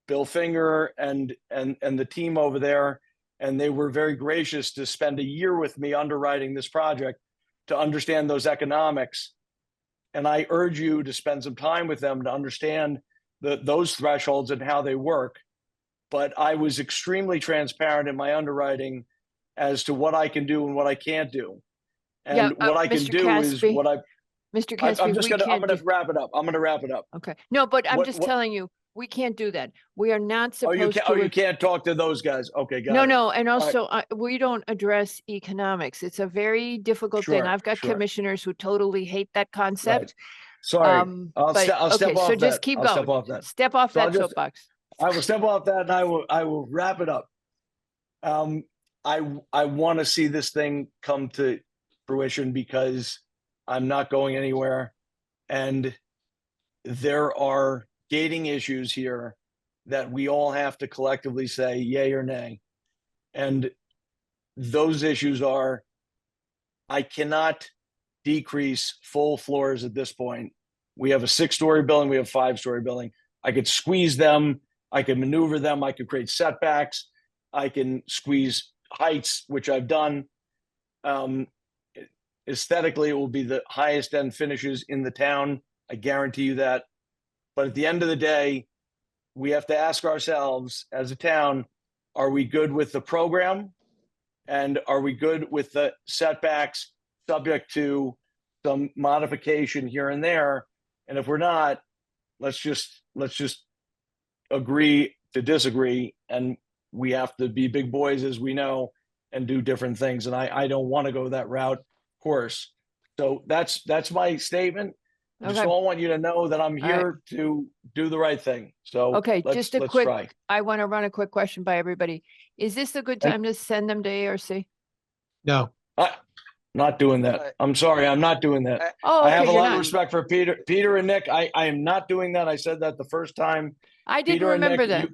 Bill Finger and the team over there. And they were very gracious to spend a year with me underwriting this project to understand those economics. And I urge you to spend some time with them to understand those thresholds and how they work. But I was extremely transparent in my underwriting as to what I can do and what I can't do. And what I can Mr. do is Caspi, what Mr. Caspi, I'm gonna wrap it up. I'm gonna wrap it up. Okay. No, but I'm What- just what- telling you, we can't do that. We are not supposed you can't talk to those guys. Okay, got it. No, and All right. also we don't address economics. It's a very difficult thing. Sure, I've got sure. commissioners who totally hate that concept. Sorry, I'll but- step okay, off so just that. keep I'll going. step off that. Step off So I'll that just- soapbox. I will step off that, and I will wrap it up. I want to see this thing come to fruition because I'm not going anywhere. And there are gating issues here that we all have to collectively say yay or nay. And those issues are, I cannot decrease full floors at this point. We have a 6-story building, we have a 5-story building. I could squeeze them, I could maneuver them, I could create setbacks, I can squeeze heights, which I've done. Aesthetically, it will be the highest end finishes in the town. I guarantee you that. But at the end of the day, we have to ask ourselves as a town, are we good with the program? And are we good with the setbacks subject to some modification here and there? And if we're not, let's just agree to disagree. And we have to be big boys, as we know, and do different things. And I don't want to go that route, of course. So that's my statement. I just Okay. all want you to know that I'm All right. here to do the right thing. So Okay, let's just a quick, try. I want to run a quick question by everybody. Is this a good And- time to send them to ARC? No. Not doing that. I'm sorry, I'm not doing that. Oh, I have okay, a you're lot of not. respect for Peter and Nick. I am not doing that. I said that the first time. I didn't Peter and remember Nick,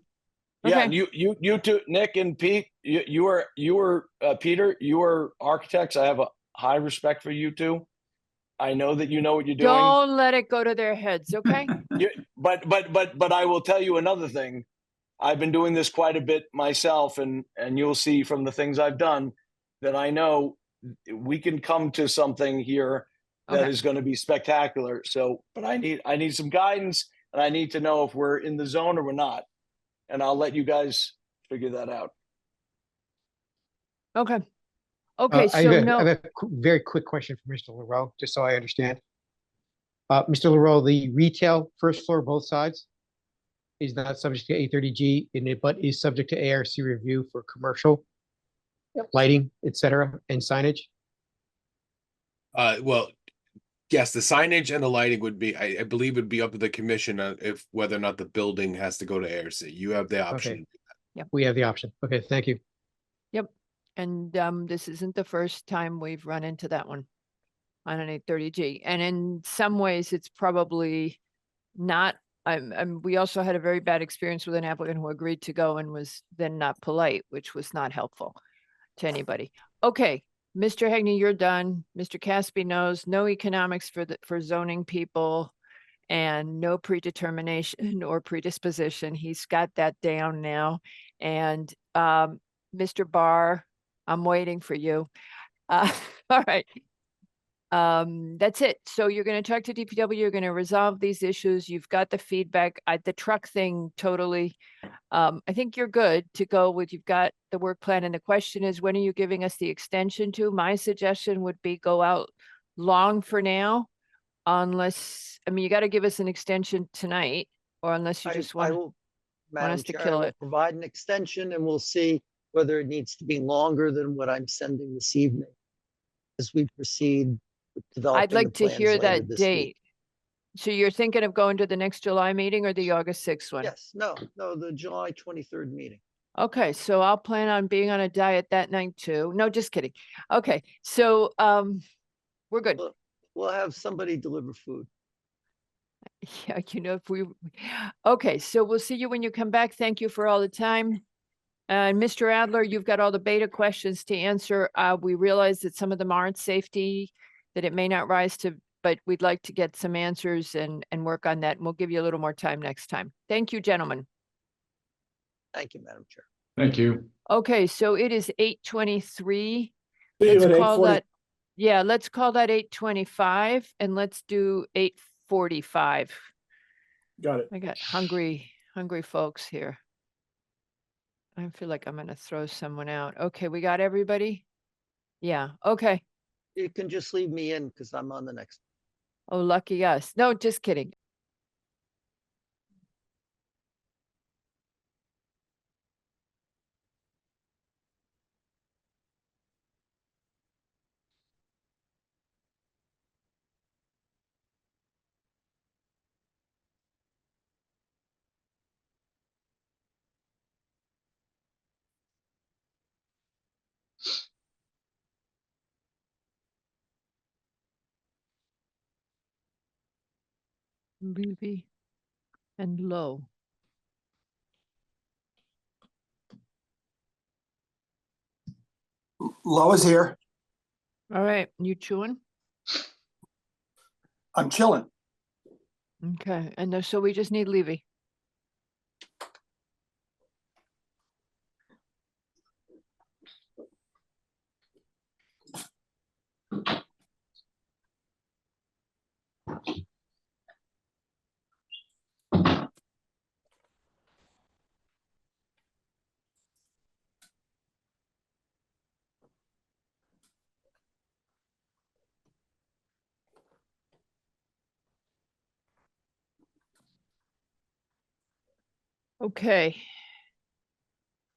that. Yeah, Okay. you two, Nick and Pete, you were Peter, you were architects. I have a high respect for you two. I know that you know what you're doing. Don't let it go to their heads, okay? But I will tell you another thing. I've been doing this quite a bit myself, and you'll see from the things I've done that I know we can come to something here that Okay. is going to be spectacular. So, but I need some guidance, and I need to know if we're in the zone or we're not. And I'll let you guys figure that out. Okay. Okay, I so have no, a very quick question for Mr. Leroux, just so I understand. Mr. Leroux, the retail first floor, both sides, is not subject to 830G in it, but is subject to ARC review for commercial lighting, et cetera, and signage. Well, yes, the signage and the lighting would be, I believe would be up to the commission if whether or not the building has to go to ARC. You have the option. Yep. We have the option. Okay, thank you. Yep. And this isn't the first time we've run into that one on an 830G. And in some ways, it's probably not, we also had a very bad experience with an applicant who agreed to go and was then not polite, which was not helpful to anybody. Okay, Mr. Hegney, you're done. Mr. Caspi knows no economics for zoning people and no predetermination or predisposition. He's got that down now. And Mr. Barr, I'm waiting for you. All right. That's it. So you're going to talk to DPW, you're going to resolve these issues. You've got the feedback. The truck thing, totally. I think you're good to go with, you've got the work plan. And the question is, when are you giving us the extension to? My suggestion would be go out long for now. Unless, I mean, you got to give us an extension tonight, or unless you just want us Madam to Chair, I kill will it. provide an extension and we'll see whether it needs to be longer than what I'm sending this evening as we proceed with developing I'd the like to plans hear later that this date. week. So you're thinking of going to the next July meeting or the August 6th one? Yes, no, the July 23rd meeting. Okay, so I'll plan on being on a diet that night too. No, just kidding. Okay, so we're good. We'll have somebody deliver food. Yeah, if we, okay, so we'll see you when you come back. Thank you for all the time. And Mr. Adler, you've got all the beta questions to answer. We realize that some of them aren't safety, that it may not rise to, but we'd like to get some answers and work on that. And we'll give you a little more time next time. Thank you, gentlemen. Thank you, Madam Chair. Thank you. Okay, so it is 8:23. See you Let's at call 8:40. that, yeah, let's call that 8:25 and let's do 8:45. Got it. I got hungry folks here. I feel like I'm gonna throw someone out. Okay, we got everybody? Yeah, okay. You can just leave me in because I'm on the next. Oh, lucky us. No, just kidding. Levy and Lowe. Lois here. All right, you chewing? I'm chilling. Okay, and so we just need Levy. Okay.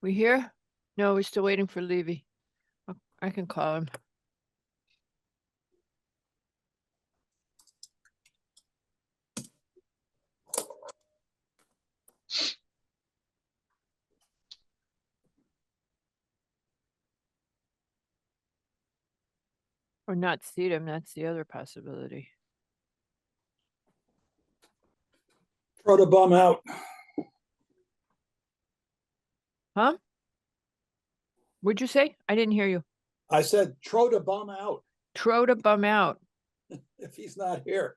We here? No, we're still waiting for Levy. I can call him. Or not seat him, that's the other possibility. Throw the bum out. Huh? What'd you say? I didn't hear you. I said, throw the bum out Throw the bum out. if he's not here.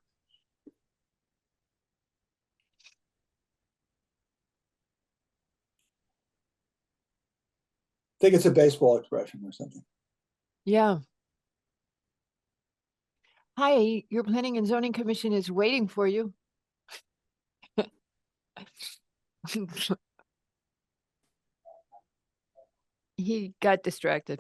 I think it's a baseball expression or something. Yeah. Hi, your Planning and Zoning Commission is waiting for you. He got distracted.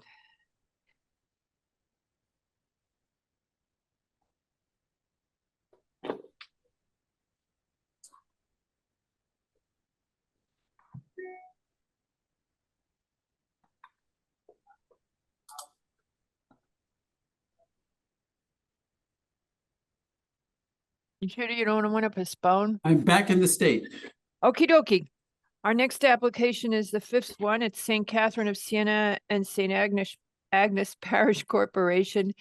You sure you don't want to postpone? I'm back in the state. Okie dokie. Our next application is the fifth one. It's St. Catherine of Siena and St. Agnes Parish Corporation.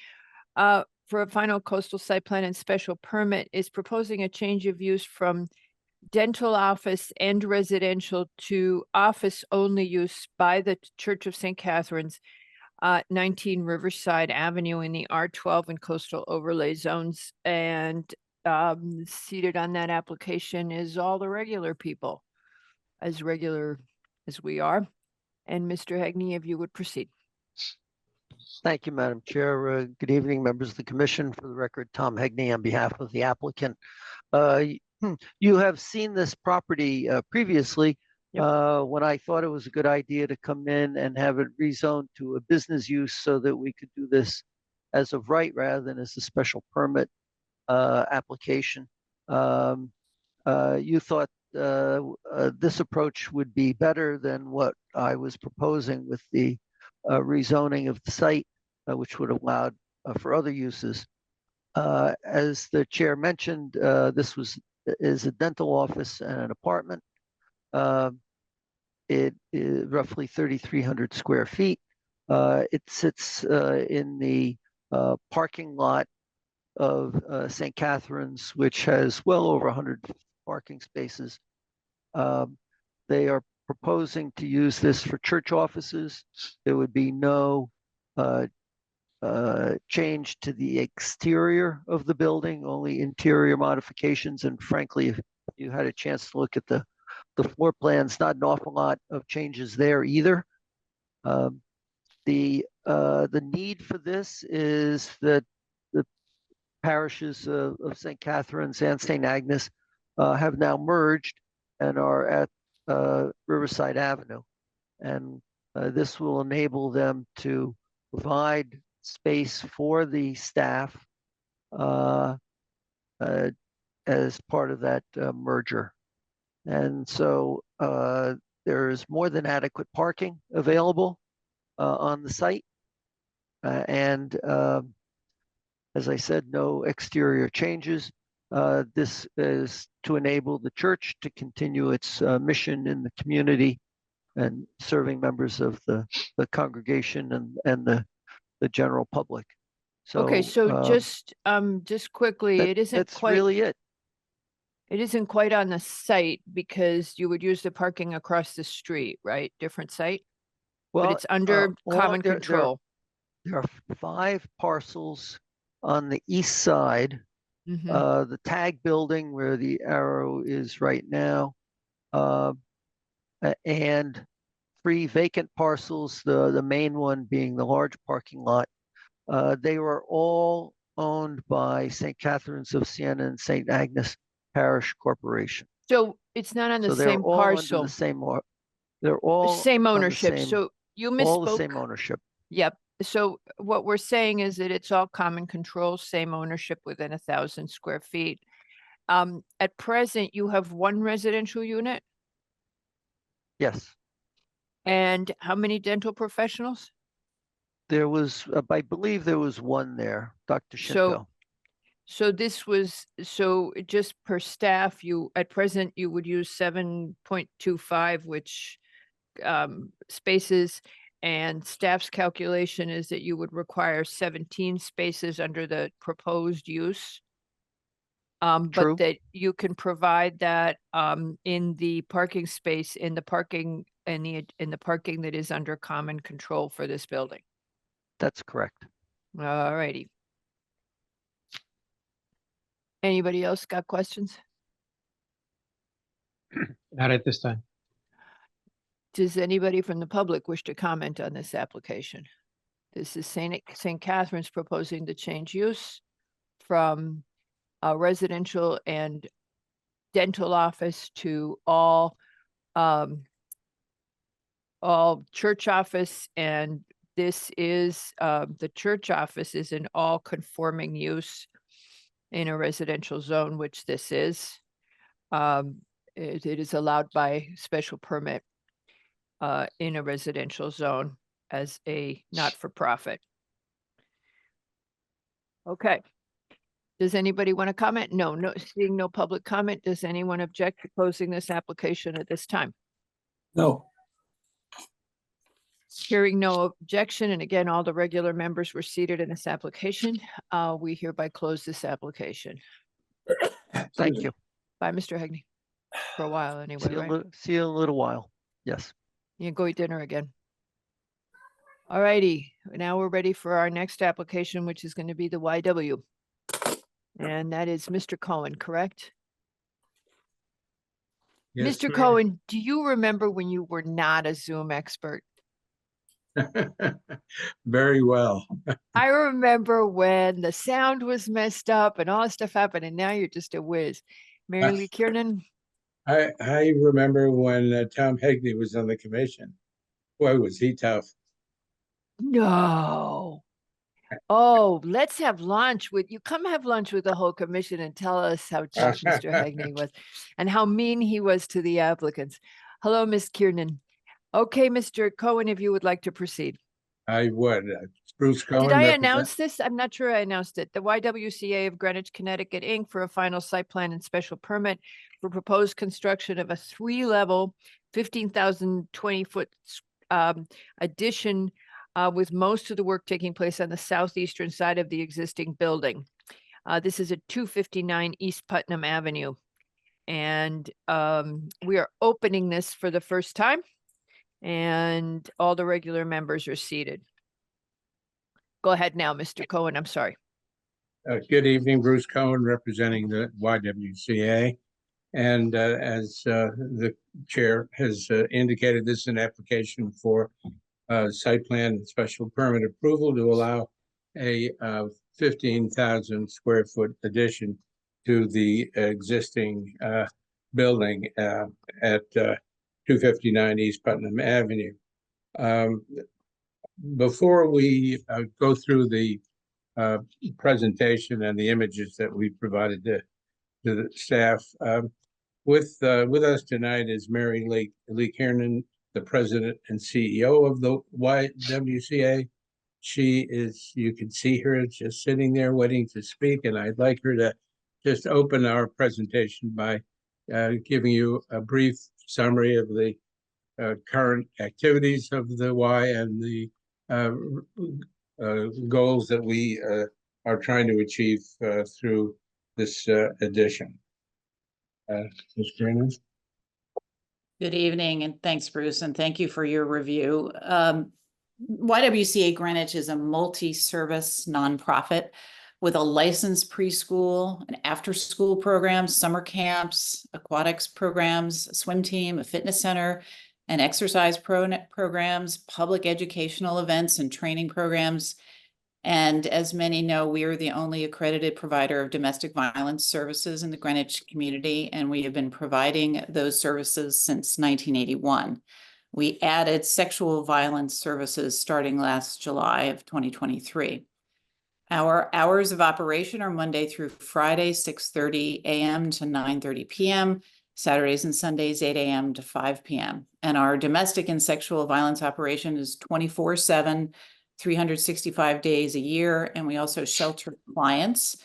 For a final coastal site plan and special permit is proposing a change of use from dental office and residential to office only use by the Church of St. Catherine's, 19 Riverside Avenue in the R12 and coastal overlay zones. And seated on that application is all the regular people, as regular as we are. And Mr. Hegney, if you would proceed. Thank you, Madam Chair. Good evening, members of the commission. For the record, Tom Hegney on behalf of the applicant. You have seen this property previously when I thought it was a good idea to come in and have it rezoned to a business use so that we could do this as of right rather than as a special permit application. You thought this approach would be better than what I was proposing with the rezoning of the site, which would have allowed for other uses. As the chair mentioned, this is a dental office and an apartment. It is roughly 3,300 square feet. It sits in the parking lot of St. Catherine's, which has well over 100 parking spaces. They are proposing to use this for church offices. There would be no change to the exterior of the building, only interior modifications. And frankly, if you had a chance to look at the floor plans, not an awful lot of changes there either. The need for this is that the parishes of St. Catherine's and St. Agnes have now merged and are at Riverside Avenue. And this will enable them to provide space for the staff as part of that merger. And so there is more than adequate parking available on the site. And as I said, no exterior changes. This is to enable the church to continue its mission in the community and serving members of the congregation and the general public. So Okay, so just quickly, it isn't that's quite. really it. It isn't quite on the site because you would use the parking across the street, right? Different site? But Well, it's under common there- control. There are 5 parcels on the east side. Mhm. The tag building where the arrow is right now, and 3 vacant parcels, the main one being the large parking lot. They were all owned by St. Catherine's of Siena and St. Agnes Parish Corporation. So it's not on the So they're same all under parcel, the same, they're all same on the ownership. same- So you all the same misspoke. ownership. Yep. So what we're saying is that it's all common control, same ownership within 1,000 square feet. At present, you have 1 residential unit Yes, and how many dental professionals? there was, I believe there was 1 there, Dr. Shinto. So this was, so just per staff, you, at present, you would use 7.25, which spaces, and staff's calculation is that you would require 17 spaces under the proposed use. True. But that you can provide that in the parking space, in the parking, in the parking that is under common control for this building. That's correct. All righty. Anybody else got questions? Not at this time. Does anybody from the public wish to comment on this application? This is St. Catherine's proposing to change use from a residential and dental office to all church office, and this is the church office is an all conforming use in a residential zone, which this is. It is allowed by special permit in a residential zone as a not-for-profit. Okay. Does anybody want to comment? No, seeing no public comment. Does anyone object to closing this application at this time? No. Hearing no objection, and again, all the regular members were seated in this application. We hereby close this application. Thank you. Bye, Mr. Hegney. For a while anyway, right? See you in a little while. Yes. You can go eat dinner again. All righty, now we're ready for our next application, which is going to be the YW. And that is Mr. Cohen, correct? Yes, Mr. ma'am. Cohen, do you remember when you were not a Zoom expert? Very well. I remember when the sound was messed up and all this stuff happened, and now you're just a whiz. Mary Lee Kiernan? I remember when Tom Hegney was on the commission. Boy, was he tough. No. Oh, let's have lunch with you. Come have lunch with the whole commission and tell us how tough Mr. Hegney was and how mean he was to the applicants. Hello, Ms. Kiernan. Okay, Mr. Cohen, if you would like to proceed. I would. Bruce Cohen. Did I represent- announce this? I'm not sure I announced it. The YWCA of Greenwich, Connecticut, Inc. for a final site plan and special permit for proposed construction of a 3-level, 15,020-foot addition with most of the work taking place on the southeastern side of the existing building. This is at 259 East Putnam Avenue. And we are opening this for the first time, and all the regular members are seated. Go ahead now, Mr. Cohen. I'm sorry. Good evening, Bruce Cohen, representing the YWCA. And as the chair has indicated, this is an application for site plan and special permit approval to allow a 15,000 square foot addition to the existing building at 259 East Putnam Avenue. Before we go through the presentation and the images that we provided to the staff, with us tonight is Mary Lee Kiernan, the president and CEO of the YWCA. She is, you can see her just sitting there waiting to speak, and I'd like her to just open our presentation by giving you a brief summary of the current activities of the Y and the goals that we are trying to achieve through this addition. Ms. Kiernan. Good evening, and thanks, Bruce, and thank you for your review. YWCA Greenwich is a multi-service nonprofit with a licensed preschool, an after-school program, summer camps, aquatics programs, a swim team, a fitness center, and exercise programs, public educational events and training programs. And as many know, we are the only accredited provider of domestic violence services in the Greenwich community, and we have been providing those services since 1981. We added sexual violence services starting last July of 2023. Our hours of operation are Monday through Friday, 6:30 a.m. to 9:30 p.m., Saturdays and Sundays, 8 a.m. to 5 p.m. And our domestic and sexual violence operation is 24/7, 365 days a year. And we also shelter clients,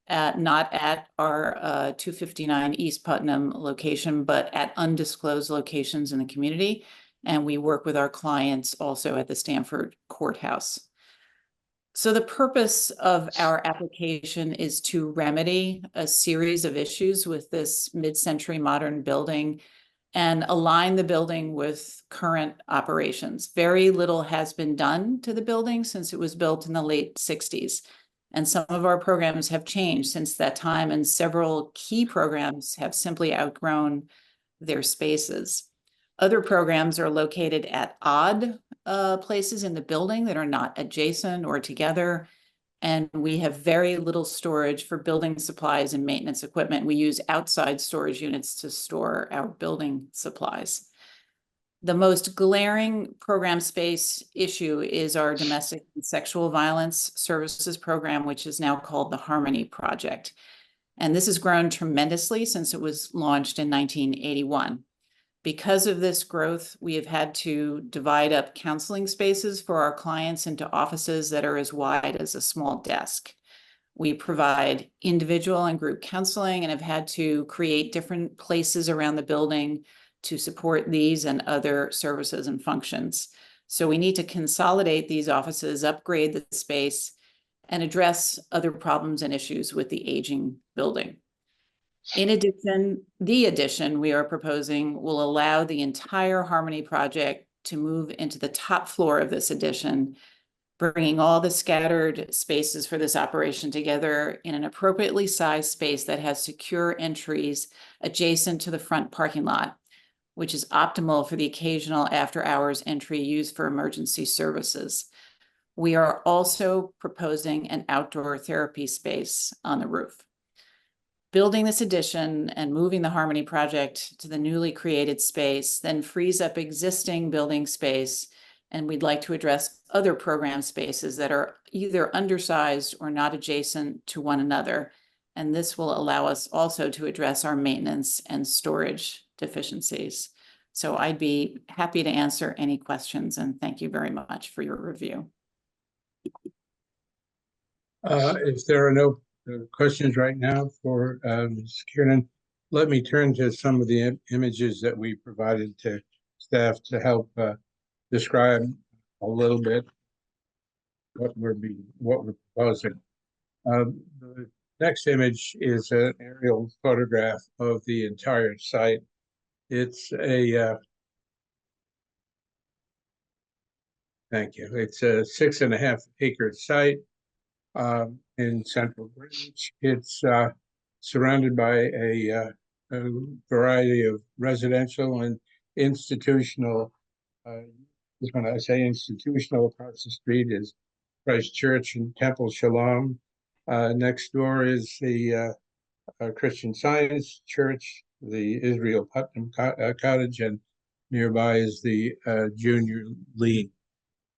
not at our 259 East Putnam location, but at undisclosed locations in the community. And we work with our clients also at the Stanford Courthouse. So the purpose of our application is to remedy a series of issues with this mid-century modern building and align the building with current operations. Very little has been done to the building since it was built in the late 60s. And some of our programs have changed since that time, and several key programs have simply outgrown their spaces. Other programs are located at odd places in the building that are not adjacent or together. And we have very little storage for building supplies and maintenance equipment. We use outside storage units to store our building supplies. The most glaring program space issue is our domestic and sexual violence services program, which is now called the Harmony Project. And this has grown tremendously since it was launched in 1981. Because of this growth, we have had to divide up counseling spaces for our clients into offices that are as wide as a small desk. We provide individual and group counseling and have had to create different places around the building to support these and other services and functions. So we need to consolidate these offices, upgrade the space, and address other problems and issues with the aging building. In addition, the addition we are proposing will allow the entire Harmony Project to move into the top floor of this addition, bringing all the scattered spaces for this operation together in an appropriately sized space that has secure entries adjacent to the front parking lot, which is optimal for the occasional after-hours entry used for emergency services. We are also proposing an outdoor therapy space on the roof. Building this addition and moving the Harmony Project to the newly created space then frees up existing building space, and we'd like to address other program spaces that are either undersized or not adjacent to one another. And this will allow us also to address our maintenance and storage deficiencies. So I'd be happy to answer any questions, and thank you very much for your review. If there are no questions right now for Ms. Kiernan, let me turn to some of the images that we provided to staff to help describe a little bit what we're proposing. The next image is an aerial photograph of the entire site. It's a thank you. It's a 6.5 acre site in central Greenwich. It's surrounded by a variety of residential and institutional. When I say institutional, across the street is Christ Church and Temple Shalom. Next door is the Christian Science Church, the Israel Putnam Cottage, and nearby is the Junior League.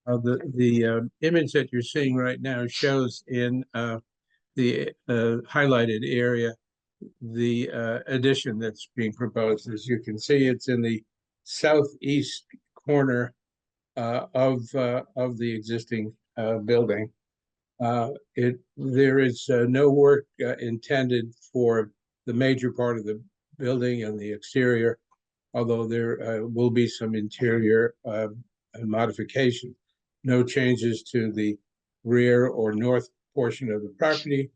The image that you're seeing right now shows in the highlighted area the addition that's being proposed. As you can see, it's in the southeast corner of the existing building. There is no work intended for the major part of the building and the exterior, although there will be some interior modification. No changes to the rear or north portion of the property,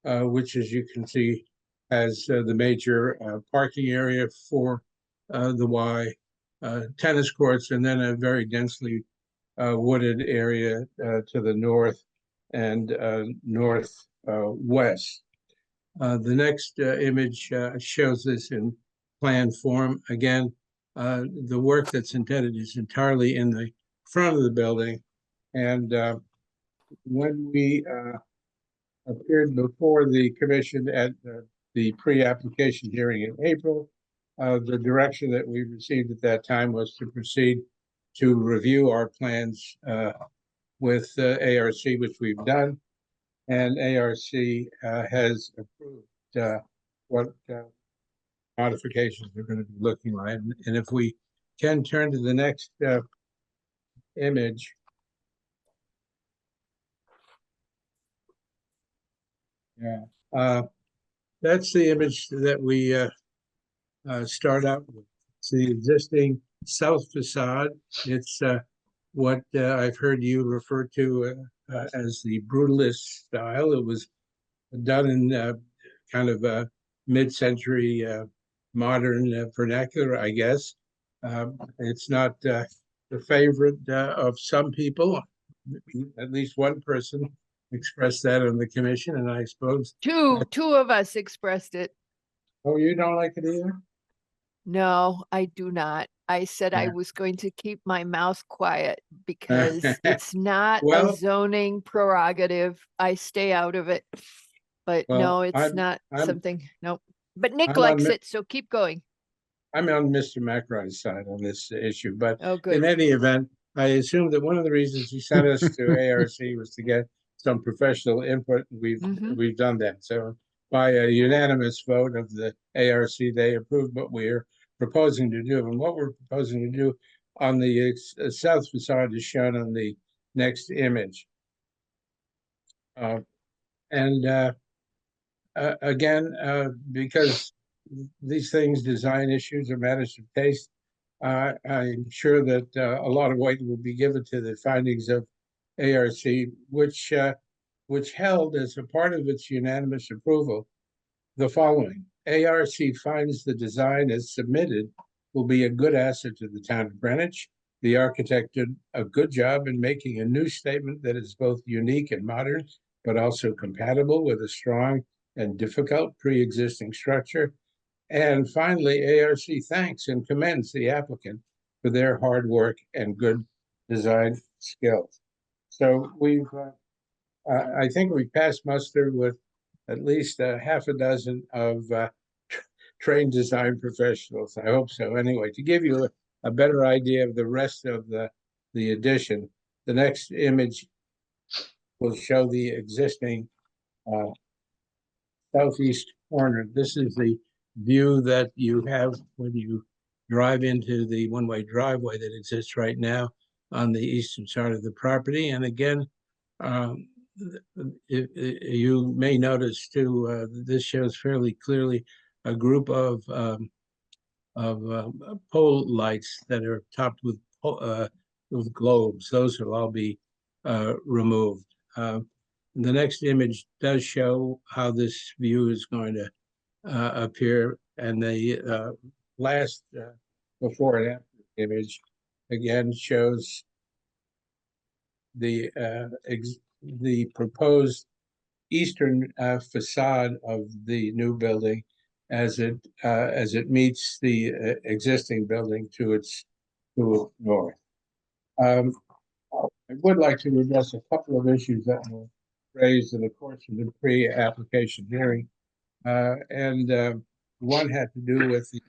which, as you can see, has the major parking area for the Y, tennis courts, and then a very densely wooded area to the north and northwest. The next image shows this in plan form. Again, the work that's intended is entirely in the front of the building. And when we appeared before the commission at the pre-application hearing in April, the direction that we received at that time was to proceed to review our plans with ARC, which we've done. And ARC has approved what modifications are going to be looking like. And if we can turn to the next image. Yeah, that's the image that we start out with. It's the existing south facade. It's what I've heard you refer to as the brutalist style. It was done in kind of a mid-century modern vernacular, I guess. It's not the favorite of some people. At least one person expressed that on the commission, and I suppose Two of us expressed it. Oh, you don't like it either? No, I do not. I said I Yeah. was going to keep my mouth quiet because it's not Well- a zoning prerogative. I stay out of it. But Well, no, it's I'm- not I'm- something, nope. But Nick I'm on likes the- it, so keep going. I'm on Mr. McRae's side on this issue, but Oh, in good. any event, I assume that one of the reasons he sent us to ARC was to get some professional input. We've done that. So by a unanimous vote of the ARC, they approved what we're proposing to do. And what we're proposing to do on the south facade is shown on the next image. Again, because these things, design issues, are matters of taste, I'm sure that a lot of weight will be given to the findings of ARC, which held as a part of its unanimous approval the following. ARC finds the design as submitted will be a good asset to the town of Greenwich. The architect did a good job in making a new statement that is both unique and modern, but also compatible with a strong and difficult pre-existing structure. And finally, ARC thanks and commends the applicant for their hard work and good design skills. So I think we've passed muster with at least half a dozen of trained design professionals. I hope so. Anyway, to give you a better idea of the rest of the addition, the next image will show the existing southeast corner. This is the view that you have when you drive into the one-way driveway that exists right now on the eastern side of the property. And again, you may notice too, this shows fairly clearly a group of pole lights that are topped with globes. Those will all be removed. The next image does show how this view is going to appear, and the last before and after image again shows the proposed eastern facade of the new building as it meets the existing building to its north. I would like to address a couple of issues that were raised in the course of the pre-application hearing. One had to do with the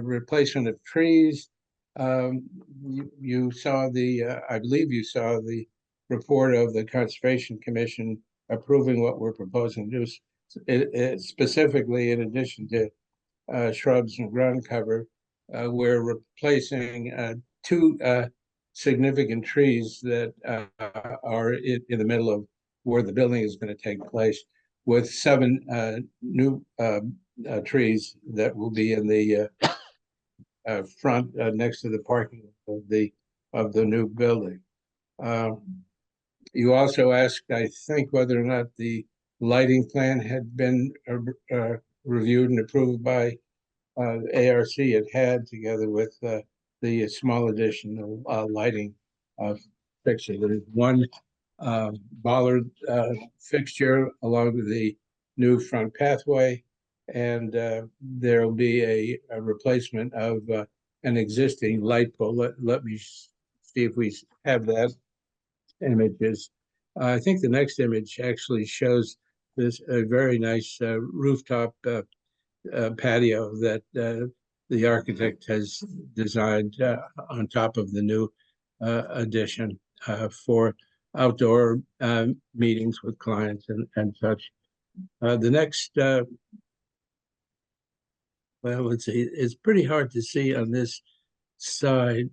replacement of trees. You saw I believe you saw the report of the Conservation Commission approving what we're proposing to do. Specifically, in addition to shrubs and ground cover, we're replacing two significant trees that are in the middle of where the building is going to take place, with 7 new trees that will be in the front next to the parking of the new building. You also asked, I think, whether or not the lighting plan had been reviewed and approved by ARC had together with the small addition of lighting fixture. There's one bollard fixture along the new front pathway, and there'll be a replacement of an existing light pole. Let me see if we have that images. I think the next image actually shows this a very nice rooftop patio that the architect has designed on top of the new addition for outdoor meetings with clients and such. The next, well, let's see, it's pretty hard to see on this side.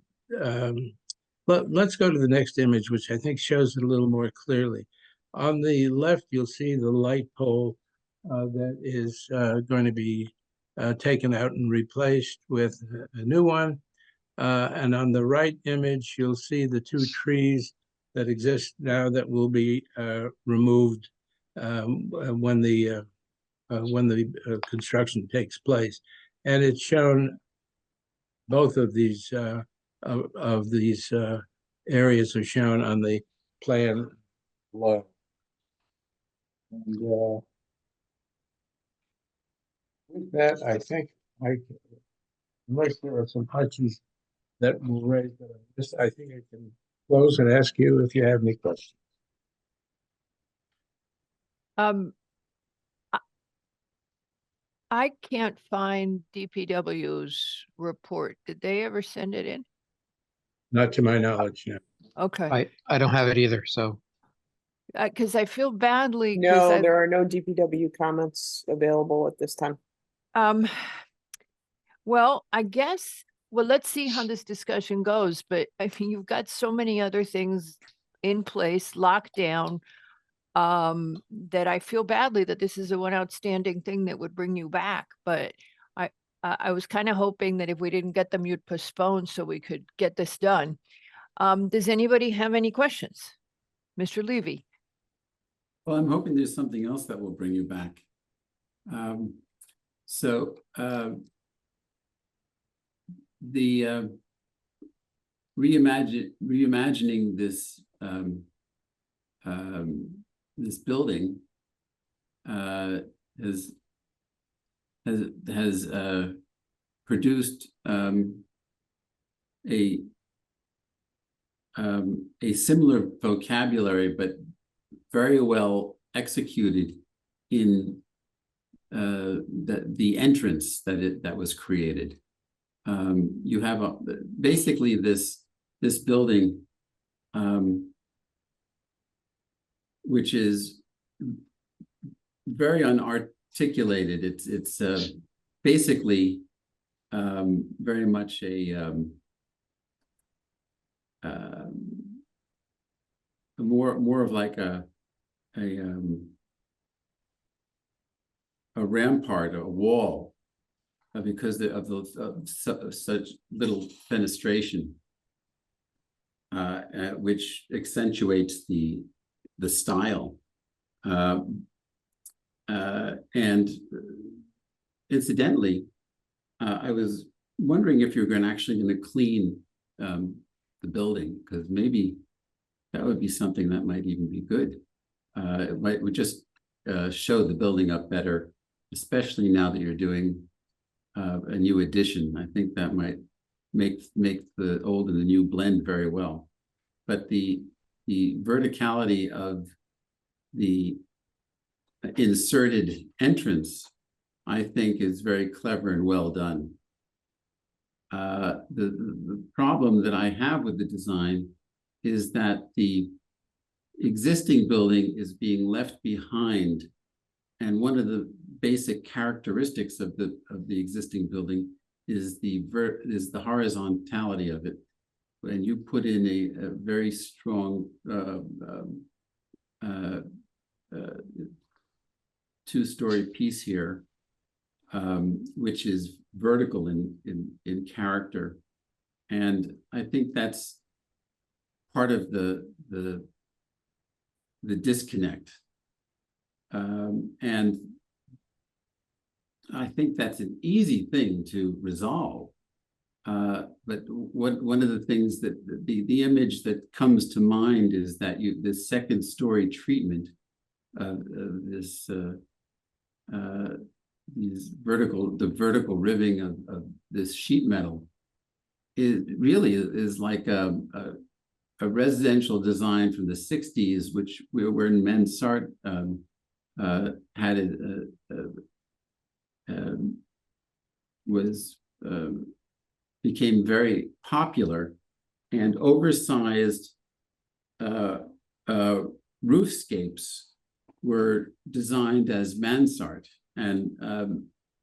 But let's go to the next image, which I think shows it a little more clearly. On the left, you'll see the light pole that is going to be taken out and replaced with a new one. And on the right image, you'll see the two trees that exist now that will be removed when the construction takes place. And it's shown both of these areas are shown on the plan below. And with that, I think unless there are some punches that will raise this, I think I can close and ask you if you have any questions. I can't find DPW's report. Did they ever send it in? Not to my knowledge, no. Okay. I don't have it either, so. Because I feel badly. No, there are no DPW comments available at this time. Well, I guess, well, let's see how this discussion goes, but I mean, you've got so many other things in place, locked down, that I feel badly that this is the one outstanding thing that would bring you back. But I was kind of hoping that if we didn't get them, you'd postpone so we could get this done. Does anybody have any questions? Mr. Levy? Well, I'm hoping there's something else that will bring you back. The reimagining this this building has produced a similar vocabulary, but very well executed in the entrance that was created. You have basically this building, which is very unarticulated. It's basically very much a more of like a rampart, a wall, because of such little fenestration, which accentuates the style. And incidentally, I was wondering if you're actually going to clean the building, because maybe that would be something that might even be good. It would just show the building up better, especially now that you're doing a new addition. I think that might make the old and the new blend very well. But the verticality of the inserted entrance, I think, is very clever and well done. The problem that I have with the design is that the existing building is being left behind, and one of the basic characteristics of the existing building is the horizontality of it. And you put in a very strong two-story piece here, which is vertical in character, and I think that's part of the disconnect. And I think that's an easy thing to resolve. But one of the things that the image that comes to mind is that this second story treatment of this the vertical ribbing of this sheet metal is like a residential design from the 60s, which where Mansart had became very popular, and oversized roofscapes were designed as Mansart, and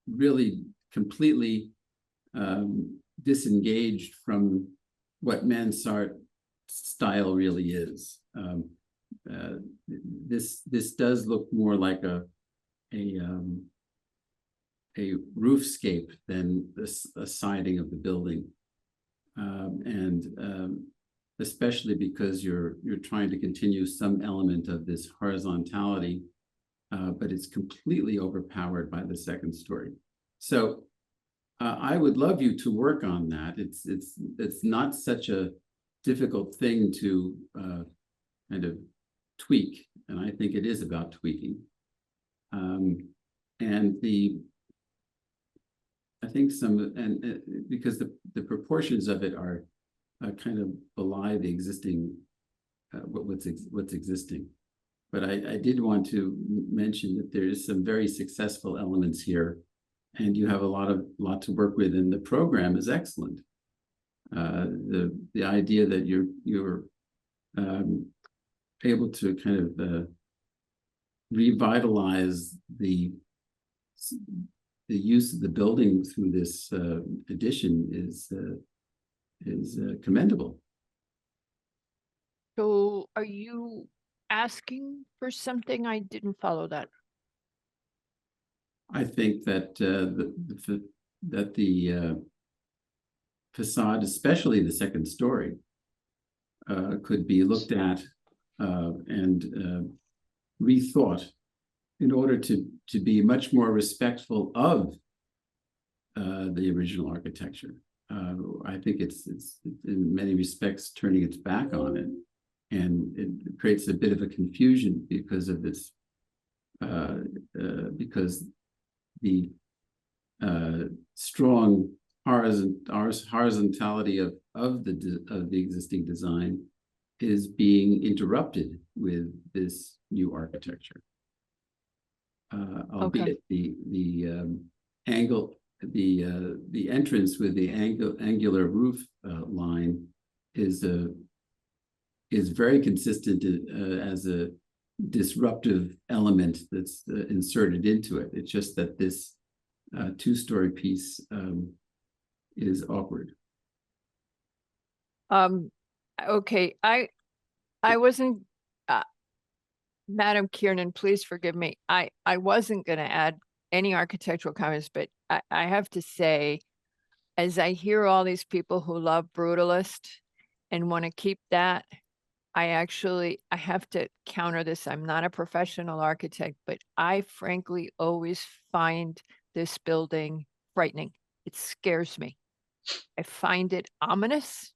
really completely disengaged from what Mansart style really is. This does look more like a roofscape than a siding of the building, and especially because you're trying to continue some element of this horizontality, but it's completely overpowered by the second story. So I would love you to work on that. It's not such a difficult thing to kind of tweak, and I think it is about tweaking. And I think because the proportions of it are kind of belie the existing what's existing. But I did want to mention that there is some very successful elements here, and you have a lot to work with, and the program is excellent. The idea that you're able to kind of revitalize the use of the building through this addition is commendable. So are you asking for something? I didn't follow that. I think that the facade, especially the second story, could be looked at and rethought in order to be much more respectful of the original architecture. I think it's in many respects turning its back on it, and it creates a bit of a confusion because of this, because the strong horizontality of the existing design is being interrupted with this new architecture. Albeit the angle, the entrance with the angular roof line is very consistent as a disruptive element that's inserted into it. It's just that this two-story piece is awkward. Okay, I wasn't, Madam Kiernan, please forgive me. I wasn't going to add any architectural comments, but I have to say, as I hear all these people who love brutalist and want to keep that, I have to counter this. I'm not a professional architect, but I frankly always find this building frightening. It scares me. I find it ominous.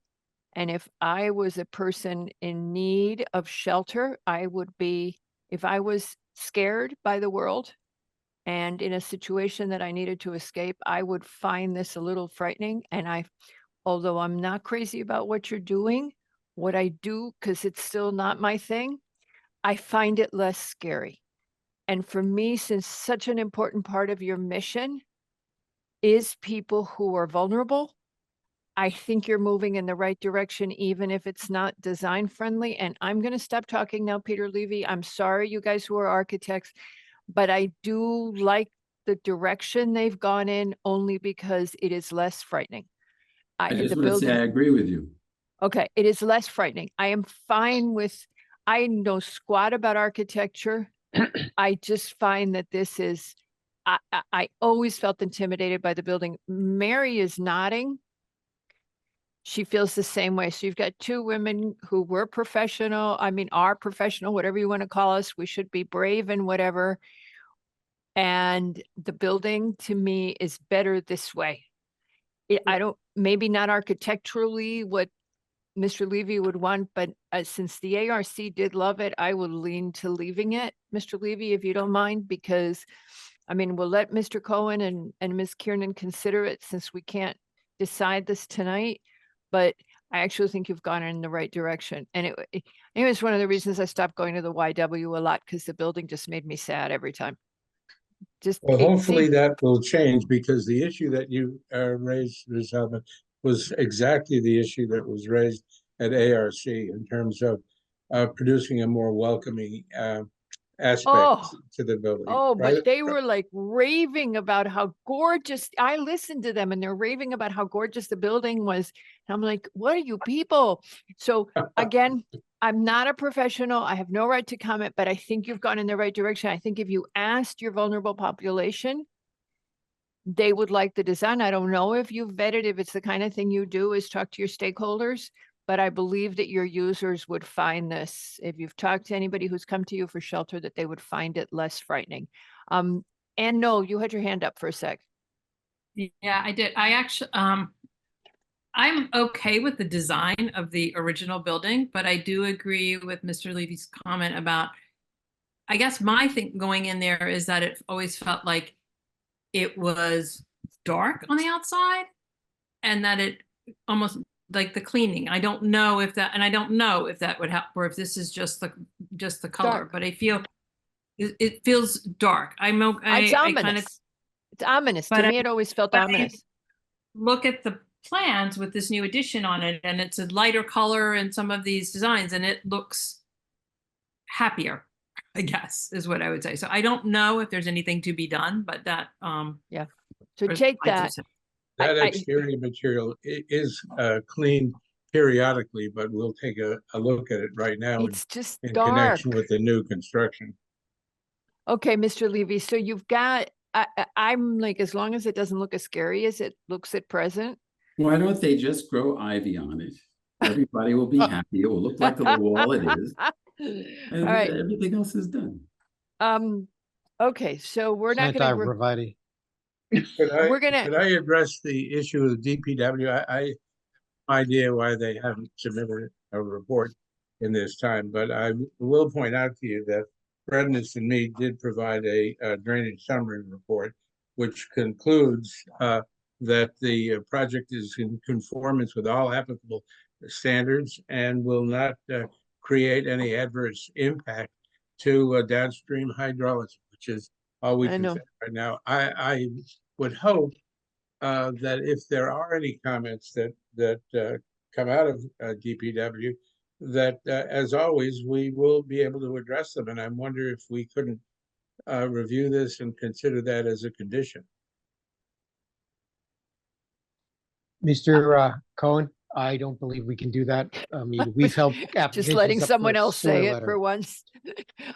And if I was a person in need of shelter, I would be, if I was scared by the world and in a situation that I needed to escape, I would find this a little frightening. And although I'm not crazy about what you're doing, what I do, because it's still not my thing, I find it less scary. And for me, since such an important part of your mission is people who are vulnerable, I think you're moving in the right direction, even if it's not design friendly. And I'm going to stop talking now, Peter Levy. I'm sorry, you guys who are architects, but I do like the direction they've gone in only because it is less frightening. I just want to say I agree with you. Okay, it is less frightening. I am fine with, I know squat about architecture. I just find that this is, I always felt intimidated by the building. Mary is nodding. She feels the same way. So you've got two women who were professional, are professional, whatever you want to call us. We should be brave and whatever. And the building to me is better this way. I don't, maybe not architecturally what Mr. Levy would want, but since the ARC did love it, I would lean to leaving it, Mr. Levy, if you don't mind, because I mean, we'll let Mr. Cohen and Ms. Kiernan consider it since we can't decide this tonight, but I actually think you've gone in the right direction. And it was one of the reasons I stopped going to the YW a lot, because the building just made me sad every time. Well, hopefully that will change, because the issue that you raised, Ms. Hellman, was exactly the issue that was raised at ARC in terms of producing a more welcoming aspect to the building. Oh, right? but they were like raving about how gorgeous. I listened to them and they're raving about how gorgeous the building was. And I'm like, what are you people? So again, I'm not a professional. I have no right to comment, but I think you've gone in the right direction. I think if you asked your vulnerable population, they would like the design. I don't know if you've vetted, if it's the kind of thing you do is talk to your stakeholders, but I believe that your users would find this, if you've talked to anybody who's come to you for shelter, that they would find it less frightening. And no, you had your hand up for a sec. Yeah, I did. I actually, I'm okay with the design of the original building, but I do agree with Mr. Levy's comment about, I guess my thing going in there is that it always felt like it was dark on the outside and that it almost like the cleaning. I don't know if that, and I don't know if that would help, or if this is just the color, Dark. but I feel it feels dark. I'm okay. It's ominous. It's ominous. To me, it always felt ominous. Look at the plans with this new addition on it, and it's a lighter color in some of these designs, and it looks happier, I guess, is what I would say. So I don't know if there's anything to be done, but that yeah. So take that. That exterior material is cleaned periodically, but we'll take a look at it right now. It's just in dark. connection with the new construction. Okay, Mr. Levy. So you've got, I'm like, as long as it doesn't look as scary as it looks at present. Why don't they just grow ivy on it? Everybody will be happy. It will look like the wall it is. And All right. everything else is done. Okay, so we're not going to. Arborvitae. Could I address the issue of the DPW? I have no idea why they haven't submitted a report in this time, but I will point out to you that Brendan and me did provide a drainage summary report, which concludes that the project is in conformance with all applicable standards and will not create any adverse impact to downstream hydrology, which is all we can say right now. I would hope that if there are any comments that come out of DPW, that as always, we will be able to address them. And I wonder if we couldn't review this and consider that as a condition. Mr. Cohen, I don't believe we can do that. I mean, we've helped Just letting applications up someone for a else say sewer it letter. for once.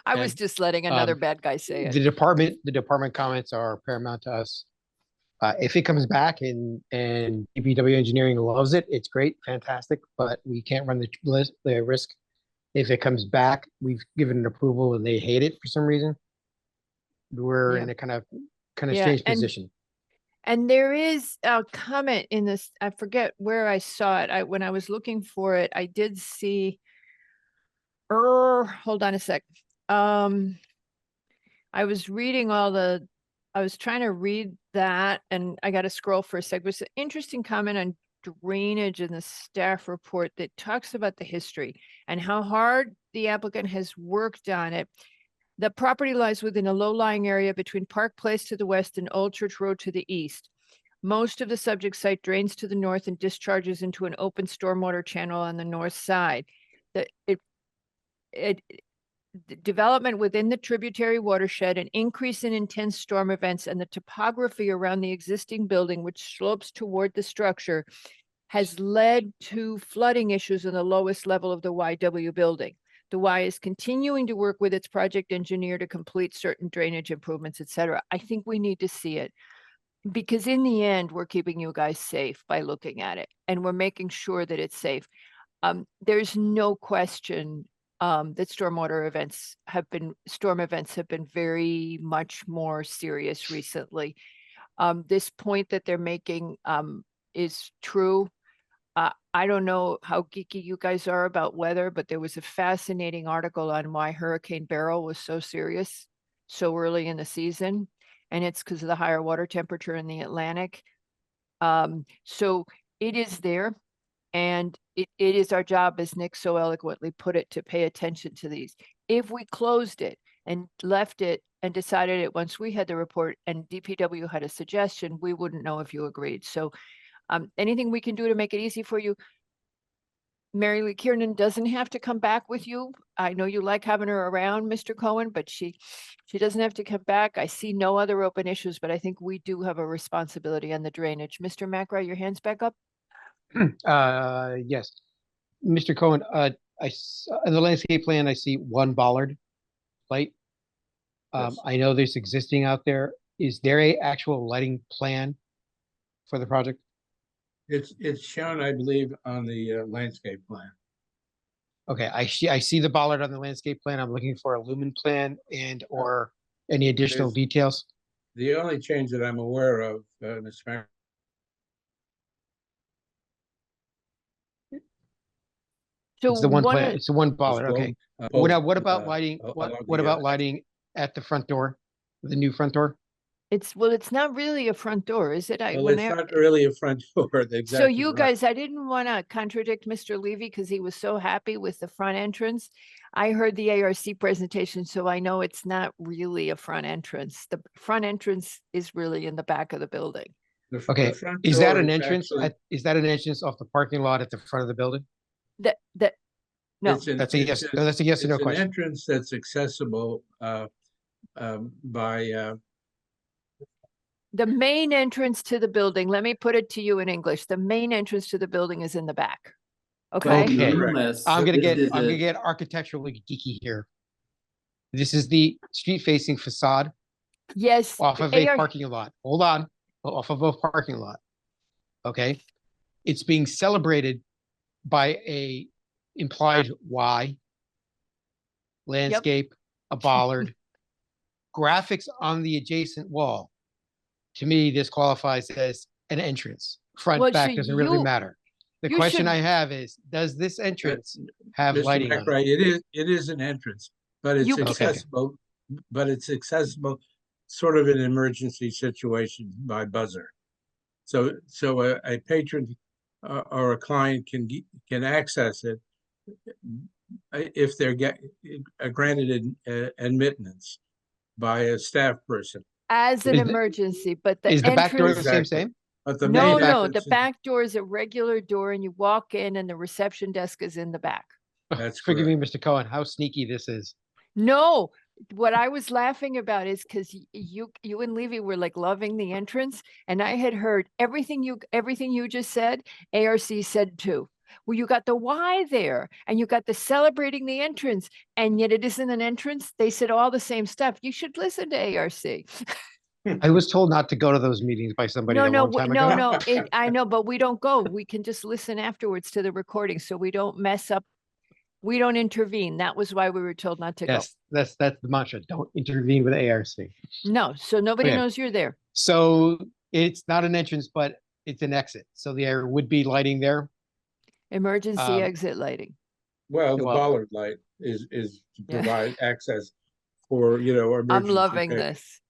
I was And, just letting another bad guy say it. The department comments are paramount to us. If it comes back and DPW engineering loves it, it's great, fantastic, but we can't run the risk. If it comes back, we've given an approval and they hate it for some reason, we're in a kind of Yeah, strange and- position. And there is a comment in this, I forget where I saw it. When I was looking for it, I did see, hold on a sec. I was reading I was trying to read that and I got to scroll for a sec. It was an interesting comment on drainage in the staff report that talks about the history and how hard the applicant has worked on it. The property lies within a low-lying area between Park Place to the west and Old Church Road to the east. Most of the subject site drains to the north and discharges into an open stormwater channel on the north side. The development within the tributary watershed, an increase in intense storm events, and the topography around the existing building, which slopes toward the structure, has led to flooding issues in the lowest level of the YW building. The Y is continuing to work with its project engineer to complete certain drainage improvements, et cetera. I think we need to see it because in the end, we're keeping you guys safe by looking at it and we're making sure that it's safe. There's no question that storm events have been very much more serious recently. This point that they're making is true. I don't know how geeky you guys are about weather, but there was a fascinating article on why Hurricane Beryl was so serious so early in the season. And it's because of the higher water temperature in the Atlantic. So it is there. And it is our job, as Nick so eloquently put it, to pay attention to these. If we closed it and left it and decided it once we had the report and DPW had a suggestion, we wouldn't know if you agreed. So anything we can do to make it easy for you. Mary Lee Kiernan doesn't have to come back with you. I know you like having her around, Mr. Cohen, but she doesn't have to come back. I see no other open issues, but I think we do have a responsibility on the drainage. Mr. McRae, your hand's back up. Yes. Mr. Cohen, in the landscape plan, I see one bollard light. Yes. I know there's existing out there. Is there a actual lighting plan for the project? It's shown, I believe, on the landscape plan. Okay, I see the bollard on the landscape plan. I'm looking for a lumen plan or any additional There's- details. The only change that I'm aware of, Mr. Mayor, So It's the one one plan. of- It's the one bollard. Okay. What about lighting? What about lighting at the front door? The new front door? it's not really a front door, is it? Well, it's not really a front door. So Exactly you right. guys, I didn't want to contradict Mr. Levy because he was so happy with the front entrance. I heard the ARC presentation, so I know it's not really a front entrance. The front entrance is really in the back of the building. Okay. The front Is that door an is entrance? actually- Is that an entrance off the parking lot at the front of the building? No, It's an- That's a yes. it's No, that's a yes or no it's an question. entrance that's accessible by the main entrance to the building, let me put it to you in English. The main entrance to the building is in the back. Okay? Okay. Nonetheless, I'm gonna this is get architecturally geeky here. This is the street facing facade Yes. off of a parking lot. Hold on. Off of a parking lot. Okay. It's being celebrated by a implied Y, landscape, a bollard, graphics on the adjacent wall. To me, this qualifies as an entrance. Front, Well, back so doesn't really you- matter. The you question should- I have is, does this entrance have Mr. lighting on it? McRae, it is an entrance, but it's You- Okay. accessible, sort of in an emergency situation by buzzer. So a patron or a client can access it if they're granted admittance by a staff person. As an Is the- emergency, but the Is the back door the entrance. same? But the No, main no, the entrance is- back door is a regular door and you walk in and the reception desk is in the back. That's Forgive me, Mr. Cohen, how sneaky this is. No, what I was laughing about is because you and Levy were like loving the entrance, and I had heard everything you just said. ARC said too. Well, you got the Y there, and you got the celebrating the entrance, and yet it isn't an entrance. They said all the same stuff. You should listen to ARC. I was told not to go to those meetings by somebody a long time ago. No. I know, but we don't go. We can just listen afterwards to the recording, so we don't mess up. We don't intervene. That was why we were told not to go. Yes, that's the mantra. Don't intervene with ARC. No, so nobody Okay. knows you're there. So it's not an entrance, but it's an exit. So there would be lighting there. Emergency Um, exit lighting. Well, the Well- bollard light is to Yeah. provide access for, emergency. I'm loving pa- this.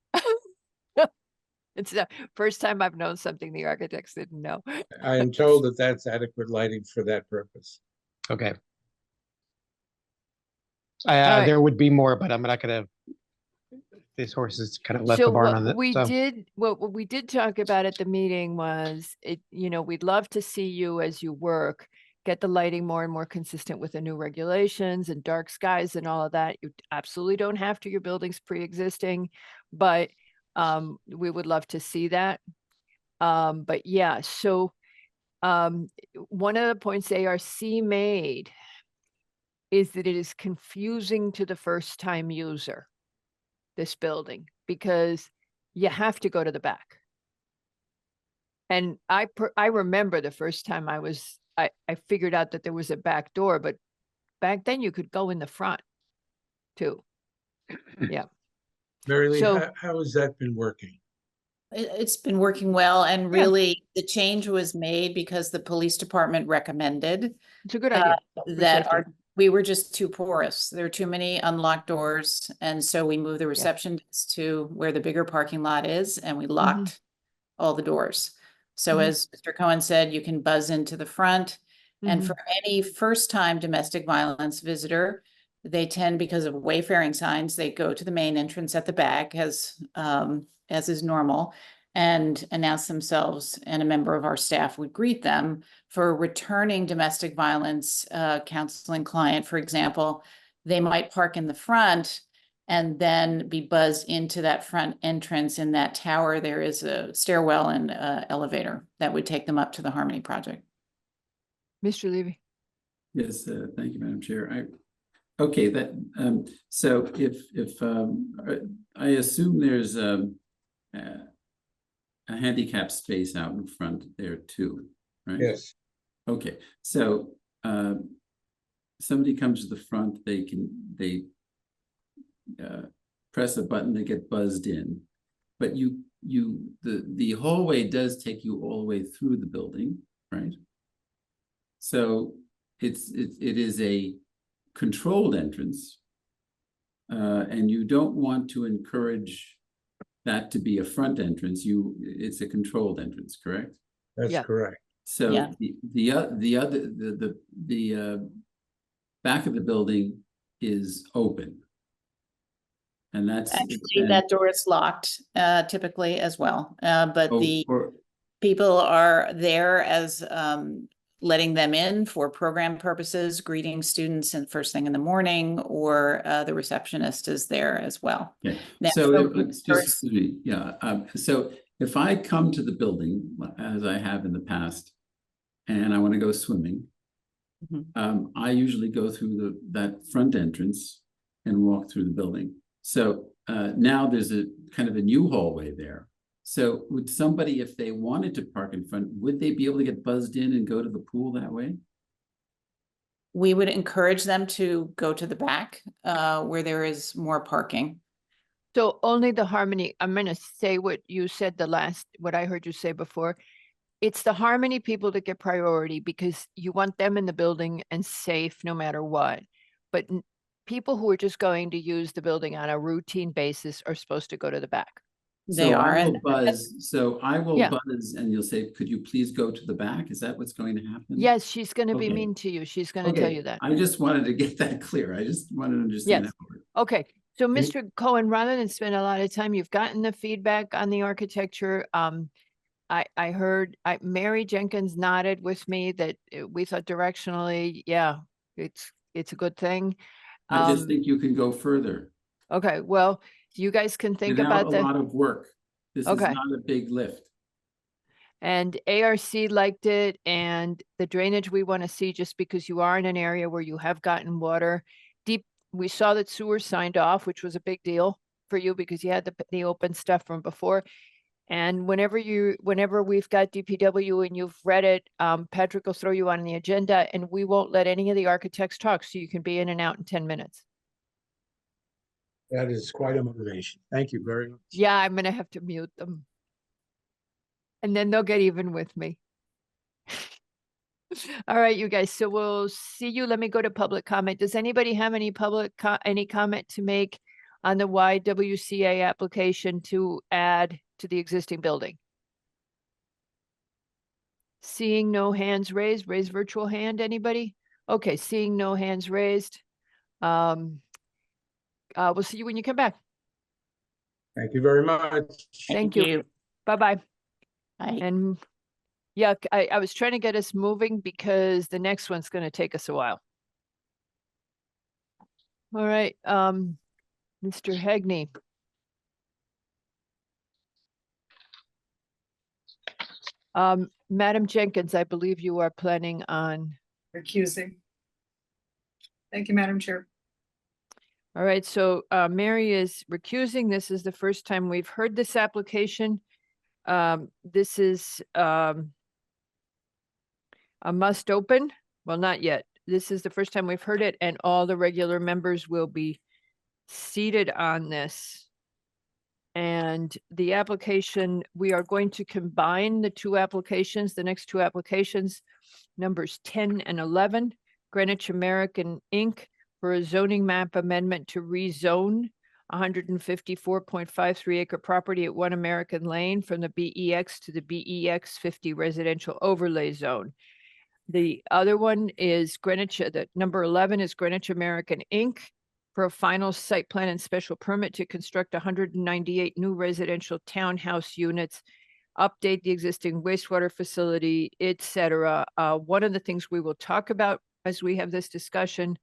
It's the first time I've known something the architects didn't know. I am told that that's adequate lighting for that purpose. Okay. right. There would be more, but I'm not gonna. This horse has kind of left So the barn what on that. what we did talk about at the meeting was we'd love to see you as you work, get the lighting more and more consistent with the new regulations and dark skies and all of that. You absolutely don't have to, your building's pre-existing, but we would love to see that. But yeah, so one of the points ARC made is that it is confusing to the first time user, this building, because you have to go to the back. And I remember the first time I figured out that there was a back door, but back then you could go in the front too. Yeah. Mary Lee, So- how has that been working? It's been working well, and Yeah. really the change was made because the police department recommended It's a good idea. for that safety. we were just too porous. There are too many unlocked doors. And so we moved the reception desk to where the bigger parking lot is, and we locked all the doors. So Mhm. as Mr. Cohen said, you can buzz into the front. And Mhm. for any first-time domestic violence visitor, they tend, because of wayfaring signs, they go to the main entrance at the back as is normal, and announce themselves, and a member of our staff would greet them. For a returning domestic violence counseling client, for example, they might park in the front and then be buzzed into that front entrance. In that tower, there is a stairwell and elevator that would take them up to the Harmony Project. Mr. Levy. Yes, thank you, Madam Chair. Okay, so if I assume there's a handicap space out in front there too, right? Yes. Okay, so somebody comes to the front, they press a button, they get buzzed in, but the hallway does take you all the way through the building, right? So it is a controlled entrance, and you don't want to encourage that to be a front entrance. It's a controlled entrance, correct? That's Yeah. correct. So Yeah. the back of the building is open, and that's Actually, that door is locked typically as well, but the or people are there as letting them in for program purposes, greeting students and first thing in the morning, or the receptionist is there as well. okay. Now, So folks excuse me, yeah. So if I come to the building, as I have in the past, and I want to go swimming, I usually go through that front entrance and walk through the building. So now there's a kind of a new hallway there. So would somebody, if they wanted to park in front, would they be able to get buzzed in and go to the pool that way? we would encourage them to go to the back where there is more parking. So only the Harmony, I'm going to say what you said what I heard you say before. It's the Harmony people that get priority because you want them in the building and safe no matter what. But people who are just going to use the building on a routine basis are supposed to go to the back. They So are, I will and buzz, so I will Yeah. buzz and you'll say, could you please go to the back? Is that what's going to happen? Yes, she's going to be Okay. mean to you. She's going to tell Okay, you that. I just wanted to get that clear. I just wanted to understand Yes. that. part. Okay, so Okay. Mr. Cohen, rather than spend a lot of time, you've gotten the feedback on the architecture. I heard Mary Jenkins nodded with me that we thought directionally, yeah, it's a good thing. I just think you can go further Okay, well, you guys can think without about a that. lot of work. This is Okay. not a big lift. And ARC liked it, and the drainage we want to see, just because you are in an area where you have gotten water deep. We saw that sewer signed off, which was a big deal for you because you had the open stuff from before. And whenever we've got DPW and you've read it, Patrick will throw you on the agenda, and we won't let any of the architects talk, so you can be in and out in 10 minutes. That is quite a motivation. Thank you very much. Yeah, I'm gonna have to mute them. And then they'll get even with me. All right, you guys, so we'll see you. Let me go to public comment. Does anybody have any any comment to make on the YWCA application to add to the existing building? Seeing no hands raised, raise virtual hand, anybody? Okay, seeing no hands raised. We'll see you when you come back. Thank you very much. Thank you. Bye-bye. Bye. And yeah, I was trying to get us moving because the next one's going to take us a while. All right, Mr. Hegney. Madam Jenkins, I believe you are planning on. Recusing. Thank you, Madam Chair. All right, so Mary is recusing. This is the first time we've heard this application. This is a must open. Well, not yet. this is the first time we've heard it, and all the regular members will be seated on this. And the application, we are going to combine the two applications, the next two applications, numbers 10 and 11, Greenwich American Inc. for a zoning map amendment to rezone 154.53 acre property at 1 American Lane from the BEX to the BEX 50 residential overlay zone. The other one is Greenwich, the number 11 is Greenwich American Inc. for a final site plan and special permit to construct 198 new residential townhouse units, update the existing wastewater facility, etc. One of the things we will talk about as we have this discussion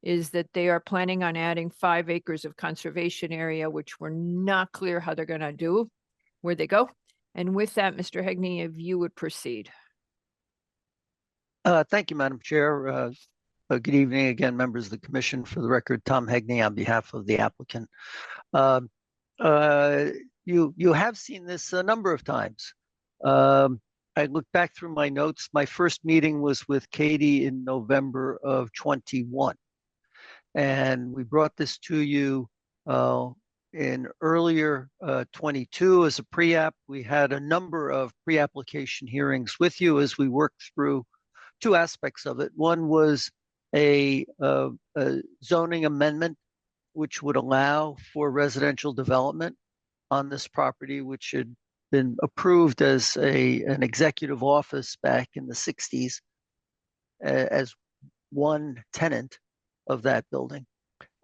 is that they are planning on adding 5 acres of conservation area, which we're not clear how they're going to do, where they go. And with that, Mr. Hegney, if you would proceed. Thank you, Madam Chair. Good evening again, members of the commission. For the record, Tom Hegney on behalf of the applicant. You have seen this a number of times. I looked back through my notes. My first meeting was with Katie in November of 21. And we brought this to you in earlier 22 as a pre-app. We had a number of pre-application hearings with you as we worked through two aspects of it. One was a zoning amendment, which would allow for residential development on this property, which had been approved as an executive office back in the 60s as one tenant of that building,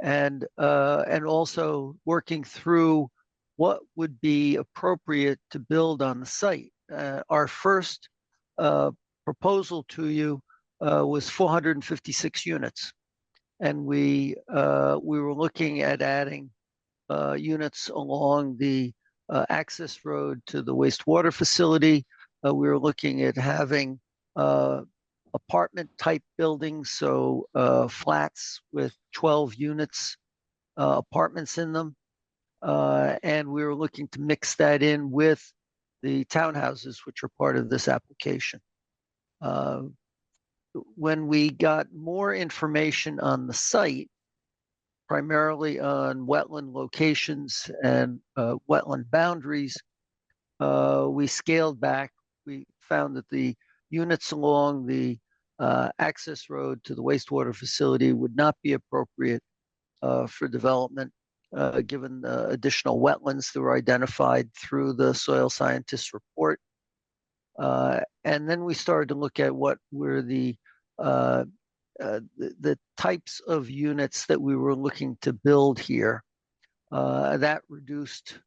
and also working through what would be appropriate to build on the site. Our first proposal to you was 456 units, and we were looking at adding units along the access road to the wastewater facility. We were looking at having apartment type buildings, so flats with 12 units, apartments in them, and we were looking to mix that in with the townhouses, which are part of this application. When we got more information on the site, primarily on wetland locations and wetland boundaries, we scaled back. We found that the units along the access road to the wastewater facility would not be appropriate for development, given the additional wetlands that were identified through the soil scientist's report. And then we started to look at what were the types of units that we were looking to build here. That reduced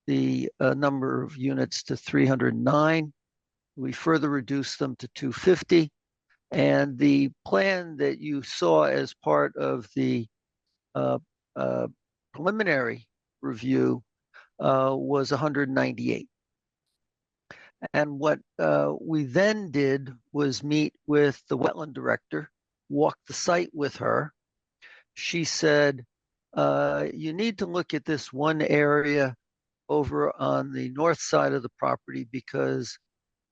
the number of units to 309. We further reduced them to 250. And the plan that you saw as part of the preliminary review was 198. And what we then did was meet with the wetland director, walk the site with her. She said, you need to look at this one area over on the north side of the property, because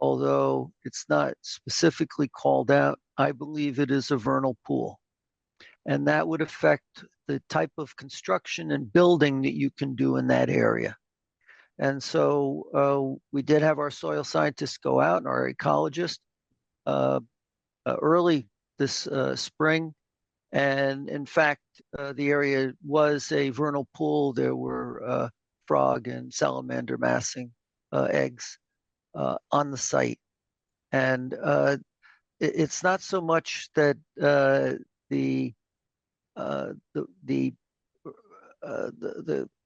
although it's not specifically called out, I believe it is a vernal pool. And that would affect the type of construction and building that you can do in that area. And so we did have our soil scientists go out and our ecologist early this spring. And in fact, the area was a vernal pool. There were frog and salamander massing eggs on the site. And it's not so much that the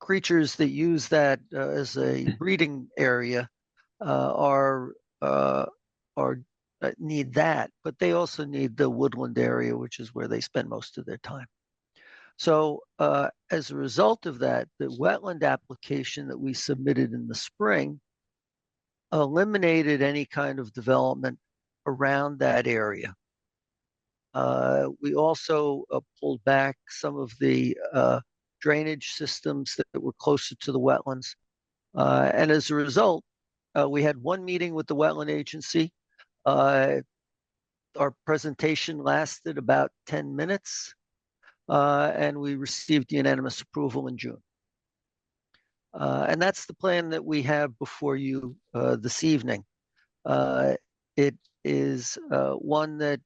creatures that use that as a breeding area need that, but they also need the woodland area, which is where they spend most of their time. So as a result of that, the wetland application that we submitted in the spring eliminated any kind of development around that area. We also pulled back some of the drainage systems that were closer to the wetlands. And as a result, we had one meeting with the wetland agency. our presentation lasted about 10 minutes, and we received unanimous approval in June. And that's the plan that we have before you this evening. It is one that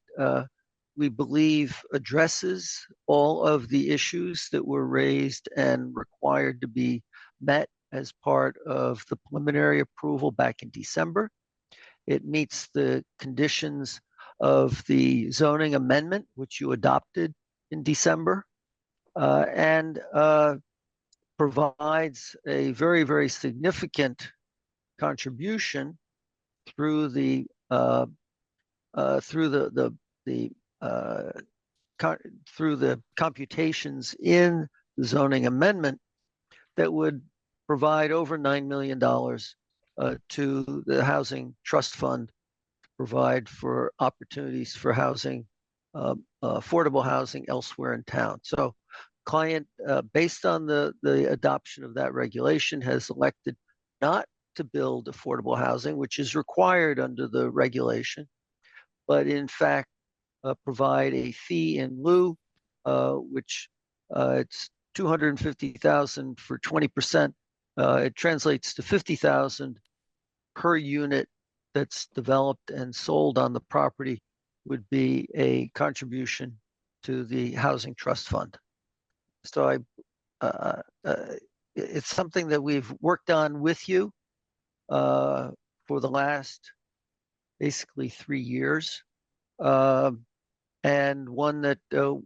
we believe addresses all of the issues that were raised and required to be met as part of the preliminary approval back in December. It meets the conditions of the zoning amendment, which you adopted in December, and provides a very, very significant contribution through the through the computations in the zoning amendment that would provide over $9 million to the Housing Trust Fund to provide for opportunities for housing, affordable housing elsewhere in town. So client, based on the adoption of that regulation, has elected not to build affordable housing, which is required under the regulation, but in fact provide a fee in lieu, which it's $250,000 for 20%. It translates to $50,000 per unit that's developed and sold on the property would be a contribution to the Housing Trust Fund. So it's something that we've worked on with you for the last basically 3 years, and one that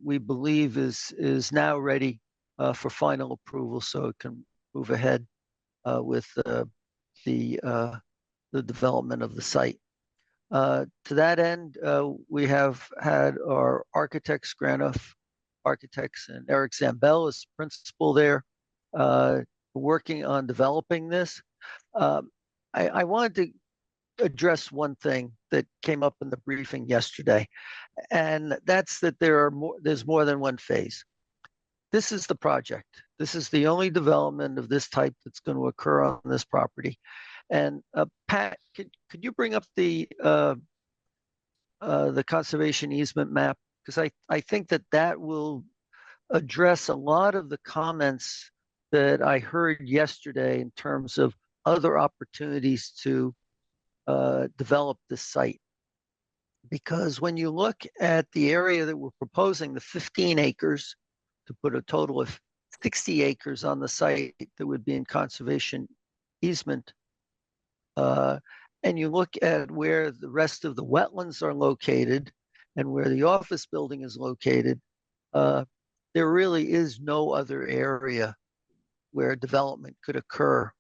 we believe is now ready for final approval, so it can move ahead with the development of the site. To that end, we have had our architects, Granoff Architects, and Eric Zambell is principal there, working on developing this. I wanted to address one thing that came up in the briefing yesterday, and that's that there's more than one phase. This is the project. This is the only development of this type that's going to occur on this property. And Pat, could you bring up the conservation easement map? Because I think that will address a lot of the comments that I heard yesterday in terms of other opportunities to develop this site. Because when you look at the area that we're proposing, the 15 acres, to put a total of 60 acres on the site that would be in conservation easement, and you look at where the rest of the wetlands are located and where the office building is located, there really is no other area where development could occur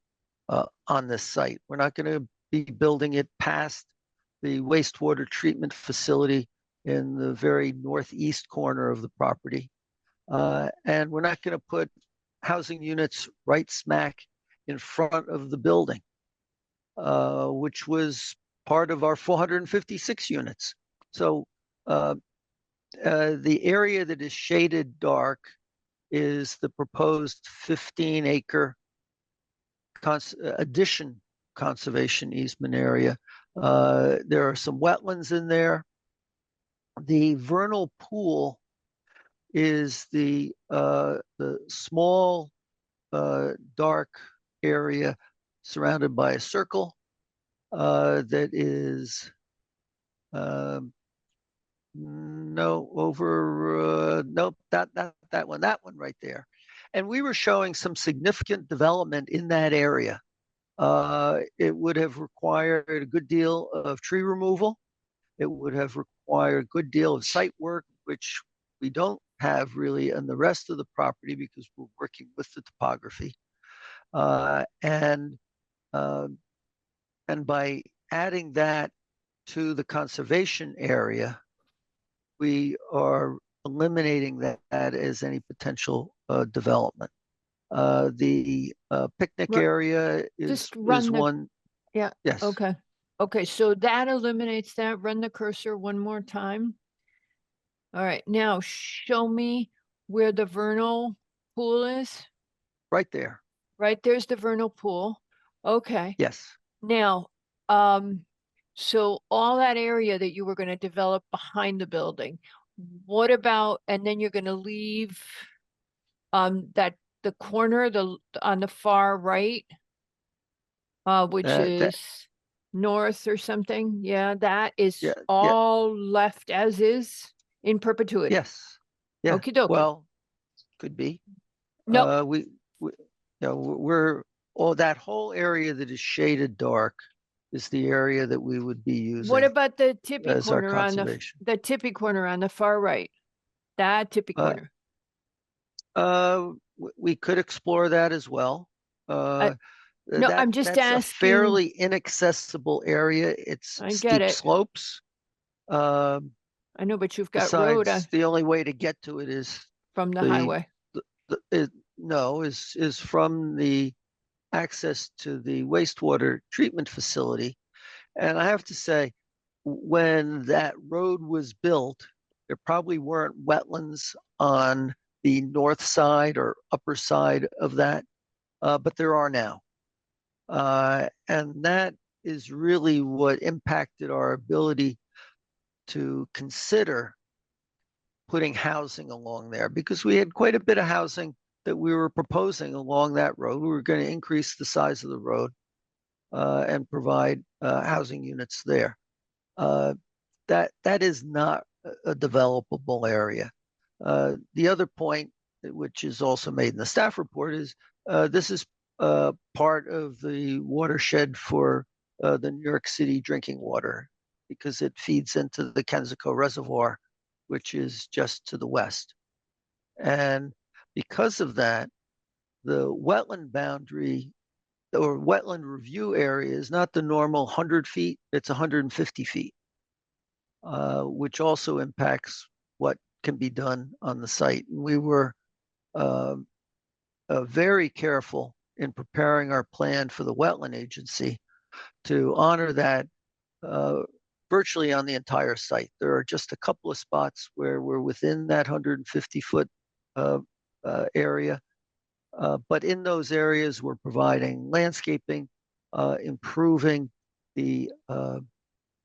on this site. We're not going to be building it past the wastewater treatment facility in the very northeast corner of the property. And we're not going to put housing units right smack in front of the building, which was part of our 456 units. So the area that is shaded dark is the proposed 15-acre addition conservation easement area. There are some wetlands in there. The vernal pool is the small dark area surrounded by a circle that is that one right there. And we were showing some significant development in that area. It would have required a good deal of tree removal. It would have required a good deal of site work, which we don't have really on the rest of the property because we're working with the topography. And by adding that to the conservation area, we are eliminating that as any potential development. The picnic area is one. Yeah. Yes. Okay. Okay. So that eliminates that. Run the cursor one more time. All right. Now show me where the vernal pool is. Right there. Right there's the vernal pool. Okay. Yes. Now, So all that area that you were gonna develop behind the building, what about, and then you're gonna leave that, the corner, on the far right, which That- is north or something? Yeah, that is Yeah, all left as is in perpetuity. yes, yeah, Okey dokey. well, could be. Nope. We, you know, we're, all that whole area that is shaded dark is the area that we would be using. What about the tippy as our corner on conservation. the tippy corner on the far right? That tippy Uh, corner. We could explore that as well. No, I'm just that's a asking. fairly inaccessible area. It's I get steep it. slopes. I know, but you've got road Besides, the only way to get to it is from the the- highway. is from the access to the wastewater treatment facility. And I have to say, when that road was built, there probably weren't wetlands on the north side or upper side of that, but there are now. And that is really what impacted our ability to consider putting housing along there, because we had quite a bit of housing that we were proposing along that road. We were going to increase the size of the road and provide housing units there. That is not a developable area. The other point, which is also made in the staff report, is this is part of the watershed for the New York City drinking water, because it feeds into the Kensico Reservoir, which is just to the west. And because of that, the wetland boundary or wetland review area is not the normal 100 feet, it's 150 feet, which also impacts what can be done on the site. And we were very careful in preparing our plan for the wetland agency to honor that virtually on the entire site. There are just a couple of spots where we're within that 150-foot area. But in those areas, we're providing landscaping, improving the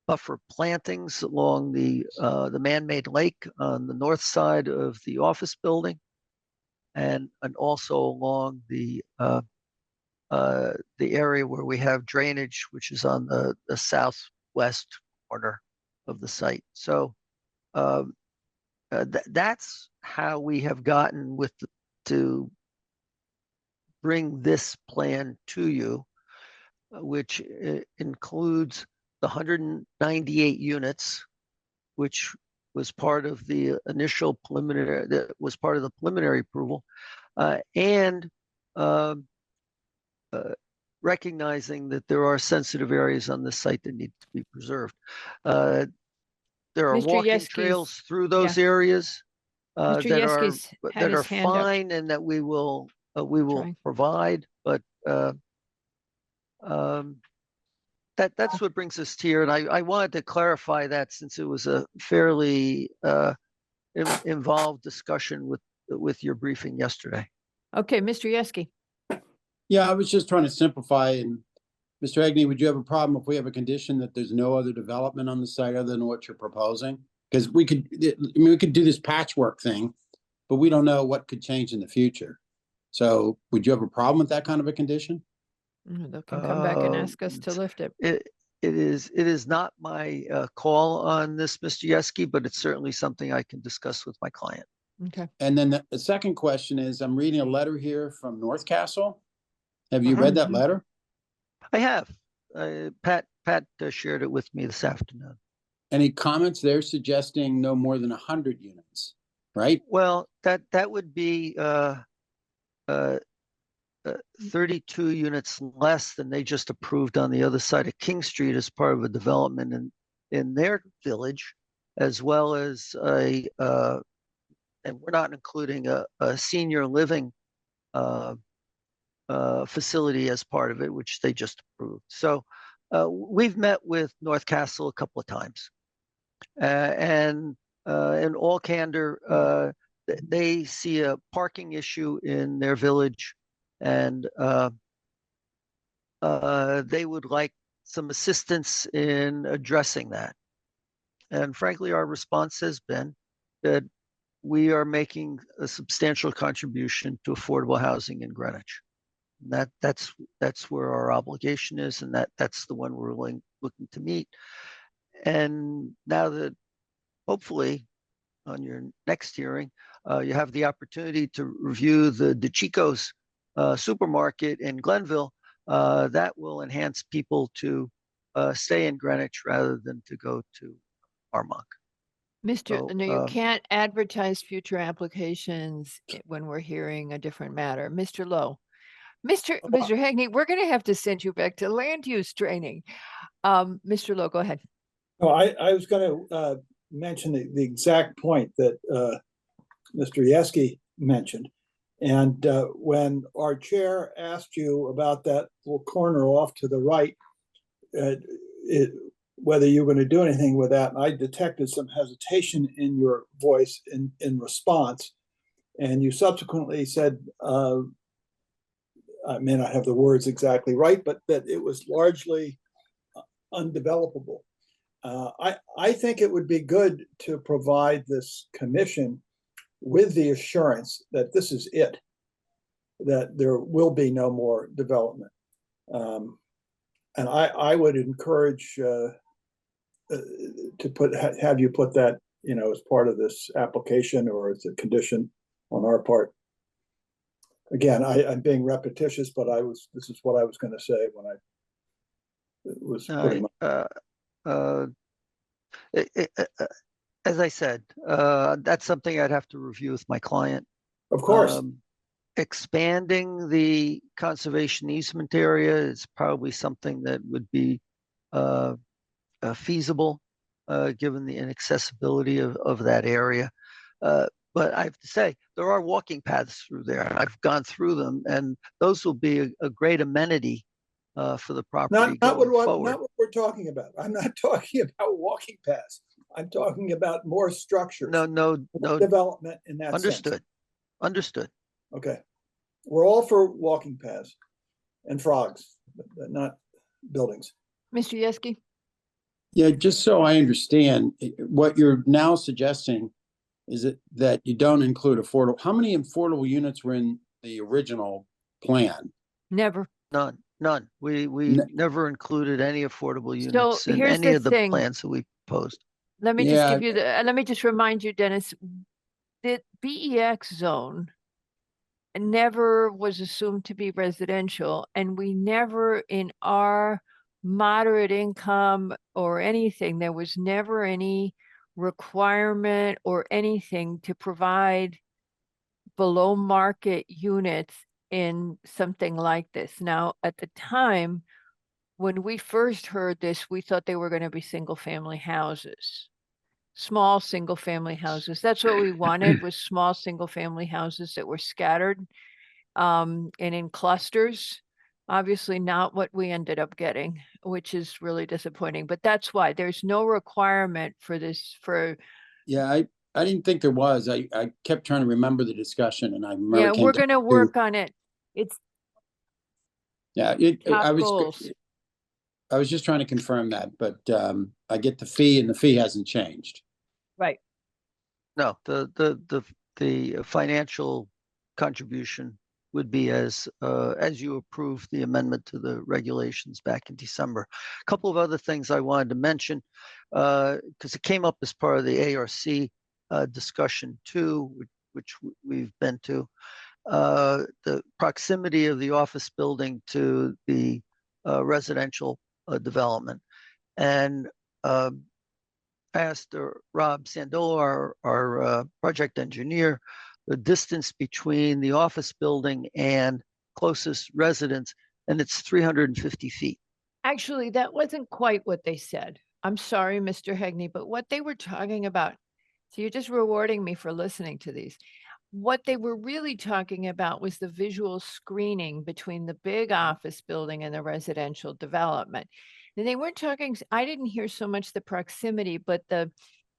buffer plantings along the man-made lake on the north side of the office building, and also along the area where we have drainage, which is on the southwest corner of the site. So that's how we have gotten to bring this plan to you, which includes the 198 units, which was part of the initial preliminary, that was part of the preliminary approval, and recognizing that there are sensitive areas on this site that need to be preserved. There are Mr. walking Yeski's- trails through those areas Mr. that are Yeski's had his hand up. fine and that we will Trying. provide, but that's what brings us here. And I wanted to clarify that, since it was a fairly involved discussion with your briefing yesterday. Okay, Mr. Yeski. Yeah, I was just trying to simplify. And Mr. Agney, would you have a problem if we have a condition that there's no other development on the site other than what you're proposing? Because we could do this patchwork thing, but we don't know what could change in the future. So would you have a problem with that kind of a condition? They can come back and ask us to lift it. It is not my call on this, Mr. Yeski, but it's certainly something I can discuss with my client. Okay. And then the second question is, I'm reading a letter here from North Castle. Have you read that letter? I have. Pat shared it with me this afternoon. Any comments? They're suggesting no more than 100 units, right? Well, that would be 32 units less than they just approved on the other side of King Street as part of a development in their village, as well as and we're not including a senior living facility as part of it, which they just approved. So we've met with North Castle a couple of times, and in all candor, they see a parking issue in their village, and they would like some assistance in addressing that. And frankly, our response has been that we are making a substantial contribution to affordable housing in Greenwich. And that's where our obligation is, and that's the one we're looking to meet. And now that hopefully on your next hearing, you have the opportunity to review the DeChico's supermarket in Glenville, that will enhance people to stay in Greenwich rather than to go to Armonk. Mr. So, No, you can't advertise future applications when we're hearing a different matter. Mr. Lowe. Mr. Hagney, we're going to have to send you back to land use training. Mr. Lowe, go ahead. Oh, I was going to mention the exact point that Mr. Yeske mentioned. And when our chair asked you about that little corner off to the right, whether you're going to do anything with that, and I detected some hesitation in your voice in response. And you subsequently said, I may not have the words exactly right, but that it was largely undevelopable. I think it would be good to provide this commission with the assurance that this is it, that there will be no more development. And I would encourage to have you put that, as part of this application or as a condition on our part. Again, I'm being repetitious, but this is what I was going to say when I was putting as I said, that's something I'd have to review with my client. Of course. Expanding the conservation easement area is probably something that would be feasible, given the inaccessibility of that area. But I have to say, there are walking paths through there. I've gone through them, and those will be a great amenity for the property not going what forward. not what we're talking about. I'm not talking about walking paths. I'm talking about more structures. No development in that Understood. sense. Understood. Okay. We're all for walking paths and frogs, but not buildings. Mr. Yeske? Yeah, just so I understand, what you're now suggesting is that you don't include affordable. How many affordable units were in the original plan? Never. None. We never included any affordable units in here's any the of the thing. plans that we proposed. Let me just give you let me just remind you, Dennis, that BEX zone never was assumed to be residential, and we never in our moderate income or anything, there was never any requirement or anything to provide below market units in something like this. Now, at the time, when we first heard this, we thought they were going to be single family houses. Small single family houses. That's what we wanted, was small single family houses that were scattered and in clusters. Obviously not what we ended up getting, which is really disappointing. But that's why there's no requirement for this Yeah, I didn't think there was. I kept trying to remember the discussion, and I remember we're going to work on it. It's top goals. I was just trying to confirm that, but I get the fee, and the fee hasn't changed. Right. No, the financial contribution would be as you approved the amendment to the regulations back in December. A couple of other things I wanted to mention, because it came up as part of the ARC discussion too, which we've been to. The proximity of the office building to the residential development. And asked Rob Sandola, our project engineer, the distance between the office building and closest residence, and it's 350 feet. Actually, that wasn't quite what they said. I'm sorry, Mr. Hagney, but what they were talking about, so you're just rewarding me for listening to these. What they were really talking about was the visual screening between the big office building and the residential development. And they weren't talking, I didn't hear so much the proximity, but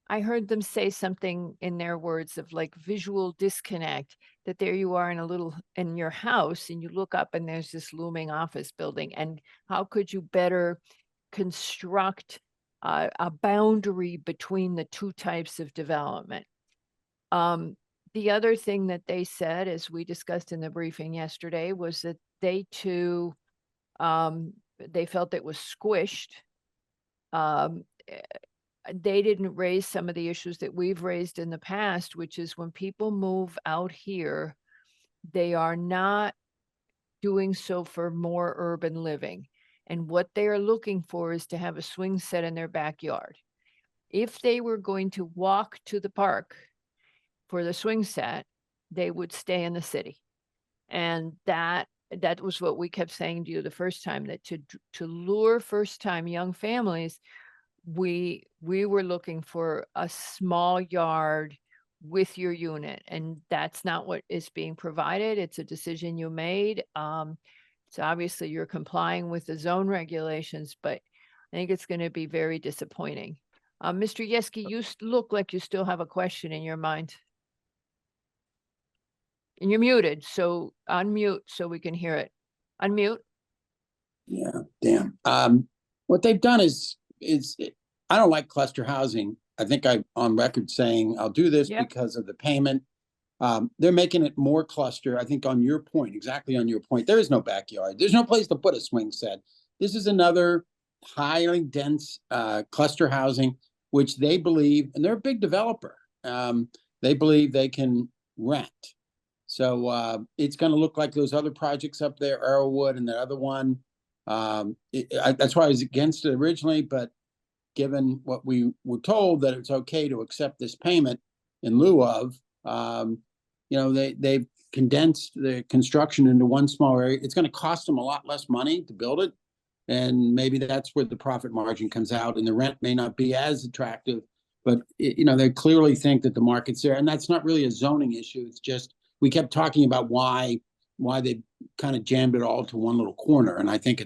I heard them say something in their words of like visual disconnect, that there you are in your house and you look up and there's this looming office building, and how could you better construct a boundary between the two types of development. The other thing that they said, as we discussed in the briefing yesterday, was that they too, they felt it was squished. They didn't raise some of the issues that we've raised in the past, which is when people move out here, they are not doing so for more urban living. And what they are looking for is to have a swing set in their backyard. If they were going to walk to the park for the swing set, they would stay in the city. And that was what we kept saying to you the first time, that to lure first-time young families, we were looking for a small yard with your unit, and that's not what is being provided. It's a decision you made. So obviously you're complying with the zone regulations, but I think it's going to be very disappointing. Mr. Yeski, you look like you still have a question in your mind. And you're muted, so unmute so we can hear it. Unmute. Yeah, damn. What they've done is I don't like cluster housing. I think I'm on record saying I'll do this because of the payment. They're making it more cluster. I think on your point, exactly on your point, there is no backyard. There's no place to put a swing set. This is another highly dense cluster housing, which they believe, and they're a big developer, they believe they can rent. So it's going to look like those other projects up there, Arrowwood and the other one. That's why I was against it originally, but given what we were told that it's okay to accept this payment in lieu of, they've condensed the construction into one small area. It's going to cost them a lot less money to build it. And maybe that's where the profit margin comes out, and the rent may not be as attractive, but they clearly think that the market's there. And that's not really a zoning issue. It's just, we kept talking about why they kind of jammed it all to one little corner. And I think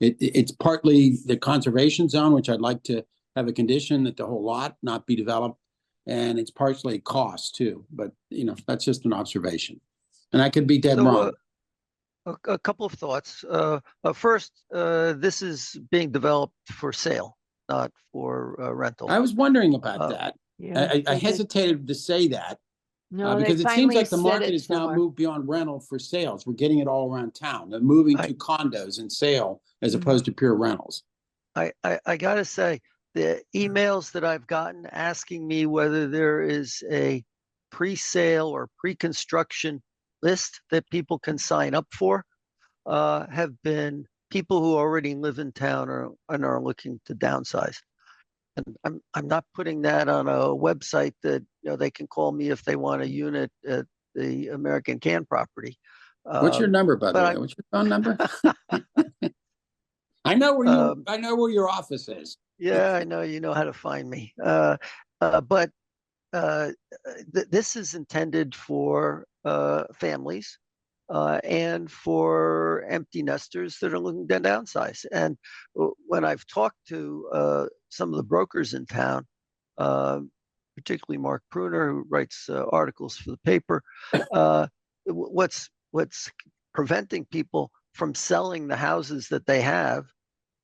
it's partly the conservation zone, which I'd like to have a condition that the whole lot not be developed. And it's partially cost too, but that's just an observation. And I could be dead wrong. A couple of thoughts. First, this is being developed for sale, not for rental. I was wondering about that. Yeah, I hesitated to say that. No, because they it seems like the finally said market it has now somewhere. moved beyond rental for sales. We're getting it all around town. They're moving to condos and sale as opposed to pure rentals. I gotta say, the emails that I've gotten asking me whether there is a pre-sale or pre-construction list that people can sign up for have been people who already live in town and are looking to downsize. And I'm not putting that on a website that they can call me if they want a unit at the American Can property. What's your number, by the way? What's your phone number? I know where your office is. Yeah, I know. You know how to find me. But this is intended for families and for empty nesters that are looking to downsize. And when I've talked to some of the brokers in town, particularly Mark Pruner, who writes articles for the paper, what's preventing people from selling the houses that they have,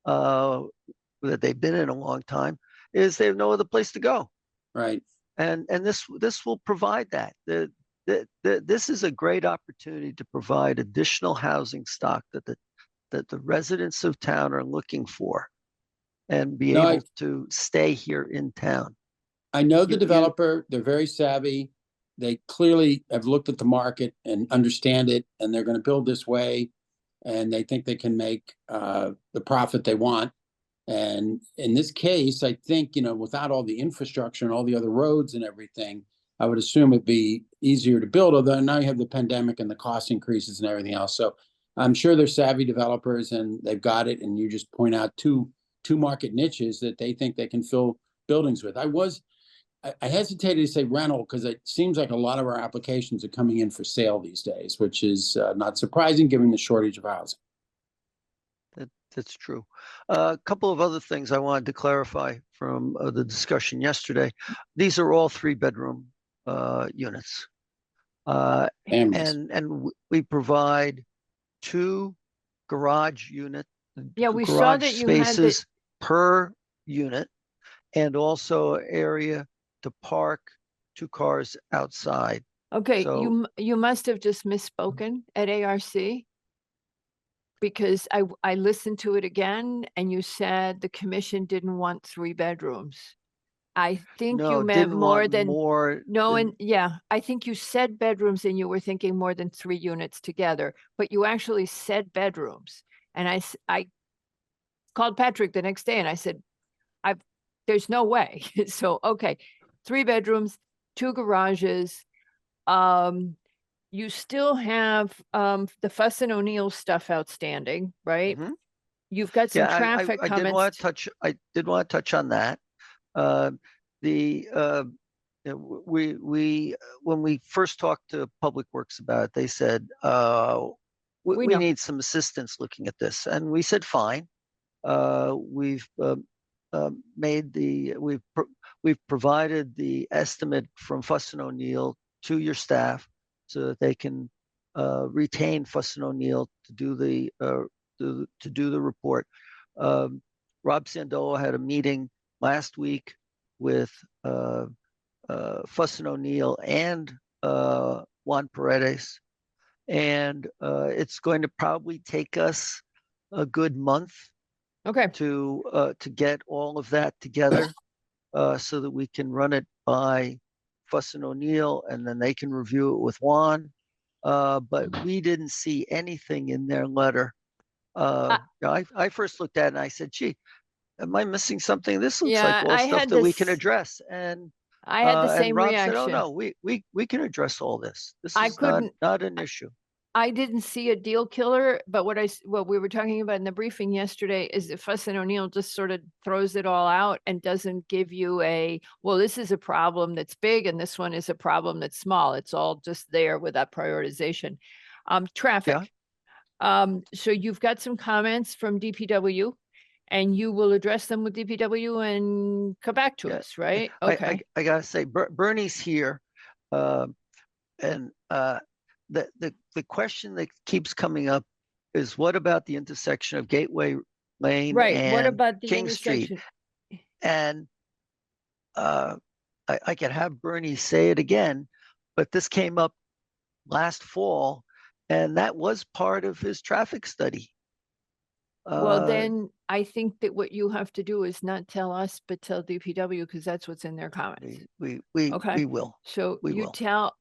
that they've been in a long time, is they have no other place to go. Right. And this will provide that. This is a great opportunity to provide additional housing stock that the residents of town are looking for, and be able to stay here in town. I know the developer. They're very savvy. They clearly have looked at the market and understand it, and they're going to build this way, and they think they can make the profit they want. And in this case, I think, without all the infrastructure and all the other roads and everything, I would assume it'd be easier to build, although now you have the pandemic and the cost increases and everything else. So I'm sure they're savvy developers and they've got it. And you just point out two market niches that they think they can fill buildings with. I hesitated to say rental because it seems like a lot of our applications are coming in for sale these days, which is not surprising given the shortage of housing. That's true. A couple of other things I wanted to clarify from the discussion yesterday. These are all 3-bedroom units. And we provide 2 garage units. Yeah, we saw that you had per unit and also area to park 2 cars outside. Okay, So- you must have just misspoken at ARC. Because I listened to it again and you said the commission didn't want 3 bedrooms. I think No, you meant didn't more want than, more no, than- and yeah, I think you said bedrooms and you were thinking more than 3 units together, but you actually said bedrooms. And I called Patrick the next day and I said, there's no way. So, okay, 3 bedrooms, 2 garages. You still have the Fuss and O'Neill stuff outstanding, right? Mhm. You've got some Yeah, traffic I did want comments. to touch, I did want to touch on that. The, you know, we, when we first talked to Public Works about it, they said, We we know. need some assistance looking at this. And we said, fine. We've made the, we've provided the estimate from Fuss and O'Neill to your staff so that they can retain Fuss and O'Neill to do the to do the report. Rob Sandola had a meeting last week with Fuss and O'Neill and Juan Paredes, and it's going to probably take us a good month Okay. to get all of that together so that we can run it by Fuss and O'Neill, and then they can review it with Juan. But we didn't see anything in their letter. I first looked at it and I said, gee, am I missing something? This looks like Yeah, all I stuff had that we can this- address. And I had the and same Rob said, oh reaction. no, we can address all this. This I is couldn't- not an issue. I didn't see a deal killer, but what we were talking about in the briefing yesterday is that Fuss and O'Neill just sort of throws it all out and doesn't give you well, this is a problem that's big and this one is a problem that's small. It's all just there without prioritization. Traffic. So you've got some comments from DPW and you will address them with DPW and come back to us, right? Okay. I gotta say, Bernie's here, and the question that keeps coming up is, what about the intersection of Gateway Lane Right. What and about the King Street? intersection? And I can have Bernie say it again, but this came up last fall, and that was part of his traffic study. Well, then I think that what you have to do is not tell us, but tell DPW because that's what's in their comments. we Okay. will. So We you will. tell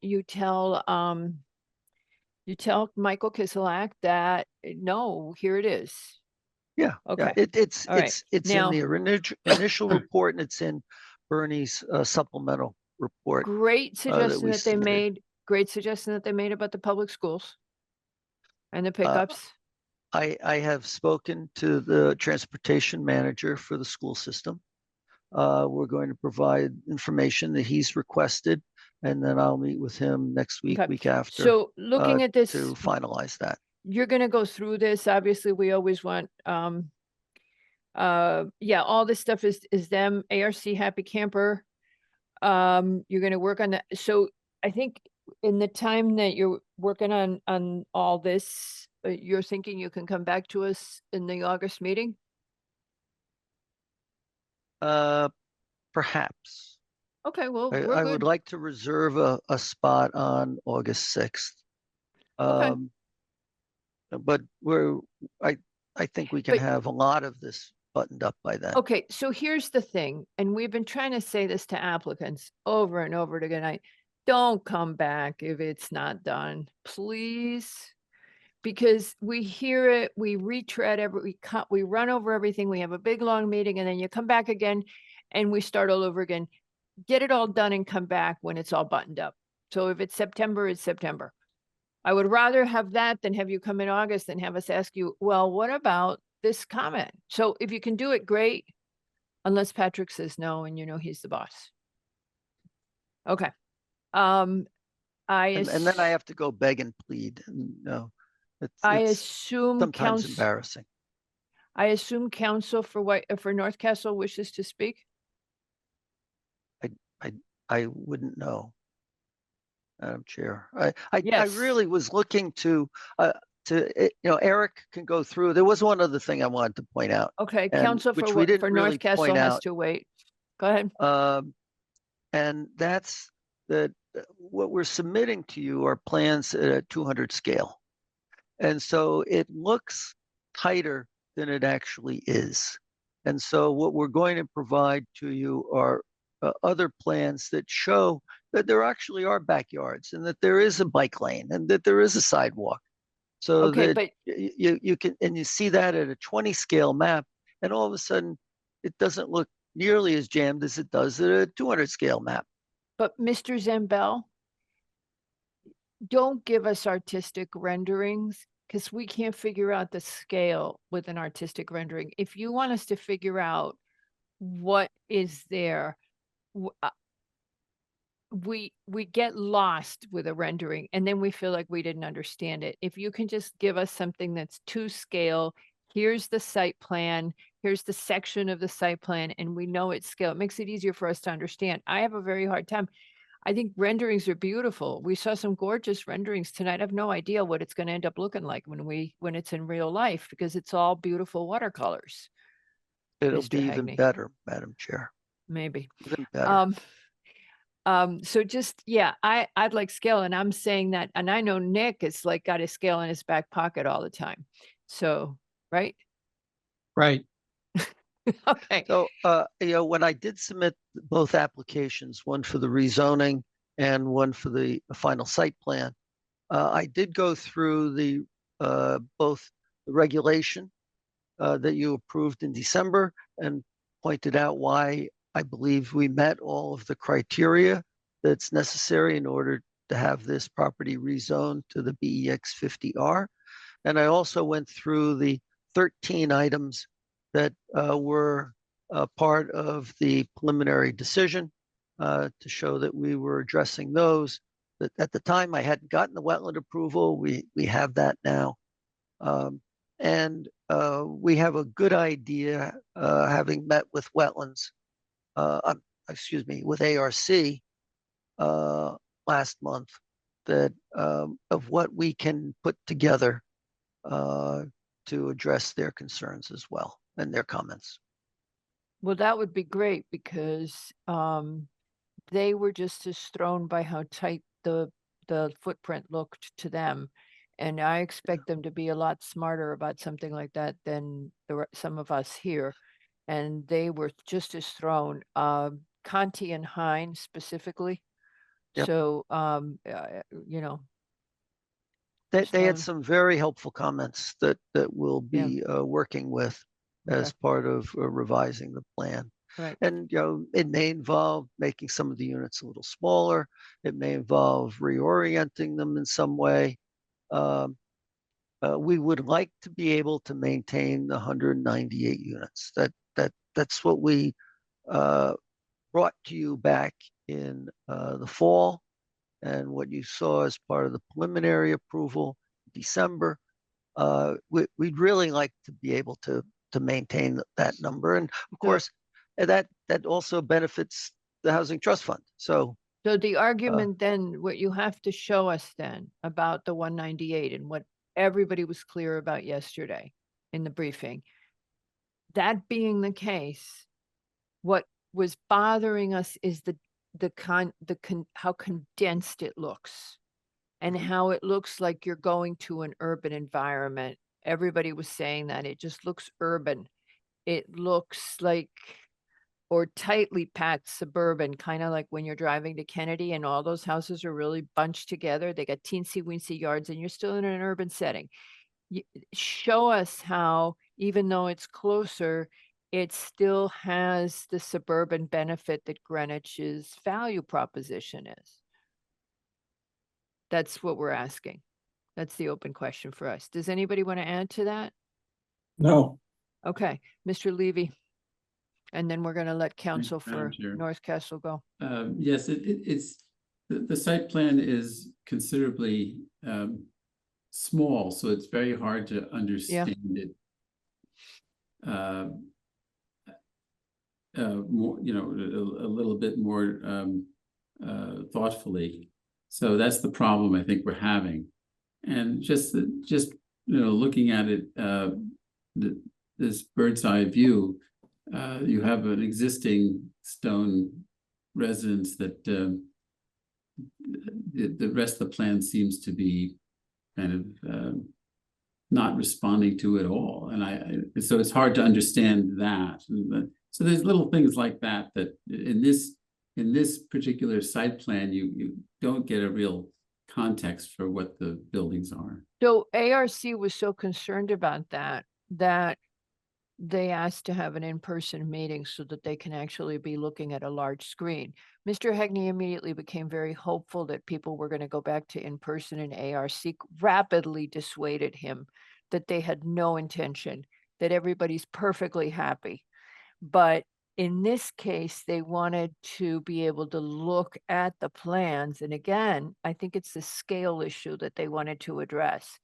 Michael Kiselak that no, here it is. Yeah. Okay. It's All right. it's Now- in the initial report, and it's in Bernie's supplemental report. Great we suggestion that they submitted. made. Great suggestion that they made about the public schools and the pickups. I have spoken to the transportation manager for the school system. We're going to provide information that he's requested, and then I'll meet with him next week, Okay. week after. So looking at this, to finalize that. you're gonna go through this. Obviously, we always want, yeah, all this stuff is them, ARC Happy Camper. You're gonna work on that. So I think in the time that you're working on all this, you're thinking you can come back to us in the August meeting? Perhaps. Okay, well, I we're would good. like to reserve a spot on August 6th. Okay. But I think we can But- have a lot of this buttoned up by then. Okay, so here's the thing, and we've been trying to say this to applicants over and over again. Don't come back if it's not done, please. Because we hear it, we retread we run over everything, we have a big long meeting, and then you come back again and we start all over again. Get it all done and come back when it's all buttoned up. So if it's September, it's September. I would rather have that than have you come in August and have us ask you, well, what about this comment? So if you can do it, great. Unless Patrick says no and you know he's the boss. Okay. And then I have to go beg and plead. No, I it's assume sometimes embarrassing. I assume counsel for North Castle wishes to speak. I wouldn't know, Madam Chair. I Yes. really was looking to, Eric can go through. There was one other thing I wanted to point out. Okay, and Council which for we didn't for really North Castle point has out. to wait. Go ahead. And that's that what we're submitting to you are plans at a 200 scale. And so it looks tighter than it actually is. And so what we're going to provide to you are other plans that show that there actually are backyards and that there is a bike lane and that there is a sidewalk. So Okay, that but you can, and you see that at a 20 scale map, and all of a sudden it doesn't look nearly as jammed as it does at a 200 scale map. But Mr. Zambell, don't give us artistic renderings because we can't figure out the scale with an artistic rendering. If you want us to figure out what is there, we get lost with a rendering and then we feel like we didn't understand it. If you can just give us something that's to scale, here's the site plan, here's the section of the site plan, and we know its scale. It makes it easier for us to understand. I have a very hard time. I think renderings are beautiful. We saw some gorgeous renderings tonight. I have no idea what it's going to end up looking like when it's in real life because it's all beautiful watercolors. It'll Mr. be even Hagney. better, Madam Chair. Maybe. Even better. So just, yeah, I'd like scale, and I'm saying that, and I know Nick is like got his scale in his back pocket all the time. So, right? Right. Okay. So, when I did submit both applications, one for the rezoning and one for the final site plan, I did go through the both the regulation that you approved in December and pointed out why I believe we met all of the criteria that's necessary in order to have this property rezoned to the BEX 50R. And I also went through the 13 items that were part of the preliminary decision to show that we were addressing those. That at the time I hadn't gotten the wetland approval. We have that now. And we have a good idea, having met with wetlands, with ARC last month, that of what we can put together to address their concerns as well and their comments. Well, that would be great because they were just as thrown by how tight the footprint looked to them. And I expect them to be a lot smarter about something like that than some of us here. And they were just as thrown, Conti and Hine specifically. Yep. So, They had some very helpful comments that we'll be working with as part of revising the plan. Right. And it may involve making some of the units a little smaller. It may involve reorienting them in some way. We would like to be able to maintain the 198 units. That's what we brought to you back in the fall, and what you saw as part of the preliminary approval in December. We'd really like to be able to maintain that number, and of course, that also benefits the Housing Trust Fund. So the argument then, what you have to show us then about the 198 and what everybody was clear about yesterday in the briefing, that being the case, what was bothering us is how condensed it looks and how it looks like you're going to an urban environment. Everybody was saying that it just looks urban. It looks like, or tightly packed suburban, kind of like when you're driving to Kennedy and all those houses are really bunched together. They got teensy weensy yards and you're still in an urban setting. Show us how, even though it's closer, it still has the suburban benefit that Greenwich's value proposition is. That's what we're asking. That's the open question for us. Does anybody want to add to that? No. Okay, Mr. Levy. And then we're going to let counsel Madam for Chair. North Castle go. Yes, it's the site plan is considerably small, so it's very hard to understand it. More, a little bit more thoughtfully. So that's the problem I think we're having, and just looking at it, this bird's eye view, you have an existing stone residence that the rest of the plan seems to be kind of not responding to at all. And so it's hard to understand that. So there's little things like that in this particular site plan, you don't get a real context for what the buildings are. So ARC was so concerned about that they asked to have an in-person meeting so that they can actually be looking at a large screen. Mr. Hegney immediately became very hopeful that people were going to go back to in-person, and ARC rapidly dissuaded him that they had no intention, that everybody's perfectly happy. But in this case, they wanted to be able to look at the plans. And again, I think it's the scale issue that they wanted to address.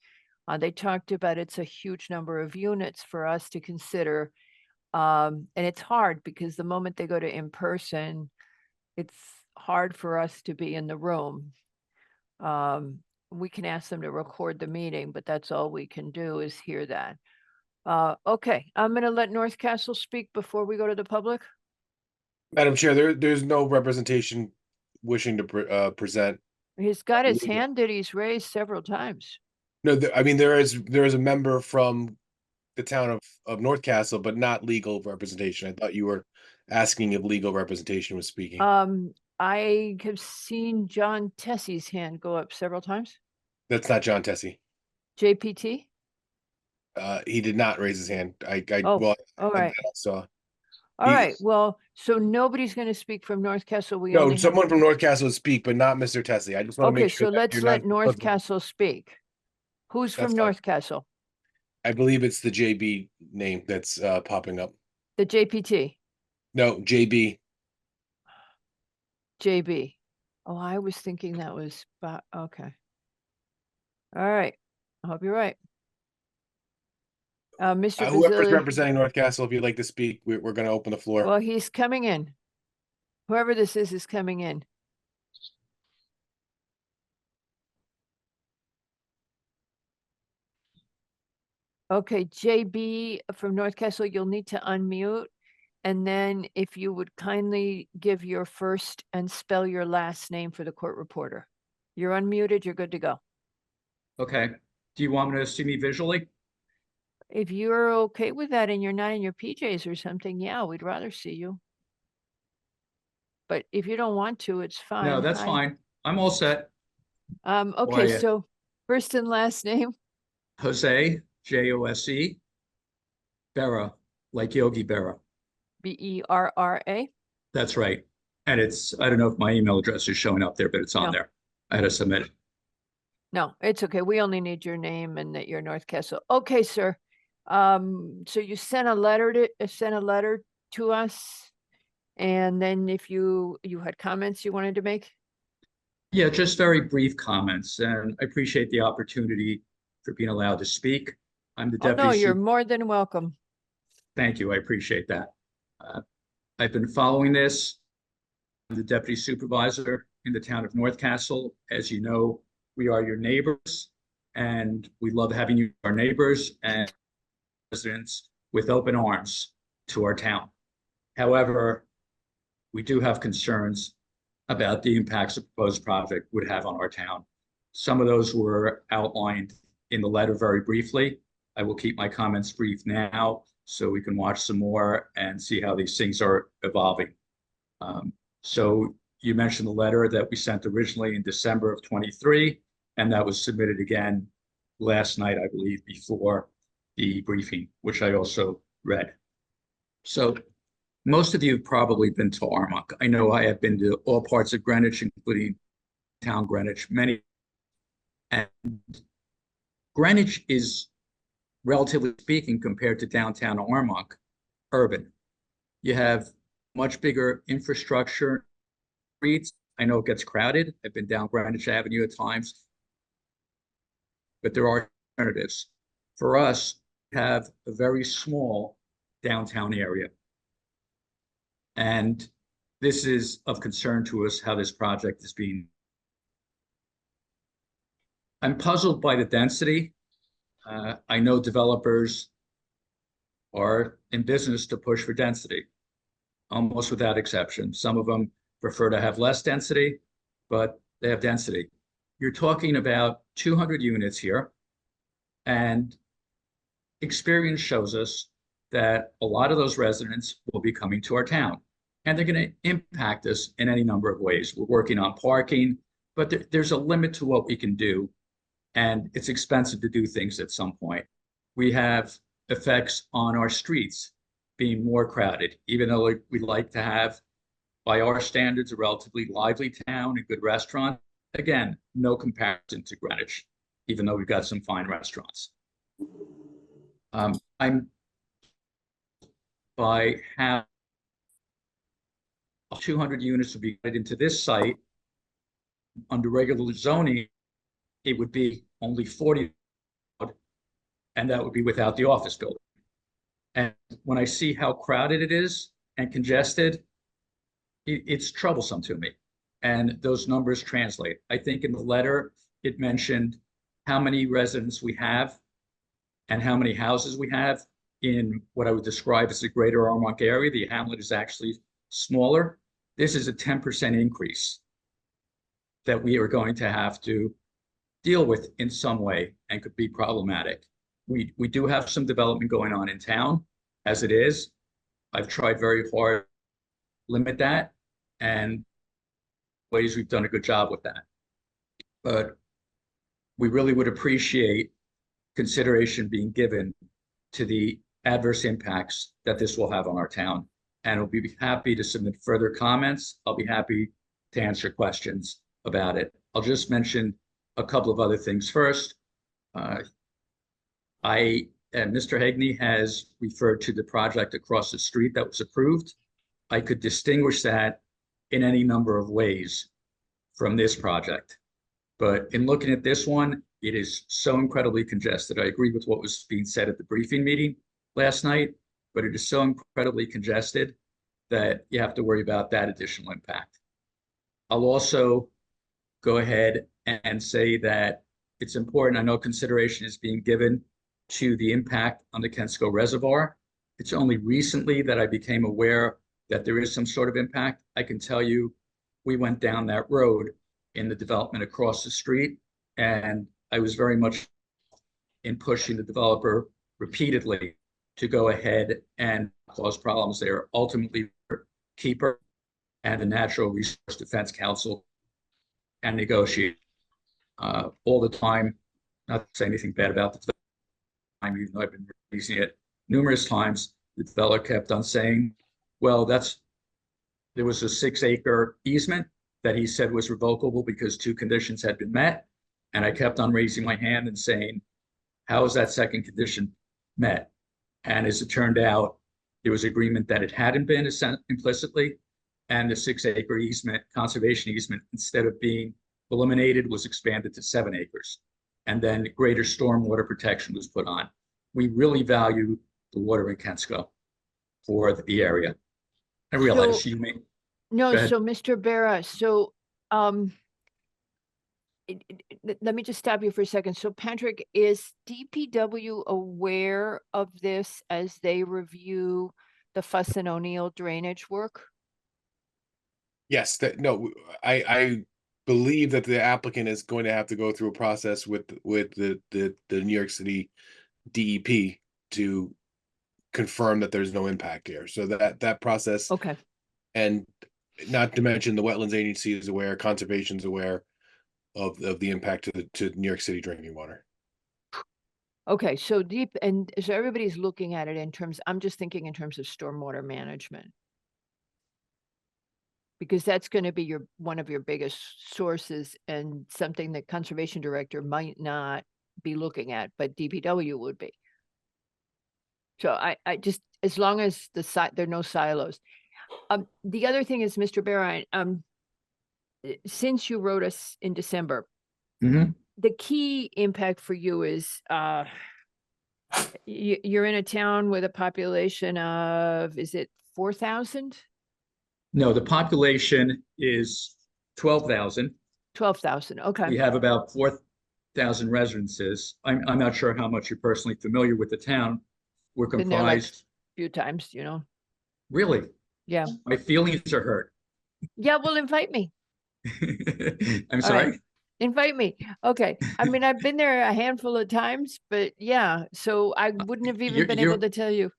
They talked about it's a huge number of units for us to consider. And it's hard because the moment they go to in-person, it's hard for us to be in the room. We can ask them to record the meeting, but that's all we can do is hear that. Okay, I'm going to let North Castle speak before we go to the public. Madam Chair, there's no representation wishing to present. He's got his hand that he's raised several times. No, I mean, there is a member from the town of North Castle, but not legal representation. I thought you were asking if legal representation was speaking. I have seen John Tessie's hand go up several times. That's not John Tessie. JPT? He did not raise his hand. All right. So All right. Well, so nobody's going to speak from North Castle. We no, only someone have... from North Castle speak, but not Mr. Tessie. I just want to Okay, make sure. so let's let North Castle speak. Who's from North Castle? I believe it's the JB name that's popping up. The JPT? No, JB. JB. Oh, I was thinking that was, okay. All right. I hope you're right. Mr. Whoever's Basili- representing North Castle, if you'd like to speak, we're going to open the floor. Well, he's coming in. Whoever this is coming in. Okay, JB from North Castle, you'll need to unmute. And then if you would kindly give your first and spell your last name for the court reporter. You're unmuted, you're good to go. Okay. Do you want me to see me visually? If you're okay with that and you're not in your PJs or something, yeah, we'd rather see you. But if you don't want to, it's fine. No, that's fine. I'm all set. Okay, so first and last name? Jose, Jose, Berra, like Yogi Berra. Berra? That's right. And I don't know if my email address is showing up there, but it's on there. I had to submit it. No, it's okay. We only need your name and that you're North Castle. Okay, sir. So you sent a letter to us, and then if you had comments you wanted to make? Yeah, just very brief comments, and I appreciate the opportunity for being allowed to speak. I'm the deputy. No, you're more than welcome. Thank you. I appreciate that. I've been following this. I'm the deputy supervisor in the town of North Castle. As you know, we are your neighbors, and we love having you, our neighbors and residents, with open arms to our town. However, we do have concerns about the impacts a proposed project would have on our town. Some of those were outlined in the letter very briefly. I will keep my comments brief now so we can watch some more and see how these things are evolving. So you mentioned the letter that we sent originally in December of 23, and that was submitted again last night, I believe, before the briefing, which I also read. So most of you have probably been to Armonk. I know I have been to all parts of Greenwich, including town Greenwich, many. And Greenwich is, relatively speaking, compared to downtown Armonk, urban. You have much bigger infrastructure, streets. I know it gets crowded. I've been down Greenwich Avenue at times, but there are alternatives. For us, we have a very small downtown area. And this is of concern to us, how this project is being. I'm puzzled by the density I know developers are in business to push for density, almost without exception. Some of them prefer to have less density, but they have density. You're talking about 200 units here, and experience shows us that a lot of those residents will be coming to our town, and they're going to impact us in any number of ways. We're working on parking, but there's a limit to what we can do, and it's expensive to do things at some point. We have effects on our streets being more crowded, even though we like to have, by our standards, a relatively lively town and good restaurant. Again, no comparison to Greenwich, even though we've got some fine restaurants. I'm by how 200 units would be added into this site. Under regular zoning, it would be only 40, and that would be without the office building. And when I see how crowded it is and congested, it's troublesome to me. And those numbers translate. I think in the letter, it mentioned how many residents we have and how many houses we have in what I would describe as the greater Armonk area. The hamlet is actually smaller. This is a 10% increase that we are going to have to deal with in some way and could be problematic. We do have some development going on in town as it is. I've tried very hard to limit that, and ways we've done a good job with that. But we really would appreciate consideration being given to the adverse impacts that this will have on our town. And we'll be happy to submit further comments. I'll be happy to answer questions about it. I'll just mention a couple of other things first. Mr. Hegney has referred to the project across the street that was approved. I could distinguish that in any number of ways from this project. But in looking at this one, it is so incredibly congested. I agree with what was being said at the briefing meeting last night, but it is so incredibly congested that you have to worry about that additional impact. I'll also go ahead and say that it's important. I know consideration is being given to the impact on the Kensico Reservoir. It's only recently that I became aware that there is some sort of impact. I can tell you, we went down that road in the development across the street, and I was very much in pushing the developer repeatedly to go ahead and cause problems there. Ultimately, Keeper and the Natural Resource Defense Council and negotiate all the time. Not to say anything bad about the development, even though I've been releasing it numerous times. The developer kept on saying, well, there was a 6-acre easement that he said was revocable because 2 conditions had been met. And I kept on raising my hand and saying, how is that second condition met? And as it turned out, there was agreement that it hadn't been implicitly, and the 6-acre easement, conservation easement, instead of being eliminated, was expanded to 7 acres. And then greater stormwater protection was put on. We really value the water in Kensico for the area. I realize you may. No, Go ahead. so Mr. Barra, so let me just stop you for a second. So Patrick, is DPW aware of this as they review the Fuss and O'Neill drainage work? Yes, I believe that the applicant is going to have to go through a process with the New York City DEP to confirm that there's no impact here. So that process. Okay. And not to mention the Wetlands Agency is aware, Conservation's aware of the impact to New York City drinking water. Okay, so so everybody's looking at it in terms, I'm just thinking in terms of stormwater management. Because that's going to be one of your biggest sources, and something that Conservation Director might not be looking at, but DPW would be. So I just, as long as there are no silos. The other thing is, Mr. Barra, since you wrote us in December, the key impact for you is you're in a town with a population of, is it 4,000? No, the population is 12,000. 12,000, okay. We have about 12,000 residences. I'm not sure how much you're personally familiar with the town. We're Been there like comprised, a few times, really, Yeah. my feelings are hurt. Yeah, well, invite me. I'm All sorry. right. Invite me. Okay. I mean, I've been there a handful of times, but yeah, so I wouldn't have even been able to tell you.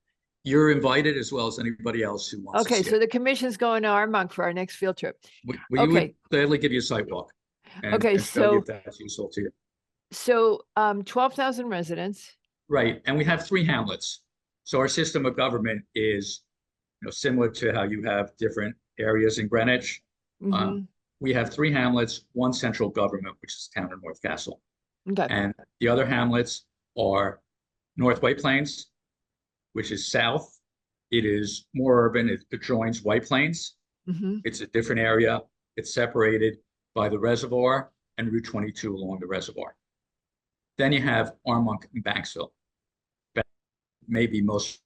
You're invited as well as anybody else who wants to Okay, see so it. the commission's going to Armonk for our next field trip. We Okay. would gladly give you a site walk. Okay, and show you so- if that's useful to you. So 12,000 residents. Right, and we have 3 hamlets. So our system of government is, similar to how you have different areas in Greenwich. Mhm. We have 3 hamlets, 1 central government, which is the town of North Castle. Okay. And the other hamlets are North White Plains, which is south. It is more urban. It joins White Plains. Mhm. It's a different area. It's separated by the reservoir and Route 22 along the reservoir. Then you have Armonk and Banksville. Maybe most.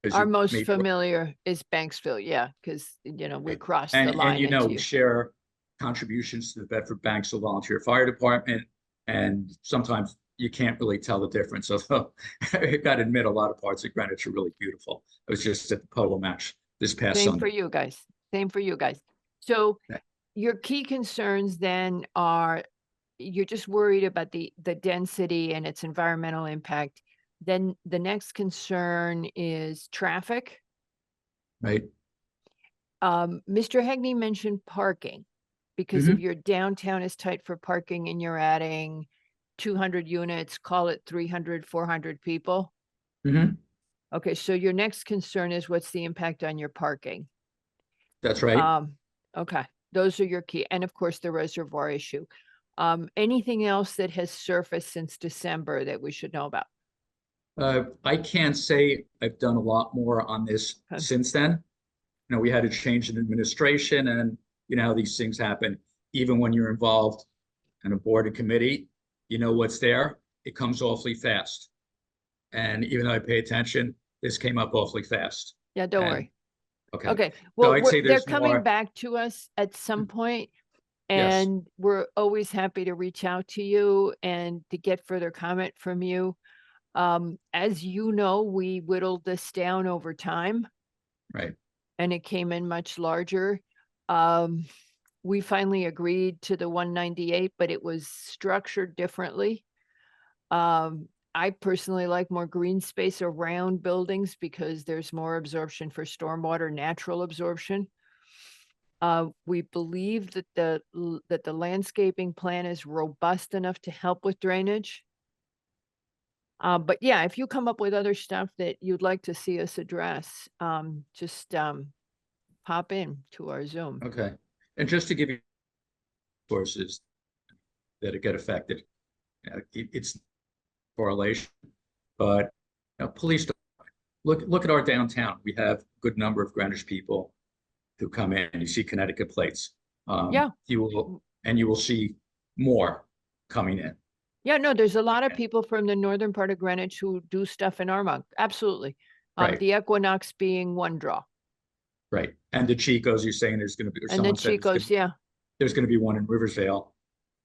as Our you most may- familiar is Banksville, yeah, because, we crossed the And line you know, into we you. share contributions to the Bedford Banksville Volunteer Fire Department. And sometimes you can't really tell the difference. Although I gotta admit, a lot of parts of Greenwich are really beautiful. I was just at the polo match this past Same for Sunday. you guys. Same for you guys. So Okay. your key concerns then are, you're just worried about the density and its environmental impact. Then the next concern is traffic. Right, Mr. Hegney mentioned parking because if your downtown is tight for parking and you're adding 200 units, call it 300, 400 people. Mhm. Okay, so your next concern is what's the impact on your parking? That's right. Okay, those are your key, and of course, the reservoir issue. Anything else that has surfaced since December that we should know about? I can't say I've done a lot more on this Okay. since then. We had a change in administration and you know how these things happen. Even when you're involved in a board and committee, you know what's there. It comes awfully fast. And even though I pay attention, this came up awfully fast. Yeah, don't And- worry. Okay. Okay, So well, I'd say they're there's coming more. back to us at some point. Yes. And we're always happy to reach out to you and to get further comment from you. As you know, we whittled this down over time Right. and it came in much larger. We finally agreed to the 198, but it was structured differently. I personally like more green space around buildings because there's more absorption for stormwater, natural absorption. We believe that the landscaping plan is robust enough to help with drainage. But yeah, if you come up with other stuff that you'd like to see us address, just pop in to our Zoom. Okay. And just to give you sources that get affected, it's correlation, but police, look at our downtown. We have a good number of Greenwich people who come in. You see Connecticut plates. Yeah. You will see more coming in. Yeah, no, there's a lot of people from the northern part of Greenwich who do stuff in Armonk. Absolutely. Right. The Equinox being one draw. Right. And the Chicos, you're saying there's going to be, or And the someone said Chicos, yeah. there's going to be one in Riversdale,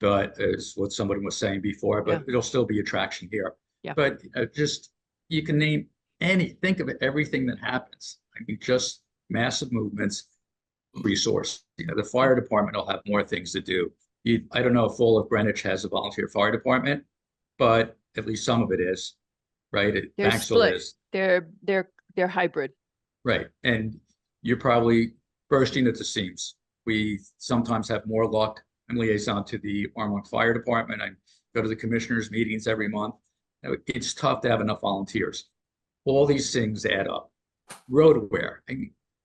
but is what somebody was saying before, but Yeah. it'll still be attraction here. Yeah. But just, you can name think of everything that happens. I mean, just massive movements, resource. The fire department will have more things to do. I don't know if all of Greenwich has a volunteer fire department, but at least some of it is, right? They're Banksville split. is. They're hybrid. Right. And you're probably bursting at the seams. We sometimes have more luck. I'm liaison to the Armonk Fire Department. I go to the commissioners' meetings every month. It's tough to have enough volunteers. All these things add up. Road wear,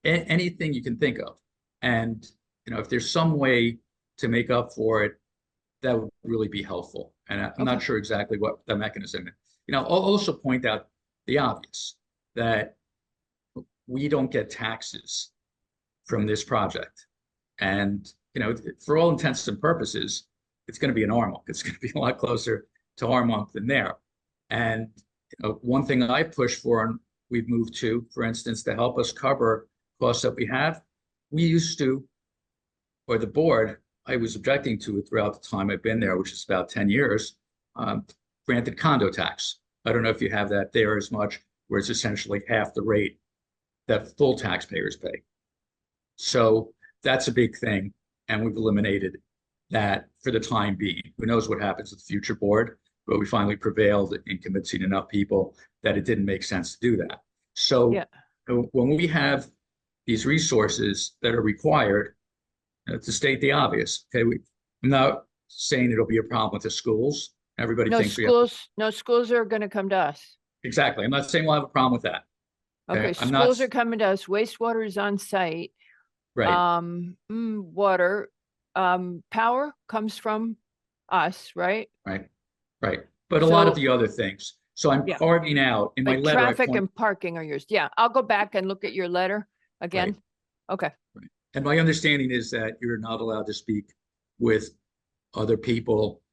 anything you can think of. And, if there's some way to make up for it, that would really be helpful. And I'm not sure exactly what the mechanism is. I'll also point out the obvious, that we don't get taxes from this project. And, for all intents and purposes, it's going to be in Armonk. It's going to be a lot closer to Armonk than there. And one thing I push for, and we've moved to, for instance, to help us cover costs that we have, we used to, or the board I was objecting to it throughout the time I've been there, which is about 10 years, granted condo tax. I don't know if you have that there as much, where it's essentially half the rate that full taxpayers pay. So that's a big thing, and we've eliminated that for the time being. Who knows what happens with the future board, but we finally prevailed in convincing enough people that it didn't make sense to do that. So Yeah. when we have these resources that are required, to state the obvious, okay, I'm not saying it'll be a problem with the schools. Everybody No thinks we have. schools, no schools are gonna come to us. Exactly. I'm not saying we'll have a problem with that. Okay, I'm not, schools are coming to us. Wastewater is on site. right, Water, power comes from us, right? right, right. But a lot of So- the other things. So I'm Yeah. carving out in my But letter. I traffic point- and parking are yours. Yeah, I'll go back and look at your letter again. Okay, And my understanding is that you're not allowed to speak with other people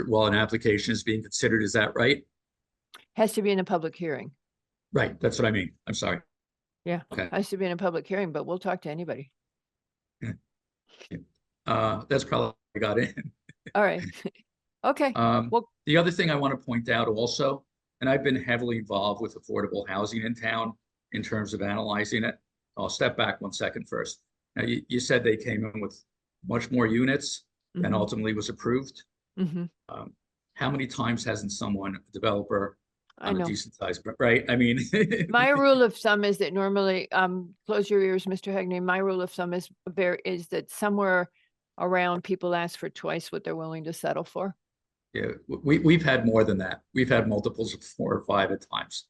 while an application is being considered. Is that right? has to be in a public hearing. Right. That's what I mean. I'm sorry. Yeah, Okay. has to be in a public hearing, but we'll talk to anybody. That's probably how I got in. All right. Okay, well, The other thing I want to point out also, and I've been heavily involved with affordable housing in town in terms of analyzing it. I'll step back 1 second first. Now, you said they came in with much more units than Mhm. ultimately was approved. mhm, How many times hasn't someone, a developer, I on a know. decent size, right? I mean, My rule of thumb is that normally, close your ears, Mr. Hegney. My rule of thumb is is that somewhere around people ask for twice what they're willing to settle for. yeah, we've had more than that. We've had multiples of 4 or 5 at times,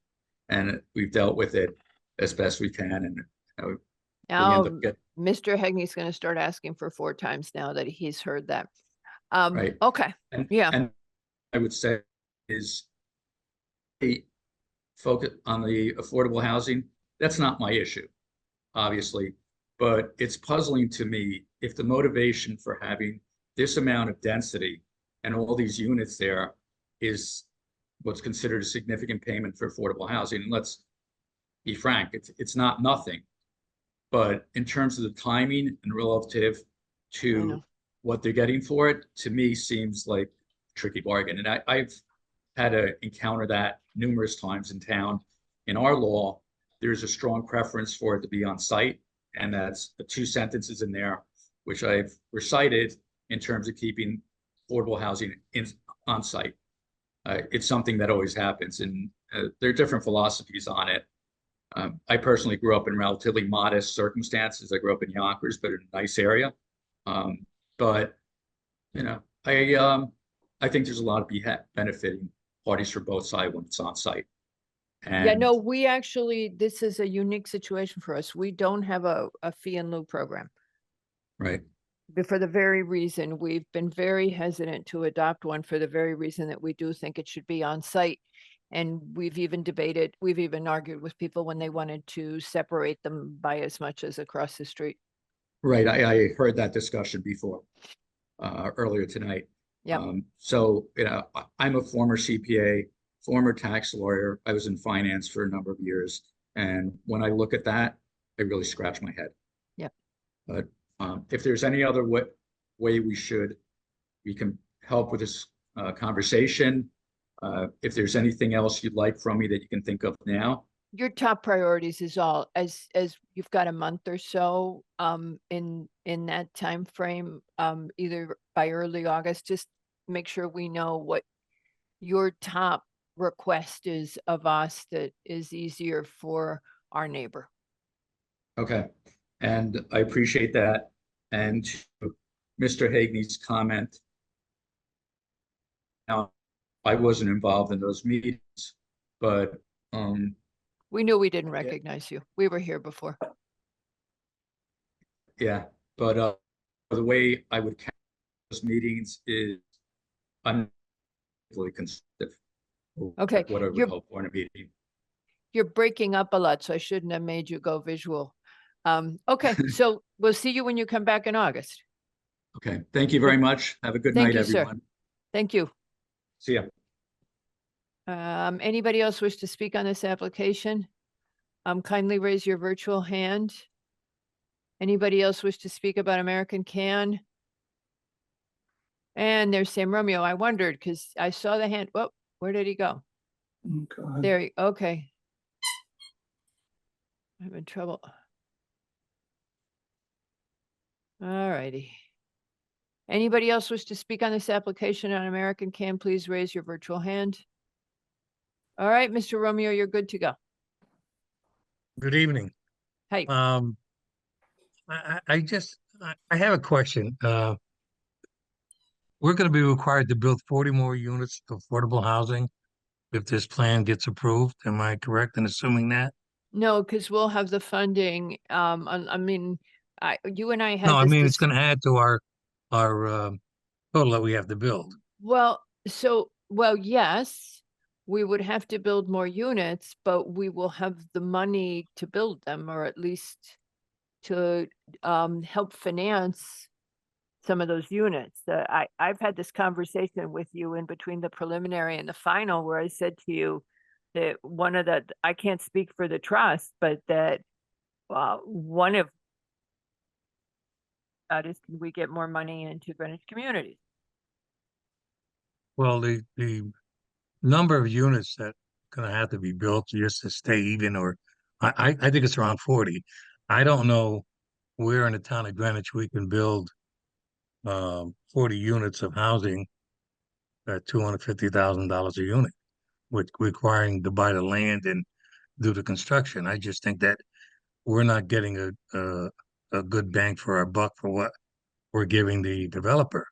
and we've dealt with it as best we can. And we Now, end up getting Mr. Hegney's gonna start asking for 4 times now that he's heard that. right. Okay, And, yeah. and I would say is the focus on the affordable housing. That's not my issue, obviously, but it's puzzling to me if the motivation for having this amount of density and all these units there is what's considered a significant payment for affordable housing. And let's be frank, it's not nothing. But in terms of the timing and relative to know. what they're getting for it, to me seems like a tricky bargain. And I've had to encounter that numerous times in town. In our law, there's a strong preference for it to be on site, and that's the 2 sentences in there, which I've recited in terms of keeping affordable housing on site. It's something that always happens, and there are different philosophies on it. I personally grew up in relatively modest circumstances. I grew up in Yonkers, but in a nice area. But you know, I think there's a lot of benefiting parties for both sides when it's on site. Yeah, And no, we actually, this is a unique situation for us. We don't have a fee and lieu program. right, But for the very reason, we've been very hesitant to adopt one for the very reason that we do think it should be on site. And we've even argued with people when they wanted to separate them by as much as across the street. right. I heard that discussion before, earlier tonight. Yeah. So, you know, I'm a former CPA, former tax lawyer. I was in finance for a number of years. And when I look at that, I really scratch my head. Yeah. But if there's any other way we can help with this conversation, if there's anything else you'd like from me that you can think of now. Your top priorities is all, as you've got a month or so in that time frame, either by early August, just make sure we know what your top request is of us that is easier for our neighbor. Okay, and I appreciate that. And to Mr. Hagney's comment, now, I wasn't involved in those meetings, but We knew we didn't recognize you. We were here before. yeah, but the way I would count those meetings is I'm really conservative. Okay, What I would you're- hope for in a meeting. You're breaking up a lot, so I shouldn't have made you go visual. Okay, so we'll see you when you come back in August. Okay, thank you very much. Have a good Thank night, you, sir. everyone. Thank you. See ya. Anybody else wish to speak on this application? Kindly raise your virtual hand. Anybody else wish to speak about American Can? And there's Sam Romeo. I wondered because I saw the hand. Whoa, where did he go? Oh, God. There he, okay. I'm in trouble. All righty. Anybody else wish to speak on this application on American Can, please raise your virtual hand. All right, Mr. Romeo, you're good to go. Good evening. Hey. I have a question. We're going to be required to build 40 more units of affordable housing if this plan gets approved. Am I correct in assuming that? No, because we'll have the funding. I mean, you and I had No, I this mean, it's going to add to our total that we have to build. Well, yes, we would have to build more units, but we will have the money to build them, or at least to help finance some of those units. I've had this conversation with you in between the preliminary and the final, where I said to you that I can't speak for the trust, but that one of that is, can we get more money into Greenwich Communities? Well, the number of units that going to have to be built just to stay even, or I think it's around 40. I don't know where in the town of Greenwich we can build 40 units of housing at $250,000 a unit, with requiring to buy the land and do the construction. I just think that we're not getting a good bang for our buck for what we're giving the developer.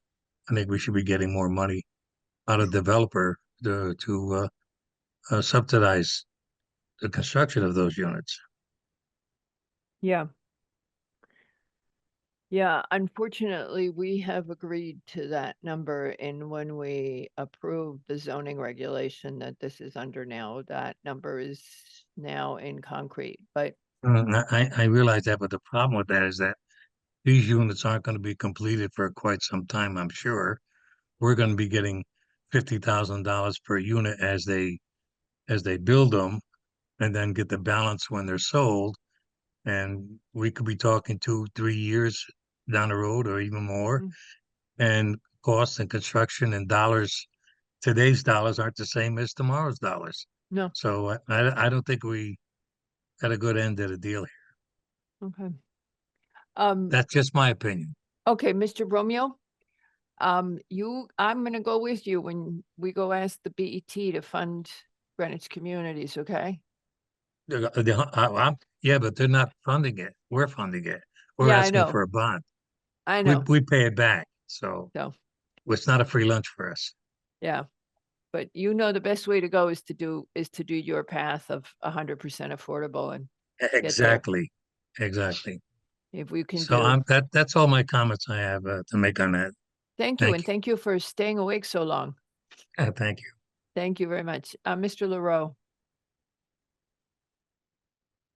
I think we should be getting more money out of the developer to subsidize the construction of those units. Yeah. Yeah, unfortunately, we have agreed to that number, and when we approved the zoning regulation that this is under now, that number is now in concrete, but I realize that, but the problem with that is that these units aren't going to be completed for quite some time, I'm sure. We're going to be getting $50,000 per unit as they build them, and then get the balance when they're sold. And we could be talking 2-3 years down the road, or even more. And costs and construction and dollars, today's dollars aren't the same as tomorrow's dollars. No. So I don't think we got a good end of the deal here. okay. That's just my opinion. Okay, Mr. Romeo, I'm gonna go with you when we go ask the BET to fund Greenwich Communities, okay? Yeah, but they're not funding it. We're funding it. We're Yeah, I asking know. for a bond. I know. We pay it back. So So, it's not a free lunch for us. yeah. But the best way to go is to do your path of 100% affordable and get there. Exactly. If we can So do. that's all my comments I have to make on that. Thank you, and thank you for staying awake so long. Thank you. Thank you very much. Mr. LaRoe.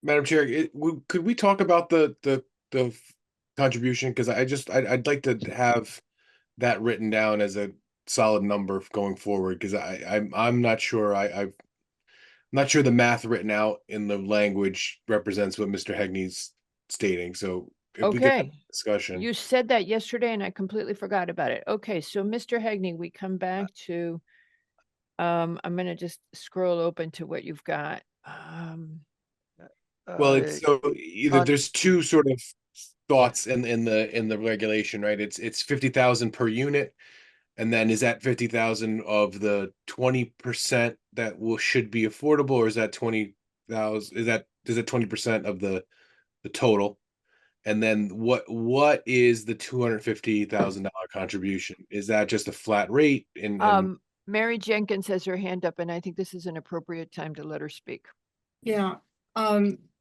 Madam Chair, could we talk about the contribution? Because I'd like to have that written down as a solid number going forward. Because I'm not sure I'm not sure the math written out in the language represents what Mr. Hegney's stating. So if we could have Okay. a discussion. You said that yesterday and I completely forgot about it. Okay, so Mr. Hegney, we come back to, I'm gonna just scroll open to what you've got. Well, it's so either there's two sort of thoughts in the regulation, right? It's 50,000 per unit, and then is that 50,000 of the 20% that should be affordable, or is that 20,000? Is that 20% of the total? And then what is the $250,000 contribution? Is that just a flat rate? Mary Jenkins has her hand up, and I think this is an appropriate time to let her speak. Yeah,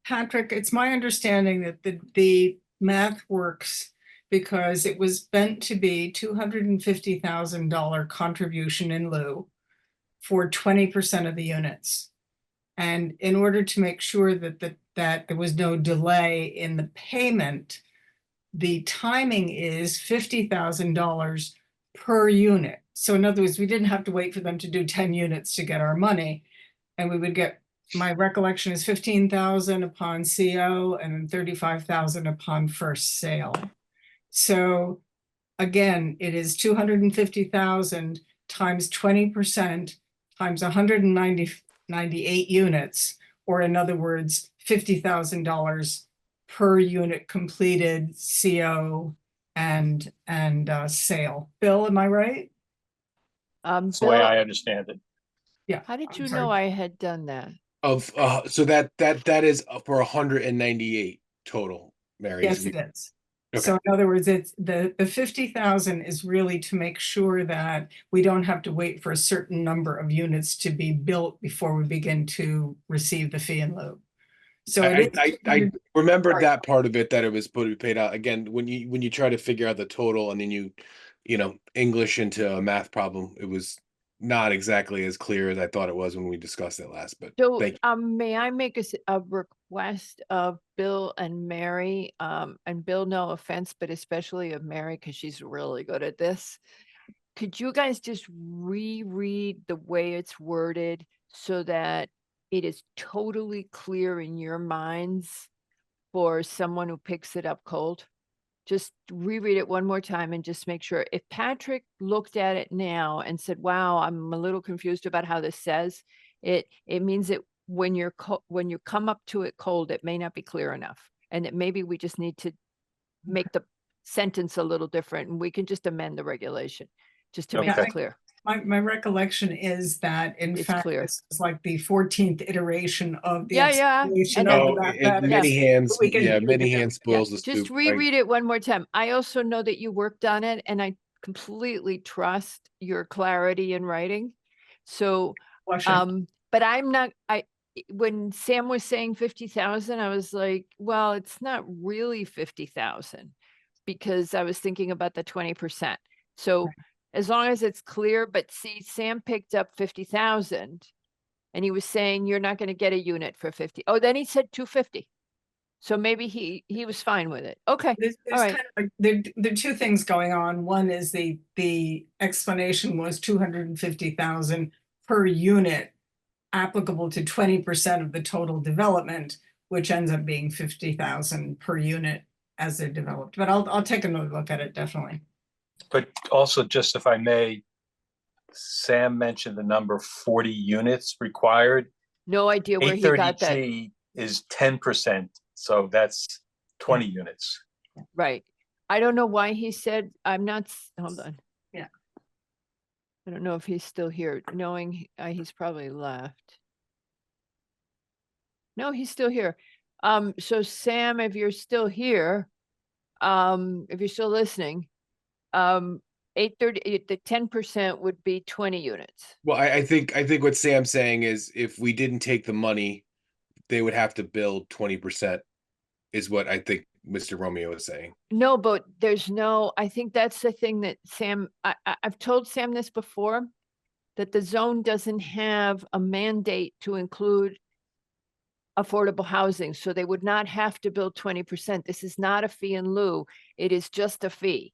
Patrick, it's my understanding that the math works because it was meant to be $250,000 contribution in lieu for 20% of the units. And in order to make sure that there was no delay in the payment, the timing is $50,000 per unit. So in other words, we didn't have to wait for them to do 10 units to get our money. And we would get, my recollection is 15,000 upon CO and 35,000 upon first sale. So again, it is 250,000 times 20% times 198 units, or in other words, $50,000 per unit completed CO and sale. Bill, am I right? That's the way Bill, I understand it. Yeah. how did I'm you sorry. know I had done that? Of so that is for 198 total, Mary. Yes, it is. Okay. So in other words, it's the 50,000 is really to make sure that we don't have to wait for a certain number of units to be built before we begin to receive the fee in lieu. So I remembered that part of it, that it was supposed to be paid out. Again, when you try to figure out the total and then you English into a math problem, it was not exactly as clear as I thought it was when we discussed it last. But So, thank you. may I make a request of Bill and Mary? And Bill, no offense, but especially of Mary, because she's really good at this. Could you guys just reread the way it's worded so that it is totally clear in your minds for someone who picks it up cold? Just reread it one more time and just make sure. If Patrick looked at it now and said, wow, I'm a little confused about how this says, it means that when you come up to it cold, it may not be clear enough. And that maybe we just need to make the sentence a little different, and we can just amend the regulation just to make it clear. My recollection is that in fact, clear. this is like the 14th iteration of the Yeah. explanation And of then- the mathematics. Many hands spoils the Just soup. reread it one more time. I also know that you worked on it, and I completely trust your clarity in writing. So, but I'm not, when Sam was saying 50,000, I was like, well, it's not really 50,000 because I was thinking about the 20%. So as long as it's clear, but see, Sam picked up 50,000 and he was saying, you're not going to get a unit for 50. Oh, then he said 250. So maybe he was fine with it. Okay. There's All right. kind of there are two things going on. One is the explanation was 250,000 per unit applicable to 20% of the total development, which ends up being 50,000 per unit as they're developed. But I'll take another look at it, definitely. But also, just if I may, Sam mentioned the number 40 units required. No idea where he got that. 830G is 10%, so that's 20 units. Right. I don't know why he said, hold on. Yeah. I don't know if he's still here, knowing he's probably left. No, he's still here. So Sam, if you're still here, if you're still listening, 830, the 10% would be 20 units. Well, I think what Sam's saying is if we didn't take the money, they would have to build 20%, is what I think Mr. Romeo is saying. No, but I think that's the thing that Sam, I've told Sam this before, that the zone doesn't have a mandate to include affordable housing. So they would not have to build 20%. This is not a fee in lieu. It is just a fee.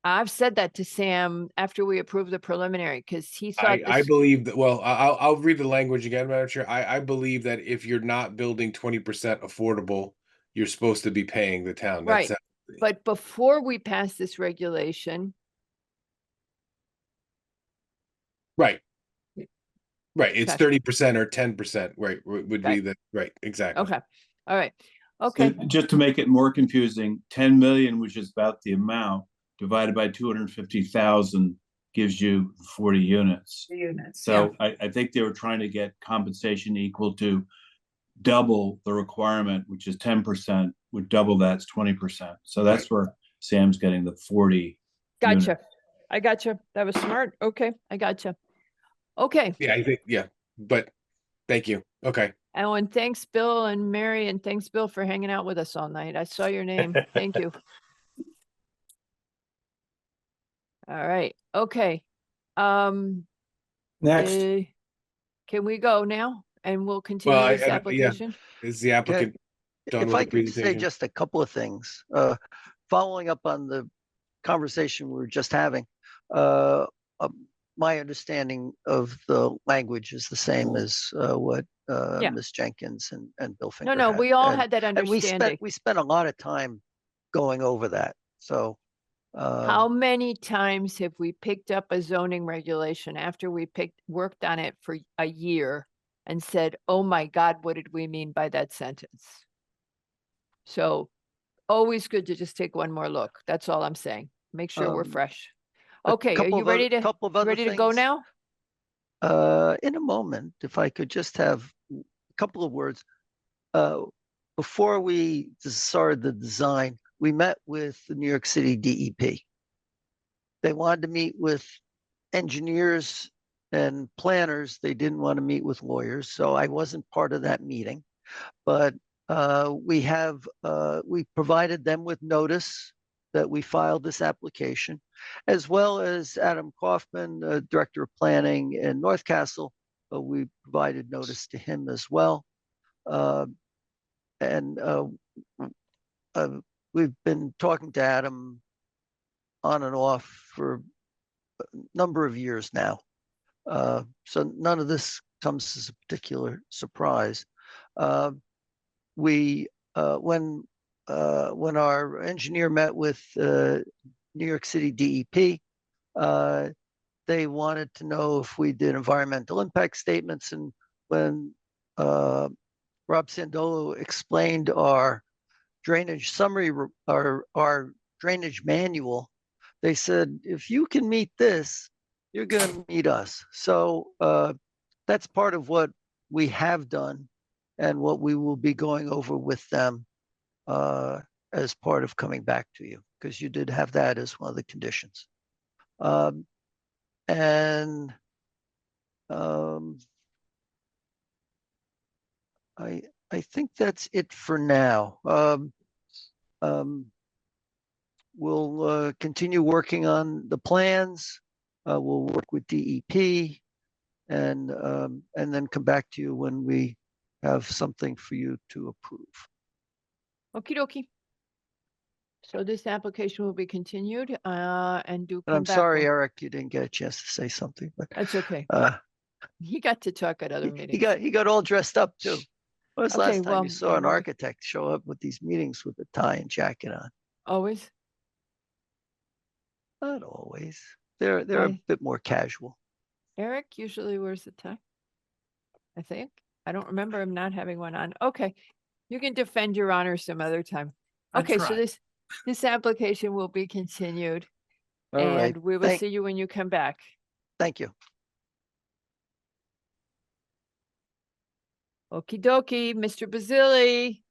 I've said that to Sam after we approved the preliminary, because he thought I believe that, well, I'll read the language again, Madam Chair. I believe that if you're not building 20% affordable, you're supposed to be paying the town. Right. But before we pass this regulation. Right. Right. It's Okay. 30% or 10%. Right. Would be the right. Exactly. Okay. All right. Okay. Just to make it more confusing, 10 million, which is about the amount, divided by 250,000 gives you 40 units. The units. So I think they were trying to get compensation equal to double the requirement, which is 10%, would double that's 20%. So that's where Sam's getting the 40. Gotcha. units. I gotcha. That was smart. Okay. I gotcha. Okay. Yeah, I think, but thank you. Okay. And thanks, Bill and Mary, and thanks, Bill, for hanging out with us all night. I saw your name. Thank you. All right. Okay. Next. Can we go now? And we'll continue Well, this application? Is the applicant done If with I the could say presentation? just a couple of things, following up on the conversation we were just having, my understanding of the language is the same as what Ms. Jenkins and Bill Finger No, had. we all And- had that and understanding. we spent a lot of time going over that. So How many times have we picked up a zoning regulation after we worked on it for a year and said, oh my God, what did we mean by that sentence? So always good to just take one more look. That's all I'm saying. Make sure we're fresh. Okay, are you ready to go now? In a moment, if I could just have a couple of words. Before we started the design, we met with the New York City DEP. They wanted to meet with engineers and planners. They didn't want to meet with lawyers, so I wasn't part of that meeting. But we provided them with notice that we filed this application, as well as Adam Kaufman, Director of Planning in North Castle. We provided notice to him as well. We've been talking to Adam on and off for a number of years now. So none of this comes as a particular surprise. When our engineer met with New York City DEP, they wanted to know if we did environmental impact statements. And when Rob Sandolo explained our drainage summary, our drainage manual, they said, if you can meet this, you're going to meet us. So that's part of what we have done and what we will be going over with them as part of coming back to you, because you did have that as one of the conditions. I think that's it for now. We'll continue working on the plans. We'll work with DEP and then come back to you when we have something for you to approve. Okie dokie. So this application will be continued and do And come I'm back sorry, when- Eric, you didn't get a chance to say something, but That's okay. He got to talk at other meetings. he got all dressed up too. When was the Okay, last time well, you saw an architect show up with these meetings with a tie and jacket on? Always? Not always. They're a Why? bit more casual. Eric usually wears a tie. I think. I don't remember him not having one on. Okay. You can defend your honor some other time. That's Okay, so right. this application will be continued. All right. And we will see you when you come back. Thank you. Okie dokie, Mr. Bazili.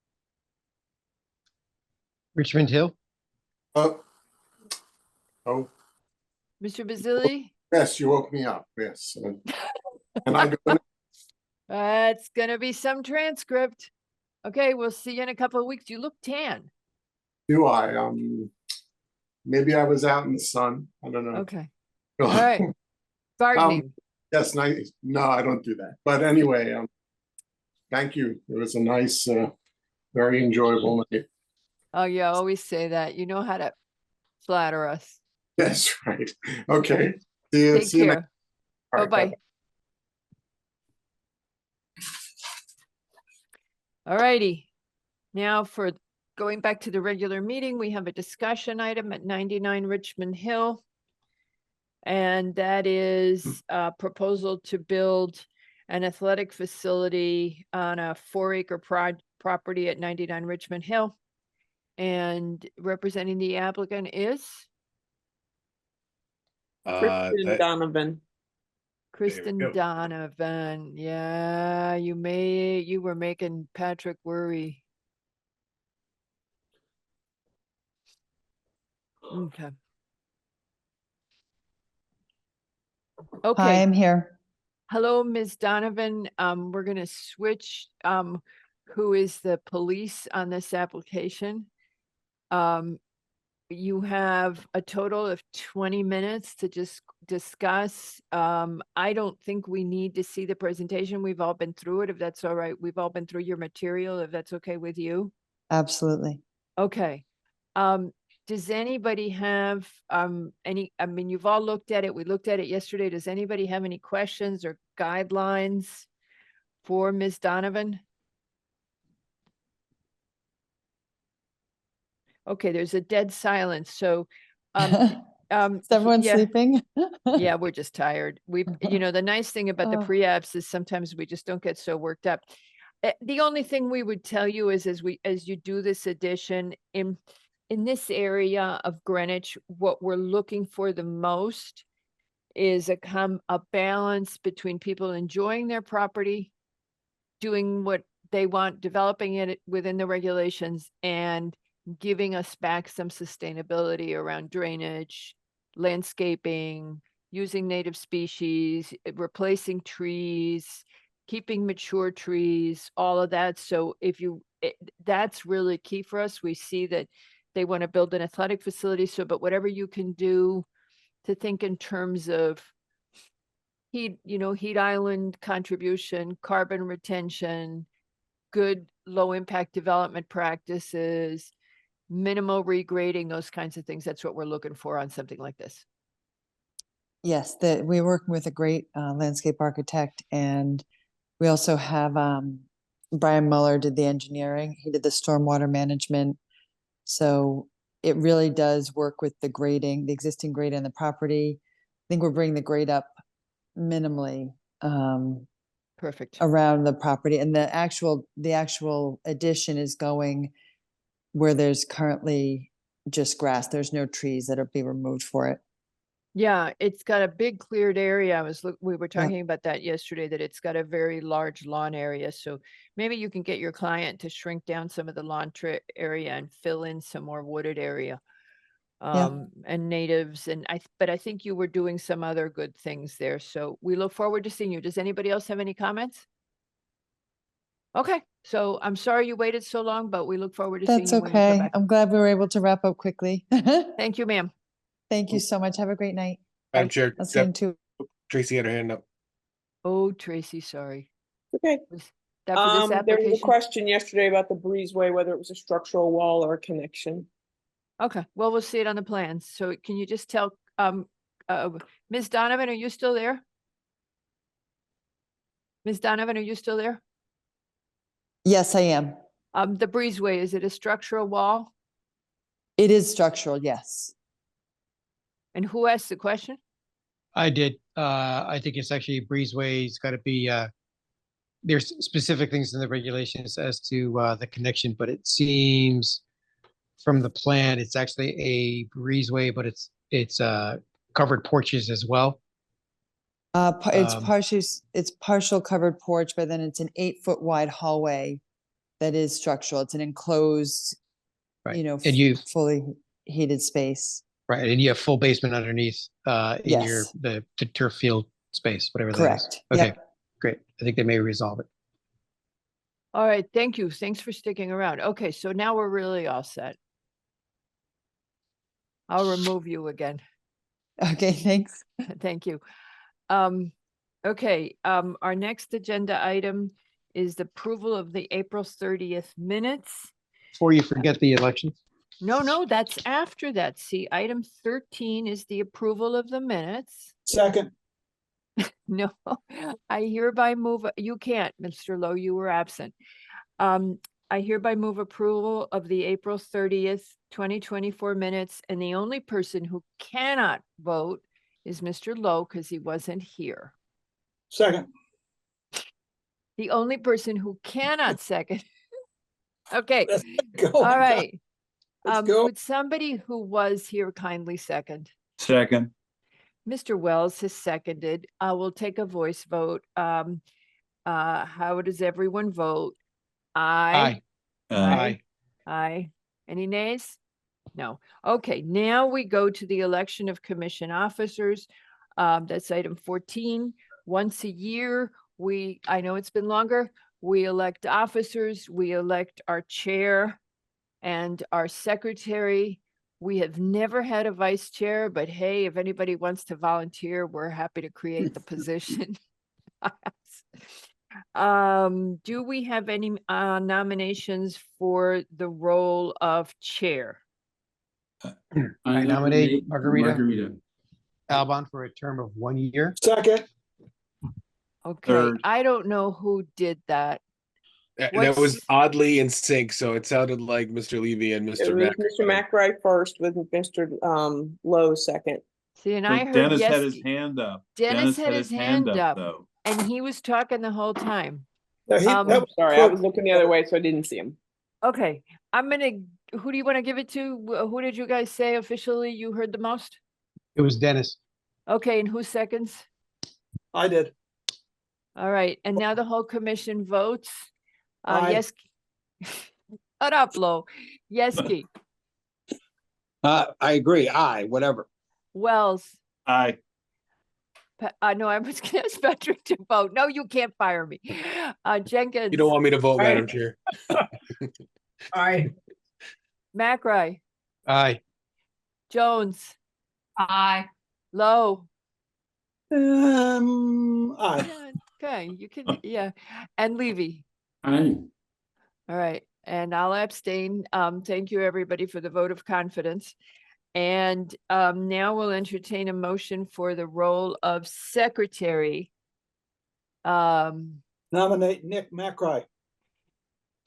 Richmond Hill? Oh, Mr. Bazili? yes, you woke me up. Yes. And I go, It's gonna be some transcript. Okay, we'll see you in a couple of weeks. You look tan. do I? Maybe I was out in the sun. I don't know. Okay. All right. Gardening. Yes, nice. No, I don't do that. But anyway, thank you. It was a nice, very enjoyable night. Oh, you always say that. You know how to flatter us. That's right. Okay. See you. Take See you care. next. All right, Bye-bye. All righty. Now for going back to the regular meeting, we have a discussion item at 99 Richmond Hill. And that is a proposal to build an athletic facility on a 4-acre property at 99 Richmond Hill. And representing the applicant is Kristen Donovan. Kristen go. Donovan. Yeah, you were making Patrick worry. Okay. Okay. Hi, I'm here. Hello, Ms. Donovan. We're gonna switch, who is the police on this application. You have a total of 20 minutes to just discuss. I don't think we need to see the presentation. We've all been through it, if that's all right. We've all been through your material, if that's okay with you. Absolutely. Okay. Does anybody have any, I mean, you've all looked at it. We looked at it yesterday. Does anybody have any questions or guidelines for Ms. Donovan? Okay, there's a dead silence. So Is everyone sleeping? Yeah, we're just tired. The nice thing about the Oh. pre-apps is sometimes we just don't get so worked up. The only thing we would tell you is as you do this addition in this area of Greenwich, what we're looking for the most is a balance between people enjoying their property, doing what they want, developing it within the regulations, and giving us back some sustainability around drainage, landscaping, using native species, replacing trees, keeping mature trees, all of that. So that's really key for us. We see that they want to build an athletic facility. So, but whatever you can do to think in terms of heat island contribution, carbon retention, good low impact development practices, minimal regrading, those kinds of things. That's what we're looking for on something like this. Yes, we're working with a great landscape architect, and we also have Brian Muller did the engineering. He did the stormwater management. So it really does work with the grading, the existing grade on the property. I think we're bringing the grade up minimally Perfect around the property, and the actual addition is going where there's currently just grass. There's no trees that'll be removed for it. Yeah, it's got a big cleared area. We were talking about that yesterday, that it's got a very large lawn area. So maybe you can get your client to shrink down some of the lawn area and fill in some more wooded area. And natives, but I think you were doing some other good things there. So we look forward to seeing you. Does anybody else have any comments? Okay, so I'm sorry you waited so long, but we look forward to seeing That's you when you come okay. back. I'm glad we were able to wrap up quickly. Thank you, ma'am. Thank you so much. Have a great night. Madam Chair, I'll see you in two. Tracy had her hand up. Oh, Tracy, sorry. Okay. Was that for this There was a application? question yesterday about the breezeway, whether it was a structural wall or a connection. Okay, well, we'll see it on the plans. So can you just tell, Ms. Donovan, are you still there? Ms. Donovan, are you still there? Yes, I am. The breezeway, is it a structural wall? It is structural, yes. And who asked the question? I did. I think it's actually a breezeway. It's got to be, there's specific things in the regulations as to the connection, but it seems from the plan, it's actually a breezeway, but it's covered porches as well. It's partial covered porch, but then it's an 8-foot wide hallway that is structural. It's an enclosed, and fully heated space. Right, and you have full basement underneath in Yes. the turf field space, whatever that is. Correct. Okay, Yep. great. I think they may resolve it. All right, thank you. Thanks for sticking around. Okay, so now we're really all set. I'll remove you again. Okay, thanks. Thank you. Okay, our next agenda item is the approval of the April 30th minutes. Before you forget the elections. No, that's after that. See, item 13 is the approval of the minutes. Second. No, I hereby move, you can't, Mr. Lowe, you were absent. I hereby move approval of the April 30th, 2024 minutes, and the only person who cannot vote is Mr. Lowe because he wasn't here. Second. The only person who cannot second. Okay, go. all right. go. Would somebody who was here kindly second? Second. Mr. Wells has seconded. I will take a voice vote. How does everyone vote? Aye. Aye. Aye. Any nays? No. Okay, now we go to the election of commission officers. That's item 14. Once a year, I know it's been longer, we elect officers, we elect our chair and our secretary. We have never had a vice chair, but hey, if anybody wants to volunteer, we're happy to create the position. Do we have any nominations for the role of chair? I nominate Margarita Albon for a term of 1 year. Second. Okay, Third. I don't know who did that. That was What's- oddly in sync, so it sounded like Mr. Levy and It Mr. was Mack. Mr. McRae first with Mr. Lowe second. See, and So I heard Dennis yes. had his hand up. Dennis had his hand up, though. and he was talking the whole time. Yeah, Um, that was Sorry, I quick. was looking the other way, so I didn't see him. Okay, who do you want to give it to? Who did you guys say officially you heard the most? It was Dennis. Okay, and who seconds? I did. All right, and now the whole commission votes. Aye. Yes. Shut up, Lo. Yeski, I agree. Aye, whatever. Wells. Aye. No, I was gonna ask Patrick to vote. No, you can't fire me. Jenkins. You don't want me to vote, Aye. Madam Chair. Aye. McRae, Aye. Jones, Aye. Lowe. Aye. Yeah, okay, you can, yeah, and Levy. Aye. All right, and I'll abstain. Thank you, everybody, for the vote of confidence. And now we'll entertain a motion for the role of secretary. Nominate Nick McRae.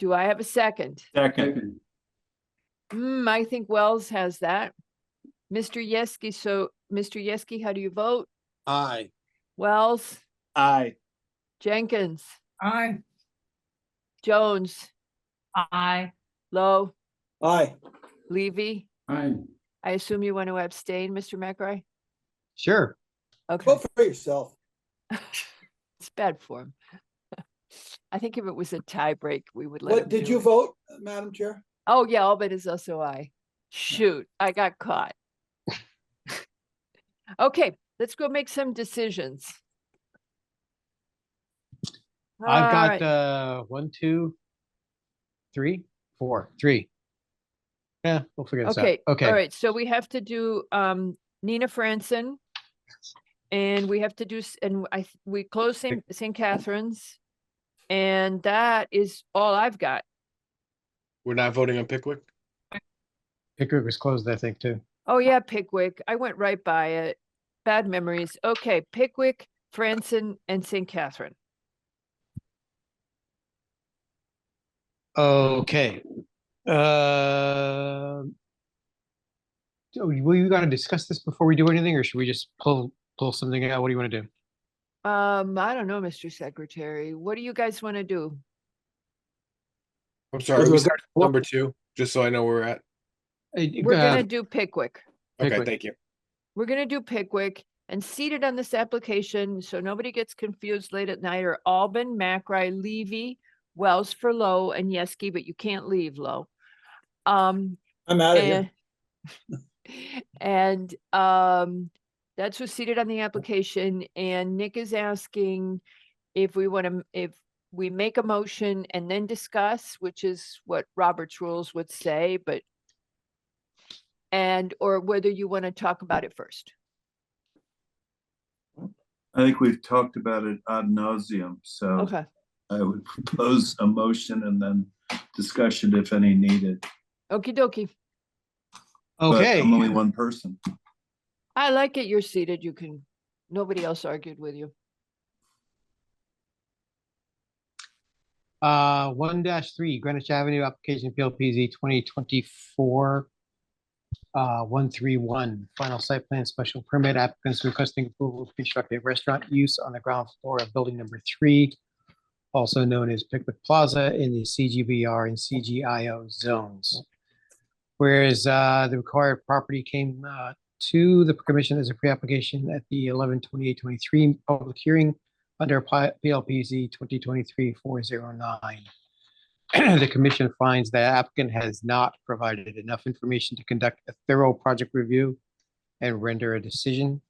Do I have a second? Second. I think Wells has that. Mr. Yeski, so Mr. Yeski, how do you vote? Aye. Wells, Aye. Jenkins, Aye. Jones, Aye. Lowe, Aye. Levy. Aye. I assume you want to abstain, Mr. McRae? Sure. Okay, Vote for yourself. it's bad form. I think if it was a tie break, we would let What, him did do you it. vote, Madam Chair? Oh, yeah, Albert is also aye. Shoot, I got caught. Okay, let's go make some decisions. I've All got right. 1, 2, 3, 4, 3. Yeah, we'll figure this Okay, out. Okay. all right, so we have to do Nina Franson. And we have to do, we close St. Catherine's. And that is all I've got. We're not voting on Pickwick? Pickwick was closed, I think, too. Oh, yeah, Pickwick. I went right by it. Bad memories. Okay, Pickwick, Franson, and St. Catherine. Okay. Were you gonna discuss this before we do anything, or should we just pull something out? What do you want to do? I don't know, Mr. Secretary. What do you guys want to do? I'm sorry, we start at number 2, just so I know where we're at. We're gonna do Pickwick. Okay, Pickwick. thank you. We're gonna do Pickwick, and seated on this application, so nobody gets confused late at night, are Alban, McRae, Levy, Wells for Lowe, and Yeski, but you can't leave, Lowe. I'm out of here. And that's what's seated on the application, and Nick is asking if we want to, if we make a motion and then discuss, which is what Robert's rules would say, but or whether you want to talk about it first. I think we've talked about it ad nauseum, so Okay. I would propose a motion and then discussion if any needed. Okie dokie. But Okay. I'm only one person. I like it. You're seated. You can, nobody else argued with you. 1-3 Greenwich Avenue, application PLPZ 2024 131, final site plan special permit, applicants requesting approval to construct a restaurant use on the ground floor of building number 3, also known as Pickwick Plaza, in the CGBR and CGIO zones. Whereas the required property came to the commission as a pre-application at the 11/28/23 public hearing under PLPZ 2023-409. The commission finds that applicant has not provided enough information to conduct a thorough project review and render a decision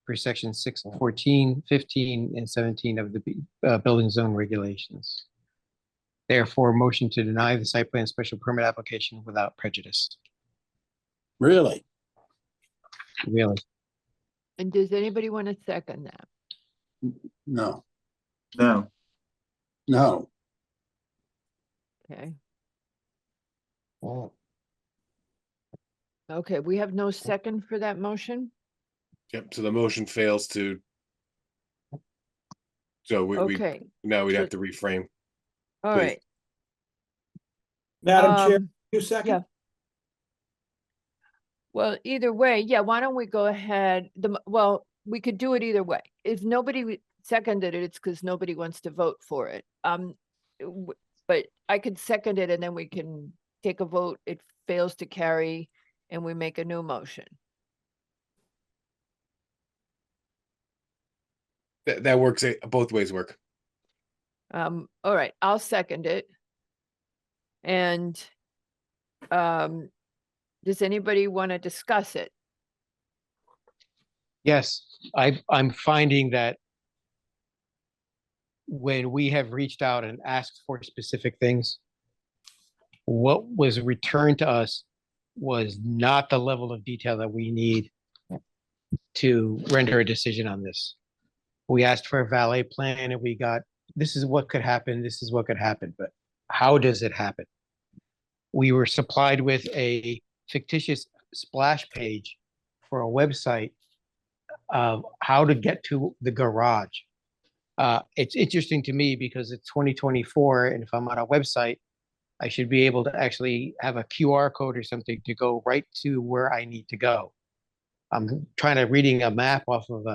for section 614, 15, and 17 of the building zone regulations. Therefore, motion to deny the site plan special permit application without prejudice. Really? Really? And does anybody want to second that? No. No. No. Okay. Okay, we have no second for that motion? Yep, so the motion fails to. So we Okay. now we'd So- have to reframe. All Please. right. Madam Chair, Um, you second? yeah. Well, either way, yeah, why don't we go ahead? Well, we could do it either way. If nobody seconded it, it's because nobody wants to vote for it. But I could second it and then we can take a vote. It fails to carry and we make a new motion. That works. Both ways work. All right, I'll second it. And does anybody want to discuss it? Yes, I'm finding that when we have reached out and asked for specific things, what was returned to us was not the level of detail that we need to render a decision on this. We asked for a valet plan and we got, this is what could happen, this is what could happen, but how does it happen? We were supplied with a fictitious splash page for a website of how to get to the garage. It's interesting to me because it's 2024, and if I'm on a website, I should be able to actually have a QR code or something to go right to where I need to go. I'm reading a map off of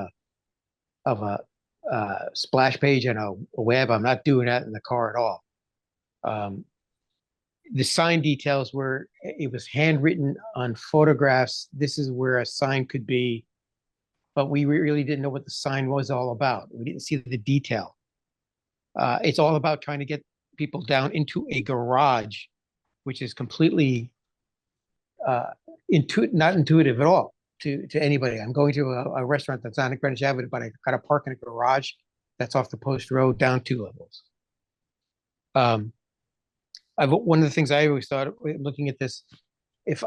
a splash page on a web. I'm not doing that in the car at all. The sign details were, it was handwritten on photographs. This is where a sign could be, but we really didn't know what the sign was all about. We didn't see the detail. It's all about trying to get people down into a garage, which is completely not intuitive at all to anybody. I'm going to a restaurant that's on Greenwich Avenue, but I got to park in a garage that's off the post road down 2 levels. One of the things I always thought looking at this, if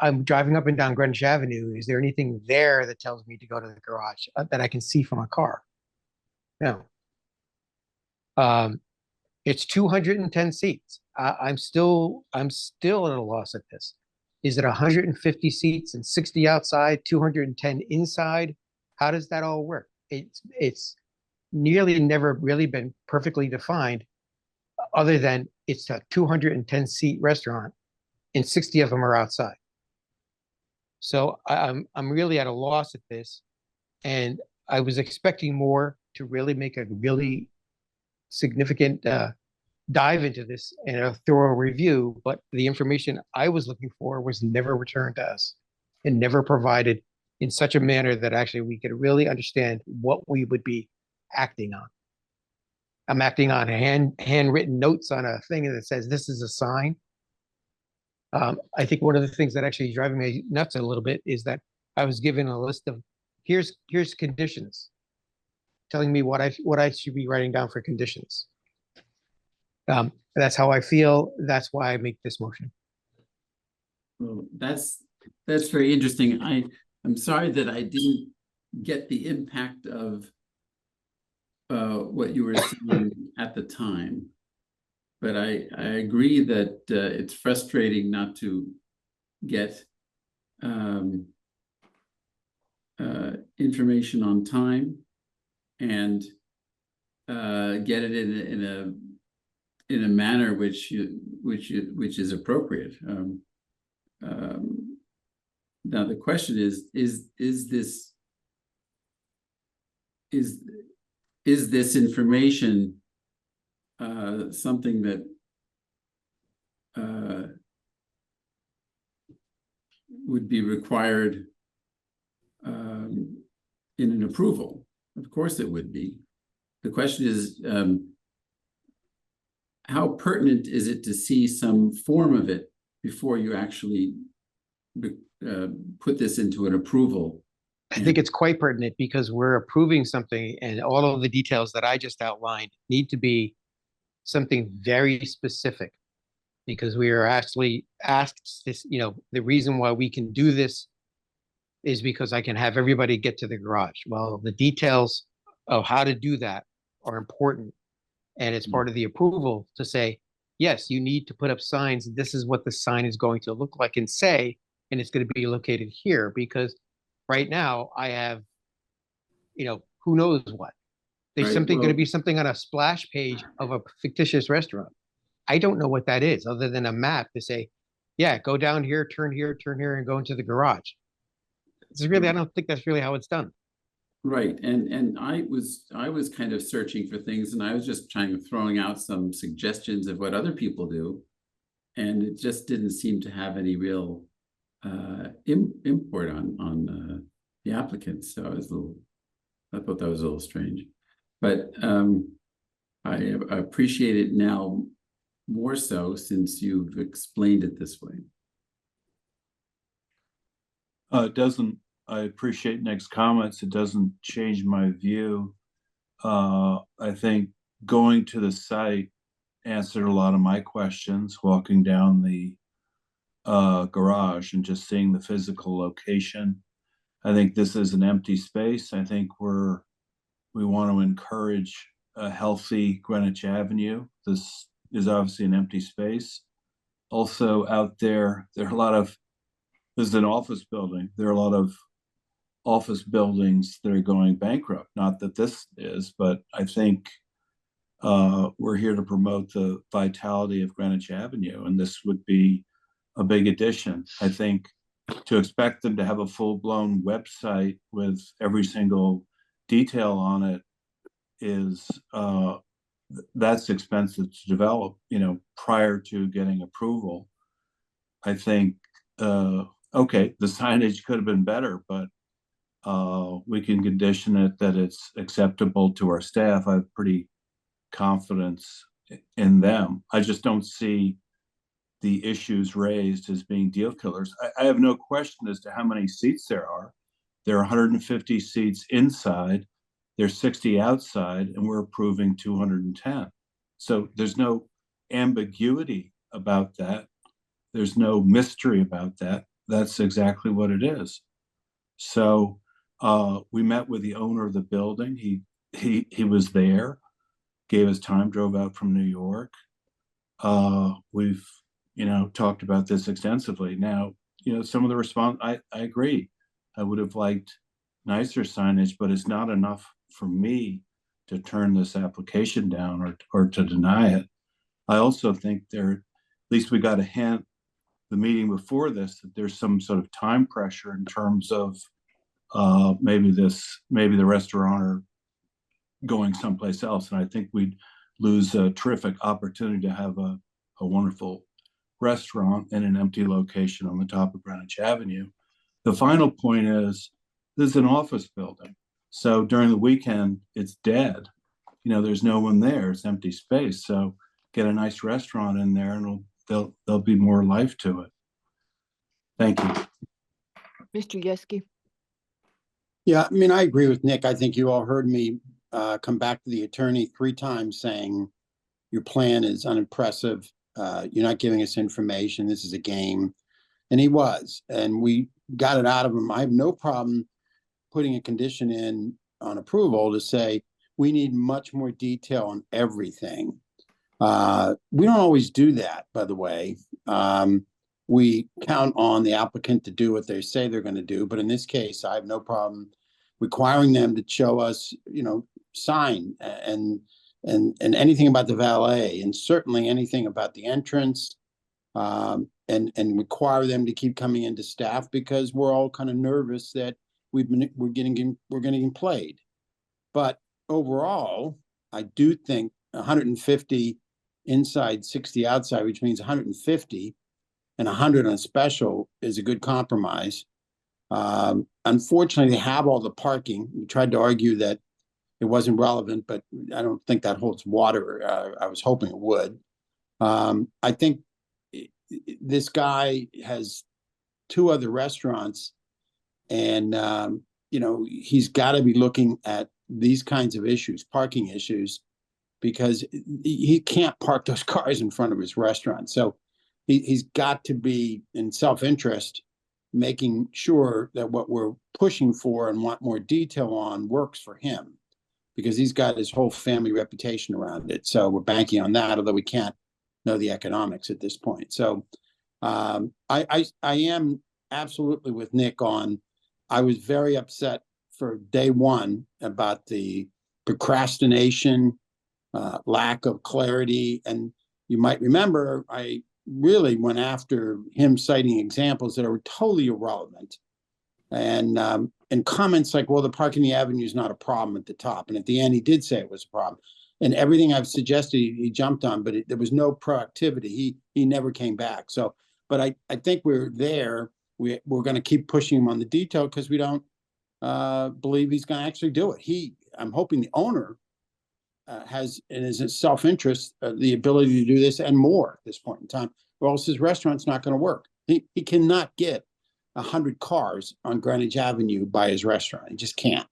I'm driving up and down Greenwich Avenue, is there anything there that tells me to go to the garage that I can see from a car? No. It's 210 seats. I'm still at a loss at this. Is it 150 seats and 60 outside, 210 inside? How does that all work? It's nearly never really been perfectly defined, other than it's a 210 seat restaurant and 60 of them are outside. So I'm really at a loss at this, and I was expecting more to really make a really significant dive into this and a thorough review, but the information I was looking for was never returned to us and never provided in such a manner that actually we could really understand what we would be acting on. I'm acting on handwritten notes on a thing that says this is a sign. I think one of the things that actually is driving me nuts a little bit is that I was given a list of here's conditions, telling me what I should be writing down for conditions. That's how I feel. That's why I make this motion. Well, that's very interesting. I'm sorry that I didn't get the impact of what you were saying at the time, but I agree that it's frustrating not to get information on time and get it in a manner which is appropriate. Now the question is this information something that would be required in an approval? Of course it would be. The question is, how pertinent is it to see some form of it before you actually put this into an approval? I think it's quite pertinent because we're approving something and all of the details that I just outlined need to be something very specific, because we are actually asked this, the reason why we can do this is because I can have everybody get to the garage. Well, the details of how to do that are important. And it's part of the approval to say, yes, you need to put up signs. This is what the sign is going to look like and say, and it's going to be located here, because right now I have, who knows what. There's Right, going to be something on a splash page of a fictitious restaurant. I don't know what that is, other than a map to say, yeah, go down here, turn here, and go into the garage. It's really, I don't think that's really how it's done. Right, and I was kind of searching for things, and I was just throwing out some suggestions of what other people do, and it just didn't seem to have any real import on the applicants. So I thought that was a little strange, but I appreciate it now more so since you've explained it this way. I appreciate Nick's comments. It doesn't change my view. I think going to the site answered a lot of my questions, walking down the garage and just seeing the physical location. I think this is an empty space. I think we want to encourage a healthy Greenwich Avenue. This is obviously an empty space. Also out there, this is an office building. There are a lot of office buildings that are going bankrupt. Not that this is, but I think we're here to promote the vitality of Greenwich Avenue, and this would be a big addition. I think to expect them to have a full-blown website with every single detail on it is that's expensive to develop, prior to getting approval. I think okay, the signage could have been better, but we can condition it that it's acceptable to our staff. I have pretty confidence in them. I just don't see the issues raised as being deal killers. I have no question as to how many seats there are. There are 150 seats inside, there's 60 outside, and we're approving 210. So there's no ambiguity about that. There's no mystery about that. That's exactly what it is. So we met with the owner of the building. He was there, gave us time, drove out from New York. We've talked about this extensively. Now, some of the response, I agree. I would have liked nicer signage, but it's not enough for me to turn this application down or to deny it. I also think at least we got a hint the meeting before this that there's some sort of time pressure in terms of maybe the restaurant going someplace else. And I think we'd lose a terrific opportunity to have a wonderful restaurant in an empty location on the top of Greenwich Avenue. The final point is, this is an office building. So during the weekend, it's dead. There's no one there. It's empty space. So get a nice restaurant in there and there'll be more life to it. Thank you. Mr. Yeski. Yeah, I agree with Nick. I think you all heard me come back to the attorney 3 times saying your plan is unimpressive. You're not giving us information. This is a game. And he was, and we got it out of him. I have no problem putting a condition in on approval to say, we need much more detail on everything. We don't always do that, by the way. We count on the applicant to do what they say they're going to do. But in this case, I have no problem requiring them to show us, sign and anything about the valet, and certainly anything about the entrance, and require them to keep coming into staff, because we're all kind of nervous that we're getting played. But overall, I do think 150 inside, 60 outside, which means 150 and 100 on special, is a good compromise. Unfortunately, they have all the parking. We tried to argue that it wasn't relevant, but I don't think that holds water. I was hoping it would. I think this guy has 2 other restaurants, and he's got to be looking at these kinds of issues, parking issues, because he can't park those cars in front of his restaurant. So he's got to be, in self-interest, making sure that what we're pushing for and want more detail on works for him, because he's got his whole family reputation around it. So we're banking on that, although we can't know the economics at this point. So I am absolutely with Nick on, I was very upset for day one about the procrastination, lack of clarity, and you might remember, I really went after him citing examples that are totally irrelevant. And comments like, well, the parking the avenue is not a problem at the top. And at the end, he did say it was a problem. And everything I've suggested, he jumped on, but there was no proactivity. He never came back. So, but I think we're there. We're going to keep pushing him on the detail because we don't believe he's going to actually do it. I'm hoping the owner has, in his self-interest, the ability to do this and more at this point in time, or else his restaurant's not going to work. He cannot get 100 cars on Greenwich Avenue by his restaurant. He just can't.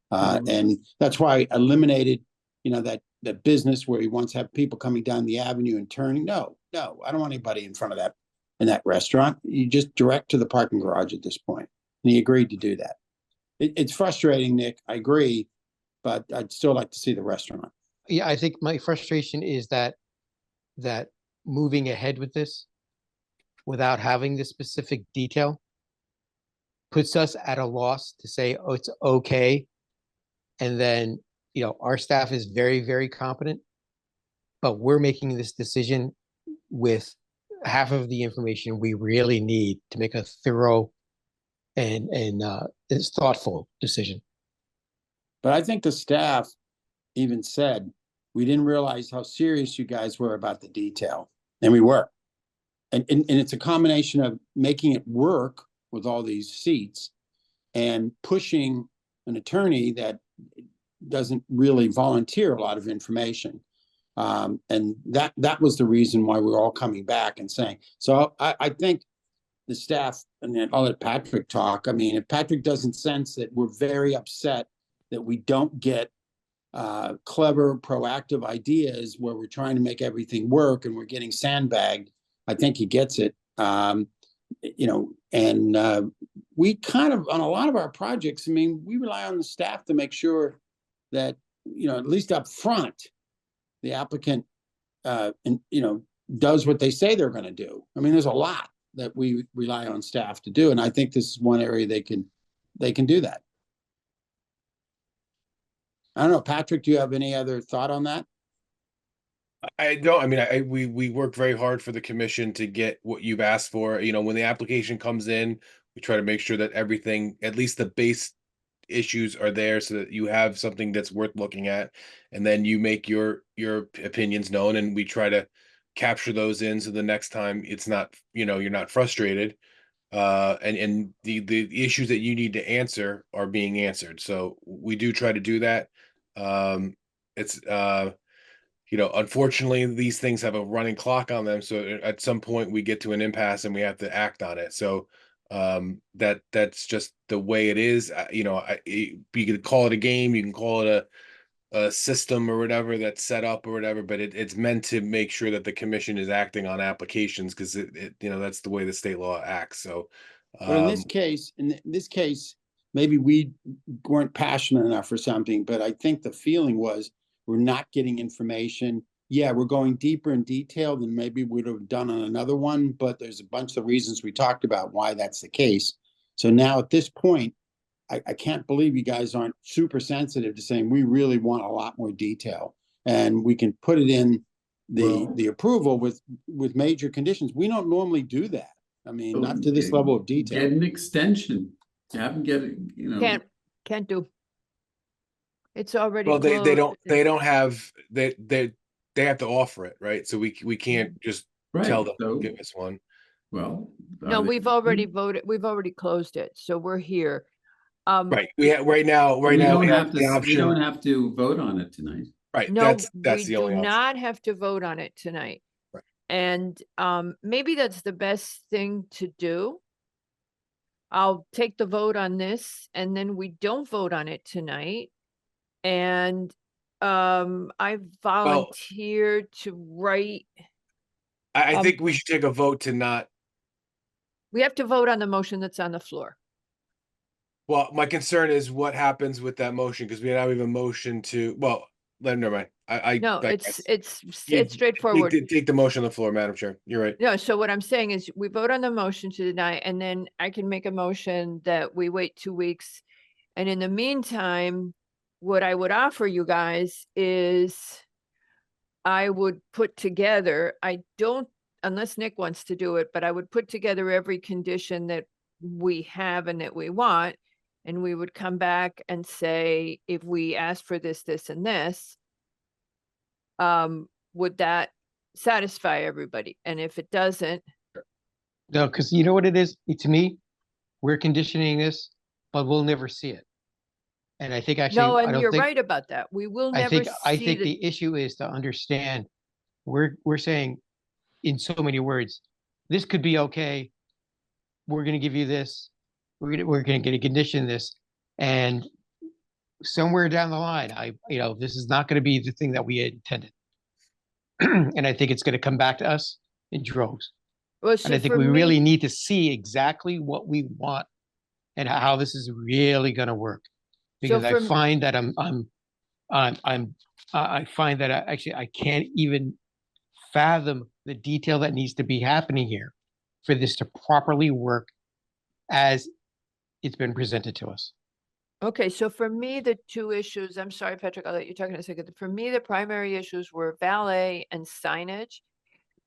And that's why I eliminated, that business where he wants to have people coming down the avenue and turning. No, I don't want anybody in front of that, in that restaurant. You just direct to the parking garage at this point. And he agreed to do that. It's frustrating, Nick. I agree, but I'd still like to see the restaurant. Yeah, I think my frustration is that moving ahead with this without having the specific detail puts us at a loss to say, oh, it's okay. And then, our staff is very, very competent, but we're making this decision with half of the information we really need to make a thorough and thoughtful decision. But I think the staff even said, we didn't realize how serious you guys were about the detail. And we were. And it's a combination of making it work with all these seats and pushing an attorney that doesn't really volunteer a lot of information. And that was the reason why we're all coming back and saying, so I think the staff, and then I'll let Patrick talk. I mean, if Patrick doesn't sense that we're very upset that we don't get clever, proactive ideas where we're trying to make everything work and we're getting sandbagged, I think he gets it. We kind of, on a lot of our projects, I mean, we rely on the staff to make sure that, at least up front, the applicant, does what they say they're going to do. I mean, there's a lot that we rely on staff to do. And I think this is one area they can do that. I don't know, Patrick, do you have any other thought on that? I don't. I mean, we worked very hard for the commission to get what you've asked for. When the application comes in, we try to make sure that everything, at least the base issues, are there so that you have something that's worth looking at, and then you make your opinions known, and we try to capture those in so the next time it's not, you're not frustrated. And the issues that you need to answer are being answered. So we do try to do that. Unfortunately, these things have a running clock on them. So at some point we get to an impasse and we have to act on it. So that's just the way it is. You can call it a game, you can call it a system or whatever that's set up or whatever, but it's meant to make sure that the commission is acting on applications because that's the way the state law acts. So, but in this case, maybe we weren't passionate enough for something, but I think the feeling was we're not getting information. Yeah, we're going deeper in detail than maybe we would have done on another one, but there's a bunch of reasons we talked about why that's the case. So now at this point, I can't believe you guys aren't super sensitive to saying we really want a lot more detail, and we can put it in the approval with major conditions. We don't normally do that. I mean, not to this level of detail. Get an extension. Have them get it, Can't do. It's already well, they closed. don't have they have to offer it, right? So we can't just tell them to give us one. Well, No, we've already voted. We've already closed it. So we're here. Right. We have right now we have the option. We don't have to vote on it tonight. Right. No, that's the only we do option. not have to vote on it tonight. Right. And maybe that's the best thing to do. I'll take the vote on this, and then we don't vote on it tonight. And I volunteered to write. I think we should take a vote to not. We have to vote on the motion that's on the floor. Well, my concern is what happens with that motion, because we have a motion to, well, never mind. It's straightforward. Take the motion on the floor, Madam Chair. You're right. No, so what I'm saying is we vote on the motion to deny, and then I can make a motion that we wait 2 weeks. And in the meantime, what I would offer you guys is I would put together, I don't, unless Nick wants to do it, but I would put together every condition that we have and that we want. And we would come back and say, if we ask for this, this, and this, would that satisfy everybody? And if it doesn't, No, because you know what it is? To me, we're conditioning this, but we'll never see it. And I think actually, no, I and don't you're think, right about that. We will I never think, I see think the, the issue is to understand, we're saying in so many words, this could be okay. We're gonna give you this, we're gonna get a condition this, and somewhere down the line, this is not gonna be the thing that we intended. And I think it's gonna come back to us in droves. well, And so I think for we really me, need to see exactly what we want and how this is really gonna work. Because I from- find that I find that I can't even fathom the detail that needs to be happening here for this to properly work as it's been presented to us. okay, so for me, the two issues, I'm sorry, Patrick, I'll let you talk in a second. For me, the primary issues were valet and signage.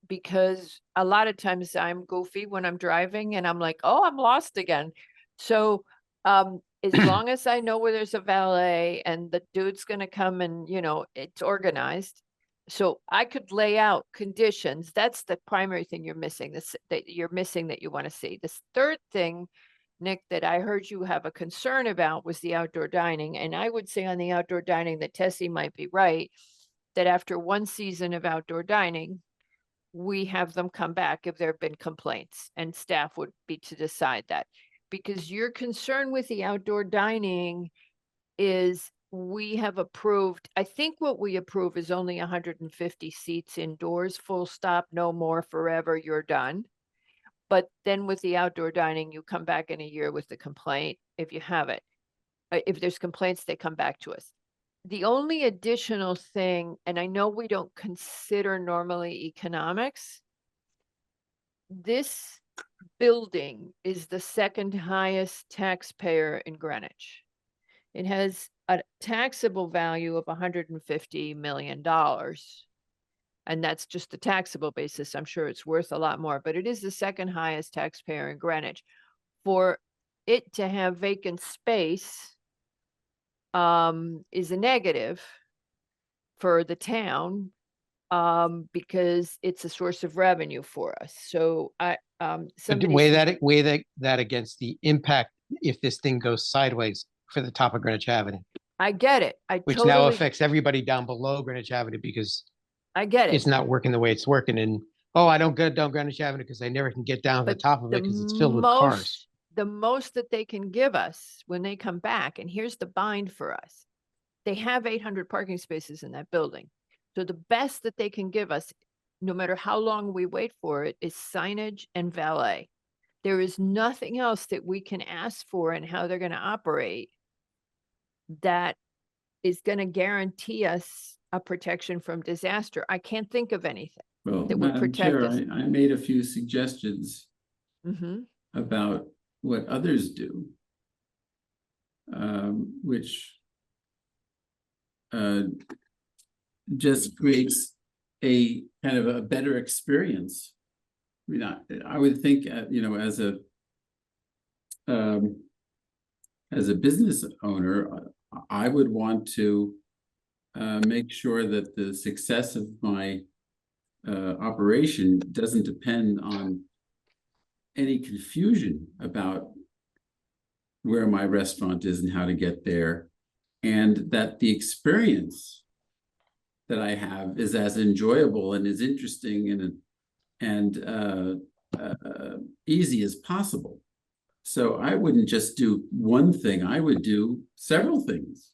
Because a lot of times I'm goofy when I'm driving and I'm like, oh, I'm lost again. So as long as I know where there's a valet and the dude's gonna come and, it's organized. So I could lay out conditions. That's the primary thing you're missing, that you're missing that you want to see. This third thing, Nick, that I heard you have a concern about was the outdoor dining. And I would say on the outdoor dining that Tessie might be right, that after one season of outdoor dining, we have them come back if there have been complaints, and staff would be to decide that. Because your concern with the outdoor dining is we have approved, I think what we approve is only 150 seats indoors, full stop, no more, forever, you're done. But then with the outdoor dining, you come back in a year with the complaint if you have it. If there's complaints, they come back to us. The only additional thing, and I know we don't consider normally economics, this building is the second highest taxpayer in Greenwich. It has a taxable value of $150 million. And that's just the taxable basis. I'm sure it's worth a lot more, but it is the second highest taxpayer in Greenwich. For it to have vacant space is a negative for the town because it's a source of revenue for us. So Weigh that against the impact if this thing goes sideways for the top of Greenwich Avenue, I get it. which now affects everybody down below Greenwich Avenue because I get it. It's not working the way it's working. And I don't go down Greenwich Avenue because I never can get down to the top of it because it's filled with cars. The most that they can give us when they come back, and here's the bind for us. They have 800 parking spaces in that building. So the best that they can give us, no matter how long we wait for it, is signage and valet. There is nothing else that we can ask for and how they're going to operate that is going to guarantee us a protection from disaster. I can't think of anything Well, that would Madam protect Chair, us. I made a few suggestions Mhm. about what others do, which just creates a kind of a better experience. I mean, I would think, as a business owner, I would want to make sure that the success of my operation doesn't depend on any confusion about where my restaurant is and how to get there, and that the experience that I have is as enjoyable and as interesting and easy as possible. So I wouldn't just do one thing, I would do several things.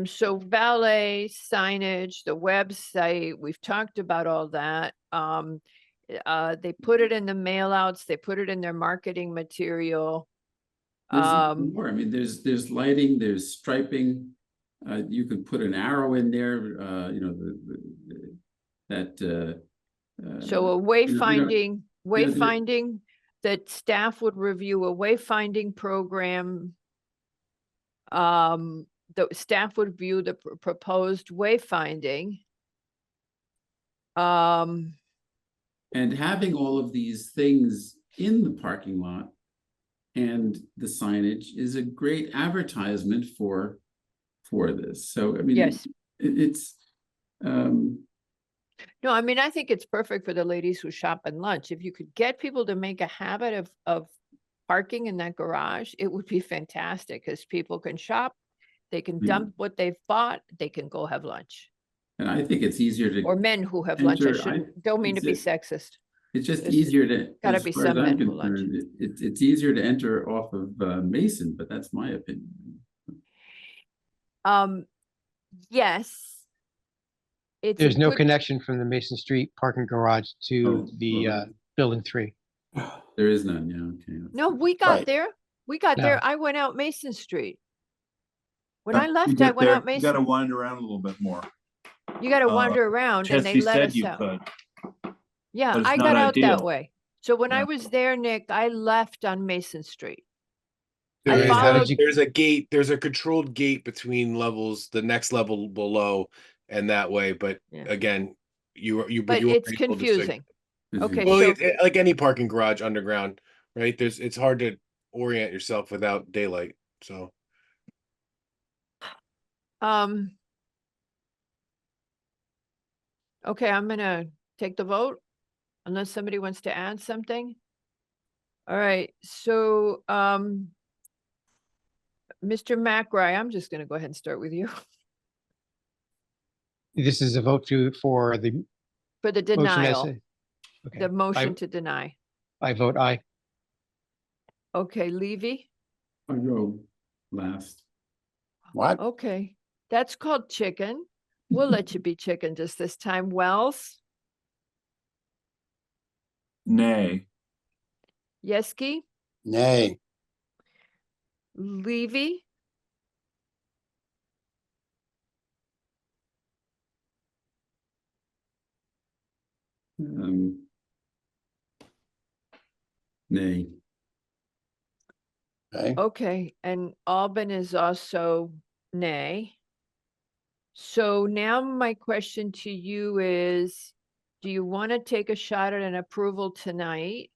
So valet, signage, the website, we've talked about all that. They put it in the mail outs, they put it in their marketing material. There's even more. I mean, there's lighting, there's striping. You could put an arrow in there, So a wayfinding, wayfinding, that staff would review a wayfinding program. The staff would view the proposed wayfinding. And having all of these things in the parking lot and the signage is a great advertisement for this. So, I mean, Yes. it's, No, I mean, I think it's perfect for the ladies who shop and lunch. If you could get people to make a habit of parking in that garage, it would be fantastic because people can shop, they can dump what they've bought, they can go have lunch. and I think it's easier to. Or men who have lunch. I enter- don't mean to be it's sexist. It's just There's easier to, gotta as be far as some I'm men who lunch. concerned, it's easier to enter off of Mason, but that's my opinion. Yes. It's a There's no good- connection from the Mason Street parking garage to the building 3. There is none, yeah, okay. No, we got Right. there. We got No. there. I went out Mason Street. When Uh, I you left, I get went there, out You gotta Mason. wind around a little bit more. You gotta Uh, wander around and they Tessie let said us you out. could. Yeah, but it's I not got out that ideal. way. So when I Yeah. was there, Nick, I left on Mason Street. There I is- followed- there's a gate, there's a controlled gate between levels, the next level below and that way, but Yeah. again, you But you it's weren't able to confusing. Okay, Well, so like any parking garage underground, right? It's hard to orient yourself without daylight, so. okay, I'm gonna take the vote unless somebody wants to add something. All right, so Mr. McRae, I'm just gonna go ahead and start with you This is a vote for the for the motion as denial, a- Okay, the motion to deny. I vote aye. Okay, Levy? I go last. What? Okay, that's called chicken. We'll let you be chicken just this time. Wells? Nay. Yeski? Nay. Levy? Nay. Okay. Okay, and Albin is also nay. So now my question to you is, do you want to take a shot at an approval tonight?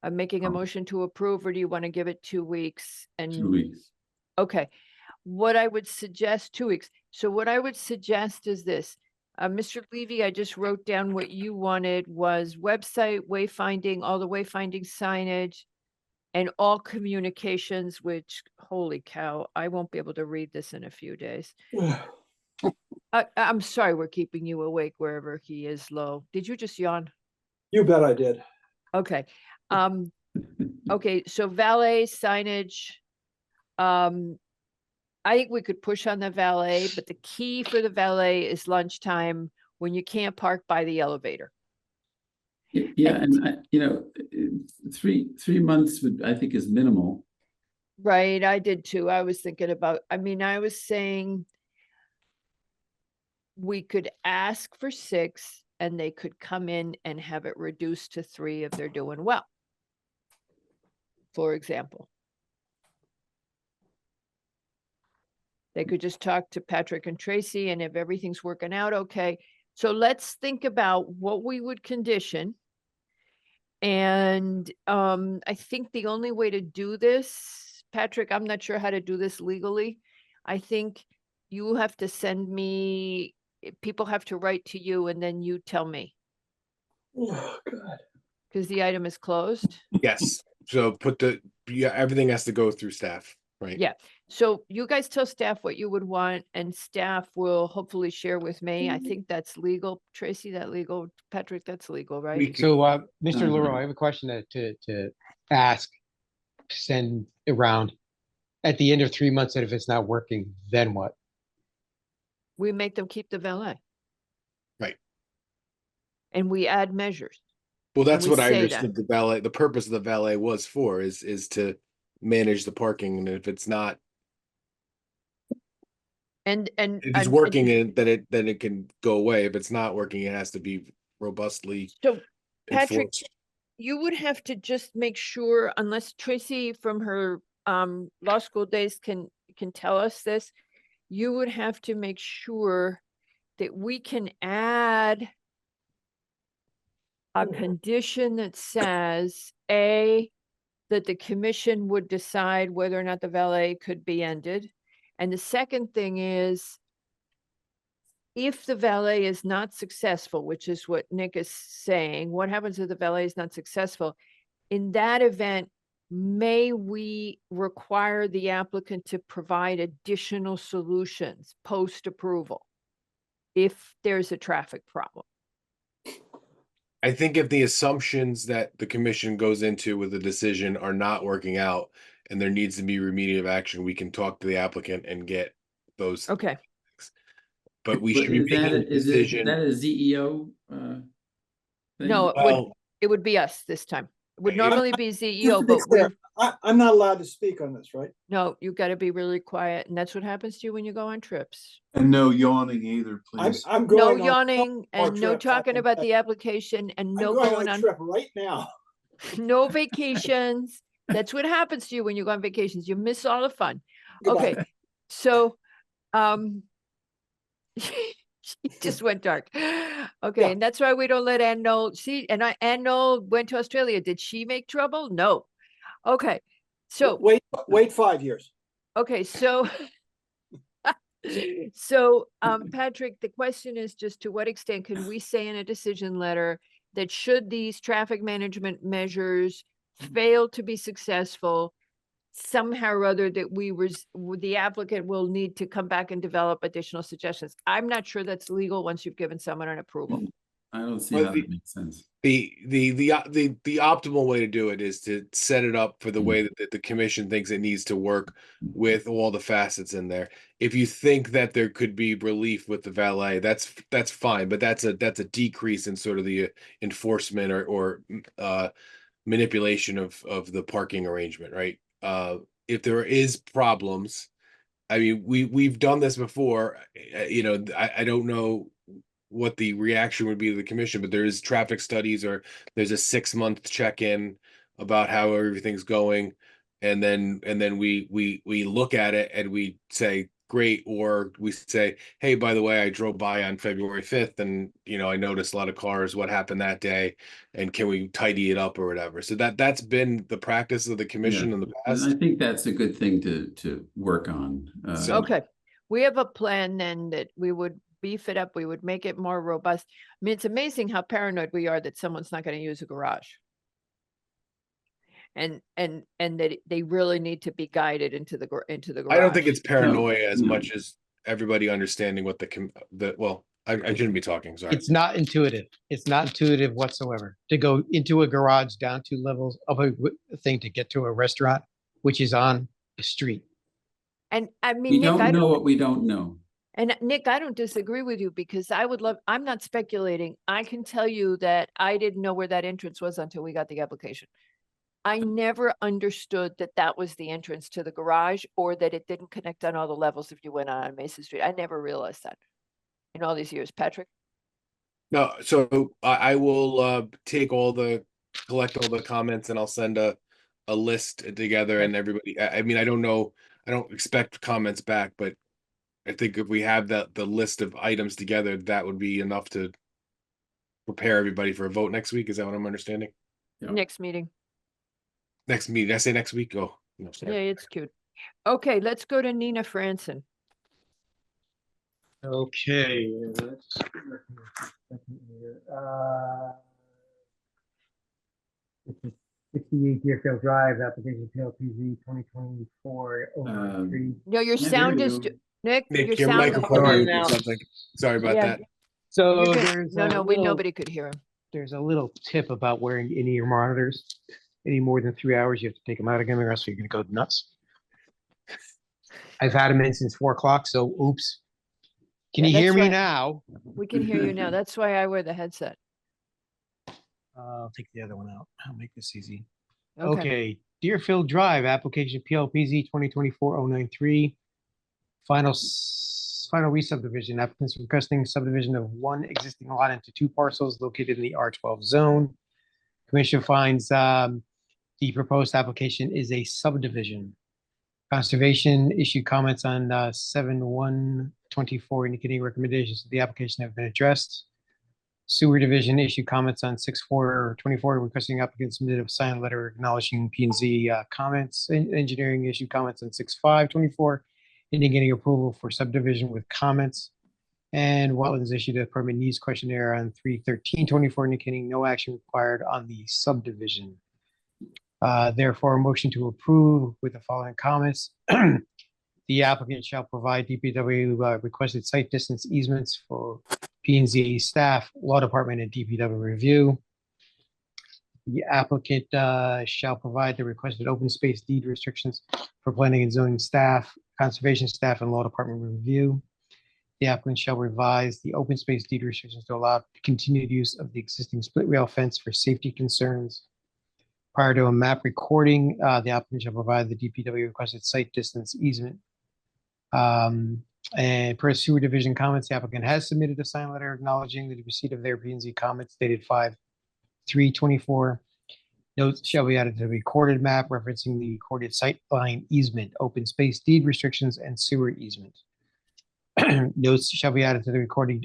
I'm making a motion to approve, or do you want to give it 2 weeks and? 2 weeks. Okay, what I would suggest, 2 weeks. So what I would suggest is this. Mr. Levy, I just wrote down what you wanted was website, wayfinding, all the wayfinding signage, and all communications, which, holy cow, I won't be able to read this in a few days. I'm sorry we're keeping you awake wherever he is low. Did you just yawn? You bet I did. Okay. Okay, so valet signage. I think we could push on the valet, but the key for the valet is lunchtime when you can't park by the elevator. Yeah, and I, 3 months I think is minimal. Right, I did too. I was thinking about, I was saying we could ask for 6 and they could come in and have it reduced to 3 if they're doing well. For example. They could just talk to Patrick and Tracy, and if everything's working out okay. So let's think about what we would condition. And I think the only way to do this, Patrick, I'm not sure how to do this legally. I think you have to send me, people have to write to you and then you tell me. Oh, God. Because the item is closed. Yes, so everything has to go through staff, right? Yeah, so you guys tell staff what you would want and staff will hopefully share with me. I think that's legal. Tracy, that legal? Patrick, that's legal, right? So, Mr. Leroy, I have a question to ask, send around. At the end of 3 months, and if it's not working, then what? We make them keep the valet. Right. And we add measures. Well, that's we what I say that. understood the valet, the purpose of the valet was for, is to manage the parking, and if it's not, And if it's working, then it can go away. If it's not working, it has to be robustly So Patrick, enforced. you would have to just make sure, unless Tracy from her law school days can tell us this, you would have to make sure that we can add a condition that says, A, that the commission would decide whether or not the valet could be ended. And the second thing is, if the valet is not successful, which is what Nick is saying, what happens if the valet is not successful? In that event, may we require the applicant to provide additional solutions post-approval if there's a traffic problem? I think if the assumptions that the commission goes into with the decision are not working out and there needs to be remedial action, we can talk to the applicant and get those. Okay. But we should be making a Is decision. that a ZEO? Thing? No, it would be us this time. It would normally be Just CEO, to be but clear, I'm not allowed to speak on this, right? no, you've got to be really quiet. And that's what happens to you when you go on trips. And no yawning either, please. I'm No going on yawning more and no trips, I talking can about tell the application and I'm no going going on a on, trip right now. no vacations. That's what happens to you when you go on vacations. You miss all the fun. Goodbye. Okay, so, she just went dark. Okay, Yeah. and that's why we don't let Ann know. See, and Ann Knoll went to Australia. Did she make trouble? No. Okay, so, Wait 5 years. okay, so, so, Patrick, the question is just to what extent can we say in a decision letter that should these traffic management measures fail to be successful, somehow or other that the applicant will need to come back and develop additional suggestions? I'm not sure that's legal once you've given someone an approval. I don't see Well, how that makes sense. The optimal way to do it is to set it up for the way that the commission thinks it needs to work with all the facets in there. If you think that there could be relief with the valet, that's fine, but that's a decrease in sort of the enforcement or manipulation of the parking arrangement, right? If there is problems, I mean, we've done this before. I don't know what the reaction would be to the commission, but there is traffic studies, or there's a 6-month check-in about how everything's going, and then we look at it and we say great, or we say, hey, by the way, I drove by on February 5th and I noticed a lot of cars. What happened that day, and can we tidy it up or whatever? So that's been the practice of the commission in the past. And I think that's a good thing to work on. Okay, we have a plan then that we would beef it up. We would make it more robust. I mean, it's amazing how paranoid we are that someone's not going to use a garage. And that they really need to be guided into the garage. I don't think it's paranoia as much as everybody understanding what I shouldn't be talking, sorry. It's not intuitive. It's not intuitive whatsoever to go into a garage down 2 levels of a thing to get to a restaurant, which is on the street. And I mean, We Nick, don't know what we don't know. And Nick, I don't disagree with you, because I'm not speculating. I can tell you that I didn't know where that entrance was until we got the application. I never understood that was the entrance to the garage, or that it didn't connect on all the levels if you went on Mason Street. I never realized that in all these years. Patrick? No, so I will collect all the comments, and I'll send a list together, and everybody, I mean, I don't know, I don't expect comments back, but I think if we have the list of items together, that would be enough to prepare everybody for a vote next week. Is that what I'm understanding? Next meeting. Next meeting. Did I say next week? Oh, no, sorry. Yeah, it's cute. Okay, let's go to Nina Franson. Okay. Let's 68 Deerfield Drive, application PLPZ 2024-03. No, your sound is, Nick, Nick, your your sound is. microphone or something. Sorry about Yeah. that. So You're good. there's No, nobody could hear him. There's a little tip about wearing any of your monitors. Any more than 3 hours, you have to take them out again, or else you're going to go nuts. I've had them in since 4 o'clock, so oops. Can you hear me now? We can hear you now. That's why I wear the headset. I'll take the other one out. I'll make this easy. Okay. Okay, Deerfield Drive, application PLPZ 2024-093. Final re-subdivision. Applicants requesting subdivision of 1 existing lot into 2 parcels located in the R12 zone. Commission finds the proposed application is a subdivision. Conservation issued comments on 7/1/24 indicating recommendations of the application have been addressed. Sewer Division issued comments on 6/4/24, requesting applicants submit a signed letter acknowledging P and Z comments. Engineering issued comments on 6/5/24, indicating approval for subdivision with comments. And Wetlands issued a permit needs questionnaire on 3/13/24, indicating no action required on the subdivision. Therefore, a motion to approve with the following comments. The applicant shall provide DPW requested site distance easements for P and Z staff, law department, and DPW review. The applicant shall provide the requested open space deed restrictions for planning and zoning staff, conservation staff, and law department review. The applicant shall revise the open space deed restrictions to allow continued use of the existing split rail fence for safety concerns. Prior to a map recording, the applicant shall provide the DPW requested site distance easement. And per Sewer Division comments, the applicant has submitted a signed letter acknowledging the receipt of their P and Z comments dated 5/3/24. Notes shall be added to the recorded map referencing the recorded site line easement, open space deed restrictions, and sewer easement. Notes shall be added to the recording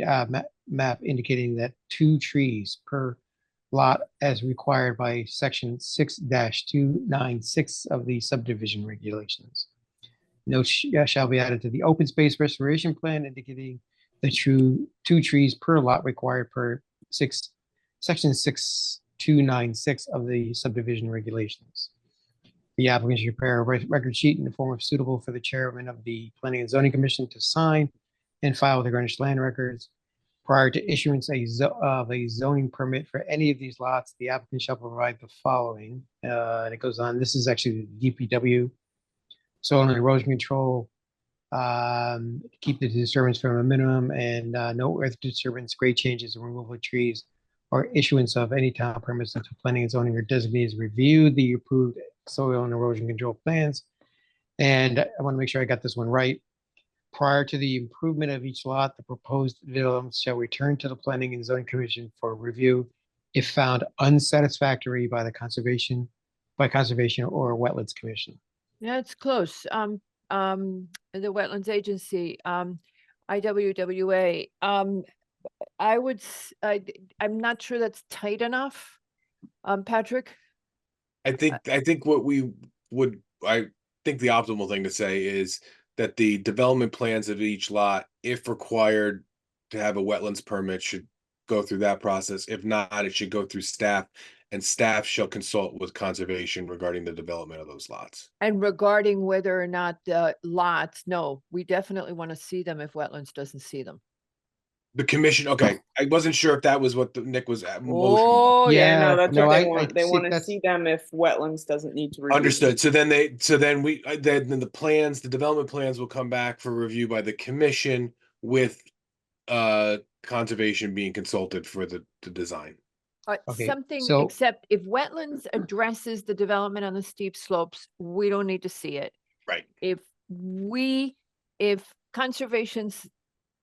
map indicating that 2 trees per lot as required by section 6-296 of the subdivision regulations. Notes shall be added to the open space restoration plan indicating the 2 trees per lot required per section 6-296 of the subdivision regulations. The applicant should prepare a record sheet in the form of suitable for the chairman of the Planning and Zoning Commission to sign and file with the Greenwich Land Records. Prior to issuance of a zoning permit for any of these lots, the applicant shall provide the following. And it goes on. This is actually the DPW. Soil and erosion control, keep the disturbance from a minimum, and no earth disturbance, grade changes, and removal of trees, or issuance of any town permits until planning and zoning or designated review the approved soil and erosion control plans. And I want to make sure I got this one right. Prior to the improvement of each lot, the proposed developments shall return to the Planning and Zoning Commission for review if found unsatisfactory by conservation or Wetlands Commission. Yeah, it's close. The Wetlands Agency, IWWA. I'm not sure that's tight enough. Patrick? I think the optimal thing to say is that the development plans of each lot, if required to have a wetlands permit, should go through that process. If not, it should go through staff, and staff shall consult with conservation regarding the development of those lots. And regarding whether or not the lots, no, we definitely want to see them if wetlands doesn't see them. The commission, okay, I wasn't sure if that was what Nick was motioning. Oh, yeah, no, that's what they I want. They see, want to that's- see them if wetlands doesn't need to. review. Understood. So then then the plans, the development plans will come back for review by the commission with conservation being consulted for the design. Okay, Something, so- except if wetlands addresses the development on the steep slopes, we don't need to see it. Right. If conservation's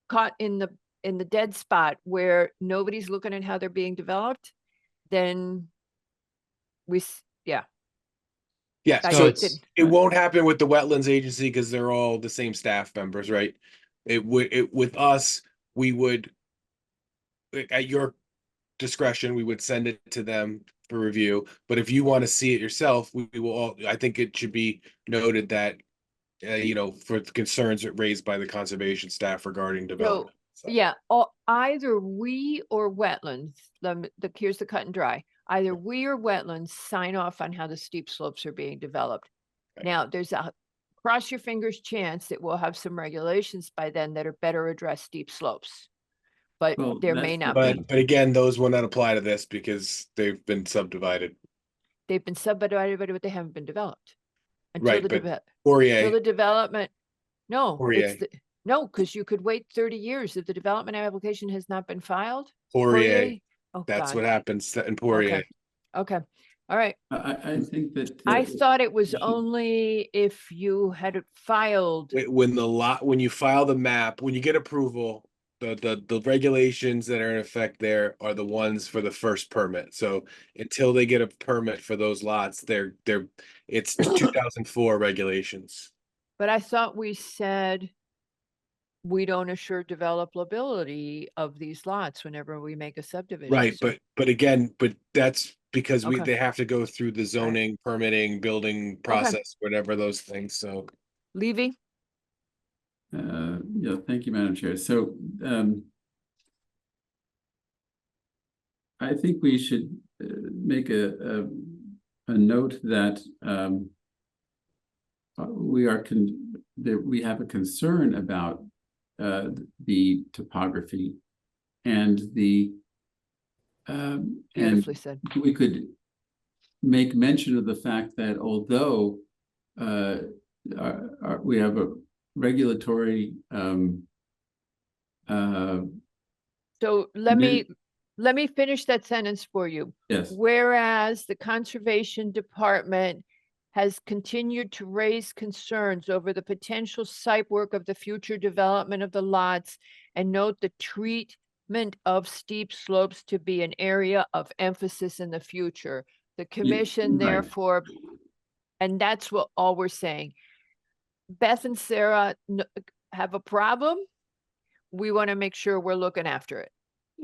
caught in the dead spot where nobody's looking at how they're being developed, then yeah. Yeah, I so didn't- it won't happen with the wetlands agency because they're all the same staff members, right? With us, we would, at your discretion, we would send it to them for review. But if you want to see it yourself, we will all, I think it should be noted that, for the concerns raised by the conservation staff regarding development. Yeah, either we or wetlands, here's the cut and dry. Either we or wetlands sign off on how the steep slopes are being developed. Okay. Now, there's a cross your fingers chance that we'll have some regulations by then that are better address steep slopes. But Well, there may that's- not be. But again, those will not apply to this because they've been subdivided. They've been subdivided, but they haven't been developed. Until Right, the but until Poirier, the development, no, Poirier. no, because you could wait 30 years if the development application has not been filed. Poirier, Oh, that's God. what happens in Poirier. Okay, all right. I think that. I thought it was only if you had it filed. When you file the map, when you get approval, the regulations that are in effect there are the ones for the first permit. So until they get a permit for those lots, it's 2004 regulations. But I thought we said we don't assure developability of these lots whenever we make a subdivision. Right, So- but again, but that's because Okay. they have to go through the zoning, permitting, building process, whatever those things, so. Levy? Yeah, thank you, Madam Chair. So, I think we should make a note that we have a concern about the topography and Beautifully said. we could make mention of the fact that although we have a regulatory So let me finish that sentence for you. Yes. Whereas the Conservation Department has continued to raise concerns over the potential site work of the future development of the lots and note the treatment of steep slopes to be an area of emphasis in the future. The commission right. therefore, and that's what all we're saying. Beth and Sarah have a problem. We want to make sure we're looking after it.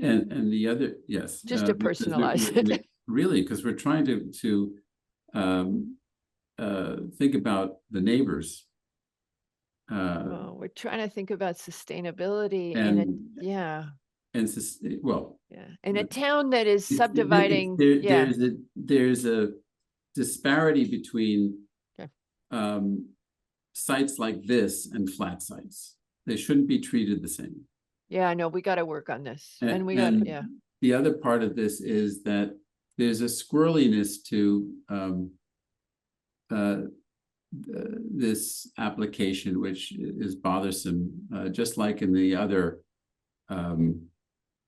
And the other, yes. Just to because personalize it. Really, because we're trying to think about the neighbors. Well, we're trying to think about sustainability And yeah. Well. Yeah, in a town that is it's- subdividing, there- There's a disparity between Okay. sites like this and flat sites. They shouldn't be treated the same. yeah, I know, we got to work on this. And we got, yeah. The other part of this is that there's a squirreliness to this application, which is bothersome, just like in the other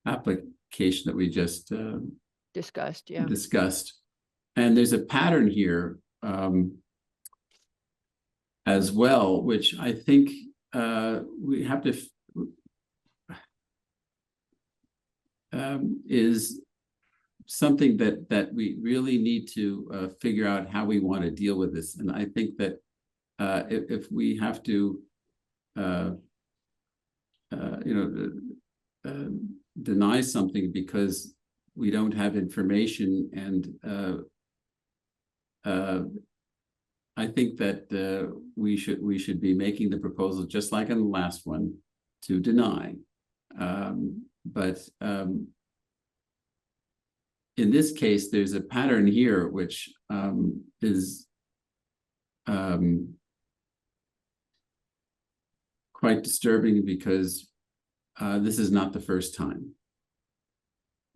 application that we just Discussed, yeah. discussed. And there's a pattern here as well, which I think we have to is something that we really need to figure out how we want to deal with this. And I think that if we have to deny something because we don't have information, and I think that we should be making the proposal just like in the last one to deny. But in this case, there's a pattern here which is quite disturbing because this is not the first time.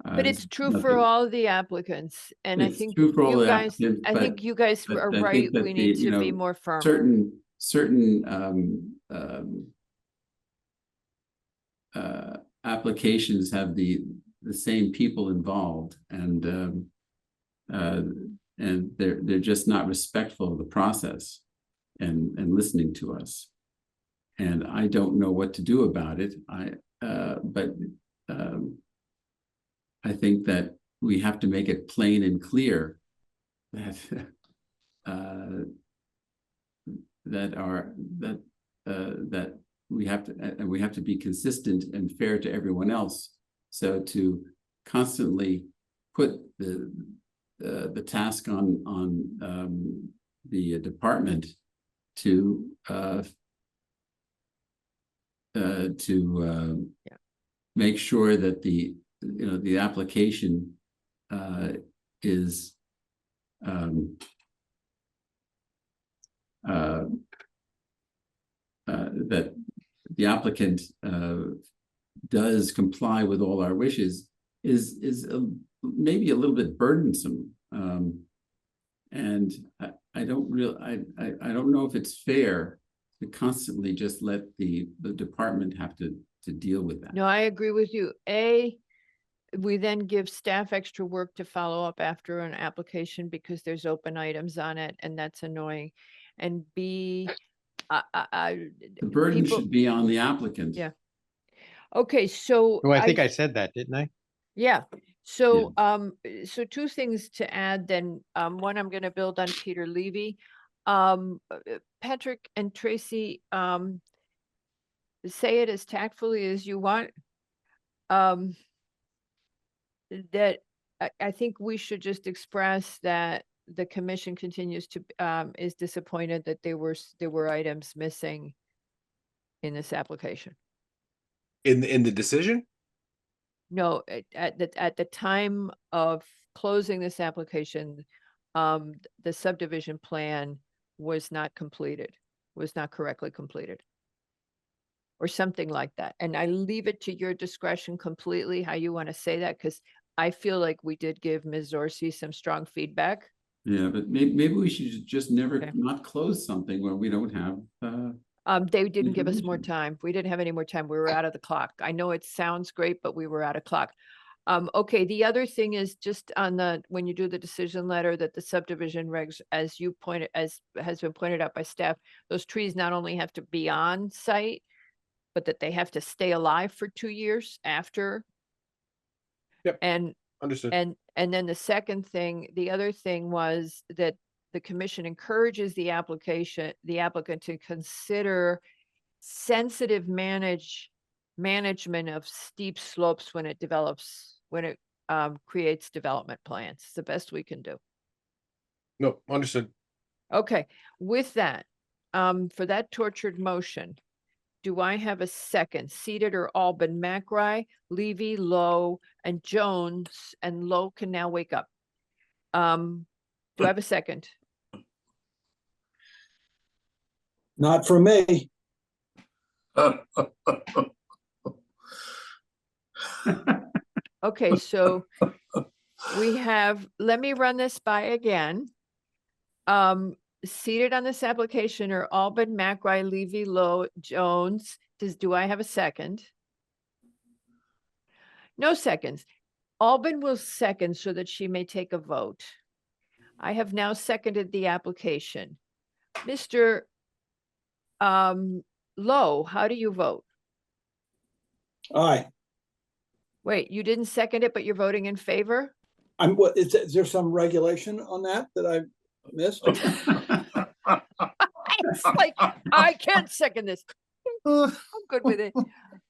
But it's true for all the applicants, and I It's think true for all you the guys, applicants, I think you guys but are I think right. that We need you to know, be more firm. certain applications have the same people involved, and they're just not respectful of the process and listening to us. And I don't know what to do about it. But I think that we have to make it plain and clear that that we have to be consistent and fair to everyone else. So to constantly put the task on the department to make sure that the application is that the applicant does comply with all our wishes is maybe a little bit burdensome, and I don't know if it's fair to constantly just let the department have to deal with that. No, I agree with you. We then give staff extra work to follow up after an application because there's open items on it, and that's annoying. And B, The burden should be on the applicant. Yeah. Okay, so. Oh, I think I said that, didn't I? Yeah, so so two things to add then. One, I'm gonna build on Peter Levy. Patrick and Tracy, say it as tactfully as you want. That I think we should just express that the commission continues to, is disappointed that there were items missing in this application. In the decision? No, at the time of closing this application, the subdivision plan was not completed, was not correctly completed. Or something like that. And I leave it to your discretion completely how you want to say that, because I feel like we did give Ms. Zorzi some strong feedback. Yeah, but maybe we should just never Okay. not close something where we don't have, They didn't give us more information. time. We didn't have any more time. We were out of the clock. I know it sounds great, but we were out of clock. Okay, the other thing is just on when you do the decision letter, that the subdivision regs, as has been pointed out by staff, those trees not only have to be on site, but that they have to stay alive for 2 years after. Yep. And Understood. And then the other thing was that the commission encourages the applicant to consider sensitive management of steep slopes when it creates development plans. It's the best we can do. No, understood. Okay, with that, for that tortured motion, do I have a second? Seated or Albin, McRae, Levy, Lowe, and Jones, and Lowe can now wake up. Do I have a second? Not for me. Okay, so we have, let me run this by again. Seated on this application are Albin, McRae, Levy, Lowe, Jones. Do I have a second? No seconds. Albin will second so that she may take a vote. I have now seconded the application. Mr. Lowe, how do you vote? Aye. Wait, you didn't second it, but you're voting in favor? Is there some regulation on that I missed? It's like, I can't second this. I'm good with it.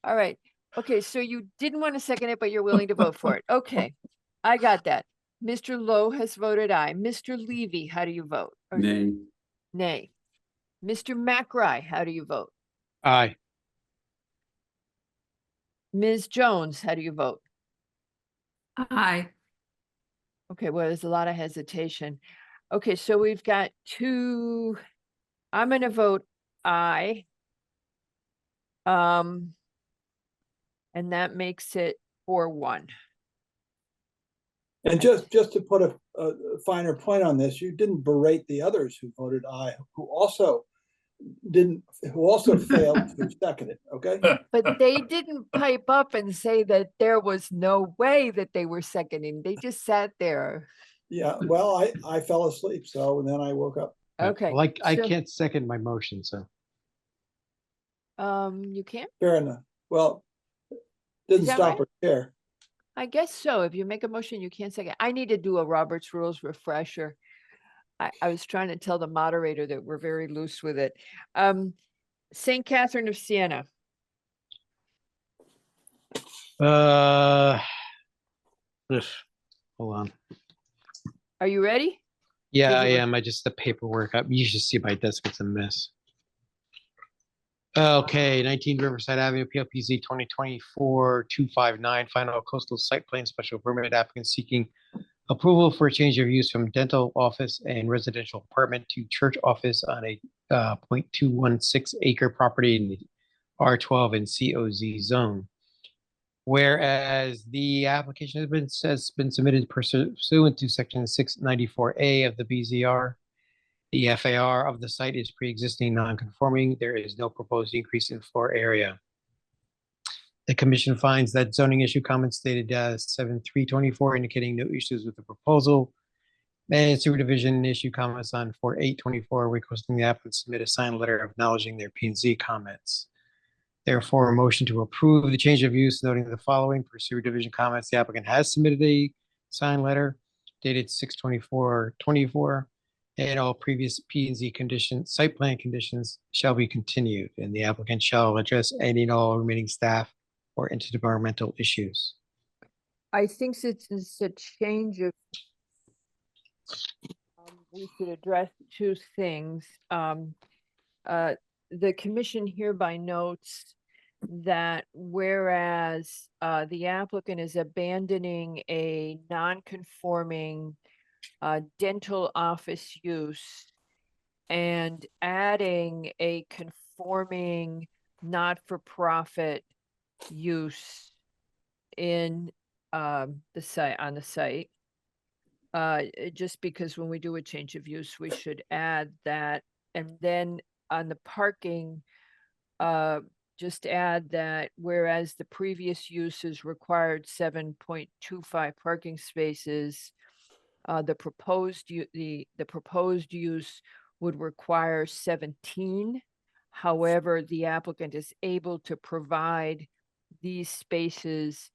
All right. Okay, so you didn't want to second it, but you're willing to vote for it. Okay, I got that. Mr. Lowe has voted aye. Mr. Levy, how do you vote? Nay. Nay. Mr. McRae, how do you vote? Aye. Ms. Jones, how do you vote? Aye. Okay, well, there's a lot of hesitation. Okay, so we've got two, I'm gonna vote aye. And that makes it 4-1. And just to put a finer point on this, you didn't berate the others who voted aye, who also failed to second it, okay? But they didn't pipe up and say that there was no way that they were seconding. They just sat there. Yeah, well, I fell asleep, so and then I woke up. Okay. Like, I so- can't second my motion, so. You can't? Fair enough. Well, didn't that stop right? her care. I guess so. If you make a motion, you can't second. I need to do a Robert's Rules refresher. I was trying to tell the moderator that we're very loose with it. St. Catherine of Siena. Ugh, hold on. Are you ready? Yeah, Did I you- am. I just, the paperwork, you should see my desk, it's a mess. Okay, 19 Riverside Avenue, PLPZ 2024-259, final coastal site plan special permit applicant seeking approval for a change of use from dental office and residential apartment to church office on a 0.216 acre property in the R12 and COZ zone. Whereas the application has been submitted pursuant to section 694A of the BZR. The FAR of the site is pre-existing non-conforming. There is no proposed increase in floor area. The commission finds that zoning issue comments dated 7/3/24 indicating no issues with the proposal. And sewer division issue comments on 4/8/24 requesting the applicant submit a signed letter acknowledging their P&Z comments. Therefore, a motion to approve the change of use noting the following: per sewer division comments, the applicant has submitted a signed letter dated 6/24/24. and all previous P and Z conditions, site plan conditions shall be continued, and the applicant shall address any and all remaining staff or interdepartmental issues. I think since it's a change of, we should address two things. The commission hereby notes that whereas the applicant is abandoning a non-conforming dental office use and adding a conforming not-for-profit use in the site, on the site. Just because when we do a change of use, we should add that. And then on the parking, just add that whereas the previous uses required 7.25 parking spaces, the proposed use would require 17. However, the applicant is able to provide these spaces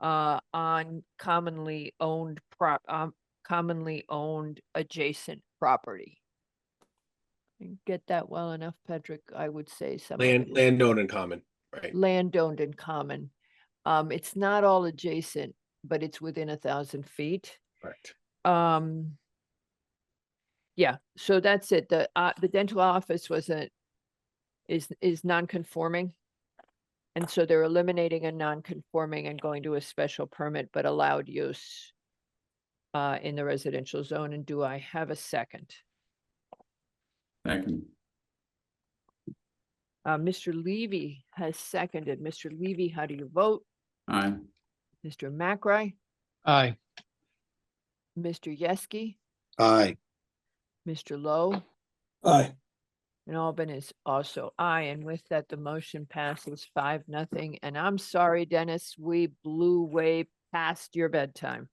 on commonly owned adjacent property. Get that well enough, Patrick? I would say something. Land owned in common, right? Land owned in common. It's not all adjacent, but it's within 1,000 feet. Correct. Yeah, so that's it. The dental office is non-conforming. And so they're eliminating a non-conforming and going to a special permit, but allowed use in the residential zone. And do I have a second? Second. Mr. Levy has seconded. Mr. Levy, how do you vote? Aye. Mr. McRae? Aye. Mr. Yeski? Aye. Mr. Lowe? Aye. And Albin is also aye. And with that, the motion passes 5-0. And I'm sorry, Dennis, we blew way past your bedtime.